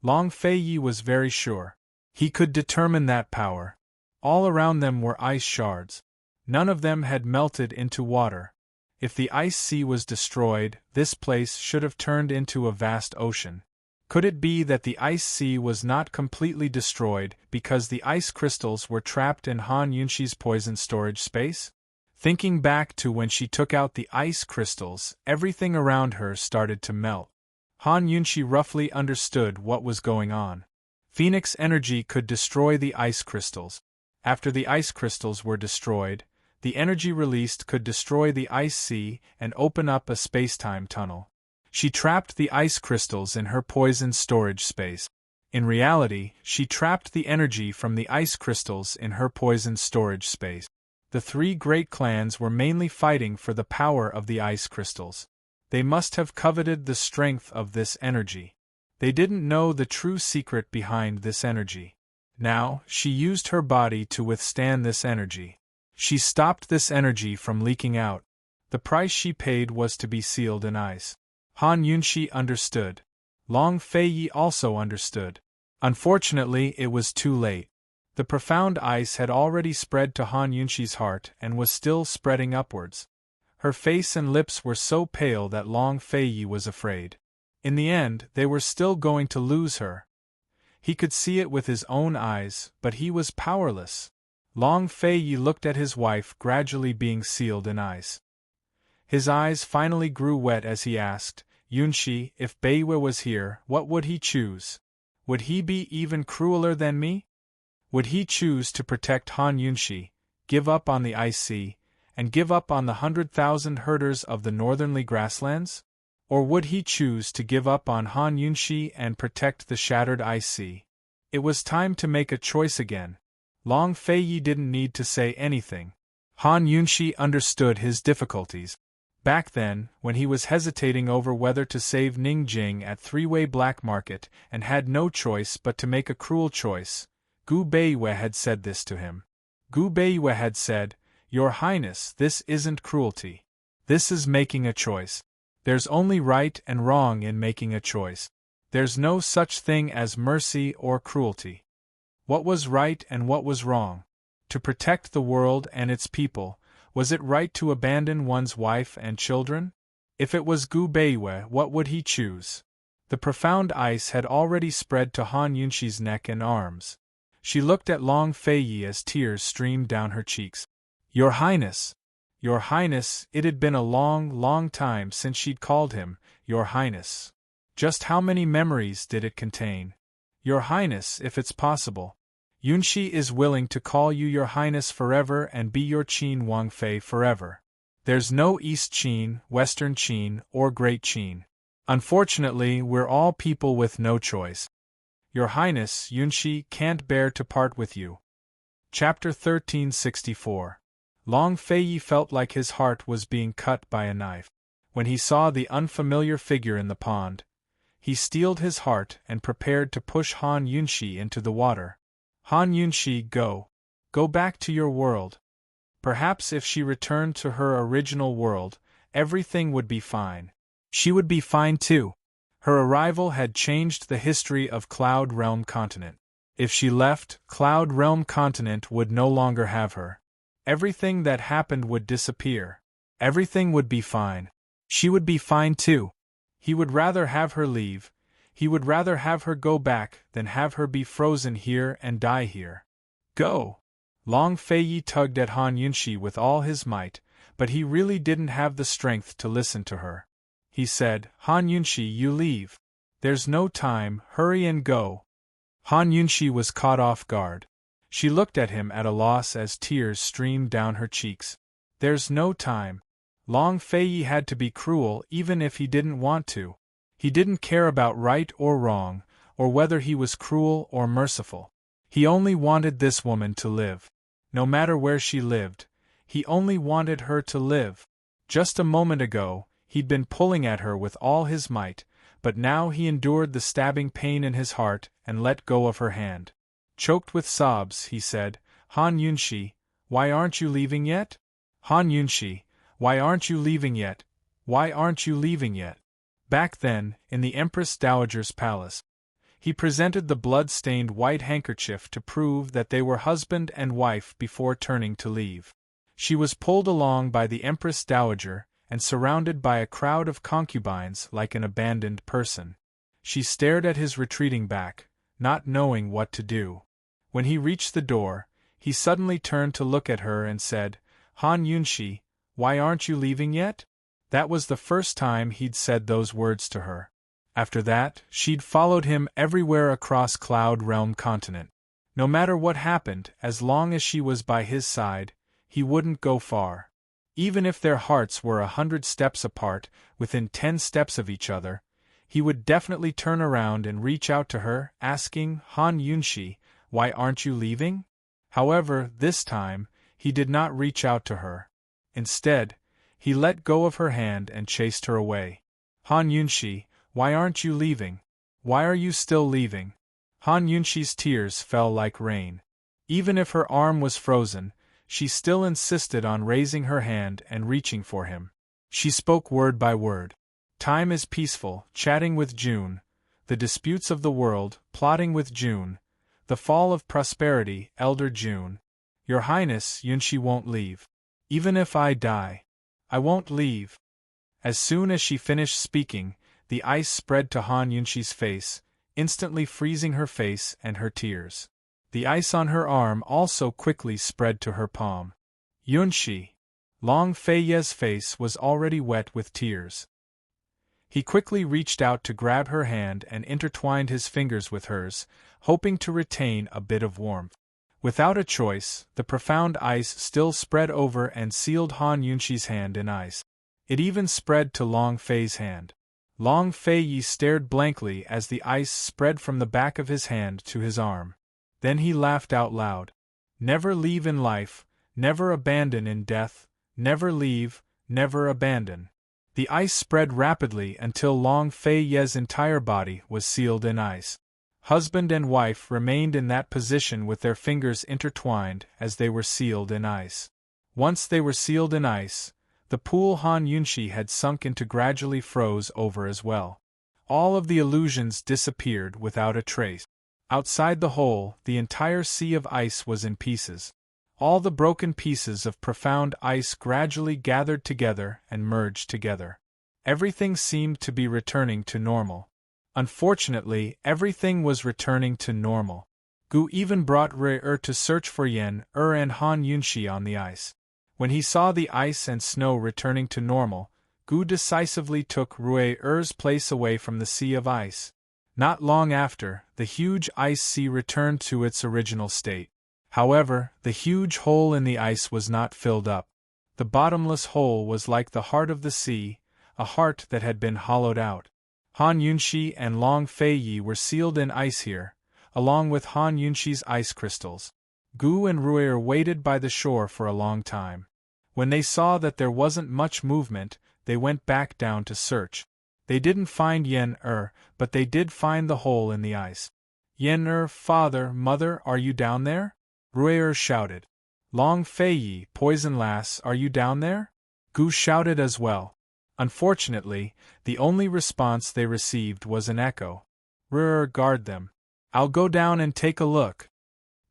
Long Fei Yi was very sure. He could determine that power. All around them were ice shards. None of them had melted into water. If the ice sea was destroyed, this place should have turned into a vast ocean. Could it be that the ice sea was not completely destroyed because the ice crystals were trapped in Han Yunshi's poison storage space? Thinking back to when she took out the ice crystals, everything around her started to melt. Han Yunshi roughly understood what was going on. Phoenix energy could destroy the ice crystals. After the ice crystals were destroyed, the energy released could destroy the ice sea and open up a space-time tunnel. She trapped the ice crystals in her poison storage space. In reality, she trapped the energy from the ice crystals in her poison storage space. The three great clans were mainly fighting for the power of the ice crystals. They must have coveted the strength of this energy. They didn't know the true secret behind this energy. Now, she used her body to withstand this energy. She stopped this energy from leaking out. The price she paid was to be sealed in ice. Han Yunshi understood. Long Fei Yi also understood. Unfortunately, it was too late. The profound ice had already spread to Han Yunshi's heart and was still spreading upwards. Her face and lips were so pale that Long Fei Yi was afraid. In the end, they were still going to lose her. He could see it with his own eyes, but he was powerless. Long Fei Yi looked at his wife gradually being sealed in ice. His eyes finally grew wet as he asked, Yunshi, if Beiwei was here, what would he choose? Would he be even crueler than me? Would he choose to protect Han Yunshi, give up on the ice sea, and give up on the 100,000 herders of the northernly grasslands? Or would he choose to give up on Han Yunshi and protect the shattered ice sea? It was time to make a choice again. Long Feiyi didn't need to say anything. Han Yunshi understood his difficulties. Back then, when he was hesitating over whether to save Ningjing at three-way black market and had no choice but to make a cruel choice, Gu Beiwei had said this to him. Gu Beiwei had said, "Your Highness, this isn't cruelty. This is making a choice. There's only right and wrong in making a choice. There's no such thing as mercy or cruelty." What was right and what was wrong? To protect the world and its people, was it right to abandon one's wife and children? If it was Gu Beiwei, what would he choose? The profound ice had already spread to Han Yunshi's neck and arms. She looked at Long Feiyi as tears streamed down her cheeks. "Your Highness! Your Highness!" It had been a long, long time since she'd called him, "Your Highness." Just how many memories did it contain? "Your Highness, if it's possible. Yunshi is willing to call you Your Highness forever and be your Qin Wangfei forever. There's no East Qin, Western Qin, or Great Qin. Unfortunately, we're all people with no choice. Your Highness, Yunshi can't bear to part with you." Chapter 1364. Long Feiyi felt like his heart was being cut by a knife. When he saw the unfamiliar figure in the pond, he steeled his heart and prepared to push Han Yunshi into the water. "Han Yunshi, go. Go back to your world." Perhaps if she returned to her original world, everything would be fine. She would be fine too. Her arrival had changed the history of Cloud Realm Continent. If she left, Cloud Realm Continent would no longer have her. Everything that happened would disappear. Everything would be fine. She would be fine too. He would rather have her leave. He would rather have her go back than have her be frozen here and die here. "Go!" Long Feiyi tugged at Han Yunshi with all his might, but he really didn't have the strength to listen to her. He said, "Han Yunshi, you leave. There's no time, hurry and go." Han Yunshi was caught off guard. She looked at him at a loss as tears streamed down her cheeks. There's no time. Long Feiyi had to be cruel even if he didn't want to. He didn't care about right or wrong, or whether he was cruel or merciful. He only wanted this woman to live. No matter where she lived, he only wanted her to live. Just a moment ago, he'd been pulling at her with all his might, but now he endured the stabbing pain in his heart and let go of her hand. Choked with sobs, he said, "Han Yunshi, why aren't you leaving yet? Han Yunshi, why aren't you leaving yet? Why aren't you leaving yet?" Back then, in the Empress Dowager's palace, he presented the blood-stained white handkerchief to prove that they were husband and wife before turning to leave. She was pulled along by the Empress Dowager and surrounded by a crowd of concubines like an abandoned person. She stared at his retreating back, not knowing what to do. When he reached the door, he suddenly turned to look at her and said, "Han Yunshi, why aren't you leaving yet?" That was the first time he'd said those words to her. After that, she'd followed him everywhere across Cloud Realm Continent. No matter what happened, as long as she was by his side, he wouldn't go far. Even if their hearts were 100 steps apart, within 10 steps of each other, he would definitely turn around and reach out to her, asking, "Han Yunshi, why aren't you leaving?" However, this time, he did not reach out to her. Instead, he let go of her hand and chased her away. "Han Yunshi, why aren't you leaving? Why are you still leaving?" Han Yunshi's tears fell like rain. Even if her arm was frozen, she still insisted on raising her hand and reaching for him. She spoke word by word. "Time is peaceful, chatting with June. The disputes of the world, plotting with June. The fall of prosperity, Elder June. Your Highness, Yunshi won't leave. Even if I die, I won't leave." As soon as she finished speaking, the ice spread to Han Yunshi's face, instantly freezing her face and her tears. The ice on her arm also quickly spread to her palm. "Yunshi." Long Feiyi's face was already wet with tears. He quickly reached out to grab her hand and intertwined his fingers with hers, hoping to retain a bit of warmth. Without a choice, the profound ice still spread over and sealed Han Yunshi's hand in ice. It even spread to Long Fei's hand. Long Fei Yi stared blankly as the ice spread from the back of his hand to his arm. Then he laughed out loud. Never leave in life, never abandon in death, never leave, never abandon. The ice spread rapidly until Long Fei Ye's entire body was sealed in ice. Husband and wife remained in that position with their fingers intertwined as they were sealed in ice. Once they were sealed in ice, the pool Han Yunshi had sunk into gradually froze over as well. All of the illusions disappeared without a trace. Outside the hole, the entire sea of ice was in pieces. All the broken pieces of profound ice gradually gathered together and merged together. Everything seemed to be returning to normal. Unfortunately, everything was returning to normal. Gu even brought Rui to search for Yen and Han Yunshi on the ice. When he saw the ice and snow returning to normal, Gu decisively took Rui's place away from the sea of ice. Not long after, the huge ice sea returned to its original state. However, the huge hole in the ice was not filled up. The bottomless hole was like the heart of the sea, a heart that had been hollowed out. Han Yunshi and Long Fei Yi were sealed in ice here, along with Han Yunshi's ice crystals. Gu and Rui waited by the shore for a long time. When they saw that there wasn't much movement, they went back down to search. They didn't find Yen but they did find the hole in the ice. Yen father, mother, are you down there? Rui shouted. Long Fei Yi, poison lass, are you down there? Gu shouted as well. Unfortunately, the only response they received was an echo. Guard them. I'll go down and take a look.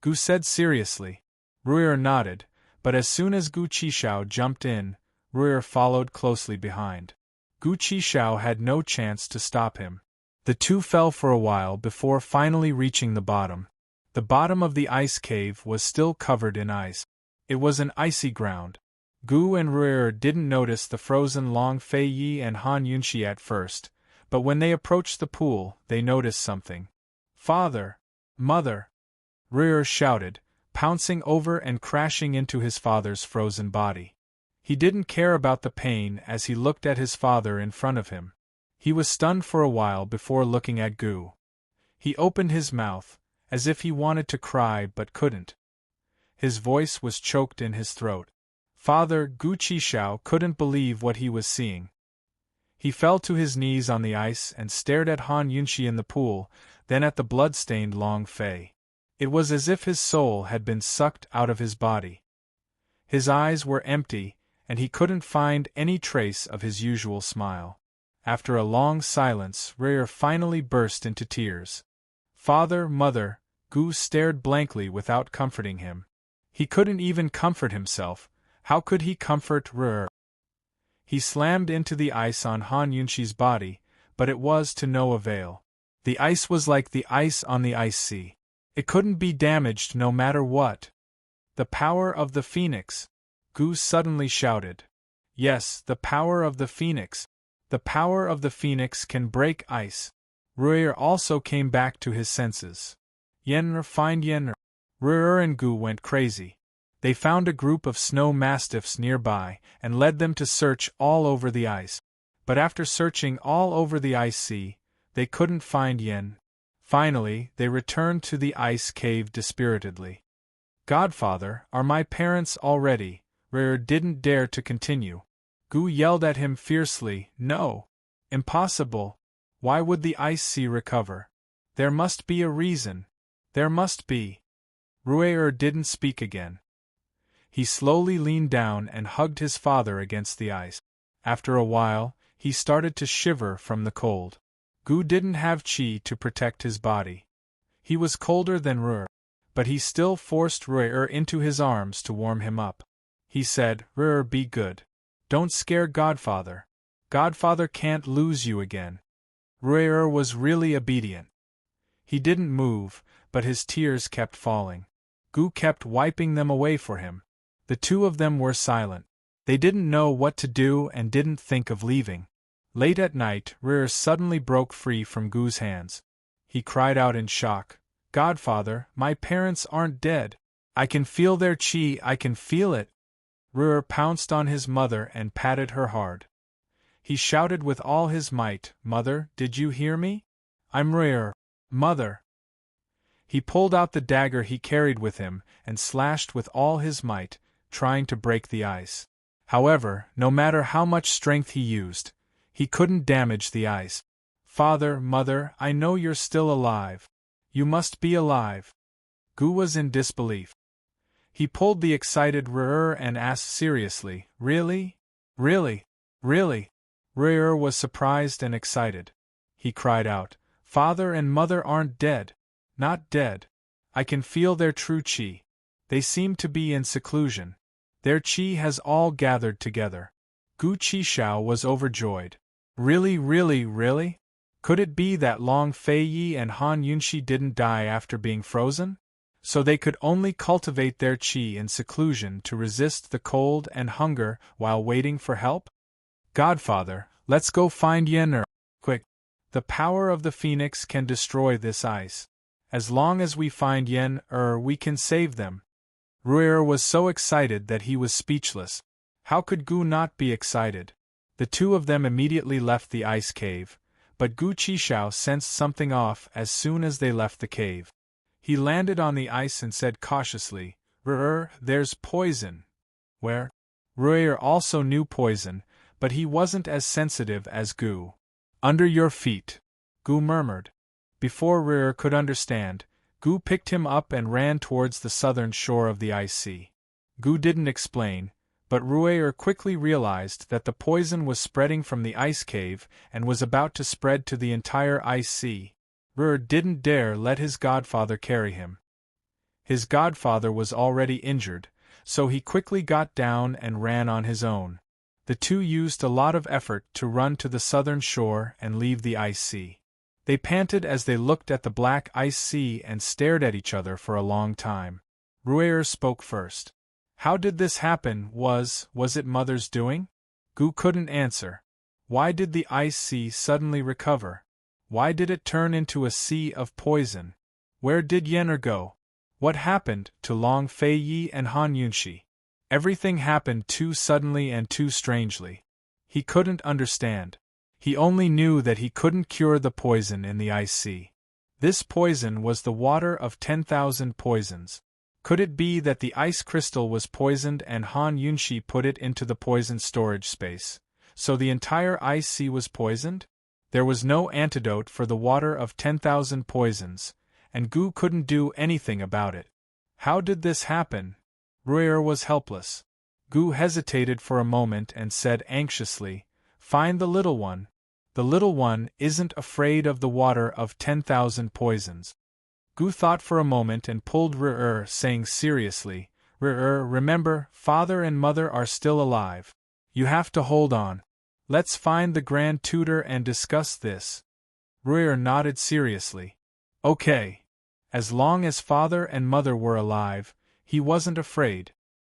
Gu said seriously. Rui nodded, but as soon as Gu Qishao jumped in, Rui followed closely behind. Gu Qishao had no chance to stop him. The two fell for a while before finally reaching the bottom. The bottom of the ice cave was still covered in ice. It was an icy ground. Gu and Rui didn't notice the frozen Long Fei Yi and Han Yunshi at first, but when they approached the pool, they noticed something. Father! Mother! Rui shouted, pouncing over and crashing into his father's frozen body. He didn't care about the pain as he looked at his father in front of him. He was stunned for a while before looking at Gu. He opened his mouth, as if he wanted to cry but couldn't. His voice was choked in his throat. Father Gu Qishao couldn't believe what he was seeing. He fell to his knees on the ice and stared at Han Yunshi in the pool, then at the blood-stained Long Fei. It was as if his soul had been sucked out of his body. His eyes were empty, and he couldn't find any trace of his usual smile. After a long silence, Rui finally burst into tears. Father, mother, Gu stared blankly without comforting him. He couldn't even comfort himself. How could he comfort Rui? He slammed into the ice on Han Yunshi's body, but it was to no avail. The ice was like the ice on the ice sea. It couldn't be damaged no matter what. The power of the Phoenix! Gu suddenly shouted. Yes, the power of the Phoenix. The power of the Phoenix can break ice. Rui also came back to his senses. Find Yen. Rui and Gu went crazy. They found a group of snow mastiffs nearby and led them to search all over the ice. But after searching all over the ice sea, they couldn't find Yen. Finally, they returned to the ice cave dispiritedly. Godfather, are my parents already? Rui didn't dare to continue. Gu yelled at him fiercely, No! Impossible! Why would the ice sea recover? There must be a reason. There must be. Rui didn't speak again. He slowly leaned down and hugged his father against the ice. After a while, he started to shiver from the cold. Gu didn't have qi to protect his body. He was colder than Rui, but he still forced Rui into his arms to warm him up. He said, Rui, be good. Don't scare Godfather. Godfather can't lose you again. Rui was really obedient. He didn't move, but his tears kept falling. Gu kept wiping them away for him. The two of them were silent. They didn't know what to do and didn't think of leaving. Late at night, Rui suddenly broke free from Gu's hands. He cried out in shock, Godfather, my parents aren't dead. I can feel their qi, I can feel it. Rui pounced on his mother and patted her hard. He shouted with all his might, "Mother, did you hear me? I'm Ruer, Mother!" He pulled out the dagger he carried with him and slashed with all his might, trying to break the ice. However, no matter how much strength he used, he couldn't damage the ice. "Father, Mother, I know you're still alive. You must be alive." Gu was in disbelief. He pulled the excited Ruer and asked seriously, "Really? Really? Really?" Ruer was surprised and excited. He cried out, "Father and Mother aren't dead. Not dead. I can feel their true chi. They seem to be in seclusion. Their chi has all gathered together." Gu Qishao was overjoyed. "Really, really, really? Could it be that Long Fei Yi and Han Yunxi didn't die after being frozen? So they could only cultivate their chi in seclusion to resist the cold and hunger while waiting for help? Godfather, let's go find Yen quick. The power of the phoenix can destroy this ice. As long as we find Yen we can save them." Ruer was so excited that he was speechless. How could Gu not be excited? The two of them immediately left the ice cave, but Gu Qishao sensed something off as soon as they left the cave. He landed on the ice and said cautiously, "Ruer, there's poison." "Where?" Ruer also knew poison, but he wasn't as sensitive as Gu. "Under your feet," Gu murmured. Before Ruer could understand, Gu picked him up and ran towards the southern shore of the ice sea. Gu didn't explain, but Ruer quickly realized that the poison was spreading from the ice cave and was about to spread to the entire ice sea. Ruer didn't dare let his godfather carry him. His godfather was already injured, so he quickly got down and ran on his own. The two used a lot of effort to run to the southern shore and leave the ice sea. They panted as they looked at the black ice sea and stared at each other for a long time. Ruer spoke first. "How did this happen? Was it Mother's doing?" Gu couldn't answer. Why did the ice sea suddenly recover? Why did it turn into a sea of poison? Where did Yen'er go? What happened to Long Fei Yi and Han Yunxi? Everything happened too suddenly and too strangely. He couldn't understand. He only knew that he couldn't cure the poison in the ice sea. This poison was the water of 10,000 poisons. Could it be that the ice crystal was poisoned and Han Yunxi put it into the poison storage space, so the entire ice sea was poisoned? There was no antidote for the water of 10,000 poisons, and Gu couldn't do anything about it. How did this happen? Ruer was helpless. Gu hesitated for a moment and said anxiously, "Find the little one. The little one isn't afraid of the water of 10,000 poisons." Gu thought for a moment and pulled Ruer, saying seriously, "Ruer, remember, Father and Mother are still alive. You have to hold on. Let's find the Grand Tutor and discuss this." Ruer nodded seriously. Okay. As long as Father and Mother were alive, he wasn't afraid.